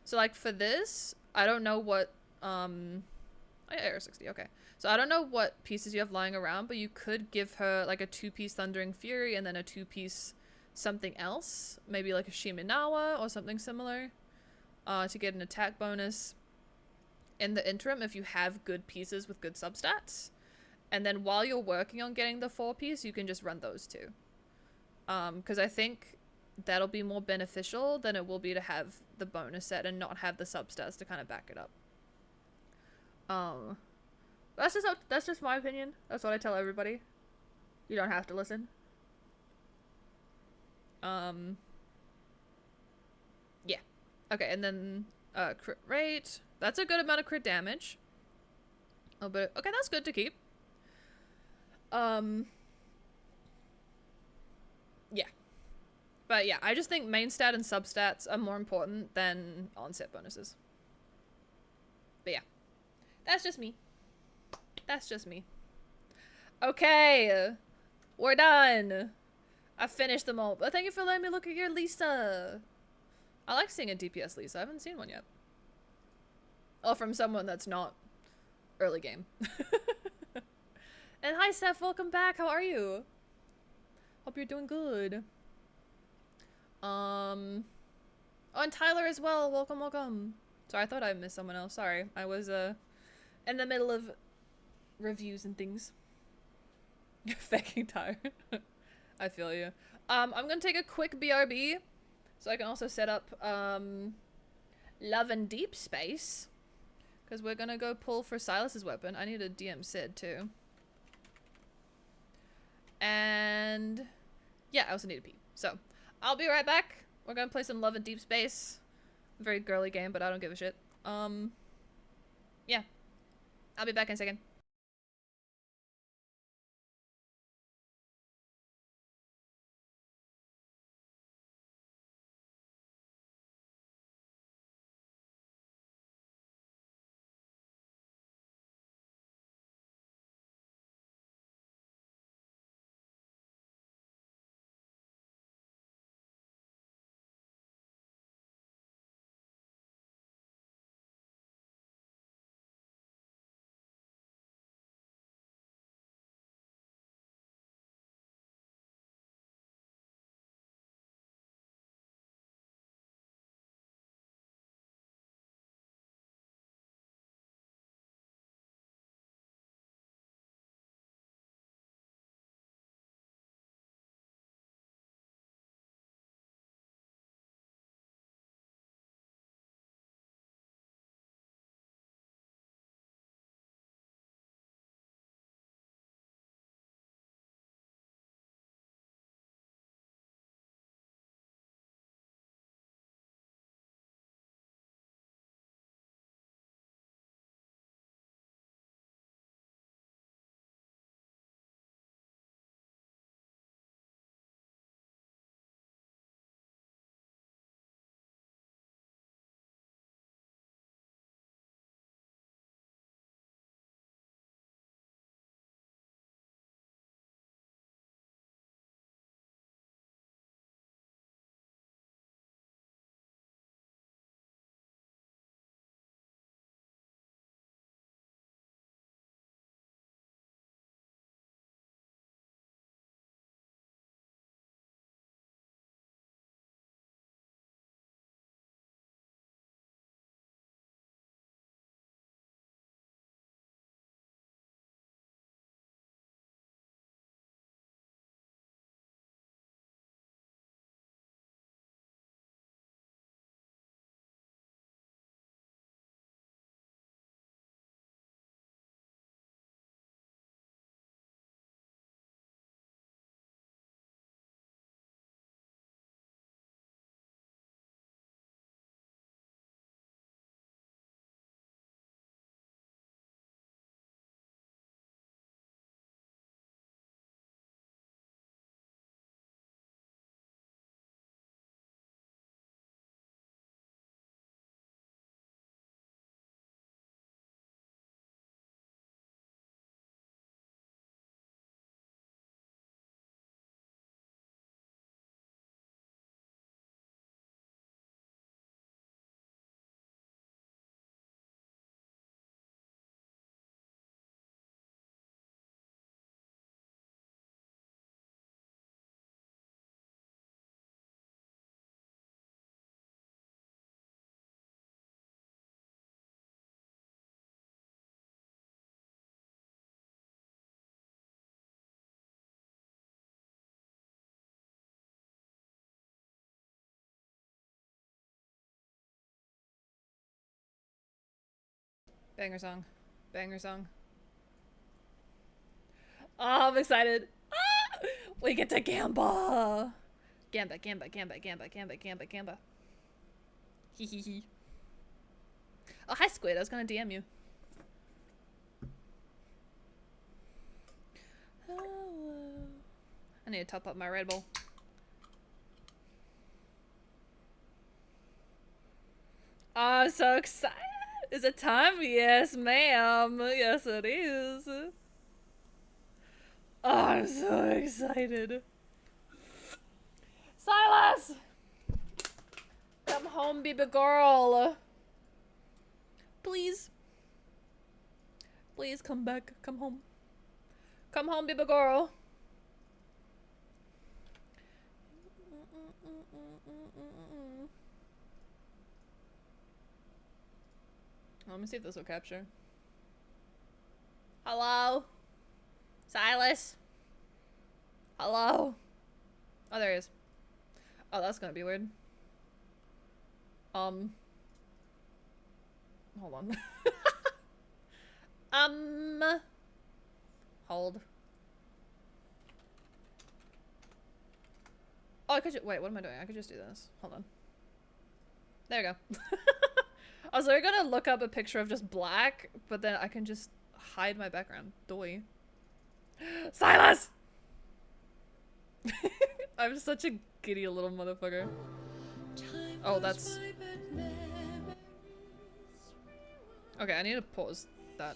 Speaker 1: So like for this, I don't know what Air 60, okay. So I don't know what pieces you have lying around, but you could give her like a 2-piece Thundering Fury and then a 2-piece something else, maybe like a Shiminawa or something similar, to get an attack bonus in the interim if you have good pieces with good substats. And then while you're working on getting the 4-piece, you can just run those two. Because I think that'll be more beneficial than it will be to have the bonus set and not have the substats to kind of back it up. That's just my opinion. That's what I tell everybody. You don't have to listen. Yeah. Okay, and then crit rate. That's a good amount of crit damage. Oh, but okay, that's good to keep. Yeah. But yeah, I just think main stat and substats are more important than onset bonuses. But yeah. That's just me. That's just me. Okay. We're done. I finished them all. But thank you for letting me look at your Lisa. I like seeing a DPS Lisa. I haven't seen one yet. Or from someone that's not early game. And hi, Steph. Welcome back. How are you? Hope you're doing good. Oh, and Tyler as well. Welcome, welcome. Sorry, I thought I missed someone else. Sorry. I was, in the middle of reviews and things. Fucking tired. I feel you. I'm gonna take a quick BRB so I can also set up Love and Deepspace, because we're gonna go pull for SYLUS's weapon. I need a DM Sid too. And yeah, I also need a pee. So I'll be right back. We're gonna play some Love and Deepspace. Very girly game, but I don't give a shit. Yeah. I'll be back in a second. Banger song. Banger song. Oh, I'm excited. Ah! We get to Gamba. Gamba, Gamba, Gamba, Gamba, Gamba, Gamba, Gamba. Hee hee hee. Oh, hi Squid. I was gonna DM you. I need to top up my Red Bull. Oh, I'm so excited. Is it time? Yes, ma'am. Yes, it is. Oh, I'm so excited. SYLUS! Come home, baby girl. Please. Please come back. Come home. Come home, baby girl. Let me see if this will capture. Hello? SYLUS? Hello? Oh, there he is. Oh, that's gonna be weird. Hold on. Hold. Oh, I could wait, what am I doing? I could just do this. Hold on. There we go. I was literally gonna look up a picture of just black, but then I can just hide my background. Doy. SYLUS! I'm such a giddy little motherfucker. Oh, that's... Okay, I need to pause that.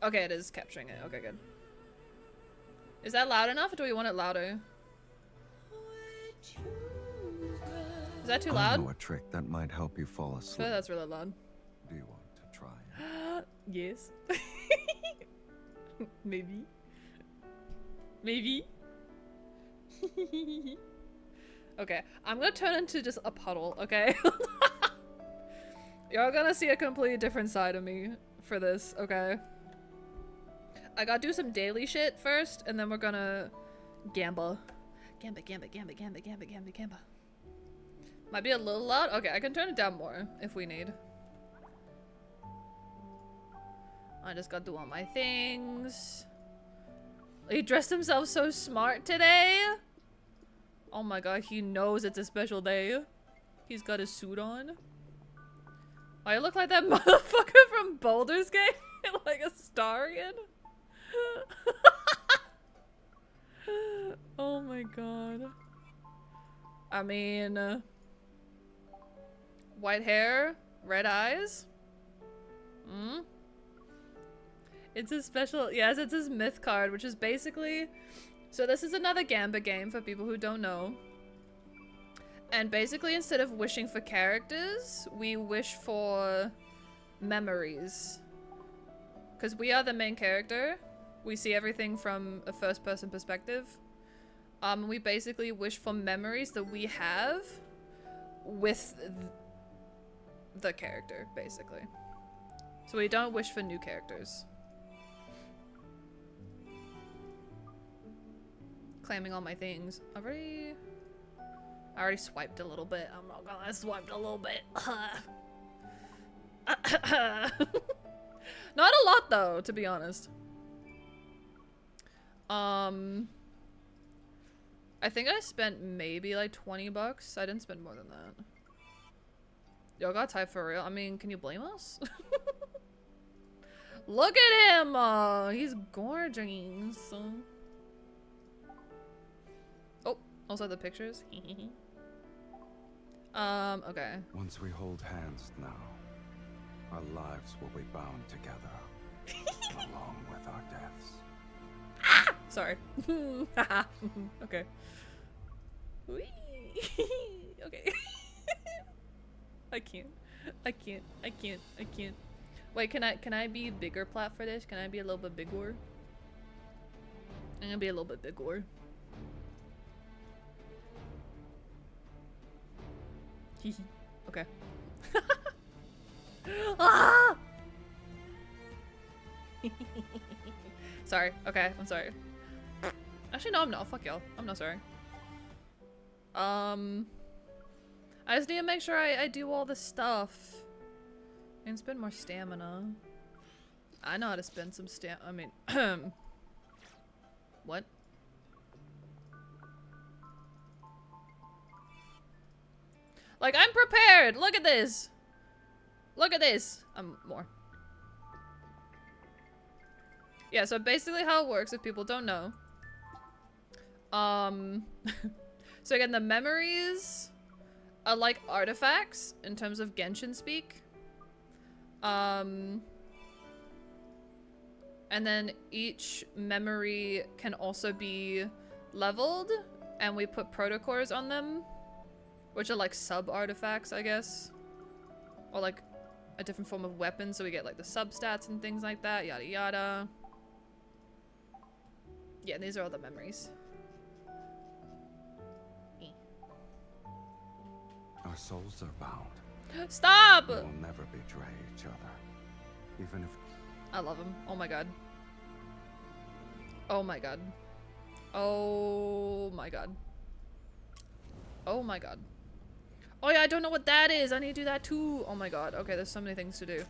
Speaker 1: Okay, it is capturing it. Okay, good. Is that loud enough, or do we want it louder? Is that too loud?
Speaker 5: I know a trick that might help you fall
Speaker 1: I
Speaker 5: asleep.
Speaker 1: feel like that's really loud.
Speaker 5: Do you want to try it?
Speaker 1: Yes. Maybe. Maybe. Okay, I'm gonna turn into just a puddle, okay? You're gonna see a completely different side of me for this, okay? I gotta do some daily shit first, and then we're gonna gamba. Gamba, gamba, gamba, gamba, gamba, gamba, gamba. Might be a little loud. Okay, I can turn it down more if we need. I just gotta do all my things. He dressed himself so smart today. Oh my god, he knows it's a special day. He's got his suit on. Oh, I look like that motherfucker from Baldur's Gate. Like a Starion. Oh my god. I mean... white hair, red eyes. Hmm? It's a special... Yes, it's his myth card, which is basically... So this is another Gamba game for people who don't know. And basically, instead of wishing for characters, we wish for memories. Because we are the main character. We see everything from a first-person perspective. We basically wish for memories that we have with the character, basically. So we don't wish for new characters. Claiming all my things. I already swiped a little bit. I'm not gonna swipe a little bit. Not a lot though, to be honest. I think I spent maybe like 20 bucks. I didn't spend more than that. Y'all got type for real. I mean, can you blame us? Look at him! He's gorgeous. Oh, also the pictures. Okay.
Speaker 5: Once we hold hands now, our lives will be bound together, along with our deaths.
Speaker 1: Ah! Sorry. Okay. Whee! Okay. I can't. Wait, can I be bigger plat for this? Can I be a little bit bigger? I'm gonna be a little bit bigger. Okay. Ah! Sorry. Okay, I'm sorry. Actually, no, I'm not. Fuck y'all. I'm not sorry. I just need to make sure I do all the stuff. And spend more stamina. I know how to spend some I mean, what? Like, I'm prepared! Look at this! Look at this! More. Yeah, so basically how it works, if people don't know. So again, the memories are like artifacts in terms of Genshin speak. And then each memory can also be leveled, and we put protocores on them, which are like sub-artifacts, I guess. Or like a different form of weapon, so we get like the sub-stats and things like that, yada yada. Yeah, these are all the memories.
Speaker 5: Our souls are bound.
Speaker 1: Stop!
Speaker 5: We will never betray each other. Even if...
Speaker 1: I love him. Oh my god. Oh my god. Oh my god. Oh my god. Oh yeah, I don't know what that is. I need to do that too. Oh my god. Okay, there's so many things to do.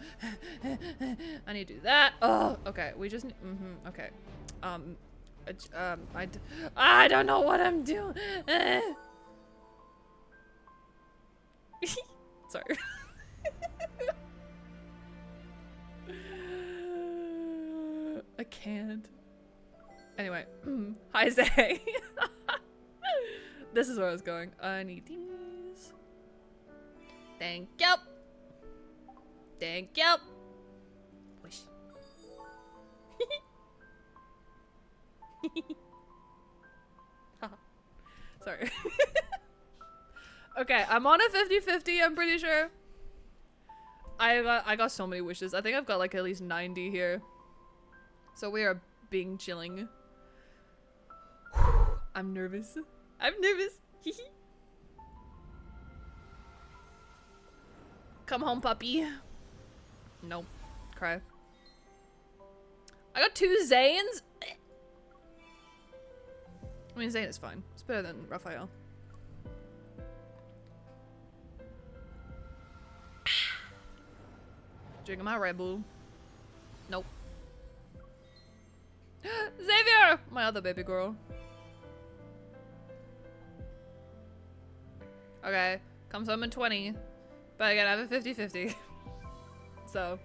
Speaker 1: I need to do that. Oh, okay. We just need... okay. I don't know what I'm doing. Sorry. I can't. Anyway. Hi, Zay. This is where I was going. I need these. Thank you. Thank you. Wish. Sorry. Okay, I'm on a 50-50, I'm pretty sure. I got so many wishes. I think I've got like at least 90 here. So we are being chilling. I'm nervous. I'm nervous. Come home, puppy. Nope. Cry. I got 2 Zanes. I mean, Zane is fine. It's better than Raphael. Drinking my Red Bull. Nope. Xavier! My other baby girl. Okay. Comes home in 20. But again, I have a 50-50. So.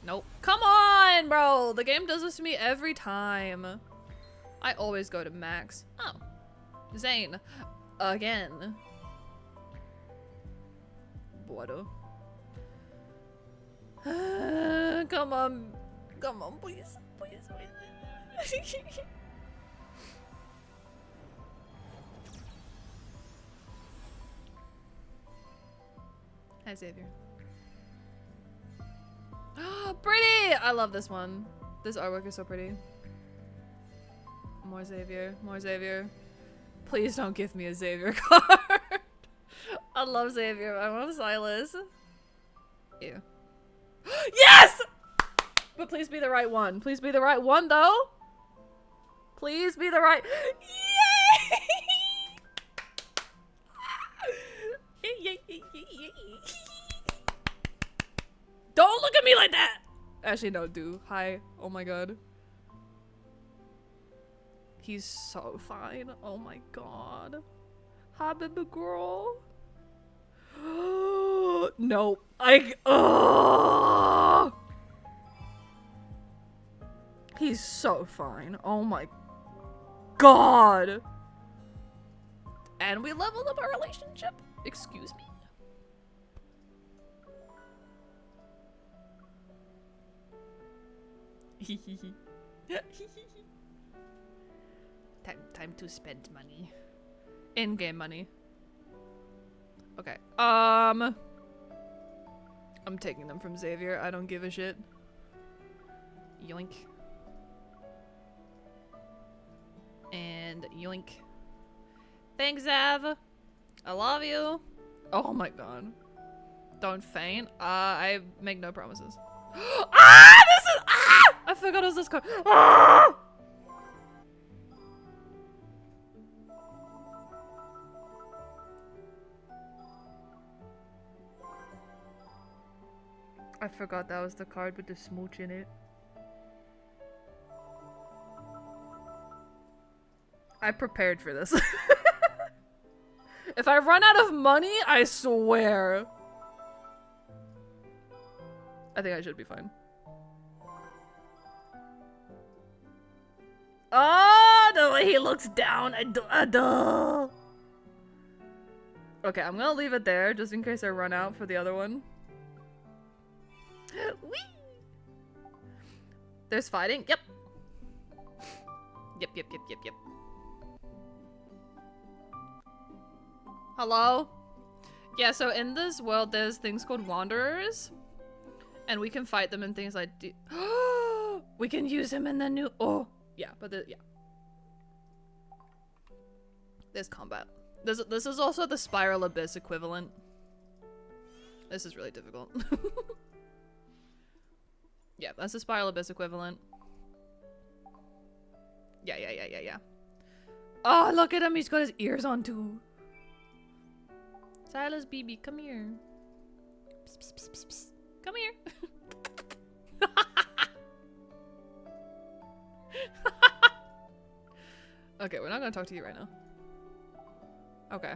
Speaker 1: Nope. Come on, bro! The game does this to me every time. I always go to max. Oh. Zane. Again. Bueno. Come on. Come on, please. Please, please. Hi, Xavier. Pretty! I love this one. This artwork is so pretty. More Xavier. More Xavier. Please don't give me a Xavier card. I love Xavier. I want SYLUS. Ew. Yes! But please be the right one. Please be the right one, though. Please be the right... Yay! Don't look at me like that! Actually, no, do. Hi. Oh my god. He's so fine. Oh my god. Hi, baby girl. No. He's so fine. Oh my god. And we leveled up our relationship? Excuse me? Time to spend money. In-game money. Okay. I'm taking them from Xavier. I don't give a shit. Yoink. And yoink. Thanks, Zav. I love you. Oh my god. Don't faint. I make no promises. Ah! This is... Ah! I forgot it was this card. Ah! forgot that was the card with the smooch in it. I prepared for this. If I run out of money, I swear. I think I should be fine. Oh, the way he looks down. Okay, I'm gonna leave it there just in case I run out for the other one. Whee! There's fighting. Yep. Yep. Hello? Yeah, so in this world, there's things called wanderers. And we can fight them in things like... we can use him in the new... Oh! Yeah, but yeah. There's combat. This is also the Spiral Abyss equivalent. This is really difficult. Yeah, that's the Spiral Abyss equivalent. Yeah. Oh, look at him! He's got his ears on too. SYLUS BB, come here. Psst, psst, psst, psst, psst. Come here. Okay, we're not gonna talk to you right now. Okay.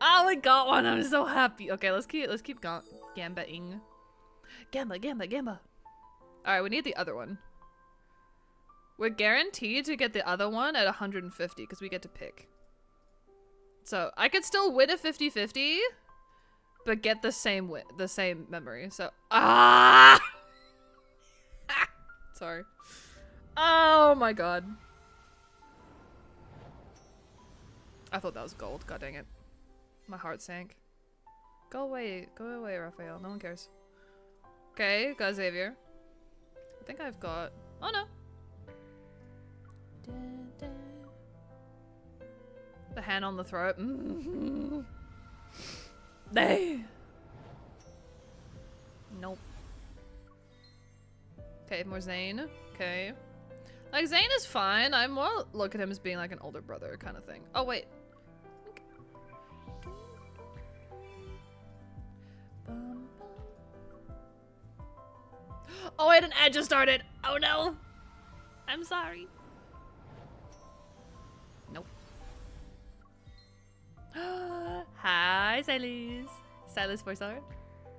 Speaker 1: Oh, we got one! I'm so happy. Okay, let's keep gambaing. Gamba. Alright, we need the other one. We're guaranteed to get the other one at 150 because we get to pick. So I could still win a 50-50, but get the same memory. So sorry. Oh my god. I thought that was gold. God dang it. My heart sank. Go away, Raphael. No one cares. Okay, got Xavier. I think I've got... Oh no. The hand on the throat. Nay. Nope. Okay, more Zane. Okay. Like, Zane is fine. I more look at him as being like an older brother kind of thing. Oh, wait. Okay. Oh, wait, an ad just started. Oh, no. I'm sorry. Nope. Hi, SYLUS. SYLUS 4-star.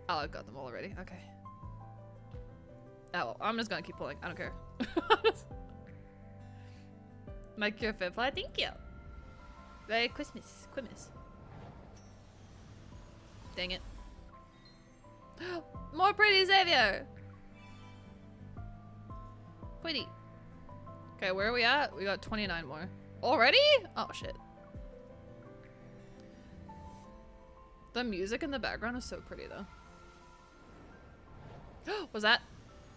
Speaker 1: Oh, I've got them all already. Okay. Oh, I'm just gonna keep pulling. I don't care. My cure fit fly. Thank you. Merry Christmas. Dang it. More pretty Xavier. Pretty. Okay, where are we at? We got 29 more. Already? Oh, shit. The music in the background is so pretty, though. Was that?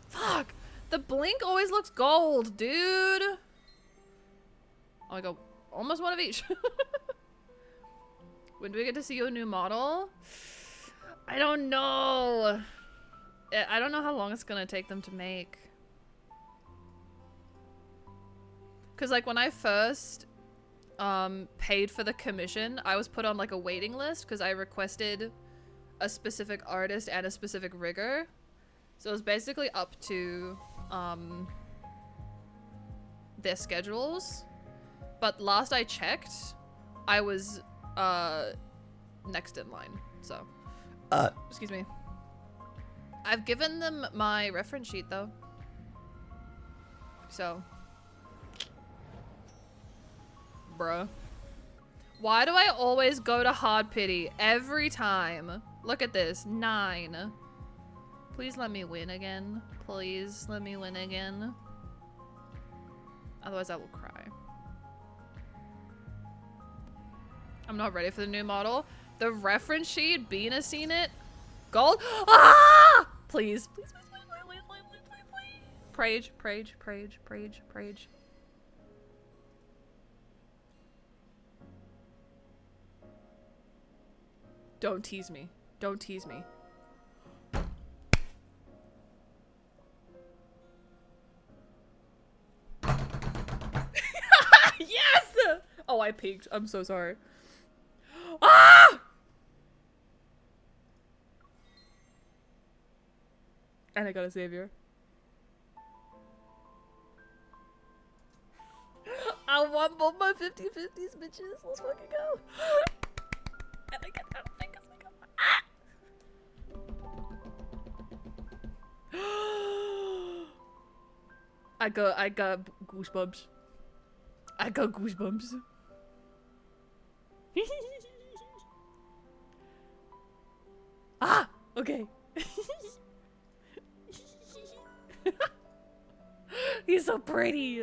Speaker 1: Fuck! The blink always looks gold, dude! Oh my god. Almost one of each. When do we get to see your new model? I don't know. I don't know how long it's gonna take them to make. Because, like, when I first paid for the commission, I was put on, like, a waiting list because I requested a specific artist and a specific rigger. So it was basically up to their schedules. But last I checked, I was next in line. So, excuse me. I've given them my reference sheet though. So, bruh. Why do I always go to hard pity every time? Look at this, 9. Please let me win again. Please let me win again. Otherwise I will cry. I'm not ready for the new model. The reference sheet, Bean has seen it. Gold? Ah! Please. Please. Prage. Don't tease me. Don't tease me. Yes! Oh, I peeked. I'm so sorry. Ah! And I got a savior. I want both my 50/50s, bitches. Let's fucking go. And I get that thing because we go. I got goosebumps. I got goosebumps. Ah! Okay. He's so pretty.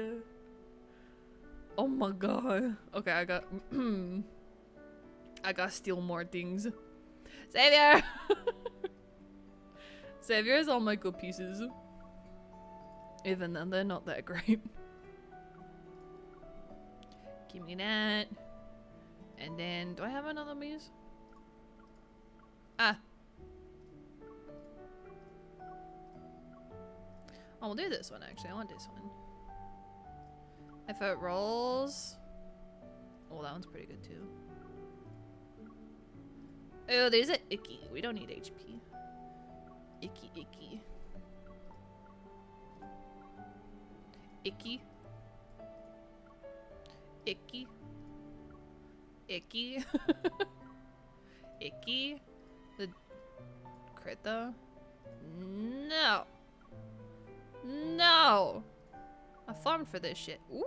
Speaker 1: Oh my god. Okay, I got I gotta steal more things. Savior! Savior is all my good pieces. Even then, they're not that great. Give me that. And then, do I have another muse? Ah. Oh, we'll do this one actually. I want this one. If it rolls... Oh, that one's pretty good too. Oh, there's an icky. We don't need HP. Icky, icky. Icky. Icky. Icky. Icky. The crit though? No. No. I farmed for this shit. Ooh.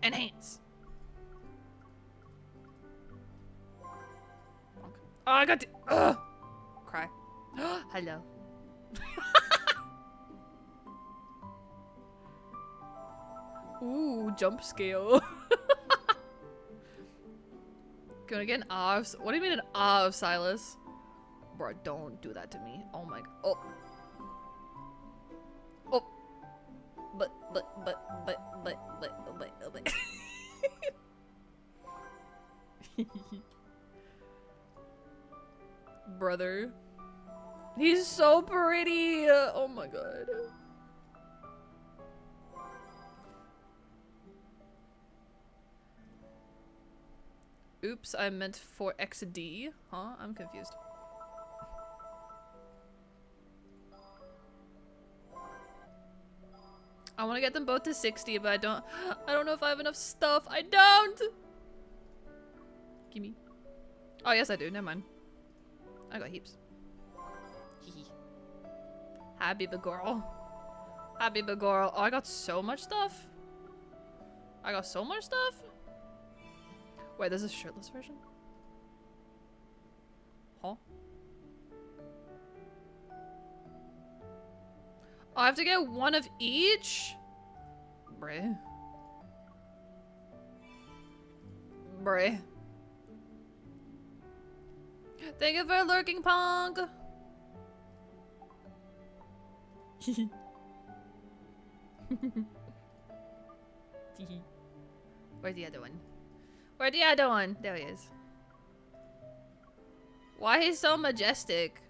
Speaker 1: Enhance. Oh, I got to cry. Hello. Ooh, jump scale. Gonna get an R of, what do you mean an R of SYLUS? Bro, don't do that to me. Oh my god. Oh. Oh. But. Brother. He's so pretty. Oh my god. Oops, I meant for XD. Huh? I'm confused. I want to get them both to 60, but I don't know if I have enough stuff. I don't! Gimme. Oh, yes, I do. Never mind. I got heaps. Hee. Happy big girl. Happy big girl. Oh, I got so much stuff. I got so much stuff. Wait, there's a shirtless version? Huh? Oh, I have to get one of each? Bruh. Bruh. Thank you for lurking, punk! Where's the other one? Where'd the other one? There he is. Why he's so majestic?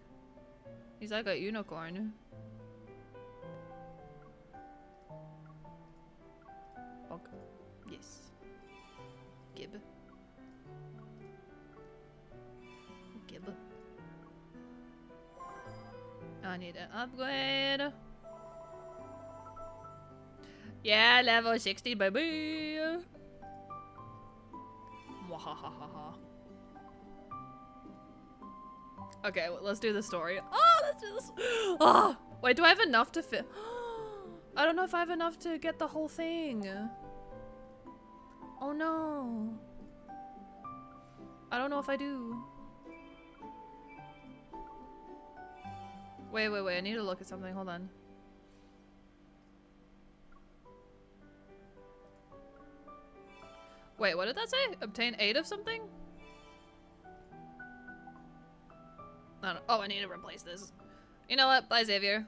Speaker 1: He's like a unicorn. Okay. Yes. Gib. Gib. I need an upgrade. Yeah, level 60, baby. Mwahahaha. Okay, well, let's do the story. Oh, let's do this. Oh, wait, do I have enough to fit? I don't know if I have enough to get the whole thing. Oh no. I don't know if I do. Wait, I need to look at something. Hold on. Wait, what did that say? Obtain 8 of something? Oh, I need to replace this. You know what? Bye, Xavier.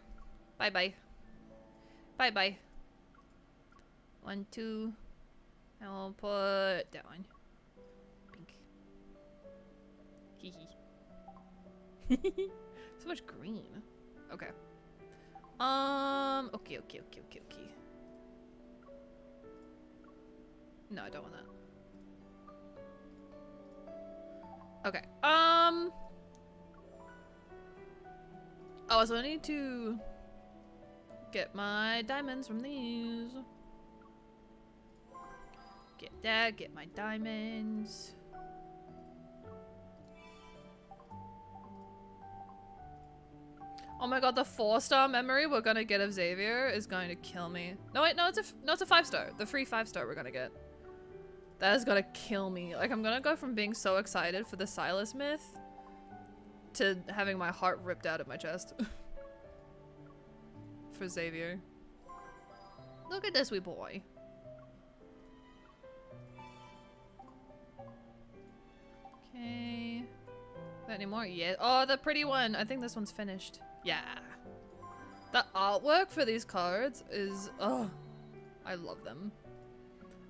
Speaker 1: Bye-bye. Bye-bye. 1, 2. And we'll put that one. Pink. Hee hee. So much green. Okay. Okay. No, I don't want that. Okay. Oh, so I need to get my diamonds from these. Get that, get my diamonds. Oh my god, the 4-star memory we're gonna get of Xavier is going to kill me. No wait, no, it's a 5-star. The free 5-star we're gonna get. That is gonna kill me. Like, I'm gonna go from being so excited for the SYLUS myth to having my heart ripped out of my chest. For Xavier. Look at this wee boy. Okay. Any more? Yeah. Oh, the pretty one. I think this one's finished. Yeah. The artwork for these cards is, oh, I love them.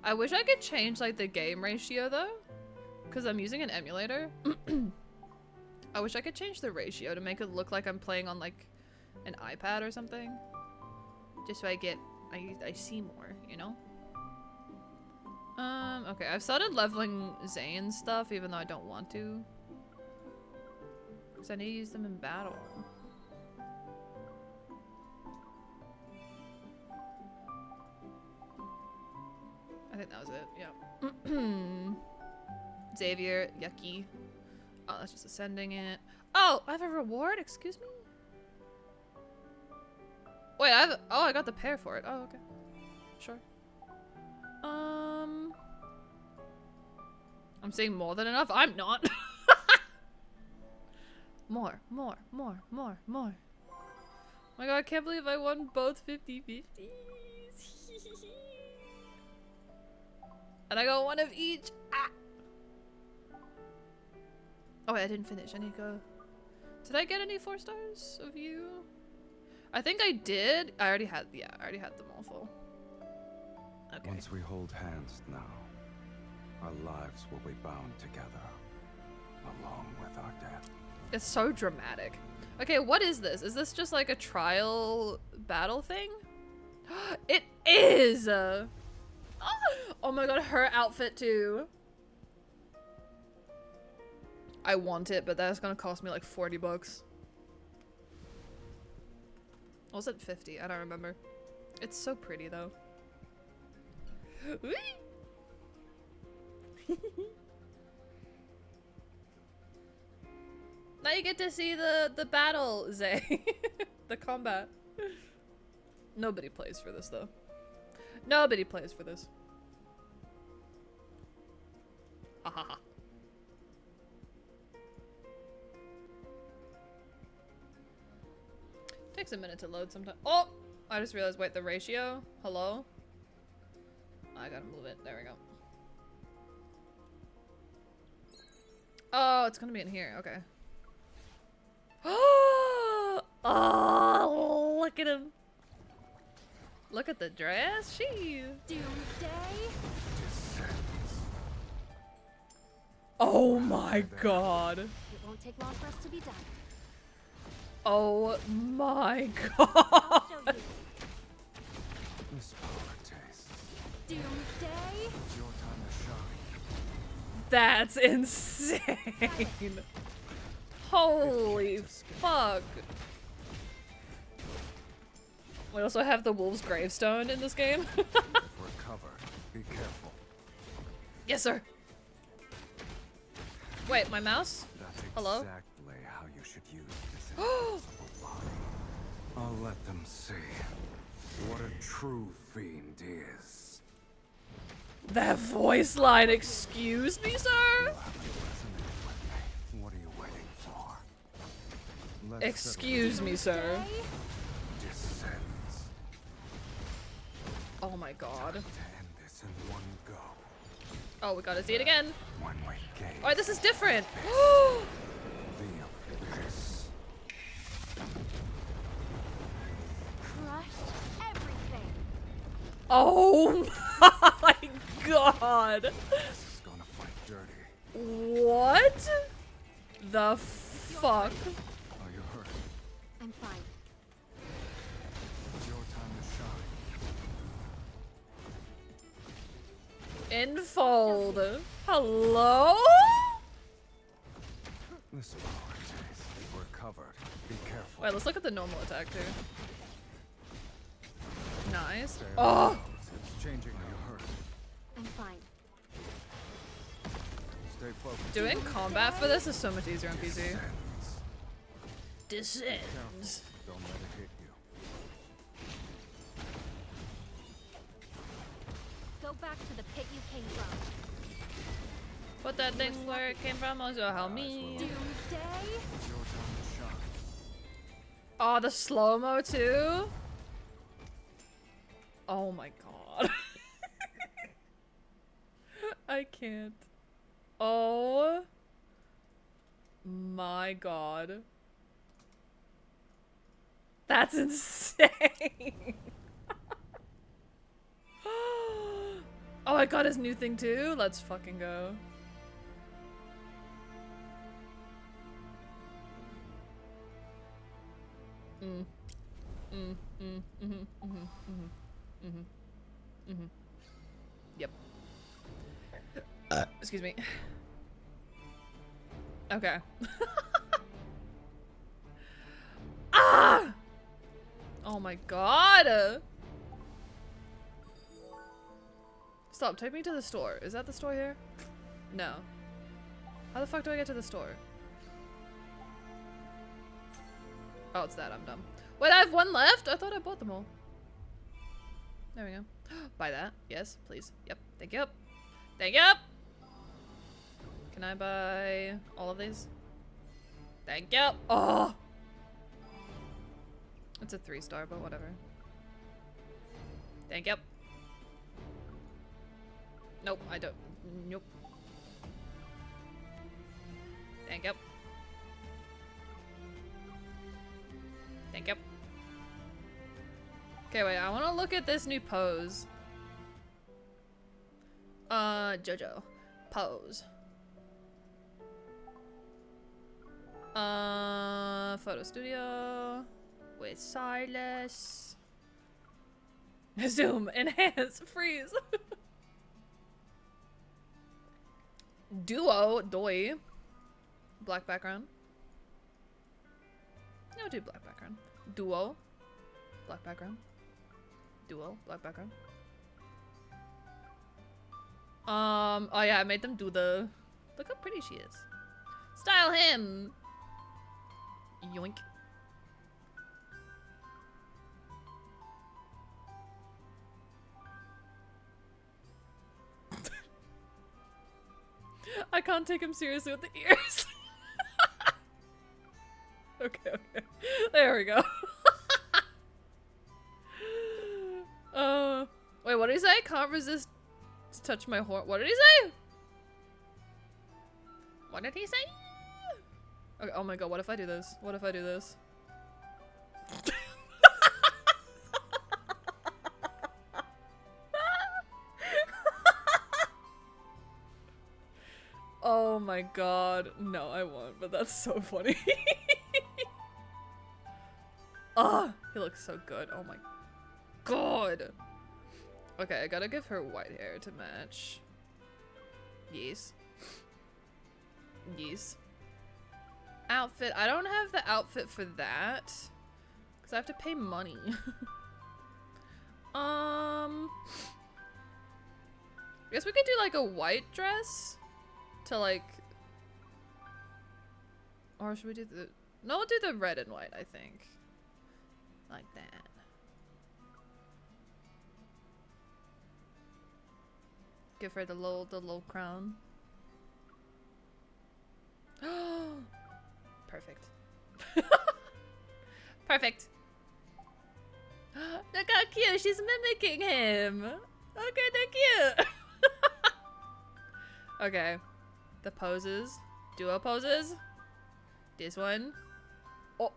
Speaker 1: I wish I could change like the game ratio though, because I'm using an emulator. I wish I could change the ratio to make it look like I'm playing on like an iPad or something. Just so I see more, you know? Okay, I've started leveling Zane's stuff even though I don't want to. Because I need to use them in battle. I think that was it, yeah. Xavier, yucky. Oh, that's just ascending it. Oh, I have a reward? Excuse me? Wait, I got the pair for it. Oh, okay. Sure. I'm seeing more than enough. I'm not. More. Oh my god, I can't believe I won both 50-50s. And I got one of each. Ah. Oh wait, I didn't finish. I need to go. Did I get any 4-stars of you? I think I did. I already had them all full. Okay.
Speaker 5: Once we hold hands now, our lives will be bound together, along with our death.
Speaker 1: It's so dramatic. Okay, what is this? Is this just like a trial battle thing? It is! Oh my god, her outfit too. I want it, but that's gonna cost me like 40 bucks. Or was it 50? I don't remember. It's so pretty though. Now you get to see the battle, Zay. The combat. Nobody plays for this though. Nobody plays for this. Ha ha ha. Takes a minute to load sometimes. Oh! I just realized, wait, the ratio? Hello? I gotta move it. There we go. Oh, it's gonna be in here. Okay. Oh, look at him. Look at the dress. She.
Speaker 6: Doomsday.
Speaker 1: Oh my god.
Speaker 6: It won't take long for us to be done.
Speaker 1: Oh my
Speaker 6: I'll
Speaker 1: god.
Speaker 6: show you.
Speaker 5: This power tastes.
Speaker 6: Doomsday.
Speaker 5: It's your time to shine.
Speaker 1: That's insane. Holy fuck. We also have the wolf's gravestone in this game.
Speaker 5: Recover. Be careful.
Speaker 1: Yes, sir. Wait, my mouse?
Speaker 5: That's
Speaker 1: Hello?
Speaker 5: exactly how you should use this impossible body. I'll let them see what a true fiend is.
Speaker 1: That voice line, excuse me, sir?
Speaker 5: You haven't resonated with me. What are you waiting for? Let's
Speaker 1: Excuse me, sir.
Speaker 5: Descends.
Speaker 1: Oh my god.
Speaker 5: To end this in one go.
Speaker 1: Oh, we gotta see it again.
Speaker 5: When we gaze.
Speaker 1: Oh, this is different.
Speaker 5: The abyss.
Speaker 6: Crush everything.
Speaker 1: Oh my god.
Speaker 5: This is gonna fight dirty.
Speaker 1: What the fuck?
Speaker 5: Are you hurt?
Speaker 6: I'm fine.
Speaker 5: It's your time to shine.
Speaker 1: Infold. Hello?
Speaker 5: This power taste. We're covered. Be careful.
Speaker 1: Wait, let's look at the normal attack too. Nice.
Speaker 5: Stay
Speaker 1: Oh!
Speaker 5: on those. It's changing how you hurt.
Speaker 6: I'm fine.
Speaker 5: Stay focused.
Speaker 1: Doing combat for this is so much easier on PC.
Speaker 5: Descends.
Speaker 1: Descends.
Speaker 5: Don't let it hit you.
Speaker 6: Go back to the pit you came from.
Speaker 1: Put that thing where it came from, also help me.
Speaker 6: Doomsday?
Speaker 5: It's your time to shine.
Speaker 1: Oh, the slow-mo too? Oh my god. I can't. Oh my god. That's insane. Oh, I got his new thing too? Let's fucking go. Yep. Excuse me. Okay. Ah! Oh my god! Stop, take me to the store. Is that the store here? No. How the fuck do I get to the store? Oh, it's that. I'm dumb. Wait, I have one left? I thought I bought them all. There we go. Buy that. Yes, please. Yep. Thank you. Thank you. Can I buy all of these? Thank you. Oh! It's a 3-star, but whatever. Thank you. Nope, I don't. Nope. Thank you. Thank you. Okay, wait, I want to look at this new pose. Jojo. Pose. Photo studio. With SYLUS. Zoom. Enhance. Freeze. Duo. Doi. Black background. No, do black background. Duo. Black background. Duo. Black background. Oh yeah, I made them do the... Look how pretty she is. Style him! Yoink. I can't take him seriously with the ears. Okay, okay. There we go. Wait, what did he say? Can't resist to touch my horn. What did he say? What did he say? Okay, oh my god, what if I do this? What if I do this? Oh my god. No, I won't, but that's so funny. Oh, he looks so good. Oh my god. Okay, I gotta give her white hair to match. Yes. Yes. Outfit. I don't have the outfit for that. Because I have to pay money. I guess we could do like a white dress. To like... Or should we do the... No, we'll do the red and white, I think. Like that. Give her the little crown. Perfect. Perfect. Look how cute, she's mimicking him. Okay, they're cute. Okay. The poses. Duo poses. This one. Oh.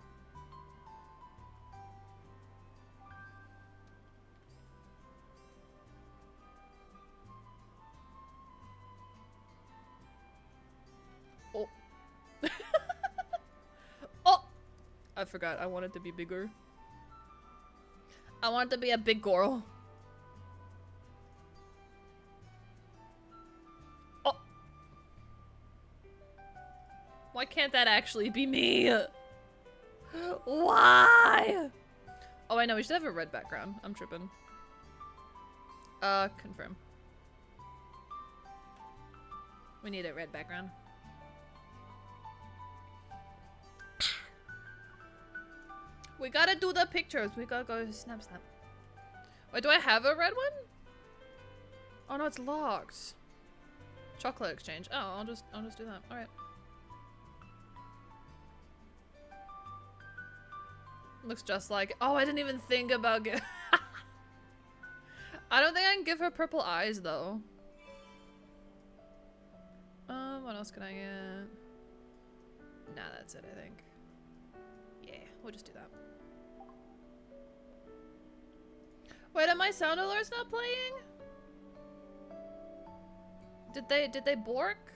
Speaker 1: Oh. Oh. I forgot. I wanted to be bigger. I wanted to be a big girl. Why can't that actually be me? Why? Oh, I know. We should have a red background. I'm tripping. Confirm. We need a red background. We gotta do the pictures. We gotta go snap. Wait, do I have a red one? Oh no, it's locked. Chocolate exchange. Oh, I'll just do that. All right. Looks just like. Oh, I didn't even think about it. I don't think I can give her purple eyes though. What else can I get? Nah, that's it, I think. Yeah, we'll just do that. Wait, are my sound alerts not playing? Did they bork?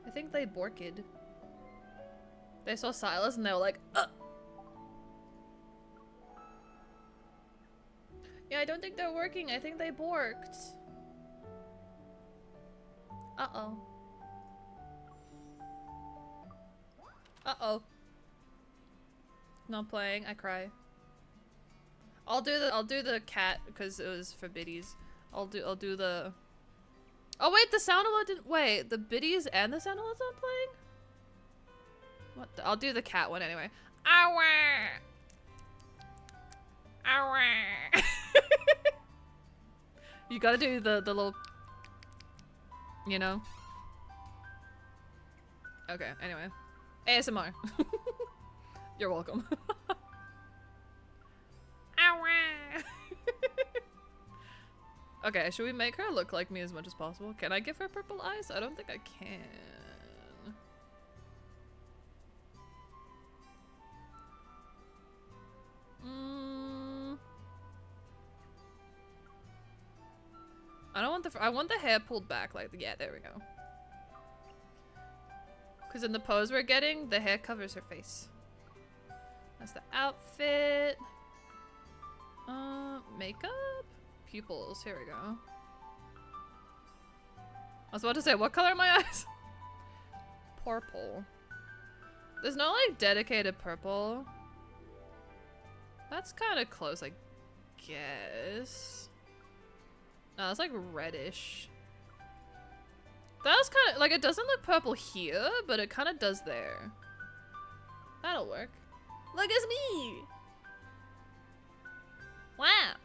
Speaker 1: I think they borked. They saw SYLUS and they were like, ugh! Yeah, I don't think they're working. I think they borked. Uh-oh. Uh-oh. Not playing. I cry. I'll do the cat because it was for biddies. I'll do the. Oh wait, the sound alert didn't. Wait, the biddies and the sound alert's not playing. What? I'll do the cat one anyway. Ow! Ow! You gotta do the little. You know. Okay. Anyway, ASMR. You're welcome. Okay, should we make her look like me as much as possible? Can I give her purple eyes? I don't think I can. I don't want the. I want the hair pulled back. Like, yeah, there we go. Because in the pose we're getting, the hair covers her face. That's the outfit. Makeup? Pupils. Here we go. I was about to say, what color are my eyes? Purple. There's no, like, dedicated purple. That's kind of close, I guess. No, it's like reddish. That's kind of, like, it doesn't look purple here, but it kind of does there. That'll work. Look, it's me! Wow.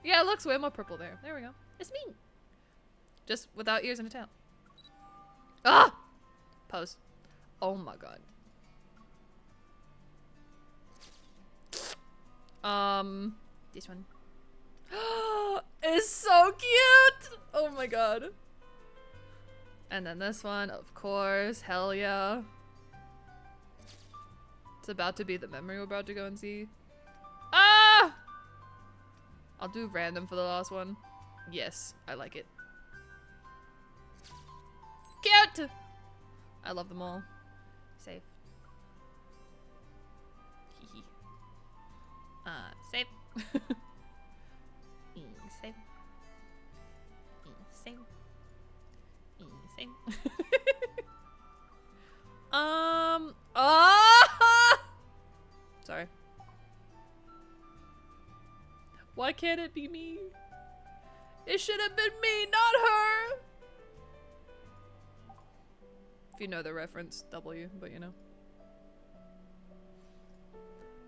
Speaker 1: Yeah, it looks way more purple there. There we go. It's me. Just without ears and a tail. Ah! Pose. Oh my god. This one. It's so cute! Oh my god. And then this one, of course. Hell yeah. It's about to be the memory we're about to go and see. Ah! I'll do random for the last one. Yes, I like it. Cute! I love them all. Save. Hee. Save. Save. Save. Save. Sorry. Why can't it be me? It should have been me, not her! If you know the reference, W, but you know.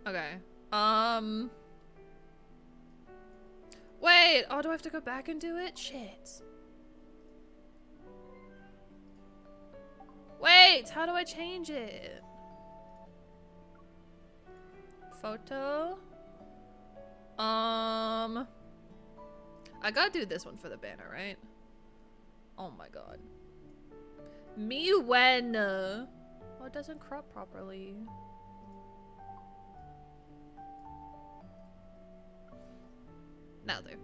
Speaker 1: Okay. Wait! Oh, do I have to go back and do it? Shit. Wait! How do I change it? Photo? I gotta do this one for the banner, right? Oh my god. Me when? Oh, it doesn't crop properly. Now do.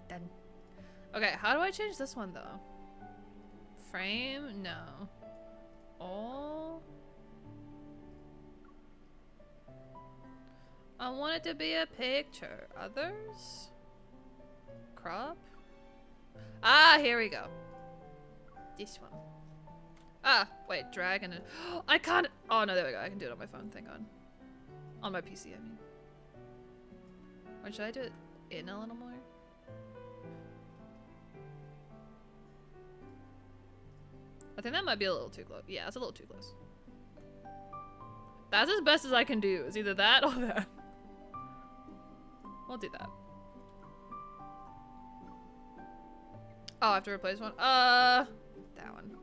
Speaker 1: Done. Okay, how do I change this one though? Frame? No. Oh. I want it to be a picture. Others? crop? Ah, here we go. This one. Ah, wait, drag and I can't. Oh no, there we go. I can do it on my phone. Thank God. On my PC, I mean. Or should I do it in a little more? I think that might be a little too close. Yeah, it's a little too close. That's as best as I can do. It's either that or that. We'll do that. Oh, I have to replace one? That one.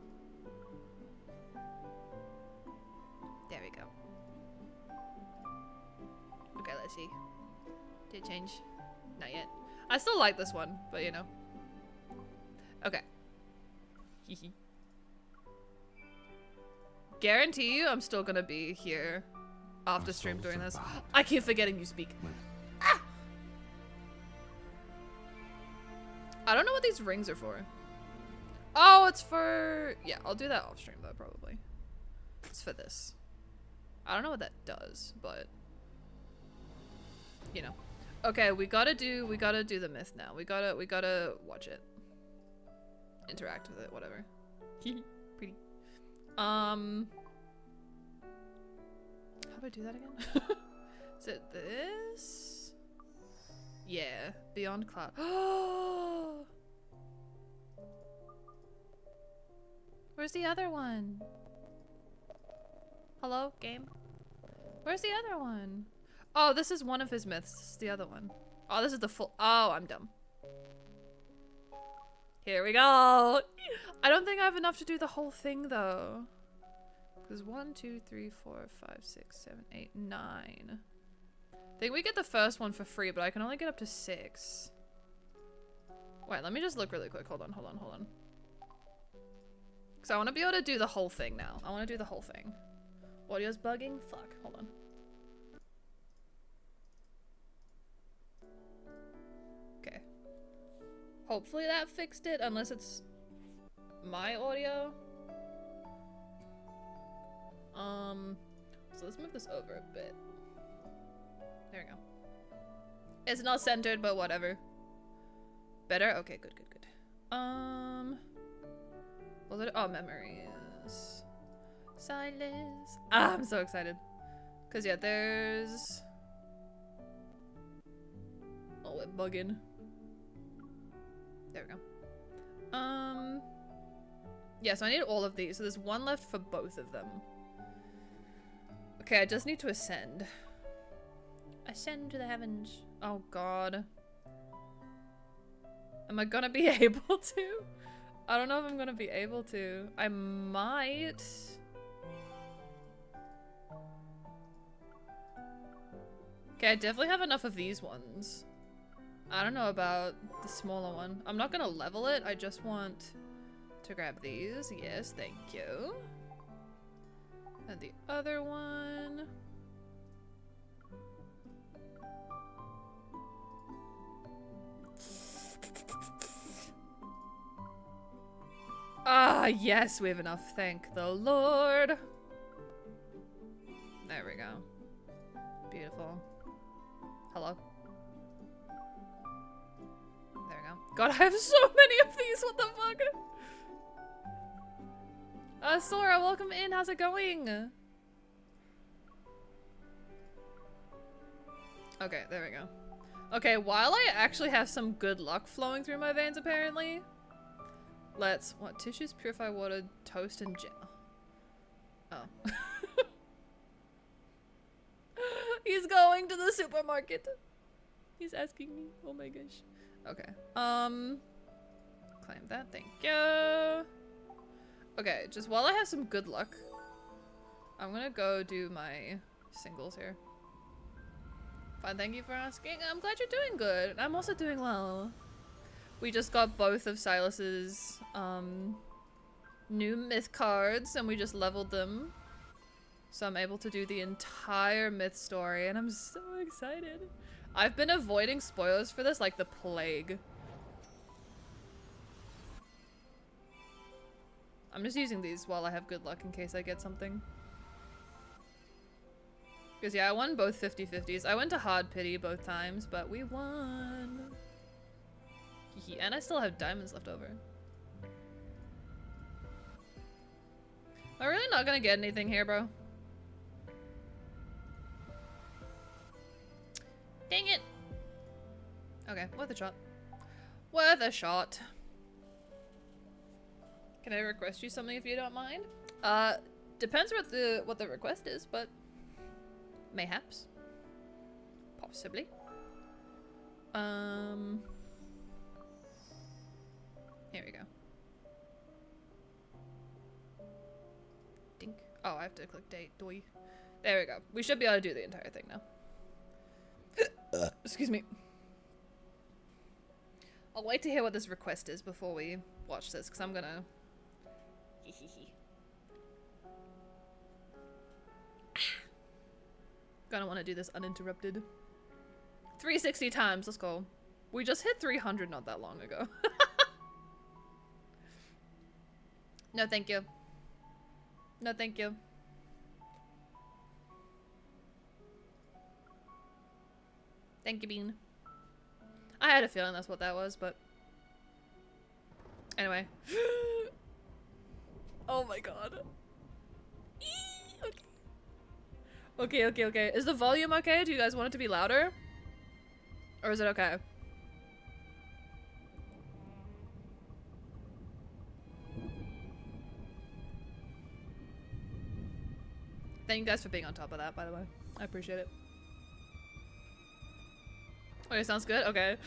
Speaker 1: There we go. Okay, let's see. Did it change? Not yet. I still like this one, but you know. Okay. Guarantee you I'm still gonna be here after stream doing this. I keep forgetting you speak. Ah! I don't know what these rings are for. Oh, it's for... Yeah, I'll do that off stream though, probably. It's for this. I don't know what that does, but... You know. Okay, we gotta do the myth now. We gotta watch it. Interact with it, whatever. Pretty. How do I do that again? Is it this? Yeah, Beyond Cloud. Where's the other one? Hello, game? Where's the other one? Oh, this is one of his myths. This is the other one. Oh, this is the full. Oh, I'm dumb. Here we go. I don't think I have enough to do the whole thing though. Because 1, 2, 3, 4, 5, 6, 7, 8, 9. I think we get the first one for free, but I can only get up to 6. Wait, let me just look really quick. Hold on. Because I want to be able to do the whole thing now. I want to do the whole thing. Audio's bugging? Fuck. Hold on. Okay. Hopefully that fixed it, unless it's my audio. So let's move this over a bit. There we go. It's not centered, but whatever. Better? Okay, good. What was it? Oh, memories. SYLUS. Ah, I'm so excited. Cause yeah, there's... Oh, we're bugging. There we go. Yeah, so I need all of these. So there's one left for both of them. Okay, I just need to ascend. Ascend to the heavens. Oh god. Am I gonna be able to? I don't know if I'm gonna be able to. I might. Okay, I definitely have enough of these ones. I don't know about the smaller one. I'm not gonna level it. I just want to grab these. Yes, thank you. And the other one. Ah, yes, we have enough. Thank the Lord. There we go. Beautiful. Hello. There we go. God, I have so many of these. What the fuck? Sora, welcome in. How's it going? Okay, there we go. Okay, while I actually have some good luck flowing through my veins, apparently, let's... What? Tissues, purify water, toast, and gel. Oh. He's going to the supermarket. He's asking me. Oh my gosh. Okay. Claim that. Thank you. Okay, just while I have some good luck, I'm gonna go do my singles here. Fine, thank you for asking. I'm glad you're doing good. I'm also doing well. We just got both of SYLUS's new myth cards and we just leveled them. So I'm able to do the entire myth story and I'm so excited. I've been avoiding spoilers for this like the plague. I'm just using these while I have good luck in case I get something. Because yeah, I won both 50-50s. I went to hard pity both times, but we won. And I still have diamonds left over. Am I really not gonna get anything here, bro? Dang it! Okay, worth a shot. Worth a shot. Can I request you something if you don't mind? Depends what the request is, but mayhaps. Possibly. Here we go. Dink. Oh, I have to click date. Doi. There we go. We should be able to do the entire thing now. Excuse me. I'll wait to hear what this request is before we watch this, because I'm gonna... Gonna want to do this uninterrupted. 360 times, let's go. We just hit 300 not that long ago. No, thank you. No, thank you. Thank you, Bean. I had a feeling that's what that was, but... Anyway. Oh my god. Okay. Okay. Is the volume okay? Do you guys want it to be louder? Or is it okay? Thank you guys for being on top of that, by the way. I appreciate it. Okay, sounds good? Okay.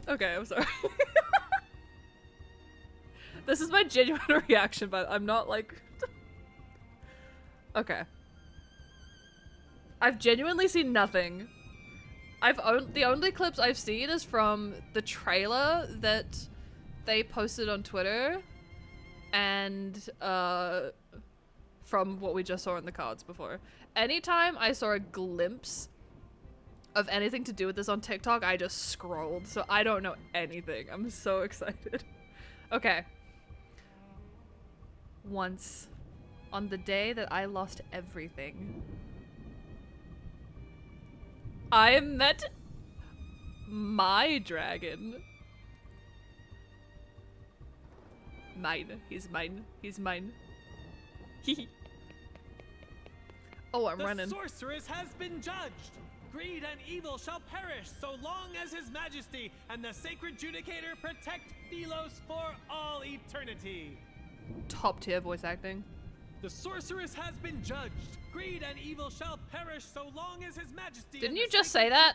Speaker 1: Okay, I'm sorry. This is my genuine reaction, but I'm not like... Okay. I've genuinely seen nothing. The only clips I've seen is from the trailer that they posted on Twitter and from what we just saw in the cards before. Anytime I saw a glimpse of anything to do with this on TikTok, I just scrolled, so I don't know anything. I'm so excited. Okay. Once, on the day that I lost everything, I met my dragon. Mine. He's mine. He's mine. Hee. Oh, I'm running.
Speaker 4: The sorceress has been judged. Greed and evil shall perish so long as His Majesty and the Sacred Judicator protect SYLUS for all eternity.
Speaker 1: Top tier voice acting.
Speaker 4: The sorceress has been judged. Greed and evil shall perish so long as His Majesty.
Speaker 1: Didn't you just say that?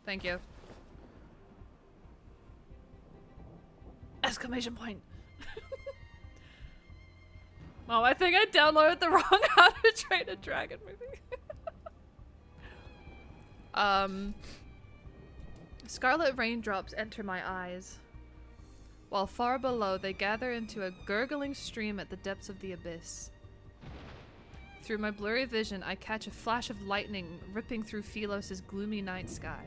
Speaker 1: Thank you. Exclamation point. Oh, I think I downloaded the wrong How to Train a Dragon movie. Scarlet raindrops enter my eyes, while far below they gather into a gurgling stream at the depths of the abyss. Through my blurry vision, I catch a flash of lightning ripping through SYLUS's gloomy night sky.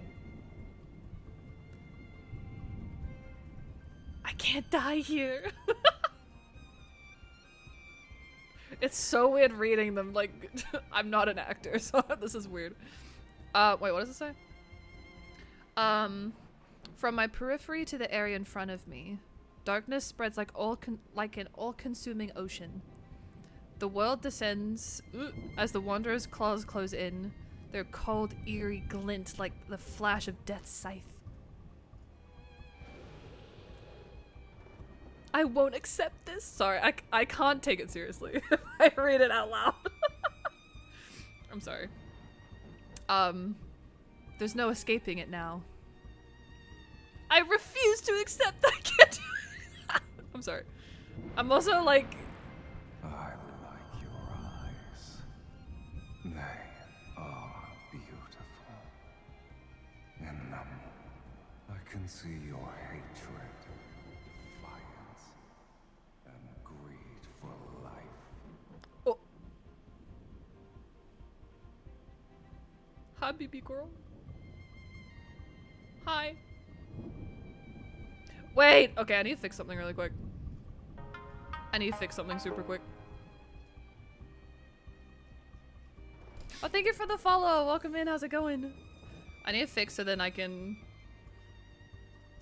Speaker 1: I can't die here. It's so weird reading them, like, I'm not an actor, so this is weird. Wait, what does it say? From my periphery to the area in front of me, darkness spreads like an all-consuming ocean. The world descends as the wanderer's claws close in, their cold, eerie glint like the flash of death's scythe. I won't accept this. Sorry, I can't take it seriously if I read it out loud. I'm sorry. There's no escaping it now. I refuse to accept that. I can't do it. I'm sorry. I'm also like...
Speaker 5: I like your eyes. They are beautiful. In them, I can see your hatred, defiance, and greed for life.
Speaker 1: Oh. Hi, baby girl. Hi. Wait! Okay, I need to fix something really quick. I need to fix something super quick. Oh, thank you for the follow! Welcome in, how's it going? I need to fix so then I can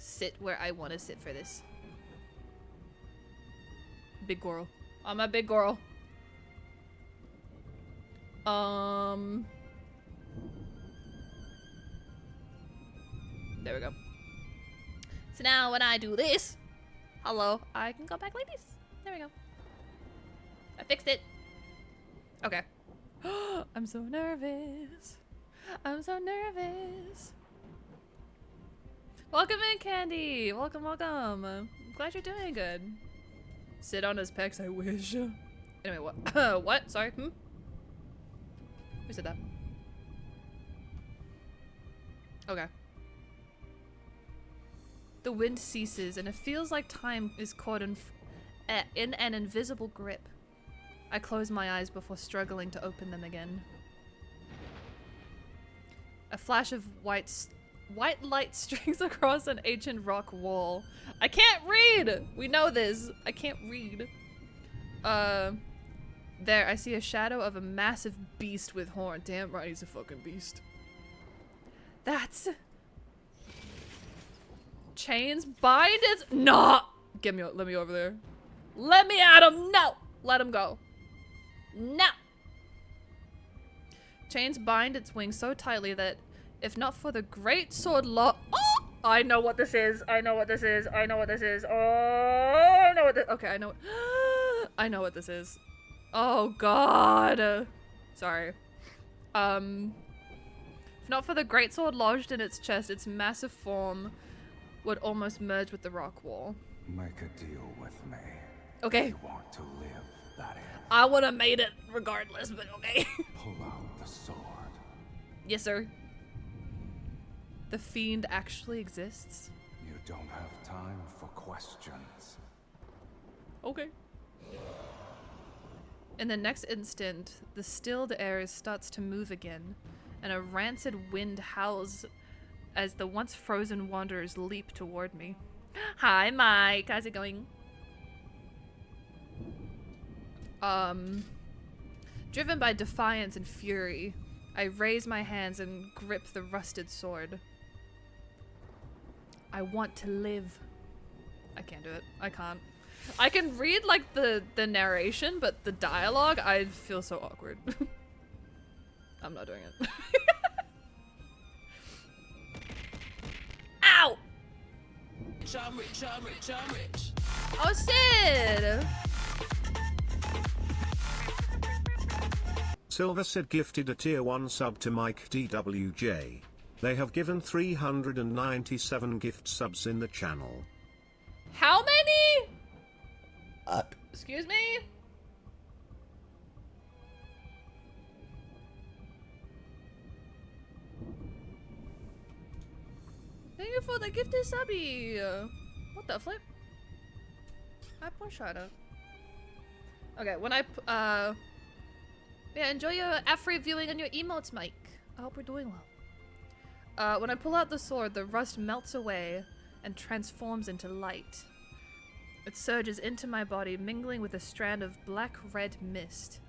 Speaker 1: sit where I want to sit for this. Big Goro. I'm a big Goro. There we go. So now when I do this, hello, I can go back like this. There we go. I fixed it. Okay. I'm so nervous. I'm so nervous. Welcome in, Candy. Welcome, welcome. I'm glad you're doing good. Sit on his pecs, I wish. Anyway, what? What? Sorry. Who said that? Okay. The wind ceases, and it feels like time is caught in an invisible grip. I close my eyes before struggling to open them again. A flash of white light streaks across an ancient rock wall. I can't read! We know this. I can't read. There, I see a shadow of a massive beast with horn. Damn right, he's a fucking beast. That's... Chains bind its... Nah! Let me over there. Let me at him! No! Let him go. No! Chains bind its wings so tightly that if not for the great sword law... Oh! I know what this is. I know what this is. I know what this is. Oh, I know what this... Okay, I know... I know what this is. Oh, God. Sorry. If not for the great sword lodged in its chest, its massive form would almost merge with the rock wall.
Speaker 5: Make a deal with me.
Speaker 1: Okay.
Speaker 5: You want to live, that is.
Speaker 1: I would have made it regardless, but okay.
Speaker 5: Pull out the sword.
Speaker 1: Yes, sir. The fiend actually exists?
Speaker 5: You don't have time for questions.
Speaker 1: Okay. In the next instant, the stilled air starts to move again, and a rancid wind howls as the once frozen wanderers leap toward me. Hi, Mike. How's it going? Driven by defiance and fury, I raise my hands and grip the rusted sword. I want to live. I can't do it. I can't. I can read, like, the narration, but the dialogue, I feel so awkward. I'm not doing it. Ow!
Speaker 7: I'm rich, I'm rich, I'm rich.
Speaker 1: Oh, Sid!
Speaker 3: SYLUS gifted a tier 1 sub to Mike DWJ. They have given 397 gift subs in the channel.
Speaker 1: How many? Excuse me? Thank you for the gifted subby. What the flip? I push out it. Okay, when I yeah, enjoy your Afri viewing on your emotes, Mike. I hope we're doing well. When I pull out the sword, the rust melts away and transforms into light. It surges into my body, mingling with a strand of black-red mist.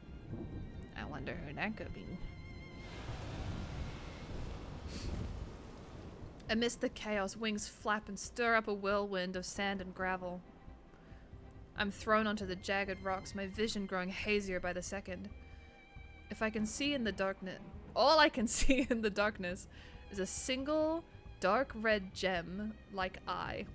Speaker 1: I wonder who that could be. Amidst the chaos, wings flap and stir up a whirlwind of sand and gravel. I'm thrown onto the jagged rocks, my vision growing hazier by the second. If I can see in the darkness, all I can see in the darkness is a single dark red gem like eye.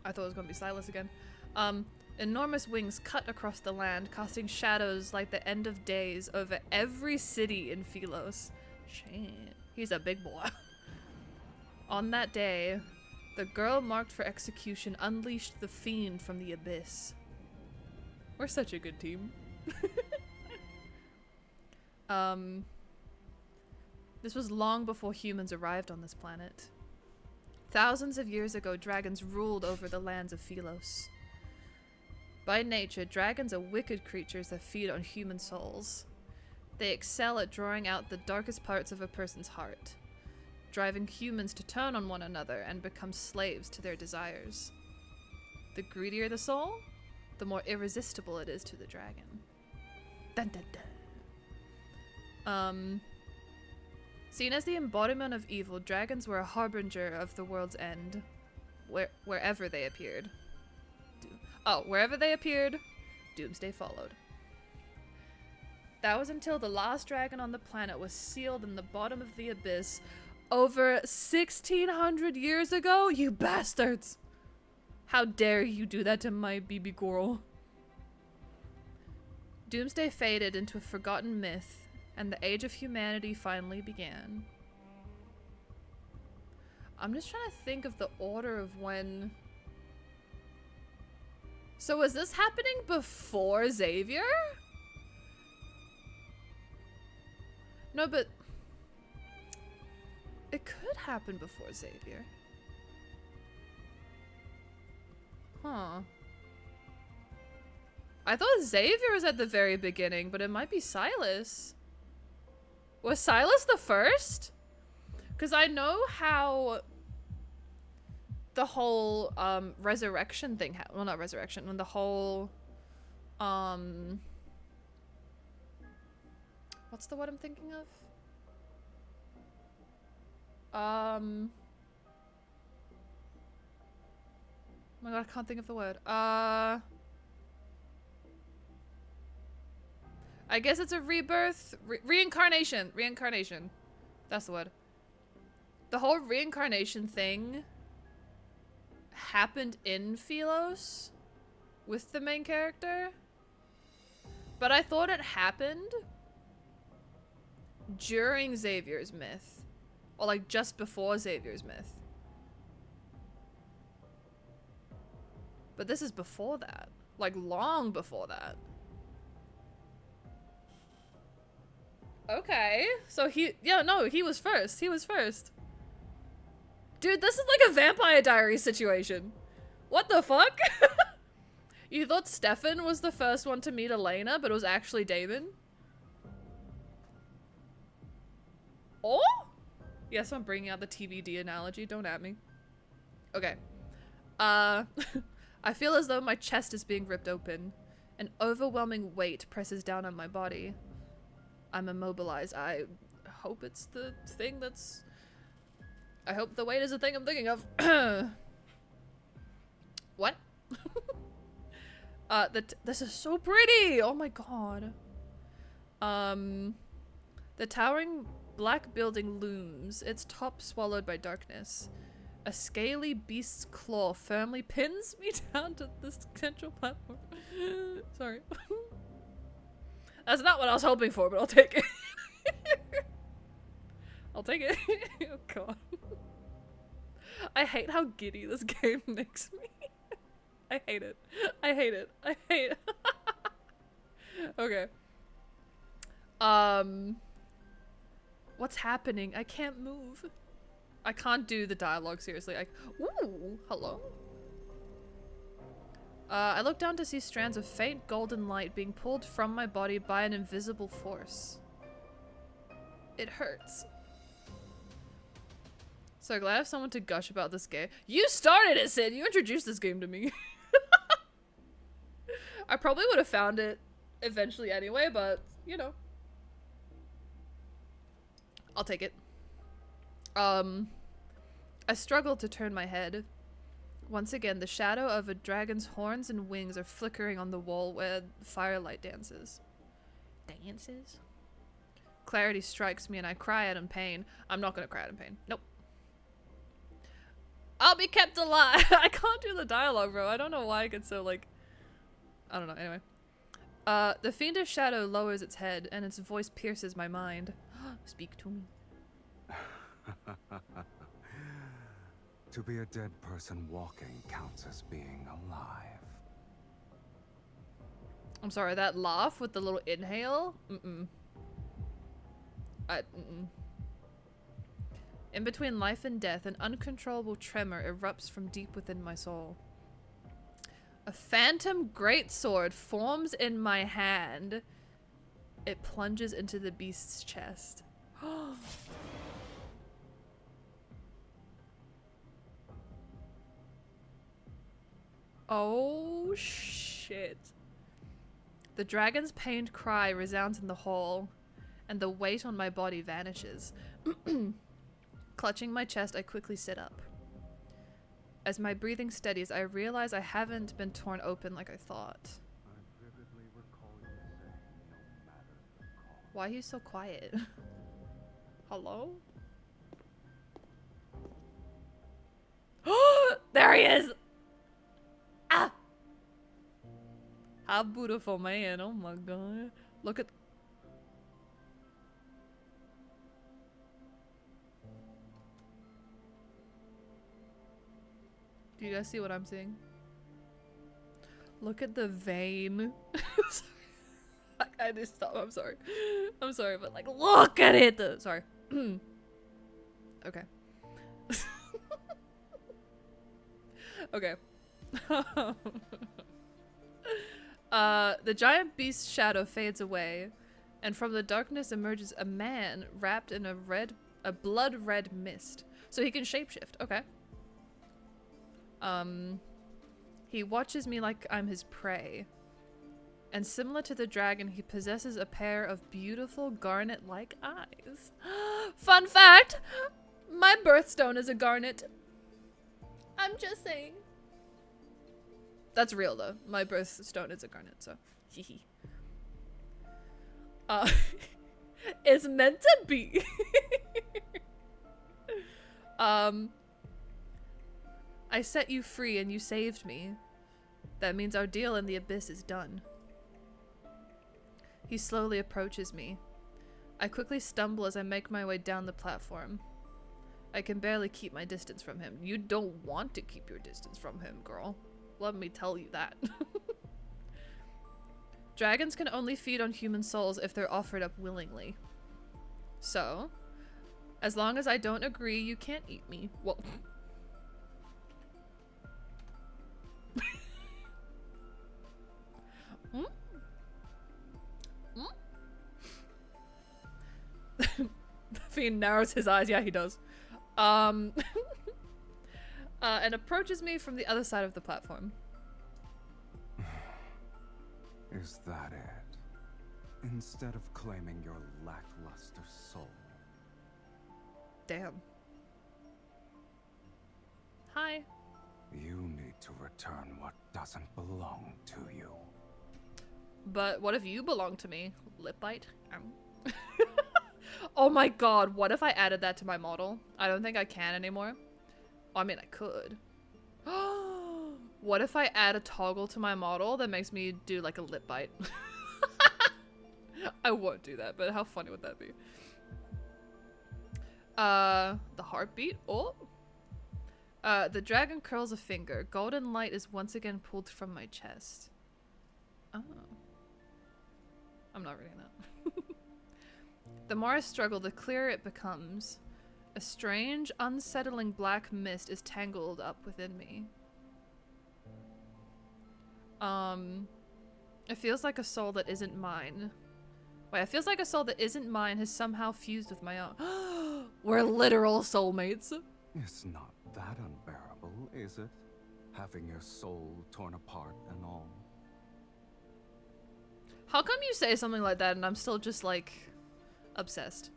Speaker 1: I thought it was gonna be SYLUS again. Enormous wings cut across the land, casting shadows like the end of days over every city in SYLUS. Shit, he's a big boy. On that day, the girl marked for execution unleashed the fiend from the abyss. We're such a good team. This was long before humans arrived on this planet. Thousands of years ago, dragons ruled over the lands of SYLUS. By nature, dragons are wicked creatures that feed on human souls. They excel at drawing out the darkest parts of a person's heart, driving humans to turn on one another and become slaves to their desires. The greedier the soul, the more irresistible it is to the dragon. Dun dun dun. Seen as the embodiment of evil, dragons were a harbinger of the world's end. Wherever they appeared. Wherever they appeared, doomsday followed. That was until the last dragon on the planet was sealed in the bottom of the abyss over 1600 years ago? You bastards! How dare you do that to my baby girl? Doomsday faded into a forgotten myth, and the age of humanity finally began. I'm just trying to think of the order of when... So was this happening before Xavier? No, but... It could happen before Xavier. Huh. I thought Xavier was at the very beginning, but it might be SYLUS. Was SYLUS the first? Because I know how the whole resurrection thing well, not resurrection, when the whole what's the word I'm thinking of? Oh my god, I can't think of the word. I guess it's a rebirth, reincarnation. Reincarnation. That's the word. The whole reincarnation thing happened in SYLUS with the main character, but I thought it happened during Xavier's myth, or like just before Xavier's myth. But this is before that, like long before that. Okay, so he was first. He was first. Dude, this is like a Vampire Diaries situation. What the fuck? You thought Stefan was the first one to meet Elena, but it was actually Damon? Oh? Yes, I'm bringing out the TBD analogy. Don't at me. Okay. I feel as though my chest is being ripped open. An overwhelming weight presses down on my body. I'm immobilized. I hope it's the thing that's... I hope the weight is the thing I'm thinking of. What? This is so pretty! Oh my god. The towering black building looms, its top swallowed by darkness. A scaly beast's claw firmly pins me down to this central platform. Sorry. That's not what I was hoping for, but I'll take it. I'll take it. Oh god. I hate how giddy this game makes me. I hate it. I hate it. I hate it. Okay. What's happening? I can't move. I can't do the dialogue seriously. Ooh, hello? I look down to see strands of faint golden light being pulled from my body by an invisible force. It hurts. So glad I have someone to gush about this game. You started it, Sid! You introduced this game to me. I probably would have found it eventually anyway, but, you know. I'll take it. I struggle to turn my head. Once again, the shadow of a dragon's horns and wings are flickering on the wall where firelight dances. Dances? Clarity strikes me and I cry out in pain. I'm not gonna cry out in pain. Nope. I'll be kept alive! I can't do the dialogue, bro. I don't know why I get so, like... I don't know. Anyway. The fiendish shadow lowers its head and its voice pierces my mind. Speak to me.
Speaker 5: To be a dead person walking counts as being alive.
Speaker 1: I'm sorry, that laugh with the little inhale? In between life and death, an uncontrollable tremor erupts from deep within my soul. A phantom greatsword forms in my hand. It plunges into the beast's chest. Oh shit. The dragon's pained cry resounds in the hall, and the weight on my body vanishes. Clutching my chest, I quickly sit up. As my breathing steadies, I realize I haven't been torn open like I thought. Why are you so quiet? Hello? There he is! Ah! How beautiful, man. Oh my god. Look at... Do you guys see what I'm seeing? Look at the vein. I just stop. I'm sorry. I'm sorry, but like, look at it. Sorry. Okay. Okay. The giant beast's shadow fades away, and from the darkness emerges a man wrapped in a blood red mist. So he can shapeshift. Okay. He watches me like I'm his prey. And similar to the dragon, he possesses a pair of beautiful garnet-like eyes. Fun fact! My birthstone is a garnet. I'm just saying. That's real though. My birthstone is a garnet, so hee. It's meant to be. I set you free and you saved me. That means our deal in the abyss is done. He slowly approaches me. I quickly stumble as I make my way down the platform. I can barely keep my distance from him. You don't want to keep your distance from him, girl. Let me tell you that. Dragons can only feed on human souls if they're offered up willingly. So, as long as I don't agree, you can't eat me. Well... Hmm? The fiend narrows his eyes. Yeah, he does. And approaches me from the other side of the platform.
Speaker 5: Is that it? Instead of claiming your lackluster soul.
Speaker 1: Damn. Hi.
Speaker 5: You need to return what doesn't belong to you.
Speaker 1: But what if you belong to me? Lip bite? Oh my god, what if I added that to my model? I don't think I can anymore. I mean, I could. What if I add a toggle to my model that makes me do like a lip bite? I won't do that, but how funny would that be? The heartbeat? Oh. The dragon curls a finger. Golden light is once again pulled from my chest. Oh. I'm not reading that. The more I struggle, the clearer it becomes. A strange, unsettling black mist is tangled up within me. It feels like a soul that isn't mine. Wait, it feels like a soul that isn't mine has somehow fused with my own. We're literal soulmates.
Speaker 5: It's not that unbearable, is it? Having your soul torn apart and all.
Speaker 1: How come you say something like that and I'm still just like obsessed?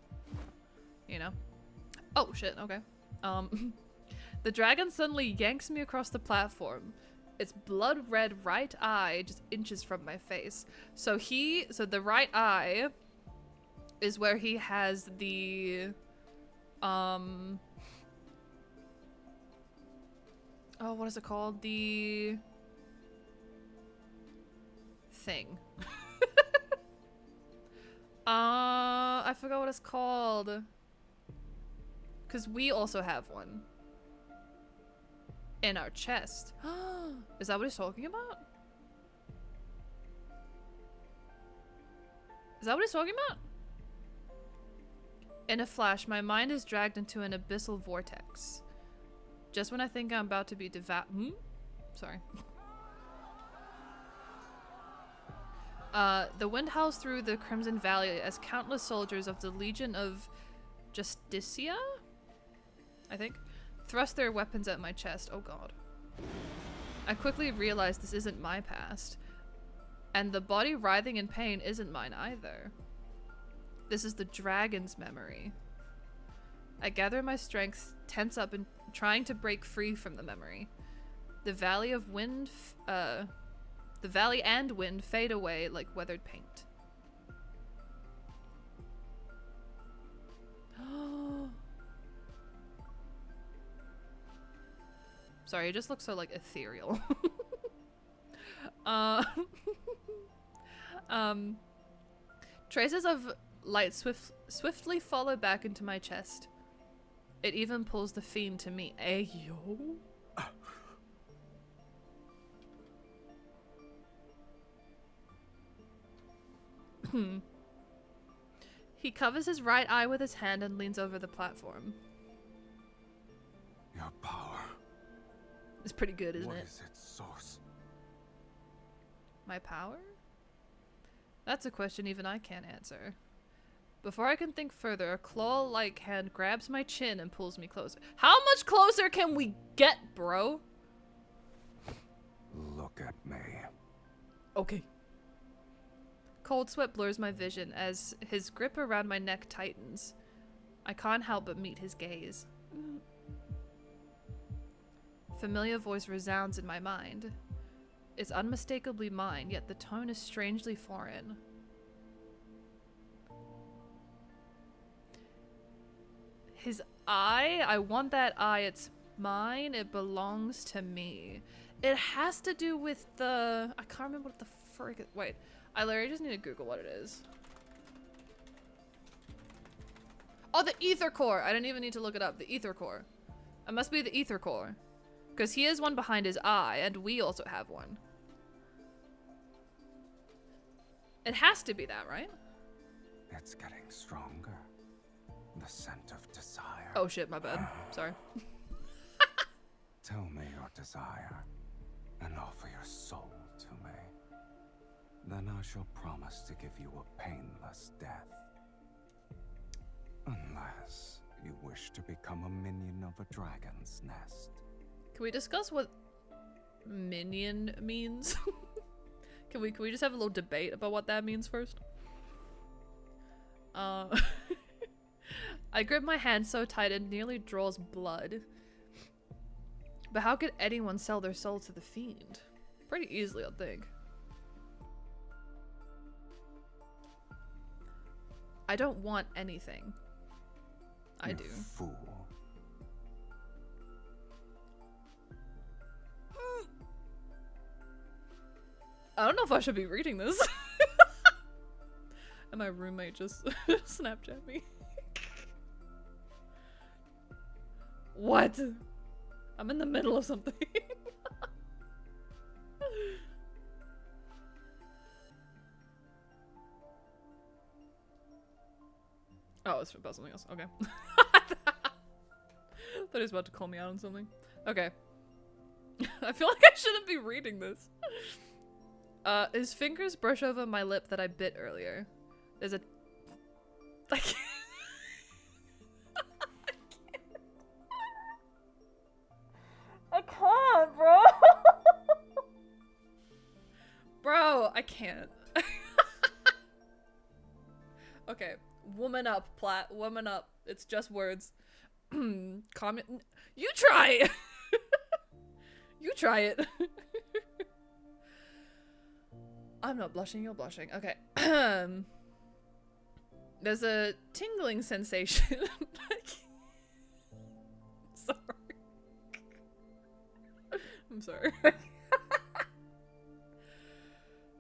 Speaker 1: You know? Oh shit, okay. The dragon suddenly yanks me across the platform. Its blood red right eye just inches from my face. So the right eye is where he has the oh, what is it called? The thing. I forgot what it's called. Because we also have one. In our chest. Is that what he's talking about? Is that what he's talking about? In a flash, my mind is dragged into an abyssal vortex. Just when I think I'm about to be Sorry. The wind howls through the Crimson Valley as countless soldiers of the Legion of Justicia, I think, thrust their weapons at my chest. Oh god. I quickly realize this isn't my past. And the body writhing in pain isn't mine either. This is the dragon's memory. I gather my strength, tense up, and trying to break free from the memory. The valley of wind, the valley and wind fade away like weathered paint. Sorry, it just looks so like ethereal. Traces of light swiftly follow back into my chest. It even pulls the fiend to me. Ayo. He covers his right eye with his hand and leans over the platform.
Speaker 5: Your power.
Speaker 1: It's pretty good, isn't it?
Speaker 5: What is its source?
Speaker 1: My power? That's a question even I can't answer. Before I can think further, a claw-like hand grabs my chin and pulls me closer. How much closer can we get, bro?
Speaker 5: Look at me.
Speaker 1: Okay. Cold sweat blurs my vision as his grip around my neck tightens. I can't help but meet his gaze. Familiar voice resounds in my mind. It's unmistakably mine, yet the tone is strangely foreign. His eye? I want that eye. It's mine. It belongs to me. It has to do with the... I can't remember what the frick... Wait. I literally just need to Google what it is. Oh, the ether core! I didn't even need to look it up. The ether core. It must be the ether core. Because he has one behind his eye, and we also have one. It has to be that, right?
Speaker 5: It's getting stronger. The scent of desire.
Speaker 1: Oh shit, my bad. Sorry.
Speaker 5: Tell me your desire, and offer your soul to me. Then I shall promise to give you a painless death. Unless you wish to become a minion of a dragon's nest.
Speaker 1: Can we discuss what minion means? Can we just have a little debate about what that means first? I grip my hand so tight it nearly draws blood. But how could anyone sell their soul to the fiend? Pretty easily, I think. I don't want anything. I
Speaker 5: You
Speaker 1: do.
Speaker 5: Fool.
Speaker 1: I don't know if I should be reading this. And my roommate just Snapchat me. What? I'm in the middle of something. Oh, it's about something else. Okay. Thought he was about to call me out on something. Okay. I feel like I shouldn't be reading this. His fingers brush over my lip that I bit earlier. There's a... I can't... I can't, bro! Bro, I can't. Okay. Woman up, Platt. Woman up. It's just words. Comment. You try it! You try it. I'm not blushing, you're blushing. Okay. There's a tingling sensation. Sorry. I'm sorry.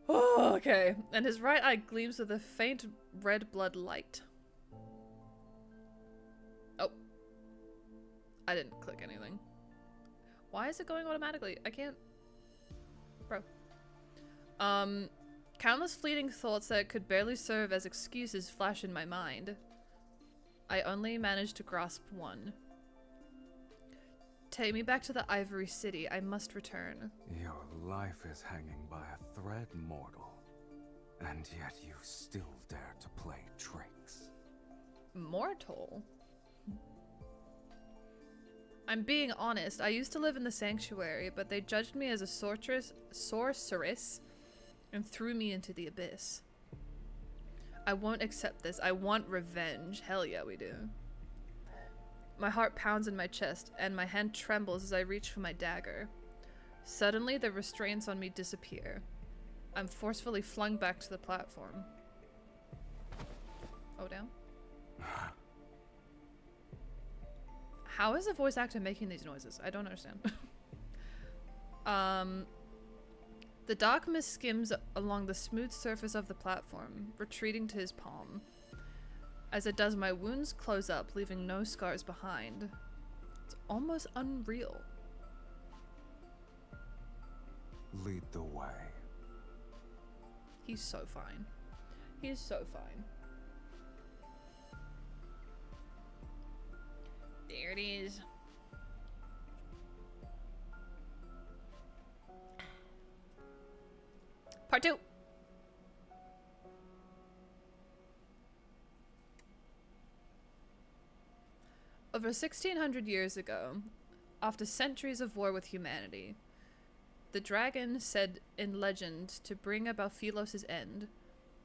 Speaker 1: Oh, okay. And his right eye gleams with a faint red blood light. Oh. I didn't click anything. Why is it going automatically? I can't... Bro. Countless fleeting thoughts that could barely serve as excuses flash in my mind. I only managed to grasp one. Take me back to the Ivory City. I must return.
Speaker 5: Your life is hanging by a thread, mortal. And yet you still dare to play tricks.
Speaker 1: Mortal? I'm being honest. I used to live in the sanctuary, but they judged me as a sorceress and threw me into the abyss. I won't accept this. I want revenge. Hell yeah, we do. My heart pounds in my chest, and my hand trembles as I reach for my dagger. Suddenly, the restraints on me disappear. I'm forcefully flung back to the platform. Oh, damn. How is a voice actor making these noises? I don't understand. The dark mist skims along the smooth surface of the platform, retreating to his palm. As it does, my wounds close up, leaving no scars behind. It's almost unreal.
Speaker 5: Lead the way.
Speaker 1: He's so fine. He's so fine. There it is. Part 2. Over 1600 years ago, after centuries of war with humanity, the dragon, said in legend to bring about 𝗧𝗠𝗘𝗦𝗧𝗔𝗠𝗣𝗦 end,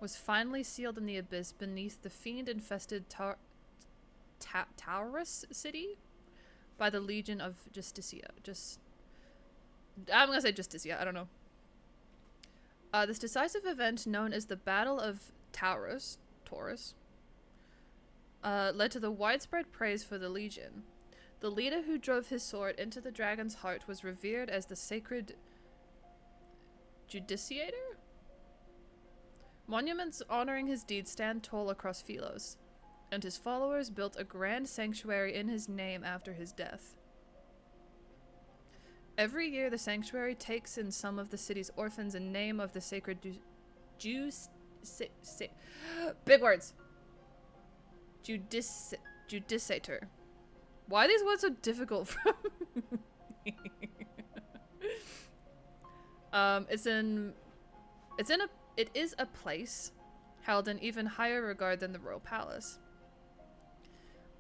Speaker 1: was finally sealed in the abyss beneath the fiend-infested 𝗧𝗜𝗠𝗘𝗦𝗧𝗔𝗠𝗣𝗦 by the Legion of Justicia. I'm gonna say Justicia, I don't know. This decisive event, known as the Battle of Taurus, led to the widespread praise for the Legion. The leader who drove his sword into the dragon's heart was revered as the sacred Judiciator? Monuments honoring his deeds stand tall across 𝗧𝗠𝗘𝗦𝗧𝗔𝗠𝗣𝗦, and his followers built a grand sanctuary in his name after his death. Every year, the sanctuary takes in some of the city's orphans in name of the sacred big words. Judiciator. Why are these words so difficult for me? It is a place held in even higher regard than the royal palace.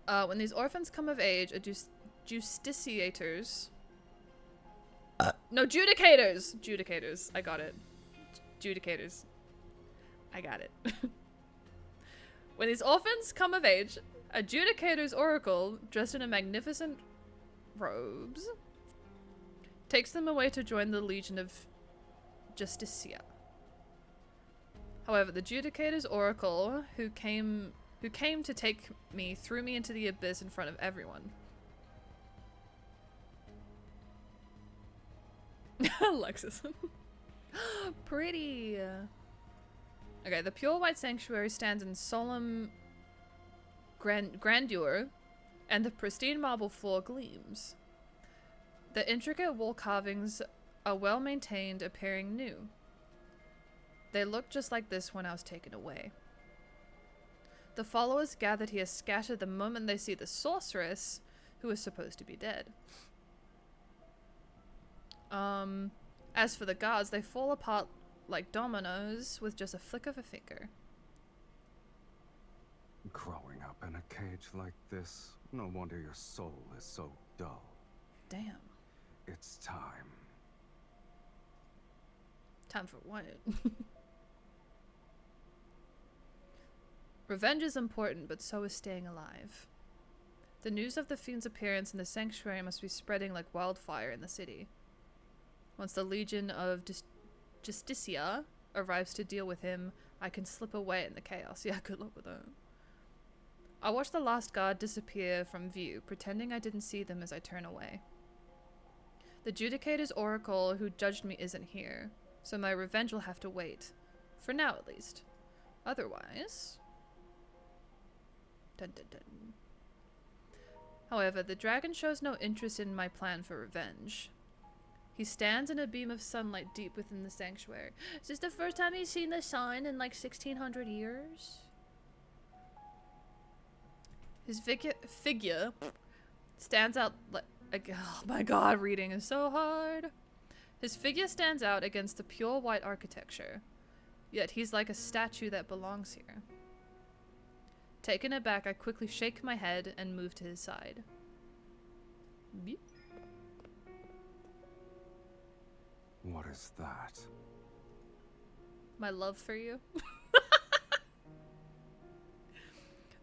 Speaker 1: When these orphans come of age, justiciators. No, judicators. I got it. Judicators. I got it. When these orphans come of age, a judicator's oracle, dressed in a magnificent robes, takes them away to join the Legion of Justicia. However, the judicator's oracle, who came to take me, threw me into the abyss in front of everyone. Alexis. Pretty. Okay, the pure white sanctuary stands in solemn grandeur, and the pristine marble floor gleams. The intricate wall carvings are well maintained, appearing new. They looked just like this when I was taken away. The followers gathered here scattered the moment they see the sorceress, who is supposed to be dead. As for the guards, they fall apart like dominoes with just a flick of a finger.
Speaker 5: Growing up in a cage like this, no wonder your soul is so dull.
Speaker 1: Damn.
Speaker 5: It's time.
Speaker 1: Time for what? Revenge is important, but so is staying alive. The news of the fiend's appearance in the sanctuary must be spreading like wildfire in the city. Once the Legion of Justicia arrives to deal with him, I can slip away in the chaos. Yeah, good luck with that. I watch the last guard disappear from view, pretending I didn't see them as I turn away. The Judicator's oracle who judged me isn't here, so my revenge will have to wait. For now, at least. Otherwise... Dun dun dun. However, the dragon shows no interest in my plan for revenge. He stands in a beam of sunlight deep within the sanctuary. Is this the first time he's seen the sun in like 1600 years? His figure stands out like... Oh my god, reading is so hard. His figure stands out against the pure white architecture. Yet he's like a statue that belongs here. Taken aback, I quickly shake my head and move to his side. Beep.
Speaker 5: What is that?
Speaker 1: My love for you.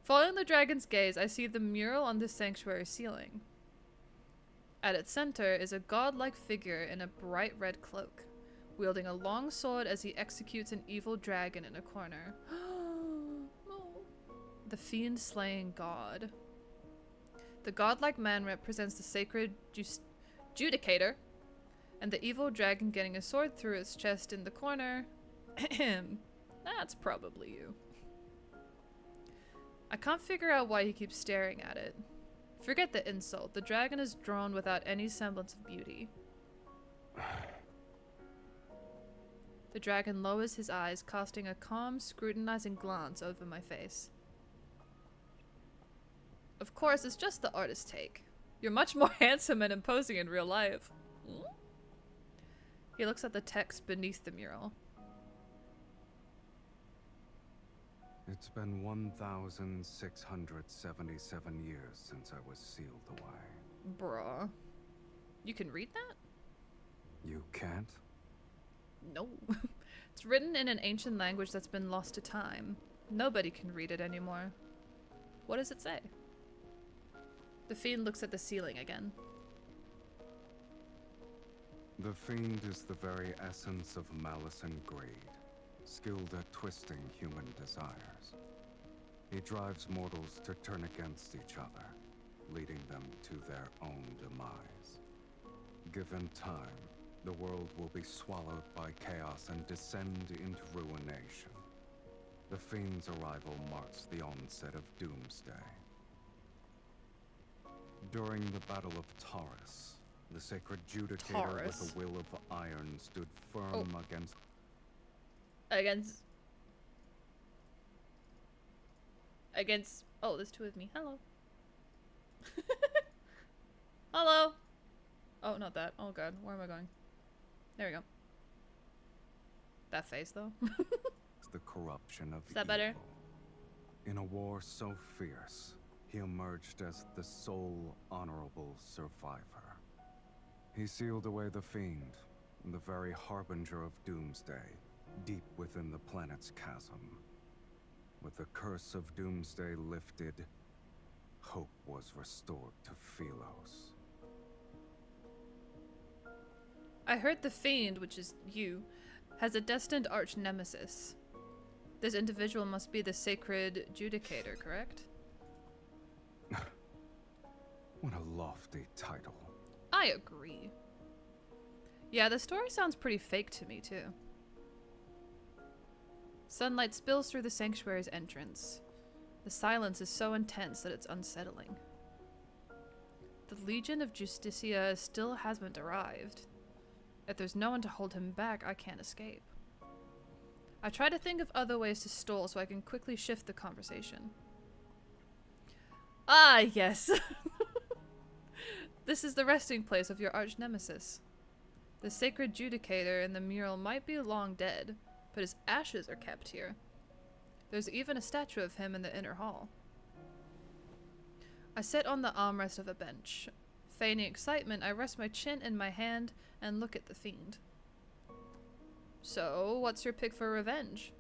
Speaker 1: Following the dragon's gaze, I see the mural on the sanctuary ceiling. At its center is a godlike figure in a bright red cloak, wielding a long sword as he executes an evil dragon in a corner. The fiend slaying god. The godlike man represents the sacred judicator, and the evil dragon getting a sword through its chest in the corner. That's probably you. I can't figure out why he keeps staring at it. Forget the insult. The dragon is drawn without any semblance of beauty. The dragon lowers his eyes, casting a calm, scrutinizing glance over my face. Of course, it's just the artist's take. You're much more handsome and imposing in real life. He looks at the text beneath the mural.
Speaker 5: It's been 1,677 years since I was sealed away.
Speaker 1: Bruh. You can read that?
Speaker 5: You can't?
Speaker 1: No. It's written in an ancient language that's been lost to time. Nobody can read it anymore. What does it say? The fiend looks at the ceiling again.
Speaker 5: The fiend is the very essence of malice and greed, skilled at twisting human desires. He drives mortals to turn against each other, leading them to their own demise. Given time, the world will be swallowed by chaos and descend into ruination. The fiend's arrival marks the onset of doomsday. During the Battle of Taurus, the sacred judicator with a will of iron stood firm
Speaker 1: against oh, there's two of me. Hello. Hello. Oh, not that. Oh god, where am I going? There we go. That face though.
Speaker 5: the corruption of
Speaker 1: Is that better?
Speaker 5: evil. In a war so fierce, he emerged as the sole honorable survivor. He sealed away the fiend, the very harbinger of doomsday, deep within the planet's chasm. With the curse of doomsday lifted, hope was restored to SYLUS.
Speaker 1: I heard the fiend, which is you, has a destined arch nemesis. This individual must be the sacred judicator, correct?
Speaker 5: What a lofty title.
Speaker 1: I agree. Yeah, the story sounds pretty fake to me, too. Sunlight spills through the sanctuary's entrance. The silence is so intense that it's unsettling. The Legion of Justicia still hasn't arrived. If there's no one to hold him back, I can't escape. I try to think of other ways to stall so I can quickly shift the conversation. Ah, yes. This is the resting place of your arch nemesis. The sacred judicator in the mural might be long dead, but his ashes are kept here. There's even a statue of him in the inner hall. I sit on the armrest of a bench. Feigning excitement, I rest my chin in my hand and look at the fiend. So, what's your pick for revenge?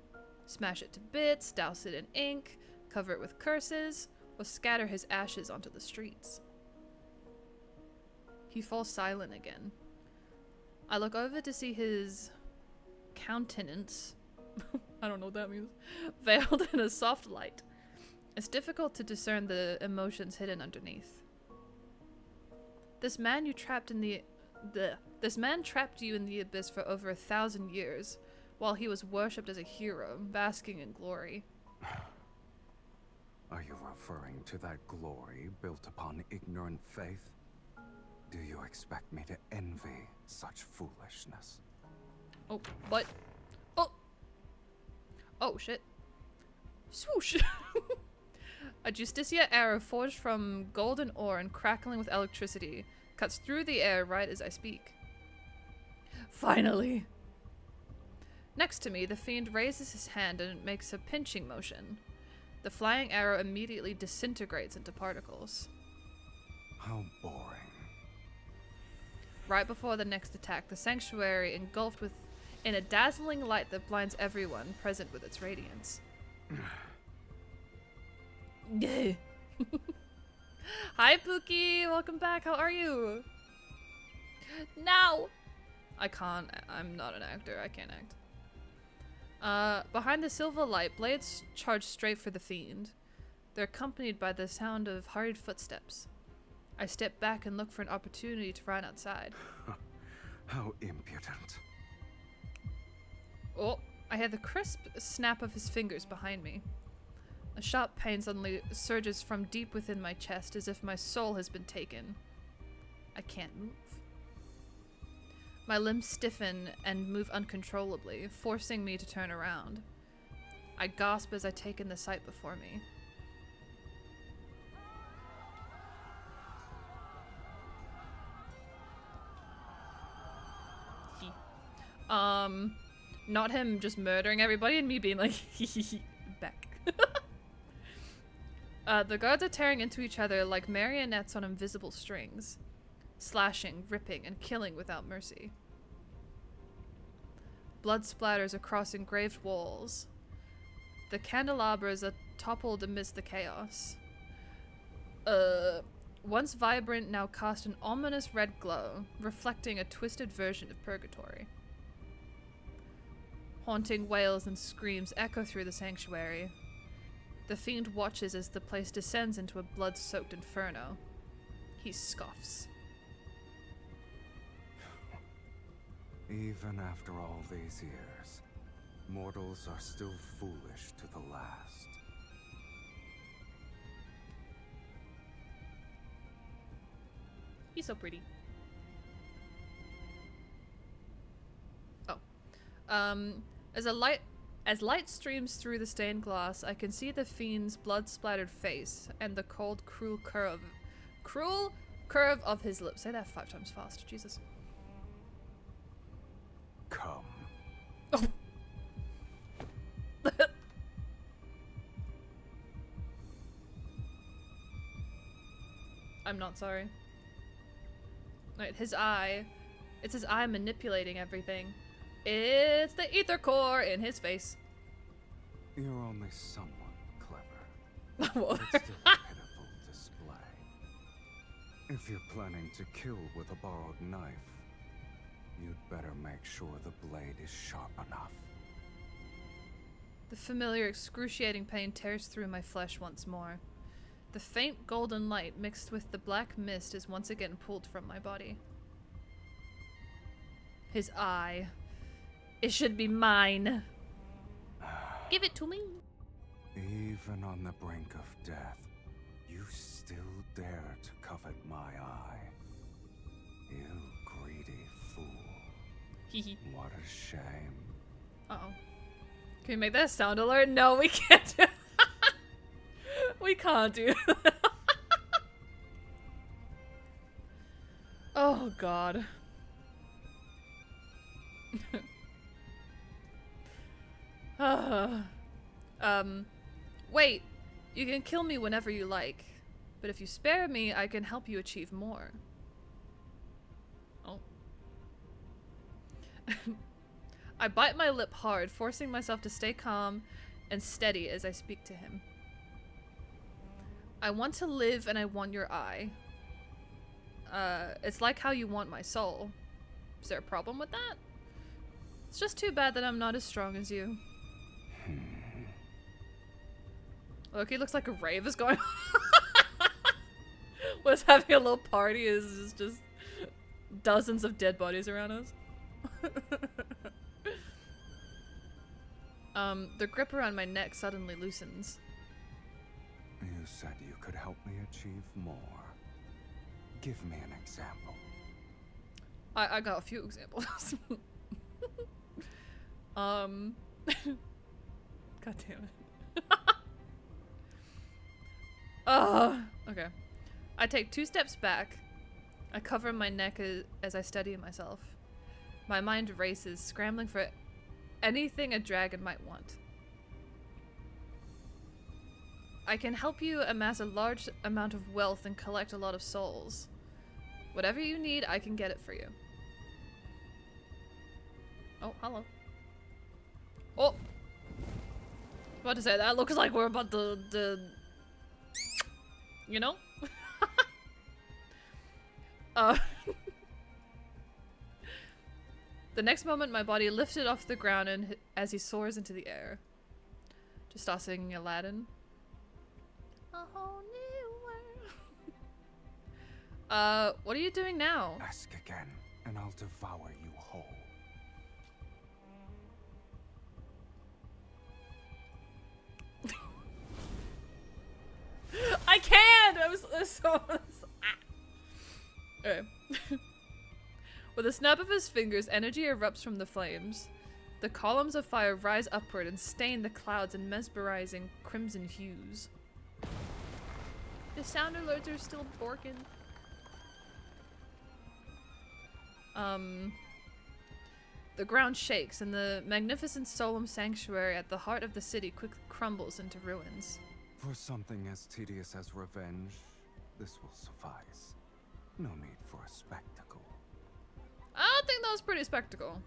Speaker 1: Smash it to bits, douse it in ink, cover it with curses, or scatter his ashes onto the streets? He falls silent again. I look over to see his countenance, I don't know what that means, veiled in a soft light. It's difficult to discern the emotions hidden underneath. This man trapped you in the abyss for over 1,000 years, while he was worshipped as a hero, basking in glory.
Speaker 5: Are you referring to that glory built upon ignorant faith? Do you expect me to envy such foolishness?
Speaker 1: Oh, what? Oh! Oh, shit. Swoosh! A Justicia arrow forged from golden ore and crackling with electricity cuts through the air right as I speak. Finally! Next to me, the fiend raises his hand and makes a pinching motion. The flying arrow immediately disintegrates into particles.
Speaker 5: How boring.
Speaker 1: Right before the next attack, the sanctuary engulfed in a dazzling light that blinds everyone present with its radiance. Hi, Pookie. Welcome back. How are you? Now. I can't. I'm not an actor. I can't act. Behind the silver light, blades charge straight for the fiend. They're accompanied by the sound of hurried footsteps. I step back and look for an opportunity to run outside.
Speaker 5: How impudent.
Speaker 1: Oh, I hear the crisp snap of his fingers behind me. A sharp pain suddenly surges from deep within my chest as if my soul has been taken. I can't move. My limbs stiffen and move uncontrollably, forcing me to turn around. I gasp as I take in the sight before me. Not him just murdering everybody and me being like, back. The guards are tearing into each other like marionettes on invisible strings. Slashing, ripping, and killing without mercy. Blood splatters across engraved walls. The candelabras are toppled amidst the chaos. Once vibrant, now cast an ominous red glow, reflecting a twisted version of purgatory. Haunting wails and screams echo through the sanctuary. The fiend watches as the place descends into a blood-soaked inferno. He scoffs.
Speaker 5: Even after all these years, mortals are still foolish to the last.
Speaker 1: He's so pretty. Oh. As light streams through the stained glass, I can see the fiend's blood-splattered face and the cold, cruel curve of his lips. Say that 5 times fast, Jesus.
Speaker 5: Come.
Speaker 1: Oh. I'm not sorry. Right, his eye. It's his eye manipulating everything. It's the ether core in his face.
Speaker 5: You're only somewhat clever.
Speaker 1: What?
Speaker 5: It's still a pitiful display. If you're planning to kill with a borrowed knife, you'd better make sure the blade is sharp enough.
Speaker 1: The familiar excruciating pain tears through my flesh once more. The faint golden light mixed with the black mist is once again pulled from my body. His eye. It should be mine. Give it to me.
Speaker 5: Even on the brink of death, you still dare to covet my eye. You greedy fool.
Speaker 1: Hehe.
Speaker 5: What a shame.
Speaker 1: Uh-oh. Can we make that a sound alert? No, we can't do We can't do that. Oh, God. Wait. You can kill me whenever you like. But if you spare me, I can help you achieve more. Oh. I bite my lip hard, forcing myself to stay calm and steady as I speak to him. I want to live and I want your eye. It's like how you want my soul. Is there a problem with that? It's just too bad that I'm not as strong as you. Look, he looks like a rave is going on. Was having a little party is just dozens of dead bodies around us. The grip around my neck suddenly loosens.
Speaker 5: You said you could help me achieve more. Give me an example.
Speaker 1: I got a few examples. God damn it. Okay. I take 2 steps back. I cover my neck as I steady myself. My mind races, scrambling for anything a dragon might want. I can help you amass a large amount of wealth and collect a lot of souls. Whatever you need, I can get it for you. Oh, hello. Oh! About to say, that looks like we're about to You know? uh, the next moment, my body lifted off the ground and as he soars into the air. Just start singing Aladdin. A whole new world. What are you doing now?
Speaker 5: Ask again, and I'll devour you whole.
Speaker 1: I can't! I was so... Okay. With a snap of his fingers, energy erupts from the flames. The columns of fire rise upward and stain the clouds in mesmerizing crimson hues. The sound alerts are still borking. The ground shakes and the magnificent solemn sanctuary at the heart of the city quickly crumbles into ruins.
Speaker 5: For something as tedious as revenge, this will suffice. No need for a spectacle.
Speaker 1: I think that was pretty spectacle.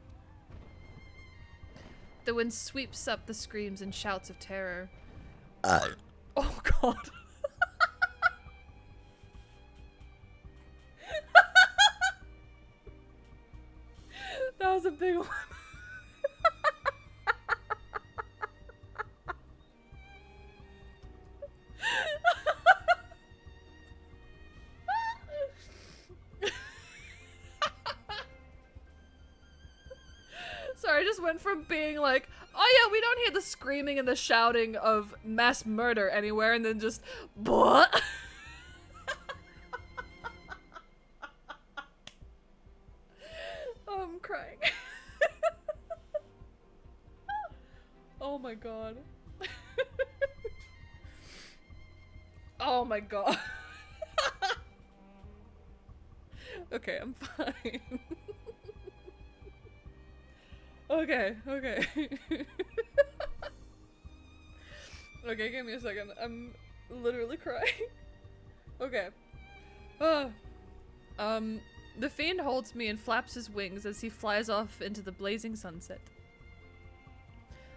Speaker 1: The wind sweeps up the screams and shouts of terror. Oh god. That was a big one. Sorry, I just went from being like, oh yeah, we don't hear the screaming and the shouting of mass murder anywhere, and then just, what? Oh, I'm crying. Oh my god. Oh my god. Okay, I'm fine. Okay, okay. Okay, give me a second. I'm literally crying. Okay. The fiend holds me and flaps his wings as he flies off into the blazing sunset.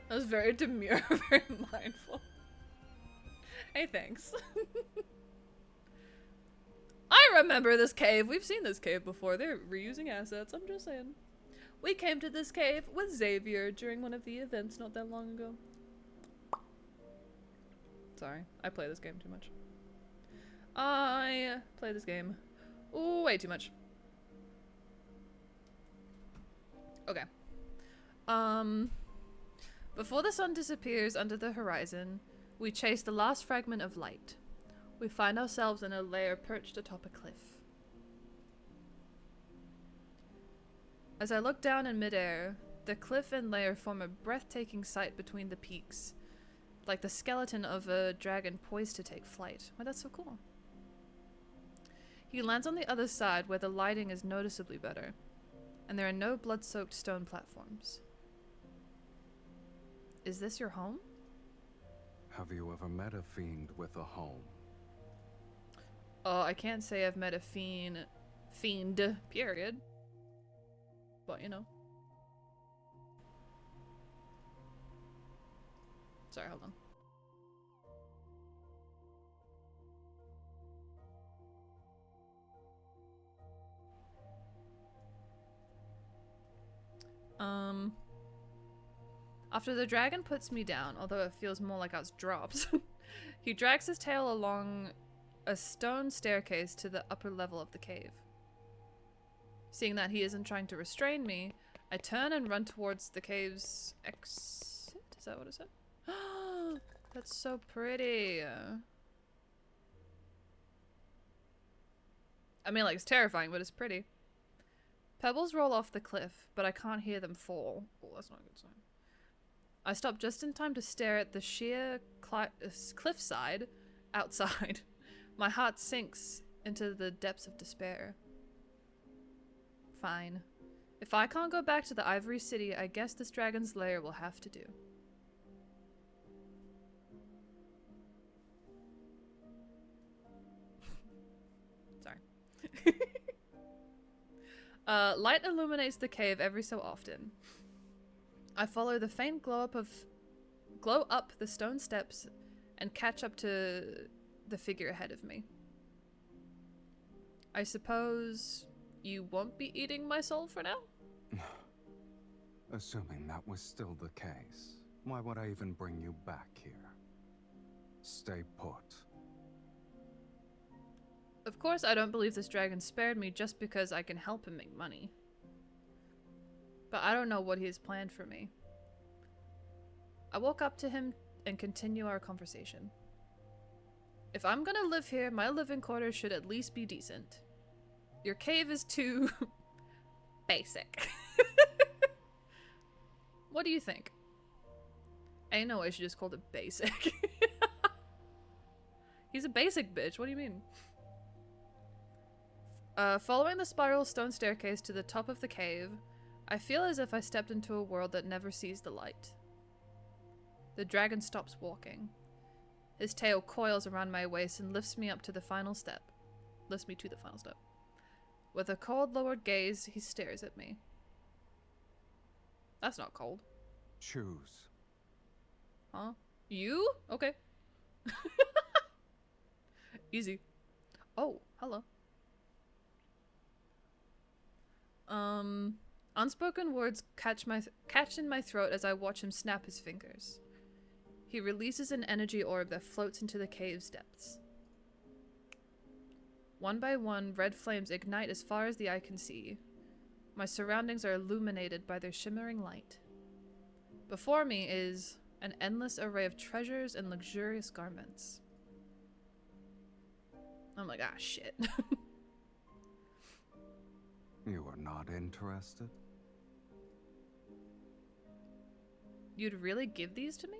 Speaker 1: That was very demure, very mindful. Hey, thanks. I remember this cave. We've seen this cave before. They're reusing assets, I'm just saying. We came to this cave with Xavier during one of the events not that long ago. Sorry, I play this game too much. I play this game way too much. Okay. Before the sun disappears under the horizon, we chase the last fragment of light. We find ourselves in a lair perched atop a cliff. As I look down in midair, the cliff and lair form a breathtaking sight between the peaks, like the skeleton of a dragon poised to take flight. Why, that's so cool. He lands on the other side where the lighting is noticeably better, and there are no blood-soaked stone platforms. Is this your home?
Speaker 5: Have you ever met a fiend with a home?
Speaker 1: Oh, I can't say I've met a fiend, period. But, you know. Sorry, hold on. After the dragon puts me down, although it feels more like I was dropped, he drags his tail along a stone staircase to the upper level of the cave. Seeing that he isn't trying to restrain me, I turn and run towards the cave's exit? Is that what it said? That's so pretty. I mean, like, it's terrifying, but it's pretty. Pebbles roll off the cliff, but I can't hear them fall. Oh, that's not a good sign. I stop just in time to stare at the sheer cliffside outside. My heart sinks into the depths of despair. Fine. If I can't go back to the Ivory City, I guess this dragon's lair will have to do. Sorry. Light illuminates the cave every so often. I follow the faint glow up the stone steps and catch up to the figure ahead of me. I suppose you won't be eating my soul for now?
Speaker 5: Assuming that was still the case, why would I even bring you back here? Stay put.
Speaker 1: Of course, I don't believe this dragon spared me just because I can help him make money. But I don't know what he has planned for me. I walk up to him and continue our conversation. If I'm gonna live here, my living quarters should at least be decent. Your cave is too basic. What do you think? Ain't no way she just called it basic. He's a basic bitch, what do you mean? Following the spiral stone staircase to the top of the cave, I feel as if I stepped into a world that never sees the light. The dragon stops walking. His tail coils around my waist and lifts me to the final step. With a cold, lowered gaze, he stares at me. That's not cold.
Speaker 5: Choose.
Speaker 1: Huh? You? Okay. Easy. Oh, hello. Unspoken words catch in my throat as I watch him snap his fingers. He releases an energy orb that floats into the cave's depths. One by one, red flames ignite as far as the eye can see. My surroundings are illuminated by their shimmering light. Before me is an endless array of treasures and luxurious garments. I'm like, ah, shit.
Speaker 5: You are not interested?
Speaker 1: You'd really give these to me?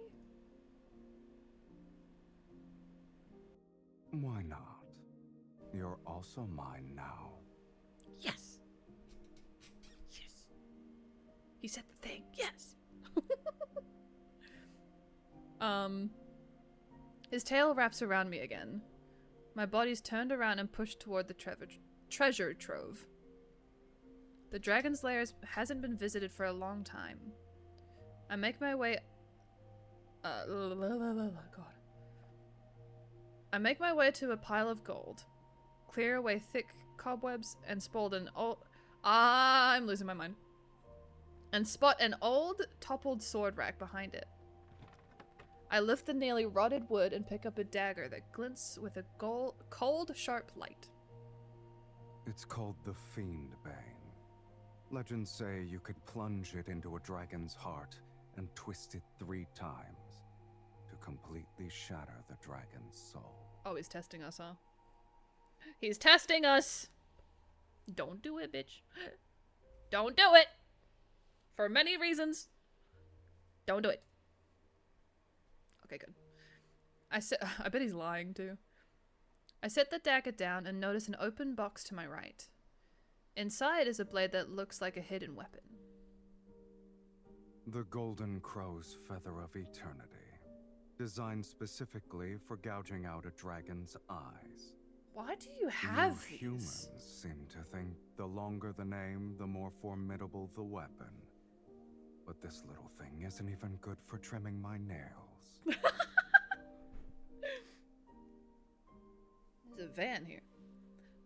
Speaker 5: Why not? You're also mine now.
Speaker 1: Yes. Yes. He said the thing. Yes. His tail wraps around me again. My body's turned around and pushed toward the treasure trove. The dragon's lair hasn't been visited for a long time. I make my way... God. I make my way to a pile of gold, clear away thick cobwebs, and spot an old... I'm losing my mind. And spot an old, toppled sword rack behind it. I lift the nearly rotted wood and pick up a dagger that glints with a cold, sharp light.
Speaker 5: It's called the Fiend Bane. Legends say you could plunge it into a dragon's heart and twist it 3 times to completely shatter the dragon's soul.
Speaker 1: Oh, he's testing us, huh? He's testing us! Don't do it, bitch. Don't do it! For many reasons. Don't do it. Okay, good. I bet he's lying, too. I set the dagger down and notice an open box to my right. Inside is a blade that looks like a hidden weapon.
Speaker 5: The Golden Crow's Feather of Eternity. Designed specifically for gouging out a dragon's eyes.
Speaker 1: Why do you have
Speaker 5: You
Speaker 1: these?
Speaker 5: humans seem to think the longer the name, the more formidable the weapon. But this little thing isn't even good for trimming my nails.
Speaker 1: There's a van here.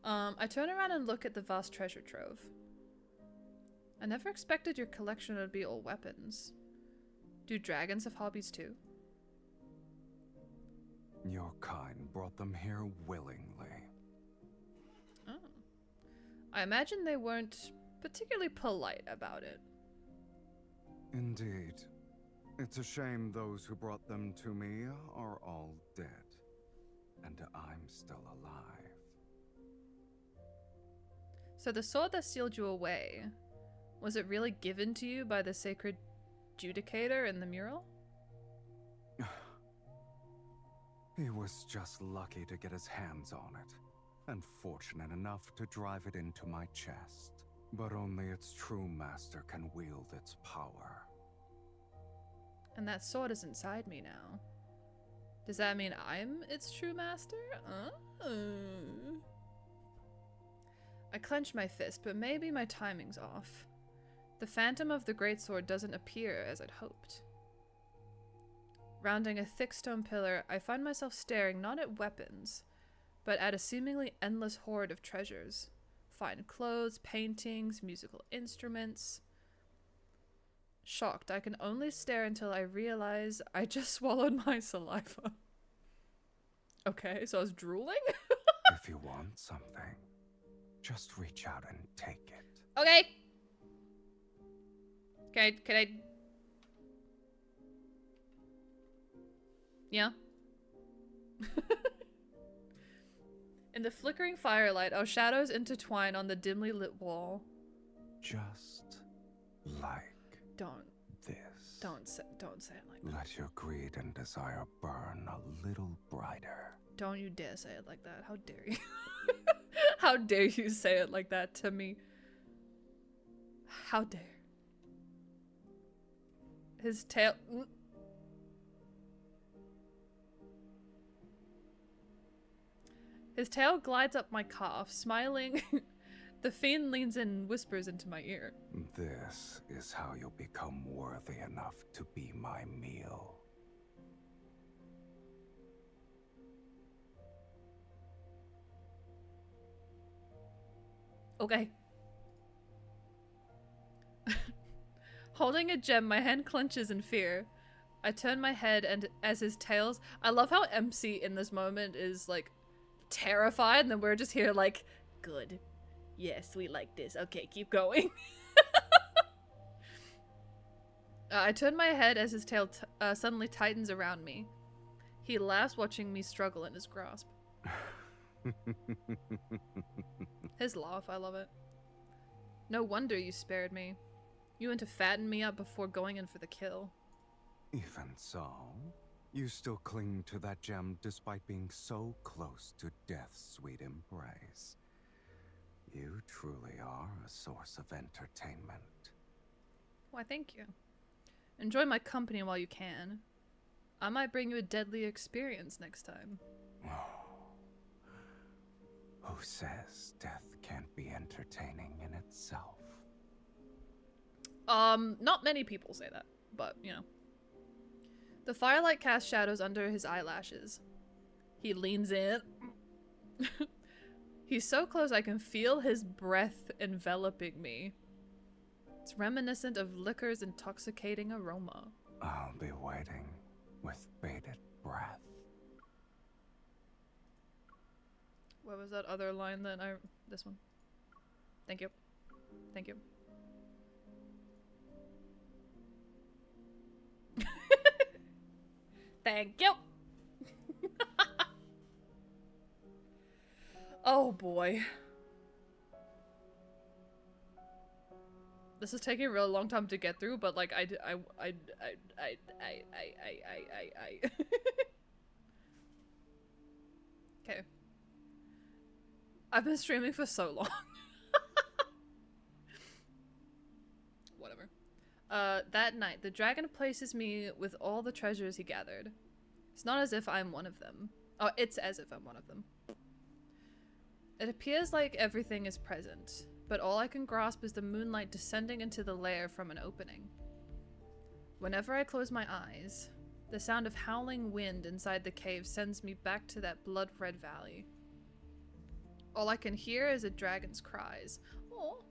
Speaker 1: I turn around and look at the vast treasure trove. I never expected your collection would be all weapons. Do dragons have hobbies too?
Speaker 5: Your kind brought them here willingly.
Speaker 1: Oh. I imagine they weren't particularly polite about it.
Speaker 5: Indeed. It's a shame those who brought them to me are all dead. And I'm still alive.
Speaker 1: So the sword that sealed you away, was it really given to you by the sacred judicator in the mural?
Speaker 5: He was just lucky to get his hands on it, and fortunate enough to drive it into my chest. But only its true master can wield its power.
Speaker 1: And that sword is inside me now. Does that mean I'm its true master? I clench my fist, but maybe my timing's off. The phantom of the greatsword doesn't appear as I'd hoped. Rounding a thick stone pillar, I find myself staring not at weapons, but add a seemingly endless hoard of treasures. Fine clothes, paintings, musical instruments. Shocked, I can only stare until I realize I just swallowed my saliva. Okay, so I was drooling?
Speaker 5: If you want something, just reach out and take it.
Speaker 1: Okay. Can I? Yeah. In the flickering firelight, our shadows intertwine on the dimly lit wall.
Speaker 5: Just like
Speaker 1: Don't
Speaker 5: this.
Speaker 1: Don't say it like that.
Speaker 5: Let your greed and desire burn a little brighter.
Speaker 1: Don't you dare say it like that. How dare you? How dare you say it like that to me? How dare. His tail... His tail glides up my calf, smiling. The fiend leans in and whispers into my ear.
Speaker 5: This is how you'll become worthy enough to be my meal.
Speaker 1: Okay. Holding a gem, my hand clenches in fear. I turn my head and as his tails... I love how MC in this moment is like terrified and then we're just here like, good. Yes, we like this. Okay, keep going. I turn my head as his tail suddenly tightens around me. He laughs, watching me struggle in his grasp. His laugh, I love it. No wonder you spared me. You went to fatten me up before going in for the kill.
Speaker 5: Even so, you still cling to that gem despite being so close to death's sweet embrace. You truly are a source of entertainment.
Speaker 1: Why, thank you. Enjoy my company while you can. I might bring you a deadly experience next time.
Speaker 5: Who says death can't be entertaining in itself?
Speaker 1: Not many people say that, but, you know. The firelight casts shadows under his eyelashes. He leans in. He's so close I can feel his breath enveloping me. It's reminiscent of liquor's intoxicating aroma.
Speaker 5: I'll be waiting with bated breath.
Speaker 1: What was that other line that I... This one. Thank you. Thank you. Thank you! Oh boy. This is taking a real long time to get through, but like I Okay. I've been streaming for so long. Whatever. That night, the dragon places me with all the treasures he gathered. It's not as if I'm one of them. Oh, it's as if I'm one of them. It appears like everything is present, but all I can grasp is the moonlight descending into the lair from an opening. Whenever I close my eyes, the sound of howling wind inside the cave sends me back to that blood-red valley. All I can hear is a dragon's cries. Aww.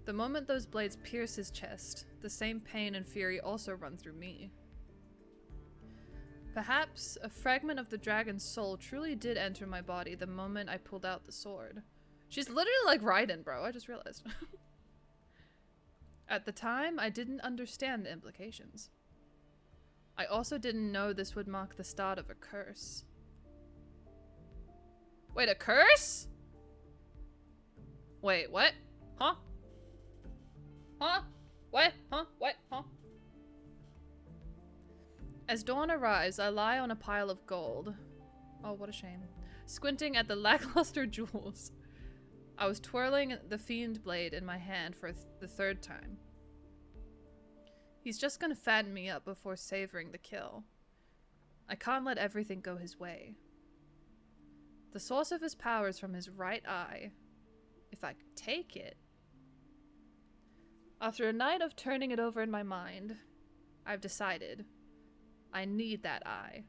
Speaker 1: The moment those blades pierce his chest, the same pain and fury also run through me. Perhaps a fragment of the dragon's soul truly did enter my body the moment I pulled out the sword. She's literally like Raiden, bro. I just realized. At the time, I didn't understand the implications. I also didn't know this would mark the start of a curse. Wait, a curse? Wait, what? Huh? Huh? What? Huh? What? Huh? As dawn arrives, I lie on a pile of gold. Oh, what a shame. Squinting at the lackluster jewels. I was twirling the fiend blade in my hand for the third time. He's just gonna fatten me up before savoring the kill. I can't let everything go his way. The source of his power is from his right eye. If I could take it... After a night of turning it over in my mind, I've decided I need that eye.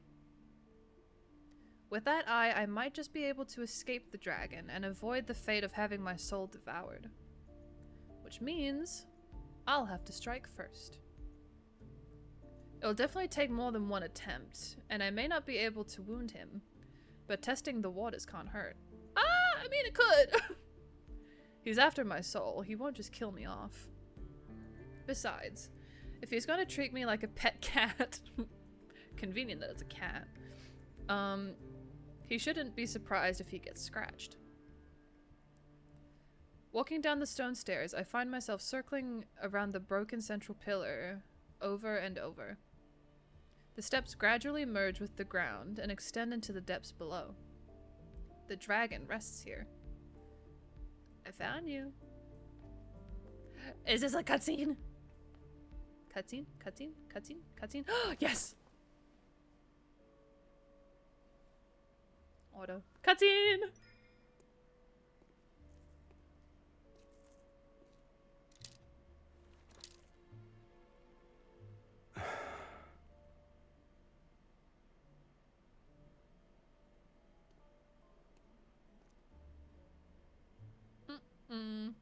Speaker 1: With that eye, I might just be able to escape the dragon and avoid the fate of having my soul devoured. Which means I'll have to strike first. It'll definitely take more than one attempt, and I may not be able to wound him, but testing the waters can't hurt. I mean, it could! He's after my soul. He won't just kill me off. Besides, if he's gonna treat me like a pet cat, convenient that it's a cat, he shouldn't be surprised if he gets scratched. Walking down the stone stairs, I find myself circling around the broken central pillar over and over. The steps gradually merge with the ground and extend into the depths below. The dragon rests here. I found you. Is this a cutscene? Cutscene? Cutscene? Cutscene? Cutscene? Yes! Auto. Cutscene!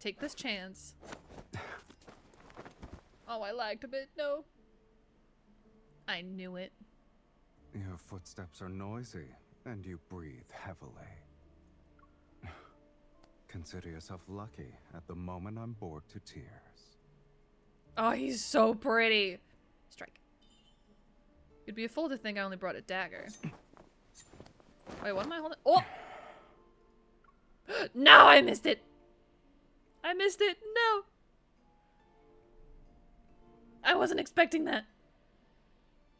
Speaker 1: Take this chance. Oh, I lagged a bit. No. I knew it.
Speaker 5: Your footsteps are noisy, and you breathe heavily. Consider yourself lucky. At the moment, I'm bored to tears.
Speaker 1: Oh, he's so pretty. Strike. It'd be a fool to think I only brought a dagger. Wait, what am I holding? Oh! No, I missed it! I missed it! No! I wasn't expecting that.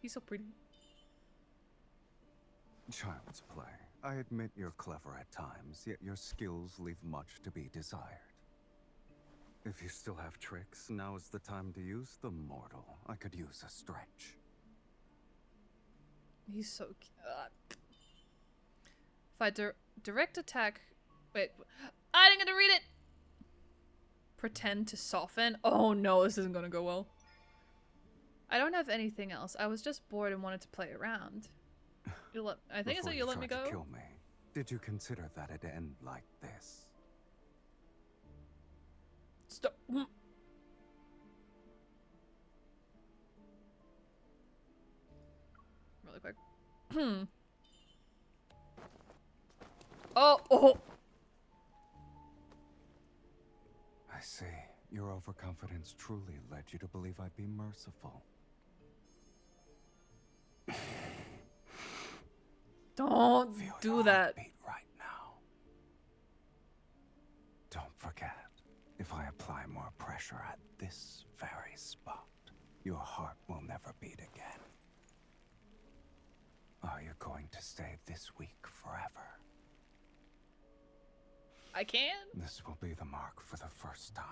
Speaker 1: He's so pretty.
Speaker 5: Child's play. I admit you're clever at times, yet your skills leave much to be desired. If you still have tricks, now is the time to use them, mortal. I could use a stretch.
Speaker 1: He's so cute. If I direct attack... Wait. I didn't get to read it! Pretend to soften? Oh no, this isn't gonna go well. I don't have anything else. I was just bored and wanted to play around. I think it's that you let me go.
Speaker 5: To kill me, did you consider that it'd end like this?
Speaker 1: Stop. Really quick. Oh.
Speaker 5: I see. Your overconfidence truly led you to believe I'd be merciful.
Speaker 1: Don't do that.
Speaker 5: Beat right now. Don't forget, if I apply more pressure at this very spot, your heart will never beat again. Are you going to stay this weak forever?
Speaker 1: I can?
Speaker 5: This will be the mark for the first time.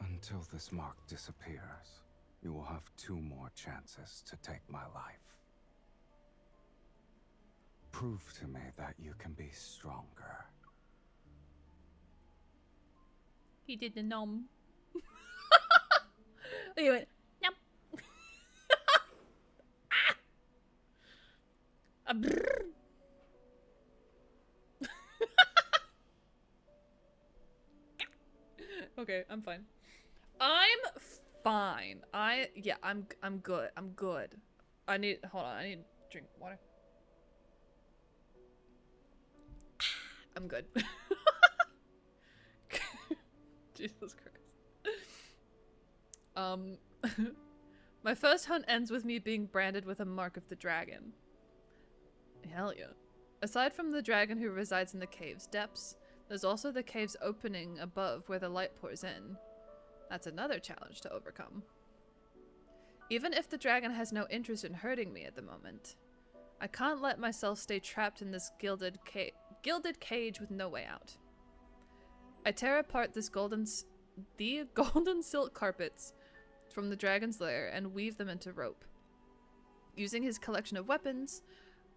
Speaker 5: Until this mark disappears, you will have 2 more chances to take my life. Prove to me that you can be stronger.
Speaker 1: He did the nom. He went, nom. Okay, I'm fine. I'm fine. I'm good. I'm good. Hold on, I need to drink water. I'm good. Jesus Christ. My first hunt ends with me being branded with a mark of the dragon. Hell yeah. Aside from the dragon who resides in the cave's depths, there's also the cave's opening above where the light pours in. That's another challenge to overcome. Even if the dragon has no interest in hurting me at the moment, I can't let myself stay trapped in this gilded cage with no way out. I tear apart the golden silk carpets from the dragon's lair and weave them into rope. Using his collection of weapons,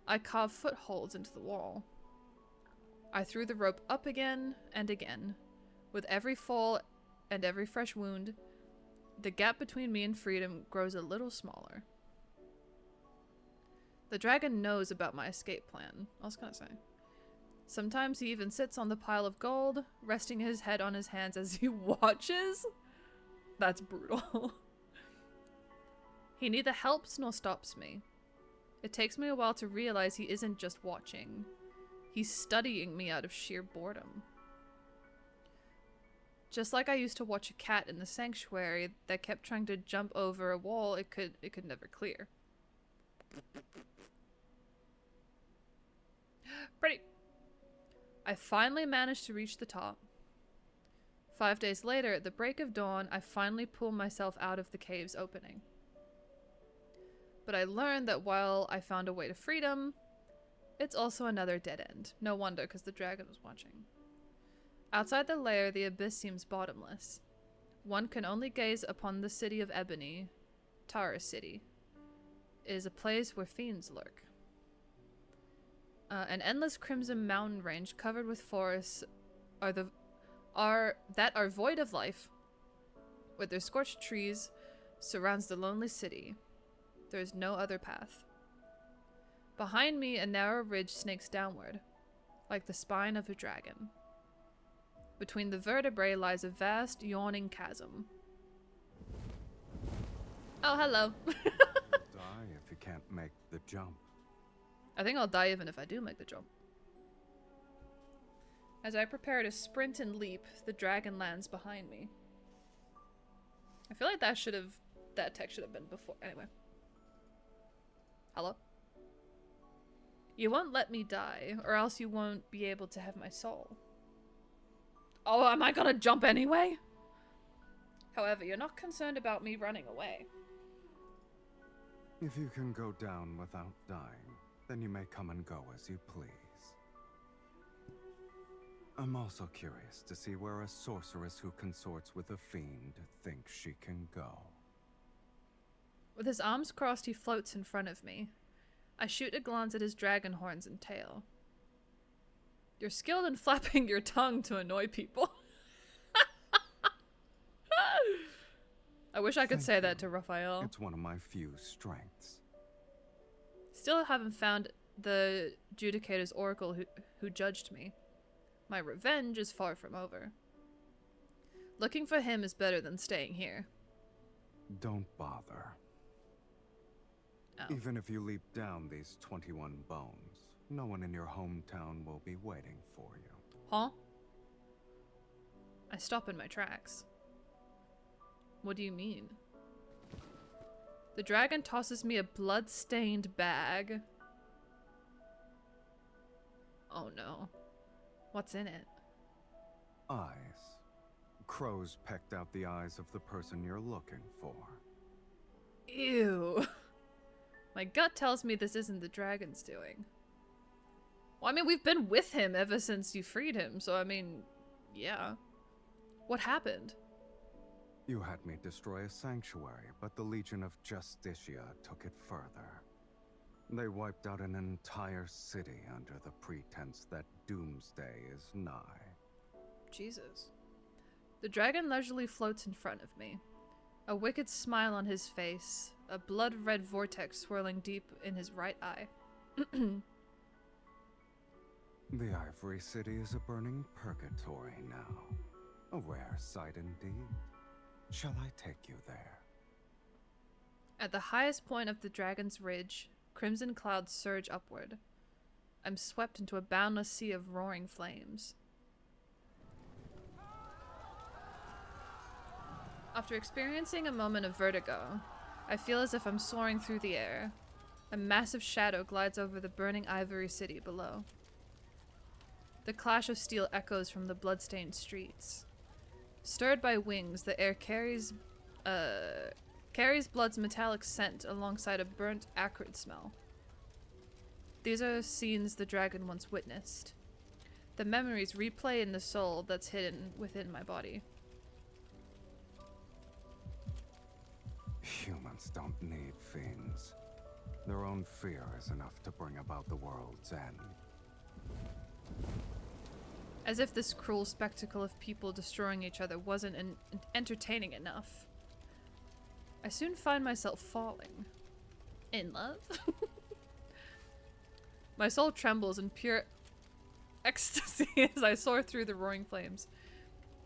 Speaker 1: I carve footholds into the wall. I threw the rope up again and again. With every fall and every fresh wound, The gap between me and freedom grows a little smaller. The dragon knows about my escape plan. I was gonna say. Sometimes he even sits on the pile of gold, resting his head on his hands as he watches. That's brutal. He neither helps nor stops me. It takes me a while to realize he isn't just watching. He's studying me out of sheer boredom. Just like I used to watch a cat in the sanctuary that kept trying to jump over a wall it could never clear. Pretty. I finally managed to reach the top. 5 days later, at the break of dawn, I finally pull myself out of the cave's opening. But I learned that while I found a way to freedom, it's also another dead end. No wonder, because the dragon was watching. Outside the lair, the abyss seems bottomless. One can only gaze upon the city of Ebony. Tara City. It is a place where fiends lurk. An endless crimson mountain range covered with forests that are void of life. With their scorched trees surrounds the lonely city. There is no other path. Behind me, a narrow ridge snakes downward, like the spine of a dragon. Between the vertebrae lies a vast, yawning chasm. Oh, hello.
Speaker 5: Die if you can't make the jump.
Speaker 1: I think I'll die even if I do make the jump. As I prepare to sprint and leap, the dragon lands behind me. I feel like that text should have been before. Anyway. Hello? You won't let me die, or else you won't be able to have my soul. Oh, am I gonna jump anyway? However, you're not concerned about me running away.
Speaker 5: If you can go down without dying, then you may come and go as you please. I'm also curious to see where a sorceress who consorts with a fiend thinks she can go.
Speaker 1: With his arms crossed, he floats in front of me. I shoot a glance at his dragon horns and tail. You're skilled in flapping your tongue to annoy people. I wish I could say that to Raphael.
Speaker 5: It's one of my few strengths.
Speaker 1: Still haven't found the Judicator's oracle who judged me. My revenge is far from over. Looking for him is better than staying here.
Speaker 5: Don't bother.
Speaker 1: Oh.
Speaker 5: Even if you leap down these 21 bones, no one in your hometown will be waiting for you.
Speaker 1: Huh? I stop in my tracks. What do you mean? The dragon tosses me a blood-stained bag. Oh no. What's in it?
Speaker 5: Eyes. Crows pecked out the eyes of the person you're looking for.
Speaker 1: Ew. My gut tells me this isn't the dragon's doing. Well, I mean, we've been with him ever since you freed him, so I mean, yeah. What happened?
Speaker 5: You had me destroy a sanctuary, but the Legion of Justicia took it further. They wiped out an entire city under the pretense that doomsday is nigh.
Speaker 1: Jesus. The dragon leisurely floats in front of me. A wicked smile on his face, a blood-red vortex swirling deep in his right eye.
Speaker 5: The Ivory City is a burning purgatory now. A rare sight indeed. Shall I take you there?
Speaker 1: At the highest point of the dragon's ridge, crimson clouds surge upward. I'm swept into a boundless sea of roaring flames. After experiencing a moment of vertigo, I feel as if I'm soaring through the air. A massive shadow glides over the burning Ivory City below. The clash of steel echoes from the blood-stained streets. Stirred by wings, the air carries blood's metallic scent alongside a burnt, acrid smell. These are scenes the dragon once witnessed. The memories replay in the soul that's hidden within my body.
Speaker 5: Humans don't need fiends. Their own fear is enough to bring about the world's end.
Speaker 1: As if this cruel spectacle of people destroying each other wasn't entertaining enough. I soon find myself falling. In love? My soul trembles in pure ecstasy as I soar through the roaring flames.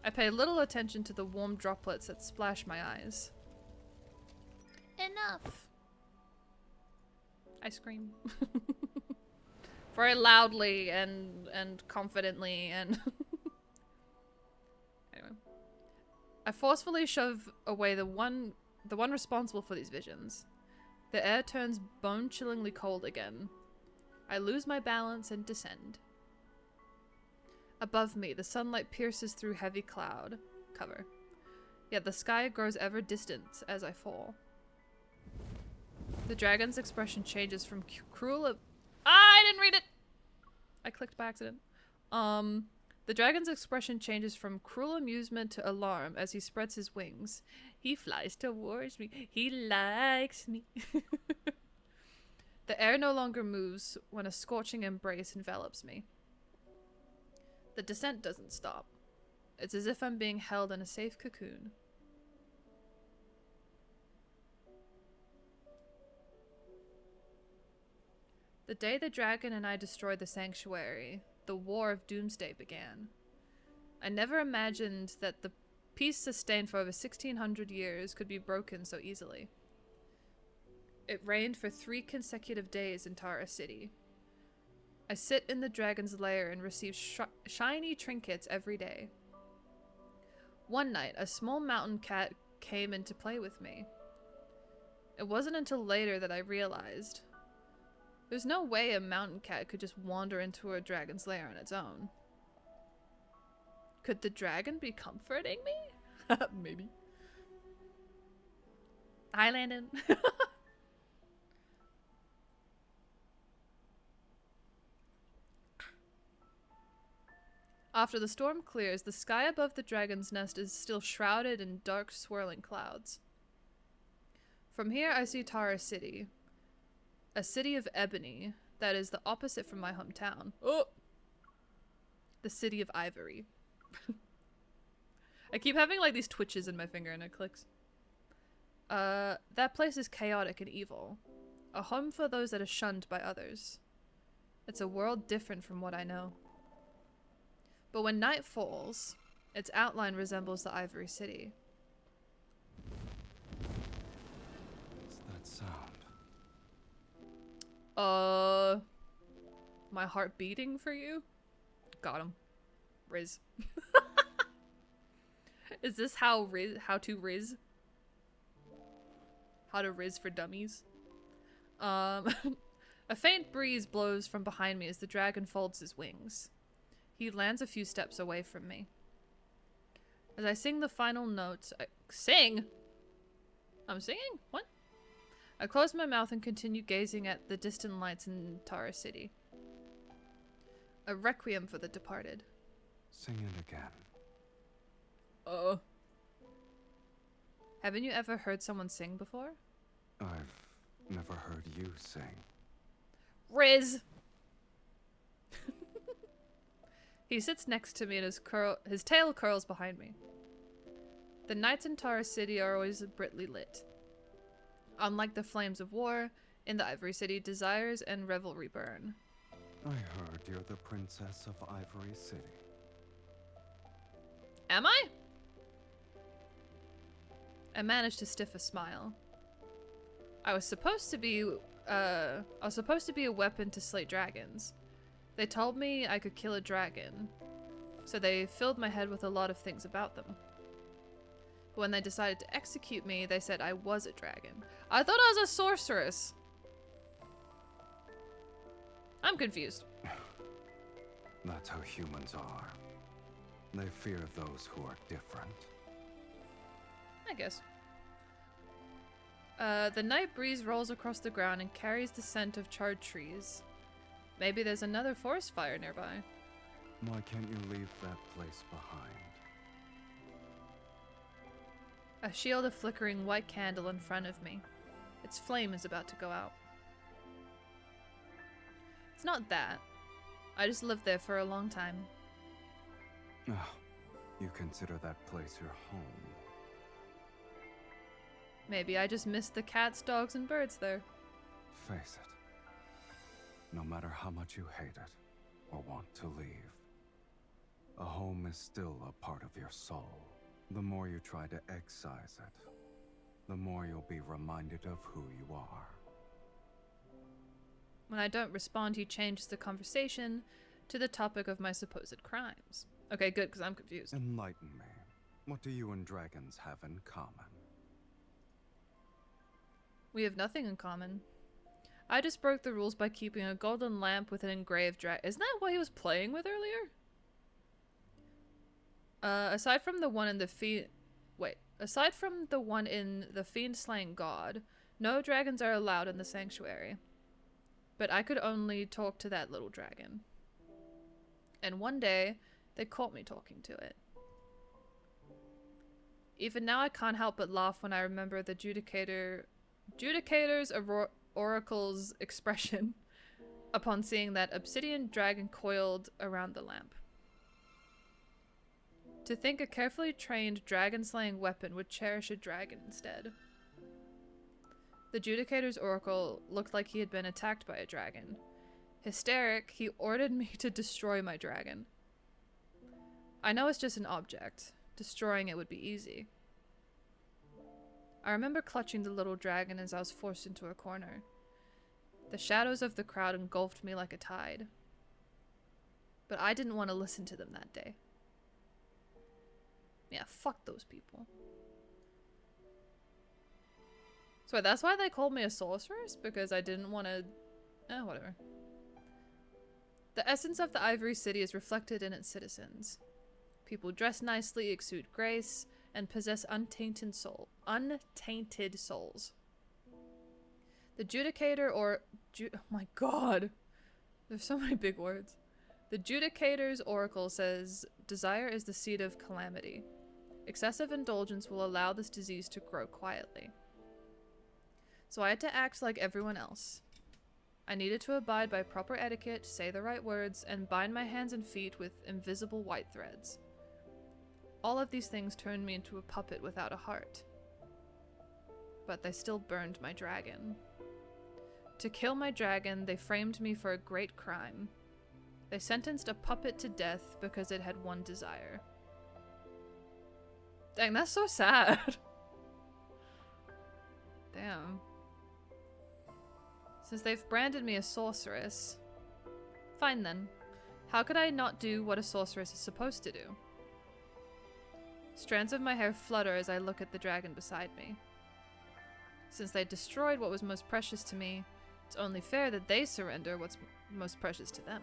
Speaker 1: I pay little attention to the warm droplets that splash my eyes. Enough! I scream. Very loudly and confidently and... Anyway. I forcefully shove away the one responsible for these visions. The air turns bone-chillingly cold again. I lose my balance and descend. Above me, the sunlight pierces through heavy cloud cover. Yet the sky grows ever distant as I fall. The dragon's expression changes from cruel... I didn't read it! I clicked by accident. The dragon's expression changes from cruel amusement to alarm as he spreads his wings. He flies towards me. He likes me. The air no longer moves when a scorching embrace envelops me. The descent doesn't stop. It's as if I'm being held in a safe cocoon. The day the dragon and I destroyed the sanctuary, the War of Doomsday began. I never imagined that the peace sustained for over 1600 years could be broken so easily. It rained for 3 consecutive days in Tara City. I sit in the dragon's lair and receive shiny trinkets every day. One night, a small mountain cat came in to play with me. It wasn't until later that I realized there's no way a mountain cat could just wander into a dragon's lair on its own. Could the dragon be comforting me? Maybe. Hi, Landon. After the storm clears, the sky above the dragon's nest is still shrouded in dark, swirling clouds. From here, I see Tara City. A city of ebony that is the opposite from my hometown. Oh! The city of ivory. I keep having like these twitches in my finger and it clicks. That place is chaotic and evil. A home for those that are shunned by others. It's a world different from what I know. But when night falls, its outline resembles the Ivory City.
Speaker 5: What's that sound?
Speaker 1: My heart beating for you? Got him. Riz. Is this how to riz? How to riz for dummies? A faint breeze blows from behind me as the dragon folds his wings. He lands a few steps away from me. As I sing the final notes, sing? I'm singing? What? I close my mouth and continue gazing at the distant lights in Tara City. A requiem for the departed.
Speaker 5: Sing it again.
Speaker 1: Haven't you ever heard someone sing before?
Speaker 5: I've never heard you sing.
Speaker 1: Riz! He sits next to me and his tail curls behind me. The nights in Tara City are always brightly lit. Unlike the flames of war, in the Ivory City, desires and revelry burn.
Speaker 5: I heard you're the princess of Ivory City.
Speaker 1: Am I? I managed to stiff a smile. I was supposed to be a weapon to slay dragons. They told me I could kill a dragon, so they filled my head with a lot of things about them. But when they decided to execute me, they said I was a dragon. I thought I was a sorceress. I'm confused.
Speaker 5: That's how humans are. They fear those who are different.
Speaker 1: I guess. The night breeze rolls across the ground and carries the scent of charred trees. Maybe there's another forest fire nearby.
Speaker 5: Why can't you leave that place behind?
Speaker 1: I shield a flickering white candle in front of me. Its flame is about to go out. It's not that. I just lived there for a long time.
Speaker 5: Ah, you consider that place your home.
Speaker 1: Maybe I just missed the cats, dogs, and birds there.
Speaker 5: Face it. No matter how much you hate it or want to leave, a home is still a part of your soul. The more you try to excise it, the more you'll be reminded of who you are.
Speaker 1: When I don't respond, he changes the conversation to the topic of my supposed crimes. Okay, good, because I'm confused.
Speaker 5: Enlighten me. What do you and dragons have in common?
Speaker 1: We have nothing in common. I just broke the rules by keeping a golden lamp with an engraved dragon. Isn't that what he was playing with earlier? Aside from the one in the aside from the one in the fiend slaying god, no dragons are allowed in the sanctuary. But I could only talk to that little dragon. And one day, they caught me talking to it. Even now I can't help but laugh when I remember the Judicator's oracle's expression upon seeing that obsidian dragon coiled around the lamp. To think a carefully trained dragon-slaying weapon would cherish a dragon instead. The Judicator's oracle looked like he had been attacked by a dragon. Hysteric, he ordered me to destroy my dragon. I know it's just an object. Destroying it would be easy. I remember clutching the little dragon as I was forced into a corner. The shadows of the crowd engulfed me like a tide. But I didn't want to listen to them that day. Yeah, fuck those people. So that's why they called me a sorceress? Because I didn't want to... whatever. The essence of the Ivory City is reflected in its citizens. People dress nicely, exude grace, and possess untainted souls. The Judicator oh my god! There's so many big words. The Judicator's oracle says, desire is the seed of calamity. Excessive indulgence will allow this disease to grow quietly. So I had to act like everyone else. I needed to abide by proper etiquette, say the right words, and bind my hands and feet with invisible white threads. All of these things turned me into a puppet without a heart. But they still burned my dragon. To kill my dragon, they framed me for a great crime. They sentenced a puppet to death because it had one desire. Dang, that's so sad. Damn. Since they've branded me a sorceress... Fine then. How could I not do what a sorceress is supposed to do? Strands of my hair flutter as I look at the dragon beside me. Since they destroyed what was most precious to me, it's only fair that they surrender what's most precious to them.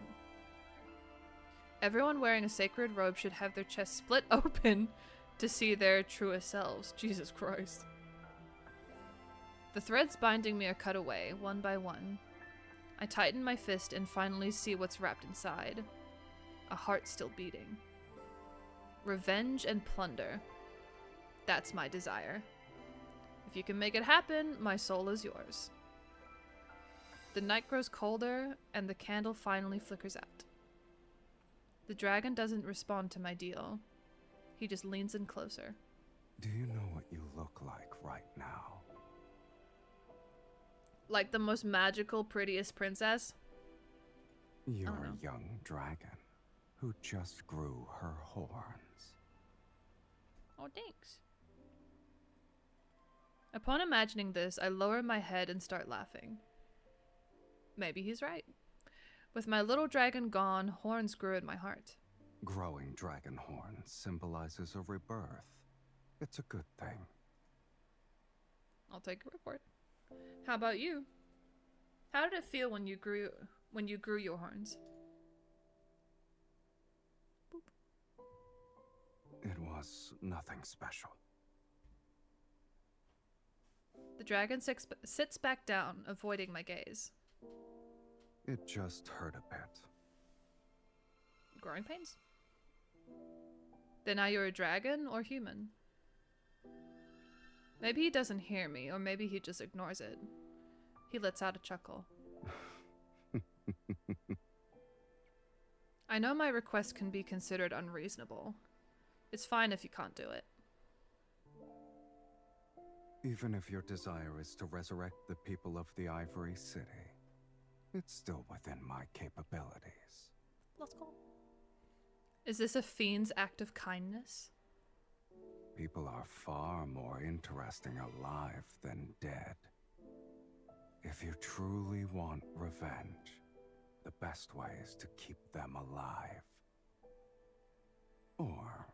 Speaker 1: Everyone wearing a sacred robe should have their chest split open to see their truest selves. Jesus Christ. The threads binding me are cut away, one by one. I tighten my fist and finally see what's wrapped inside. A heart still beating. Revenge and plunder. That's my desire. If you can make it happen, my soul is yours. The night grows colder, and the candle finally flickers out. The dragon doesn't respond to my deal. He just leans in closer.
Speaker 5: Do you know what you look like right now?
Speaker 1: Like the most magical, prettiest princess?
Speaker 5: You're a young dragon who just grew her horns.
Speaker 1: Oh, thanks. Upon imagining this, I lower my head and start laughing. Maybe he's right. With my little dragon gone, horns grew in my heart.
Speaker 5: Growing dragon horns symbolizes a rebirth. It's a good thing.
Speaker 1: I'll take a report. How about you? How did it feel when you grew your horns? Boop.
Speaker 5: It was nothing special.
Speaker 1: The dragon sits back down, avoiding my gaze.
Speaker 5: It just hurt a bit.
Speaker 1: Growing pains? Then are you a dragon or human? Maybe he doesn't hear me, or maybe he just ignores it. He lets out a chuckle. I know my request can be considered unreasonable. It's fine if you can't do it.
Speaker 5: Even if your desire is to resurrect the people of the Ivory City, it's still within my capabilities.
Speaker 1: Let's go. Is this a fiend's act of kindness?
Speaker 5: People are far more interesting alive than dead. If you truly want revenge, the best way is to keep them alive. Or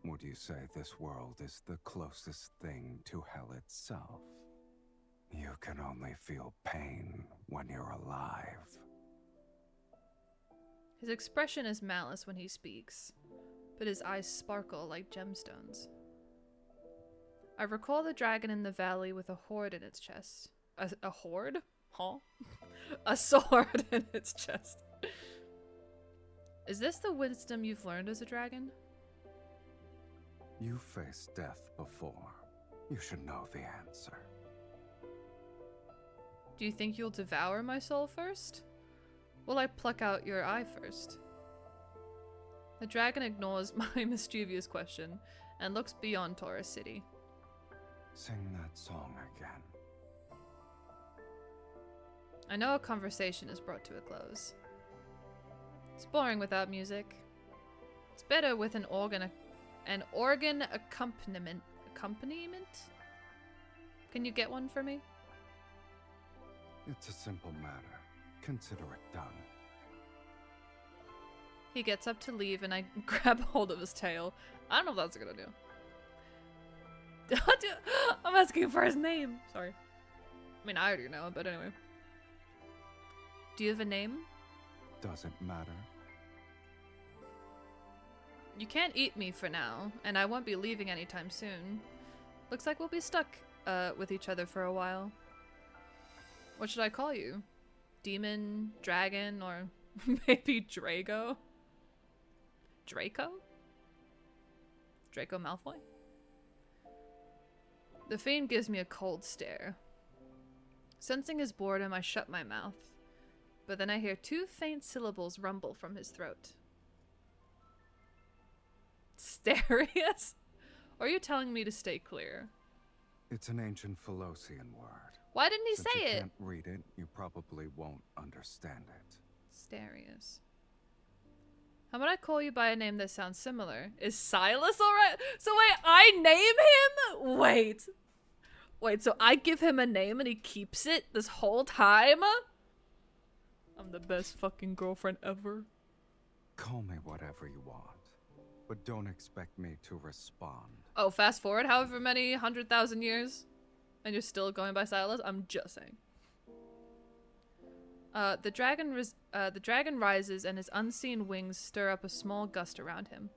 Speaker 5: would you say this world is the closest thing to hell itself? You can only feel pain when you're alive.
Speaker 1: His expression is malice when he speaks, but his eyes sparkle like gemstones. I recall the dragon in the valley with a hoard in its chest. A hoard? Huh? A sword in its chest. Is this the wisdom you've learned as a dragon?
Speaker 5: You faced death before. You should know the answer.
Speaker 1: Do you think you'll devour my soul first? Will I pluck out your eye first? The dragon ignores my mischievous question and looks beyond Taurus City.
Speaker 5: Sing that song again.
Speaker 1: I know a conversation is brought to a close. It's boring without music. It's better with an organ accompaniment. Can you get one for me?
Speaker 5: It's a simple matter. Consider it done.
Speaker 1: He gets up to leave and I grab hold of his tail. I don't know if that's a good idea. I'm asking for his name. Sorry. I mean, I already know it, but anyway. Do you have a name?
Speaker 5: Doesn't matter.
Speaker 1: You can't eat me for now, and I won't be leaving anytime soon. Looks like we'll be stuck with each other for a while. What should I call you? Demon, dragon, or maybe Drago? Draco? Draco Malfoy? The fiend gives me a cold stare. Sensing his boredom, I shut my mouth, but then I hear two faint syllables rumble from his throat. Starius? Or are you telling me to stay clear?
Speaker 5: It's an ancient Philosian word.
Speaker 1: Why didn't he
Speaker 5: Since
Speaker 1: say
Speaker 5: you
Speaker 1: it?
Speaker 5: can't read it, you probably won't understand it.
Speaker 1: Starius. How about I call you by a name that sounds similar? Is SYLUS alright? So wait, I name him? Wait, so I give him a name and he keeps it this whole time? I'm the best fucking girlfriend ever.
Speaker 5: Call me whatever you want, but don't expect me to respond.
Speaker 1: Oh, fast forward however many 100,000 years and you're still going by SYLUS? I'm just saying. The dragon rises and his unseen wings stir up a small gust around him.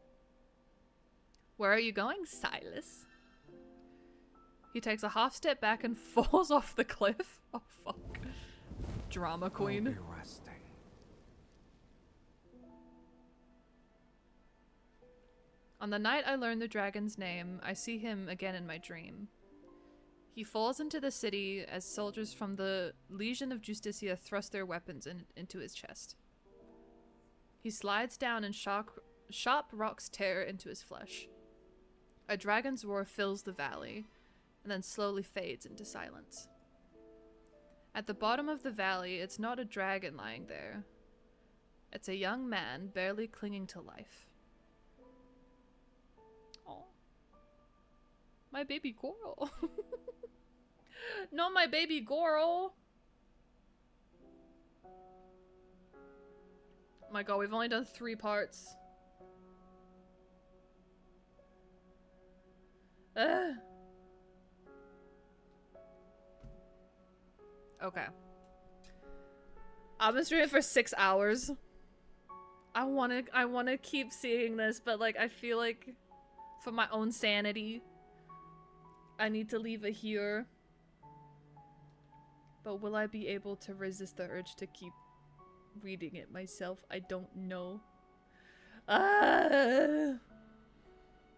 Speaker 1: Where are you going, SYLUS? He takes a half step back and falls off the cliff. Oh fuck. Drama queen.
Speaker 5: I'll be resting.
Speaker 1: On the night I learn the dragon's name, I see him again in my dream. He falls into the city as soldiers from the Legion of Justicia thrust their weapons into his chest. He slides down and sharp rocks tear into his flesh. A dragon's roar fills the valley, and then slowly fades into silence. At the bottom of the valley, it's not a dragon lying there. It's a young man barely clinging to life. Oh, my baby girl. Not my baby girl. Oh my god, we've only done 3 parts. Ugh. Okay. I've been streaming for 6 hours. I wanna keep seeing this, but like I feel like for my own sanity, I need to leave it here. But will I be able to resist the urge to keep reading it myself? I don't know.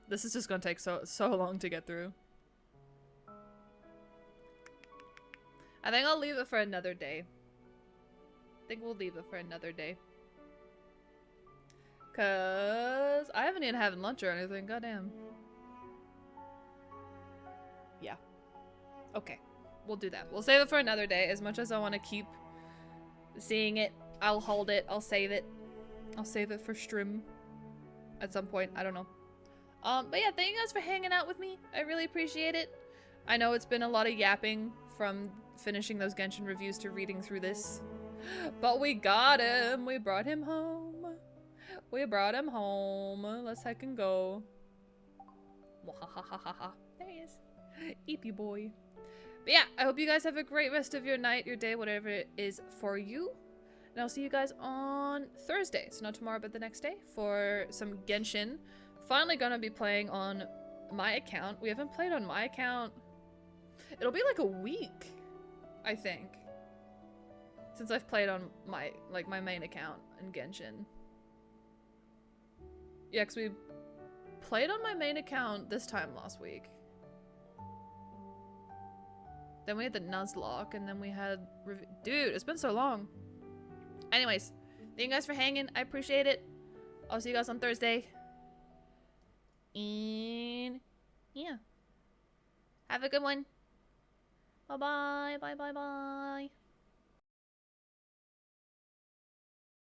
Speaker 1: This is just gonna take so long to get through. I think I'll leave it for another day. I think we'll leave it for another day. Cause I haven't even had lunch or anything, goddamn. Yeah. Okay, we'll do that. We'll save it for another day. As much as I want to keep seeing it, I'll hold it. I'll save it. I'll save it for stream at some point. I don't know. But yeah, thank you guys for hanging out with me. I really appreciate it. I know it's been a lot of yapping from finishing those Genshin reviews to reading through this. But we got him. We brought him home. We brought him home. Let's heck and go. There he is. Eepy boy. But yeah, I hope you guys have a great rest of your night, your day, whatever it is for you. And I'll see you guys on Thursday. So not tomorrow, but the next day for some Genshin. Finally gonna be playing on my account. We haven't played on my account. It'll be like a week, I think, since I've played on my main account in Genshin. Yeah, because we played on my main account this time last week. Then we had the Nuzlocke, and then we had... Dude, it's been so long. Anyways, thank you guys for hanging. I appreciate it. I'll see you guys on Thursday. And... yeah. Have a good one. Bye-bye. Bye-bye-bye.